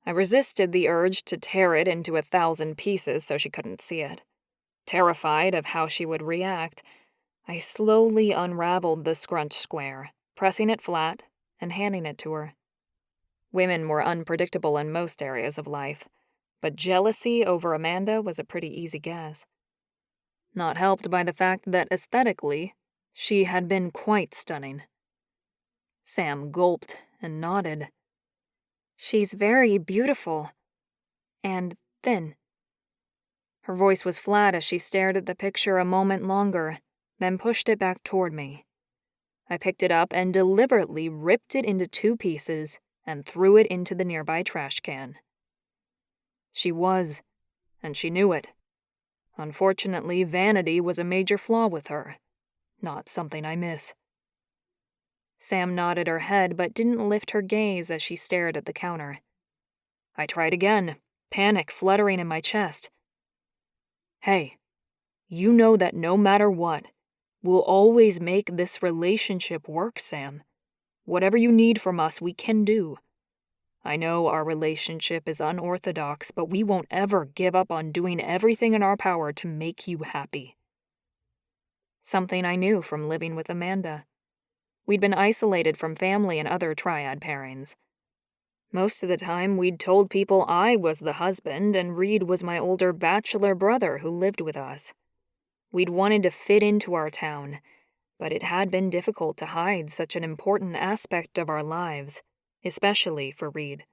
I resisted the urge to tear it into 1,000 pieces so she couldn't see it. Terrified of how she would react, I slowly unraveled the scrunch square, pressing it flat and handing it to her. Women were unpredictable in most areas of life, but jealousy over Amanda was a pretty easy guess. Not helped by the fact that aesthetically, she had been quite stunning. Sam gulped and nodded. "She's very beautiful. And thin." Her voice was flat as she stared at the picture a moment longer, then pushed it back toward me. I picked it up and deliberately ripped it into 2 pieces and threw it into the nearby trash can. She was, and she knew it. Unfortunately, vanity was a major flaw with her, not something I miss. Sam nodded her head but didn't lift her gaze as she stared at the counter. I tried again, panic fluttering in my chest. Hey, you know that no matter what, we'll always make this relationship work, Sam. Whatever you need from us, we can do. I know our relationship is unorthodox, but we won't ever give up on doing everything in our power to make you happy. Something I knew from living with Amanda. We'd been isolated from family and other triad pairings. Most of the time, we'd told people I was the husband and Reid was my older bachelor brother who lived with us. We'd wanted to fit into our town, but it had been difficult to hide such an important aspect of our lives, especially for Reid.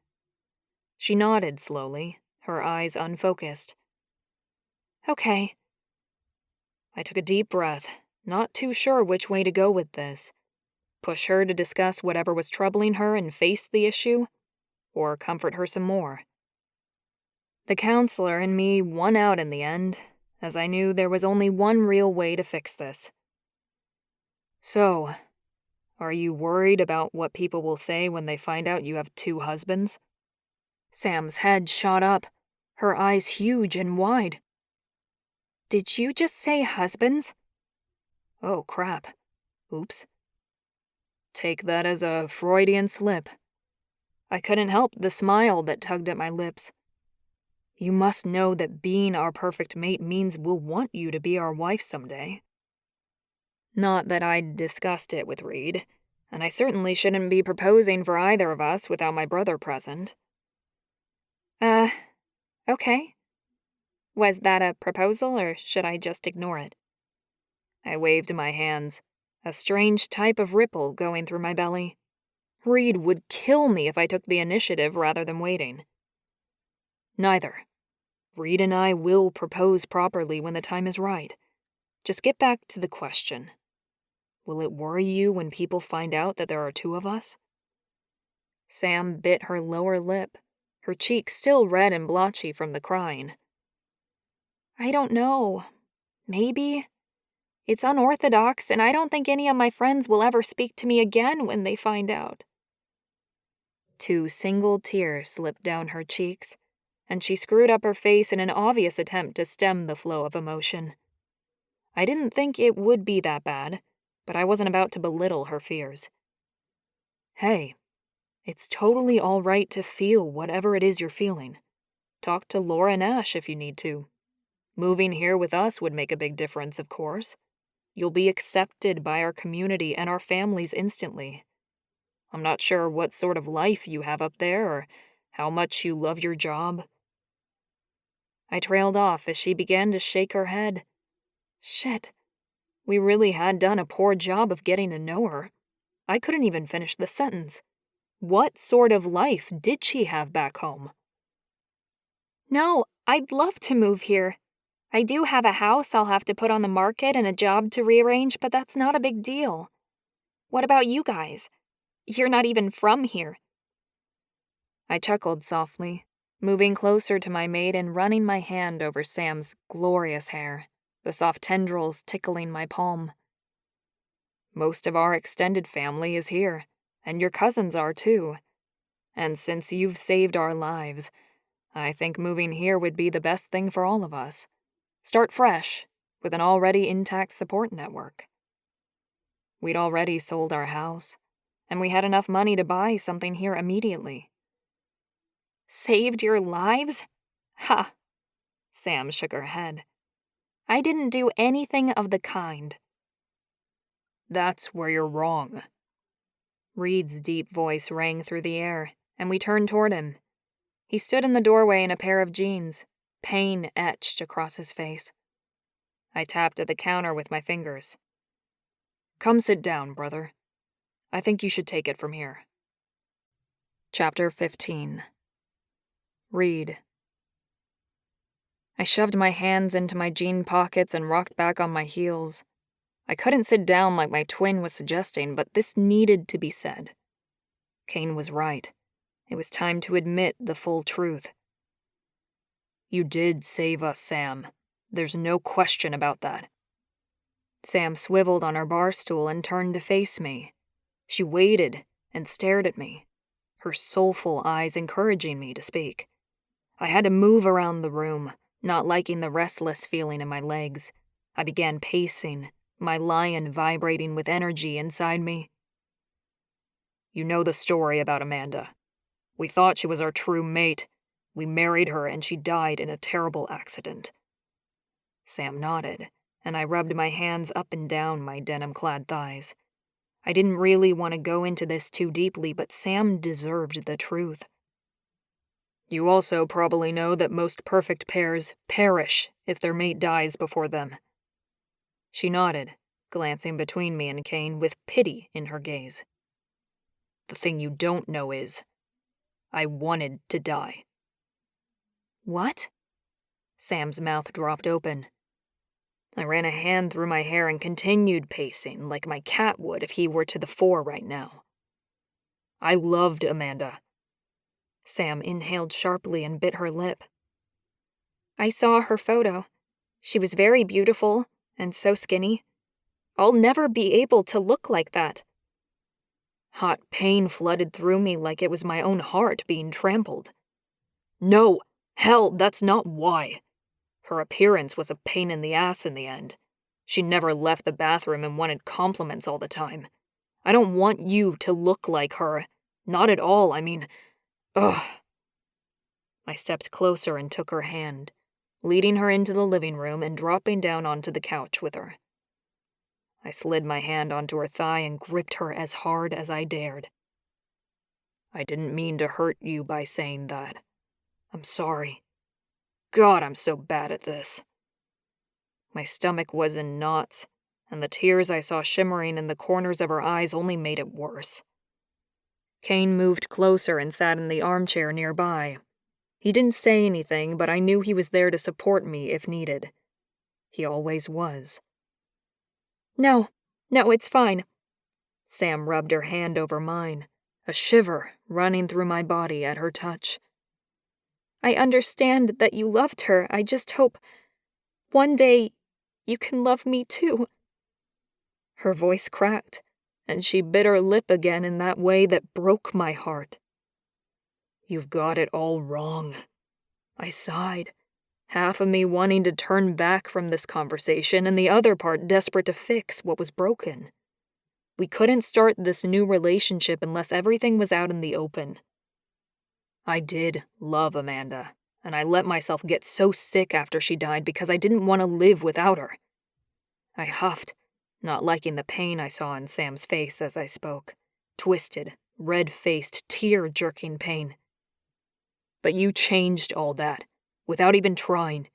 She nodded slowly, her eyes unfocused. Okay. I took a deep breath, not too sure which way to go with this. Push her to discuss whatever was troubling her and face the issue, or comfort her some more. The counselor and me won out in the end, as I knew there was only one real way to fix this. So, are you worried about what people will say when they find out you have 2 husbands? Sam's head shot up, her eyes huge and wide. Did you just say husbands? Oh, crap. Oops. Take that as a Freudian slip. I couldn't help the smile that tugged at my lips. You must know that being our perfect mate means we'll want you to be our wife someday. Not that I'd discussed it with Reid, and I certainly shouldn't be proposing for either of us without my brother present. Okay. Was that a proposal, or should I just ignore it? I waved my hands, a strange type of ripple going through my belly. Reid would kill me if I took the initiative rather than waiting. Neither. Reid and I will propose properly when the time is right. Just get back to the question. Will it worry you when people find out that there are 2 of us? Sam bit her lower lip, her cheek still red and blotchy from the crying. I don't know. Maybe. It's unorthodox, and I don't think any of my friends will ever speak to me again when they find out. 2 single tears slipped down her cheeks, and she screwed up her face in an obvious attempt to stem the flow of emotion. I didn't think it would be that bad, but I wasn't about to belittle her fears. Hey, it's totally all right to feel whatever it is you're feeling. Talk to Laura and Ash if you need to. Moving here with us would make a big difference, of course. You'll be accepted by our community and our families instantly. I'm not sure what sort of life you have up there or how much you love your job. I trailed off as she began to shake her head. Shit. We really had done a poor job of getting to know her. I couldn't even finish the sentence. What sort of life did she have back home? No, I'd love to move here. I do have a house I'll have to put on the market and a job to rearrange, but that's not a big deal. What about you guys? You're not even from here. I chuckled softly, moving closer to my mate and running my hand over Sam's glorious hair, the soft tendrils tickling my palm. Most of our extended family is here, and your cousins are too. And since you've saved our lives, I think moving here would be the best thing for all of us. Start fresh, with an already intact support network. We'd already sold our house, and we had enough money to buy something here immediately. Saved your lives? Ha! Sam shook her head. I didn't do anything of the kind. That's where you're wrong. Reid's deep voice rang through the air, and we turned toward him. He stood in the doorway in a pair of jeans, pain etched across his face. I tapped at the counter with my fingers. Come sit down, brother. I think you should take it from here. Chapter 15. Reid. I shoved my hands into my jean pockets and rocked back on my heels. I couldn't sit down like my twin was suggesting, but this needed to be said. Kane was right. It was time to admit the full truth. You did save us, Sam. There's no question about that. Sam swiveled on her bar stool and turned to face me. She waited and stared at me, her soulful eyes encouraging me to speak. I had to move around the room, not liking the restless feeling in my legs. I began pacing, my lion vibrating with energy inside me. You know the story about Amanda. We thought she was our true mate. We married her and she died in a terrible accident. Sam nodded, and I rubbed my hands up and down my denim-clad thighs. I didn't really want to go into this too deeply, but Sam deserved the truth. You also probably know that most perfect pairs perish if their mate dies before them. She nodded, glancing between me and Kane with pity in her gaze. The thing you don't know is, I wanted to die. What? Sam's mouth dropped open. I ran a hand through my hair and continued pacing like my cat would if he were to the fore right now. I loved Amanda. Sam inhaled sharply and bit her lip. I saw her photo. She was very beautiful and so skinny. I'll never be able to look like that. Hot pain flooded through me like it was my own heart being trampled. No, hell, that's not why. Her appearance was a pain in the ass in the end. She never left the bathroom and wanted compliments all the time. I don't want you to look like her. Not at all, I mean, ugh. I stepped closer and took her hand, leading her into the living room and dropping down onto the couch with her. I slid my hand onto her thigh and gripped her as hard as I dared. I didn't mean to hurt you by saying that. I'm sorry. God, I'm so bad at this. My stomach was in knots, and the tears I saw shimmering in the corners of her eyes only made it worse. Kane moved closer and sat in the armchair nearby. He didn't say anything, but I knew he was there to support me if needed. He always was. No, it's fine. Sam rubbed her hand over mine, a shiver running through my body at her touch. I understand that you loved her. I just hope one day you can love me too. Her voice cracked, and she bit her lip again in that way that broke my heart. You've got it all wrong. I sighed, half of me wanting to turn back from this conversation and the other part desperate to fix what was broken. We couldn't start this new relationship unless everything was out in the open. I did love Amanda, and I let myself get so sick after she died because I didn't want to live without her. I huffed, not liking the pain I saw in Sam's face as I spoke. Twisted, red-faced, tear-jerking pain. But you changed all that, without even trying.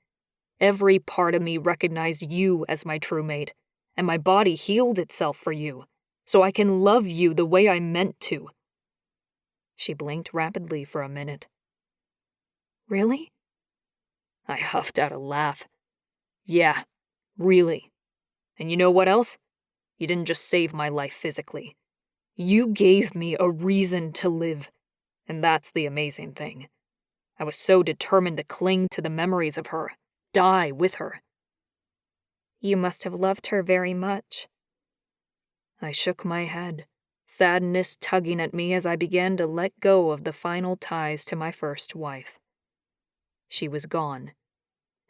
Every part of me recognized you as my true mate, and my body healed itself for you, so I can love you the way I meant to. She blinked rapidly for a minute. Really? I huffed out a laugh. Yeah, really. And you know what else? You didn't just save my life physically. You gave me a reason to live, and that's the amazing thing. I was so determined to cling to the memories of her, die with her. You must have loved her very much. I shook my head, sadness tugging at me as I began to let go of the final ties to my first wife. She was gone,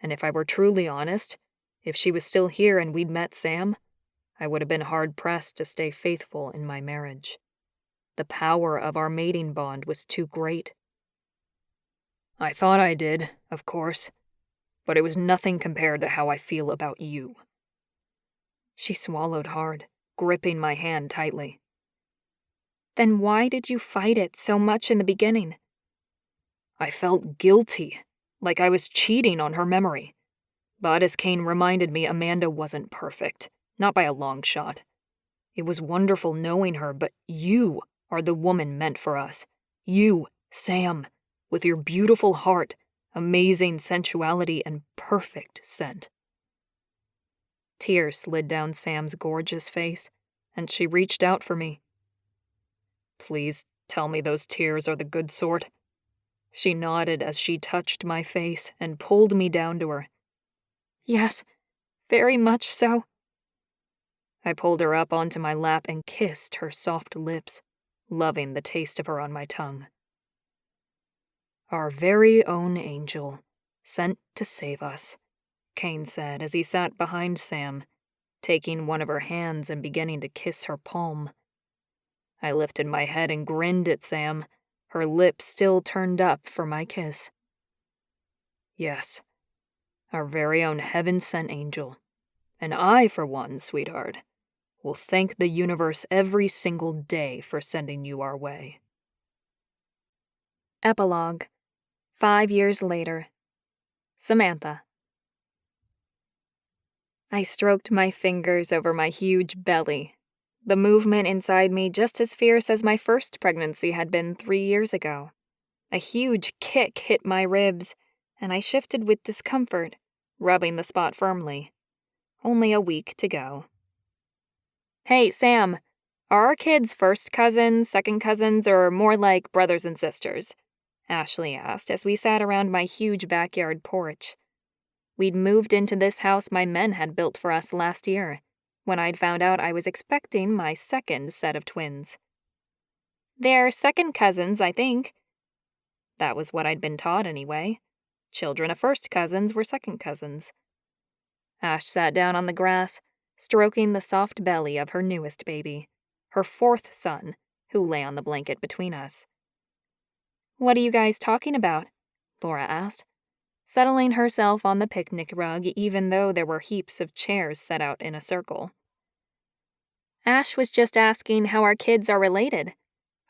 and if I were truly honest, if she was still here and we'd met Sam, I would have been hard-pressed to stay faithful in my marriage. The power of our mating bond was too great. I thought I did, of course, but it was nothing compared to how I feel about you. She swallowed hard, gripping my hand tightly. Then why did you fight it so much in the beginning? I felt guilty, like I was cheating on her memory. But as Kane reminded me, Amanda wasn't perfect, not by a long shot. It was wonderful knowing her, but you are the woman meant for us. You, Sam, with your beautiful heart, amazing sensuality, and perfect scent. Tears slid down Sam's gorgeous face, and she reached out for me. Please tell me those tears are the good sort. She nodded as she touched my face and pulled me down to her. Yes, very much so. I pulled her up onto my lap and kissed her soft lips, loving the taste of her on my tongue. "Our very own angel, sent to save us," Kane said as he sat behind Sam, taking one of her hands and beginning to kiss her palm. I lifted my head and grinned at Sam, her lips still turned up for my kiss. "Yes, our very own heaven-sent angel. And I, for one, sweetheart, will thank the universe every single day for sending you our way." Epilogue. 5 years later. Samantha. I stroked my fingers over my huge belly, the movement inside me just as fierce as my first pregnancy had been 3 years ago. A huge kick hit my ribs, and I shifted with discomfort, rubbing the spot firmly. Only a week to go. "Hey, Sam, are our kids first cousins, second cousins, or more like brothers and sisters?" Ashleigh asked as we sat around my huge backyard porch. We'd moved into this house my men had built for us last year, when I'd found out I was expecting my second set of twins. "They're second cousins, I think." That was what I'd been taught anyway. Children of first cousins were second cousins. Ash sat down on the grass, stroking the soft belly of her newest baby, her fourth son, who lay on the blanket between us. "What are you guys talking about?" Laura asked, settling herself on the picnic rug even though there were heaps of chairs set out in a circle. "Ash was just asking how our kids are related.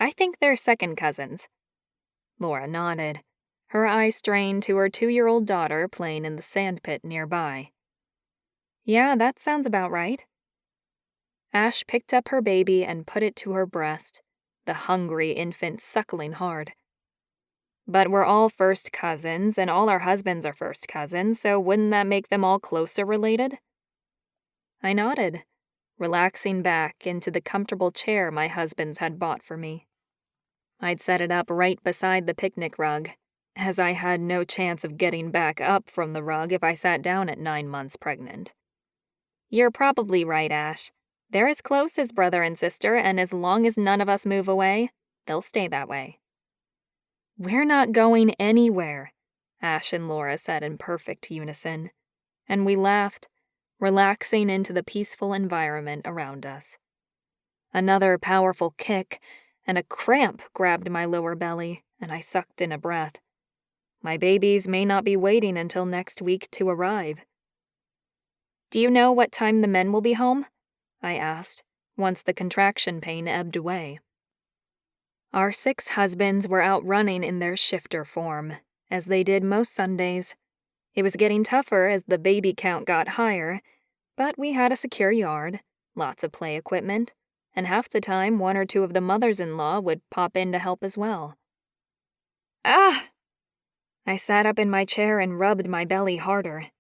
I think they're second cousins." Laura nodded, her eyes strained to her 2-year-old daughter playing in the sandpit nearby. "Yeah, that sounds about right." Ash picked up her baby and put it to her breast, the hungry infant suckling hard. "But we're all first cousins, and all our husbands are first cousins, so wouldn't that make them all closer related?" I nodded, relaxing back into the comfortable chair my husbands had bought for me. I'd set it up right beside the picnic rug, as I had no chance of getting back up from the rug if I sat down at 9 months pregnant. "You're probably right, Ash. They're as close as brother and sister, and as long as none of us move away, they'll stay that way." "We're not going anywhere," Ash and Laura said in perfect unison, and we laughed, relaxing into the peaceful environment around us. Another powerful kick, and a cramp grabbed my lower belly, and I sucked in a breath. My babies may not be waiting until next week to arrive. "Do you know what time the men will be home?" I asked, once the contraction pain ebbed away. Our 6 husbands were out running in their shifter form, as they did most Sundays. It was getting tougher as the baby count got higher, but we had a secure yard, lots of play equipment, and half the time 1 or 2 of the mothers-in-law would pop in to help as well. "Ah!" I sat up in my chair and rubbed my belly harder.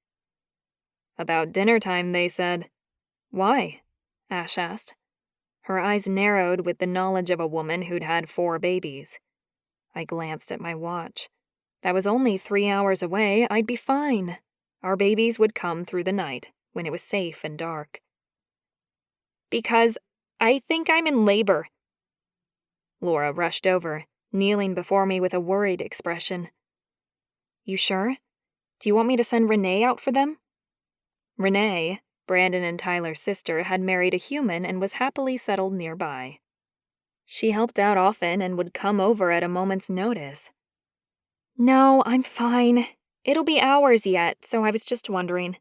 "About dinner time, they said." "Why?" Ash asked. Her eyes narrowed with the knowledge of a woman who'd had 4 babies. I glanced at my watch. That was only 3 hours away. I'd be fine. Our babies would come through the night, when it was safe and dark. "Because I think I'm in labor." Laura rushed over, kneeling before me with a worried expression. "You sure? Do you want me to send Renee out for them?" Renee, Brandon and Tyler's sister, had married a human and was happily settled nearby. She helped out often and would come over at a moment's notice. "No, I'm fine. It'll be hours yet, so I was just wondering."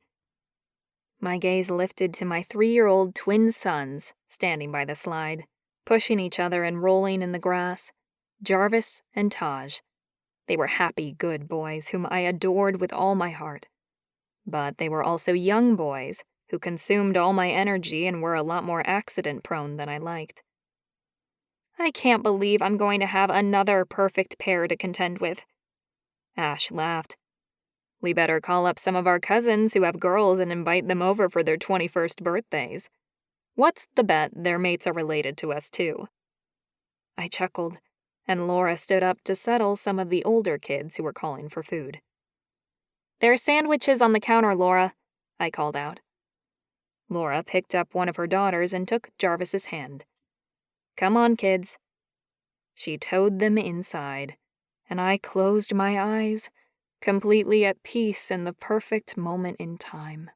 My gaze lifted to my 3-year-old twin sons standing by the slide, pushing each other and rolling in the grass. Jarvis and Taj. They were happy, good boys whom I adored with all my heart. But they were also young boys who consumed all my energy and were a lot more accident-prone than I liked. "I can't believe I'm going to have another perfect pair to contend with." Ash laughed. "We better call up some of our cousins who have girls and invite them over for their 21st birthdays. What's the bet their mates are related to us, too?" I chuckled, and Laura stood up to settle some of the older kids who were calling for food. "There are sandwiches on the counter, Laura," I called out. Laura picked up one of her daughters and took Jarvis's hand. "Come on, kids." She towed them inside, and I closed my eyes, completely at peace in the perfect moment in time.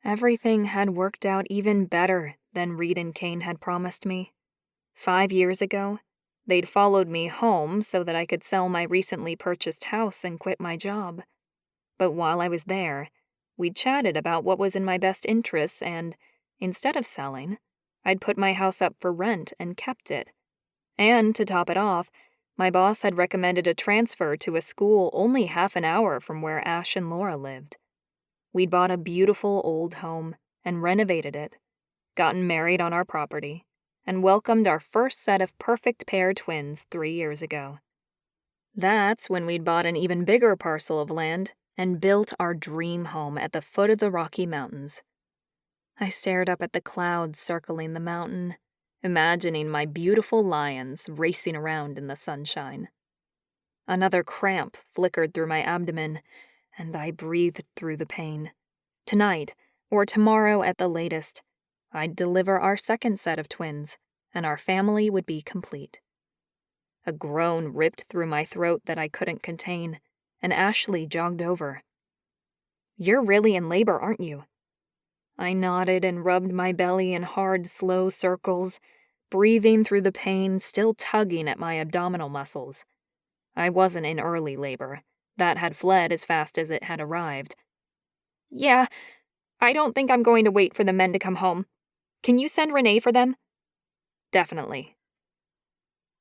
Everything had worked out even better than Reid and Kane had promised me. 5 years ago, they'd followed me home so that I could sell my recently purchased house and quit my job. But while I was there, we'd chatted about what was in my best interests and, instead of selling, I'd put my house up for rent and kept it. And, to top it off, my boss had recommended a transfer to a school only half an hour from where Ash and Laura lived. We'd bought a beautiful old home and renovated it, gotten married on our property, and welcomed our first set of perfect pair twins 3 years ago. That's when we'd bought an even bigger parcel of land and built our dream home at the foot of the Rocky Mountains. I stared up at the clouds circling the mountain, imagining my beautiful lions racing around in the sunshine. Another cramp flickered through my abdomen, and I breathed through the pain. Tonight, or tomorrow at the latest, I'd deliver our second set of twins, and our family would be complete. A groan ripped through my throat that I couldn't contain, and Ashleigh jogged over. "You're really in labor, aren't you?" I nodded and rubbed my belly in hard, slow circles, breathing through the pain, still tugging at my abdominal muscles. I wasn't in early labor. That had fled as fast as it had arrived. "Yeah, I don't think I'm going to wait for the men to come home. Can you send Renee for them?" "Definitely."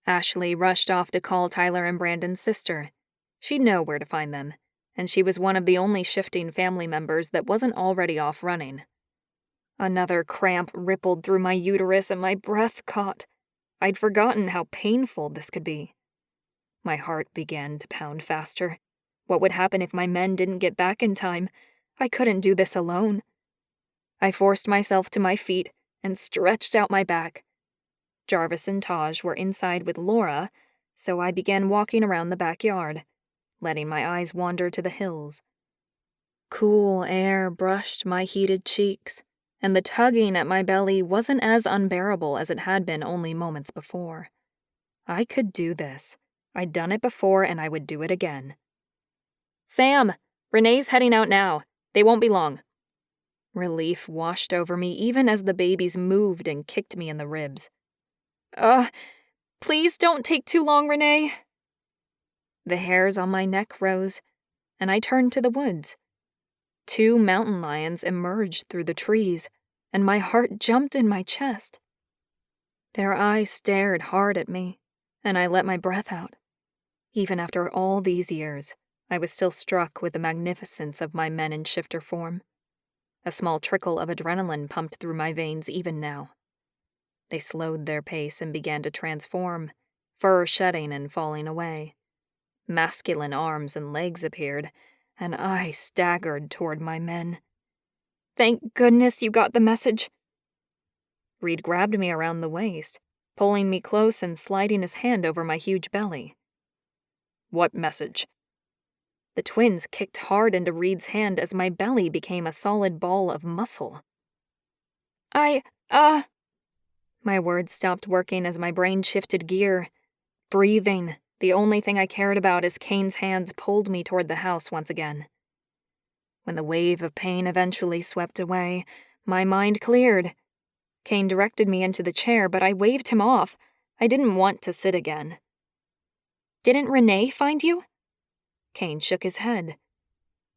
Ashleigh rushed off to call Tyler and Brandon's sister. She'd know where to find them, and she was one of the only shifting family members that wasn't already off running. Another cramp rippled through my uterus and my breath caught. I'd forgotten how painful this could be. My heart began to pound faster. What would happen if my men didn't get back in time? I couldn't do this alone. I forced myself to my feet and stretched out my back. Jarvis and Taj were inside with Laura, so I began walking around the backyard, letting my eyes wander to the hills. Cool air brushed my heated cheeks, and the tugging at my belly wasn't as unbearable as it had been only moments before. I could do this. I'd done it before, and I would do it again. "Sam, Renee's heading out now. They won't be long." Relief washed over me even as the babies moved and kicked me in the ribs. Please don't take too long, Renee." The hairs on my neck rose, and I turned to the woods. 2 mountain lions emerged through the trees, and my heart jumped in my chest. Their eyes stared hard at me, and I let my breath out. Even after all these years, I was still struck with the magnificence of my men in shifter form. A small trickle of adrenaline pumped through my veins even now. They slowed their pace and began to transform, fur shedding and falling away. Masculine arms and legs appeared, and I staggered toward my men. "Thank goodness you got the message." Reid grabbed me around the waist, pulling me close and sliding his hand over my huge belly. "What message?" The twins kicked hard into Reid's hand as my belly became a solid ball of muscle. My words stopped working as my brain shifted gear. Breathing, the only thing I cared about as Kane's hands pulled me toward the house once again. When the wave of pain eventually swept away, my mind cleared. Kane directed me into the chair, but I waved him off. I didn't want to sit again. "Didn't Renee find you?" Kane shook his head.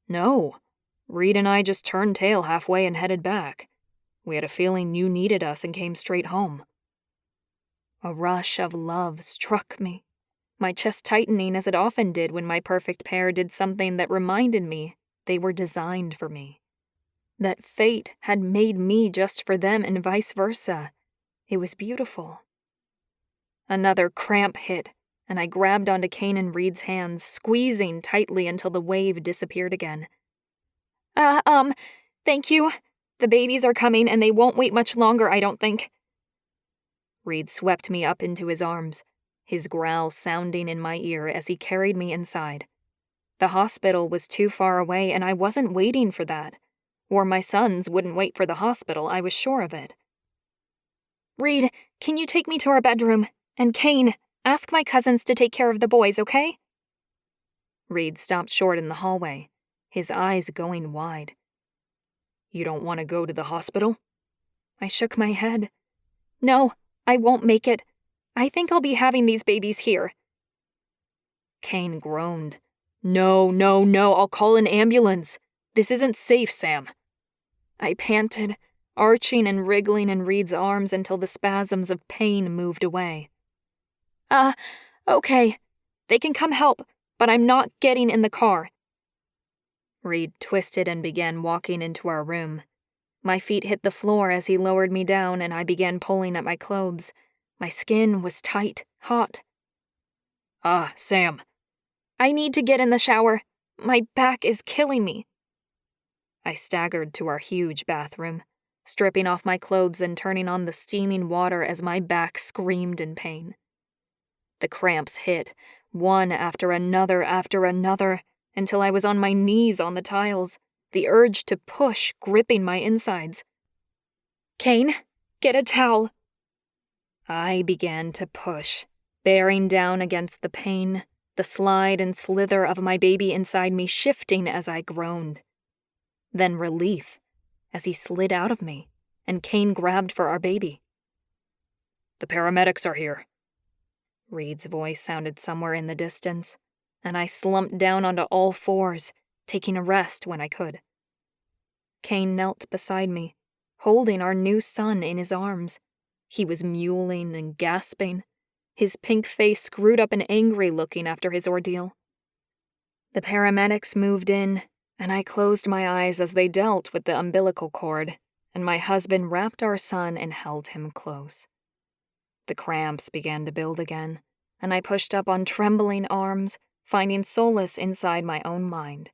"No. Reid and I just turned tail halfway and headed back. We had a feeling you needed us and came straight home." A rush of love struck me, my chest tightening as it often did when my perfect pair did something that reminded me they were designed for me. That fate had made me just for them and vice versa. It was beautiful. Another cramp hit, and I grabbed onto Kane and Reid's hands, squeezing tightly until the wave disappeared again. Thank you. The babies are coming, and they won't wait much longer, I don't think." Reid swept me up into his arms, his growl sounding in my ear as he carried me inside. The hospital was too far away, and I wasn't waiting for that. Or my sons wouldn't wait for the hospital, I was sure of it. "Reid, can you take me to our bedroom? And Kane, ask my cousins to take care of the boys, okay?" Reid stopped short in the hallway, his eyes going wide. "You don't want to go to the hospital?" I shook my head. "No, I won't make it. I think I'll be having these babies here." Kane groaned. No, I'll call an ambulance. This isn't safe, Sam." I panted, arching and wriggling in Reid's arms until the spasms of pain moved away. Okay. They can come help, but I'm not getting in the car." Reid twisted and began walking into our room. My feet hit the floor as he lowered me down, and I began pulling at my clothes. My skin was tight, hot. Sam. "I need to get in the shower. My back is killing me." I staggered to our huge bathroom, stripping off my clothes and turning on the steaming water as my back screamed in pain. The cramps hit, one after another, until I was on my knees on the tiles, the urge to push gripping my insides. "Kane, get a towel." I began to push, bearing down against the pain, the slide and slither of my baby inside me shifting as I groaned. Then relief, as he slid out of me, and Kane grabbed for our baby. "The paramedics are here." Reid's voice sounded somewhere in the distance, and I slumped down onto all fours, taking a rest when I could. Kane knelt beside me, holding our new son in his arms. He was mewling and gasping, his pink face screwed up and angry looking after his ordeal. The paramedics moved in, and I closed my eyes as they dealt with the umbilical cord, and my husband wrapped our son and held him close. The cramps began to build again, and I pushed up on trembling arms, finding solace inside my own mind.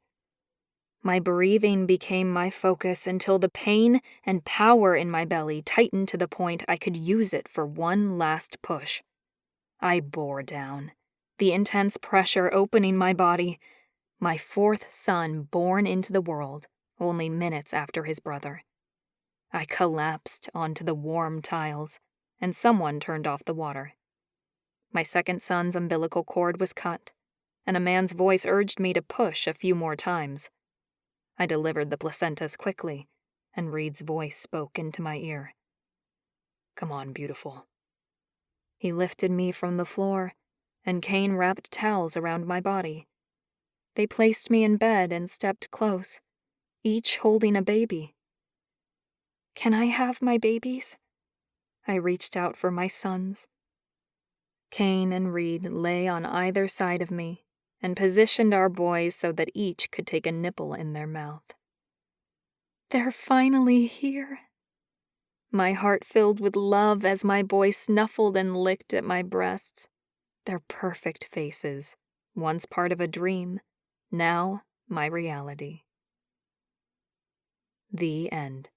My breathing became my focus until the pain and power in my belly tightened to the point I could use it for one last push. I bore down, the intense pressure opening my body, my fourth son born into the world only minutes after his brother. I collapsed onto the warm tiles, and someone turned off the water. My second son's umbilical cord was cut, and a man's voice urged me to push a few more times. I delivered the placentas quickly, and Reid's voice spoke into my ear. "Come on, beautiful." He lifted me from the floor, and Kane wrapped towels around my body. They placed me in bed and stepped close, each holding a baby. "Can I have my babies?" I reached out for my sons. Kane and Reid lay on either side of me and positioned our boys so that each could take a nipple in their mouth. "They're finally here." My heart filled with love as my boy snuffled and licked at my breasts. Their perfect faces, once part of a dream, now my reality. The end.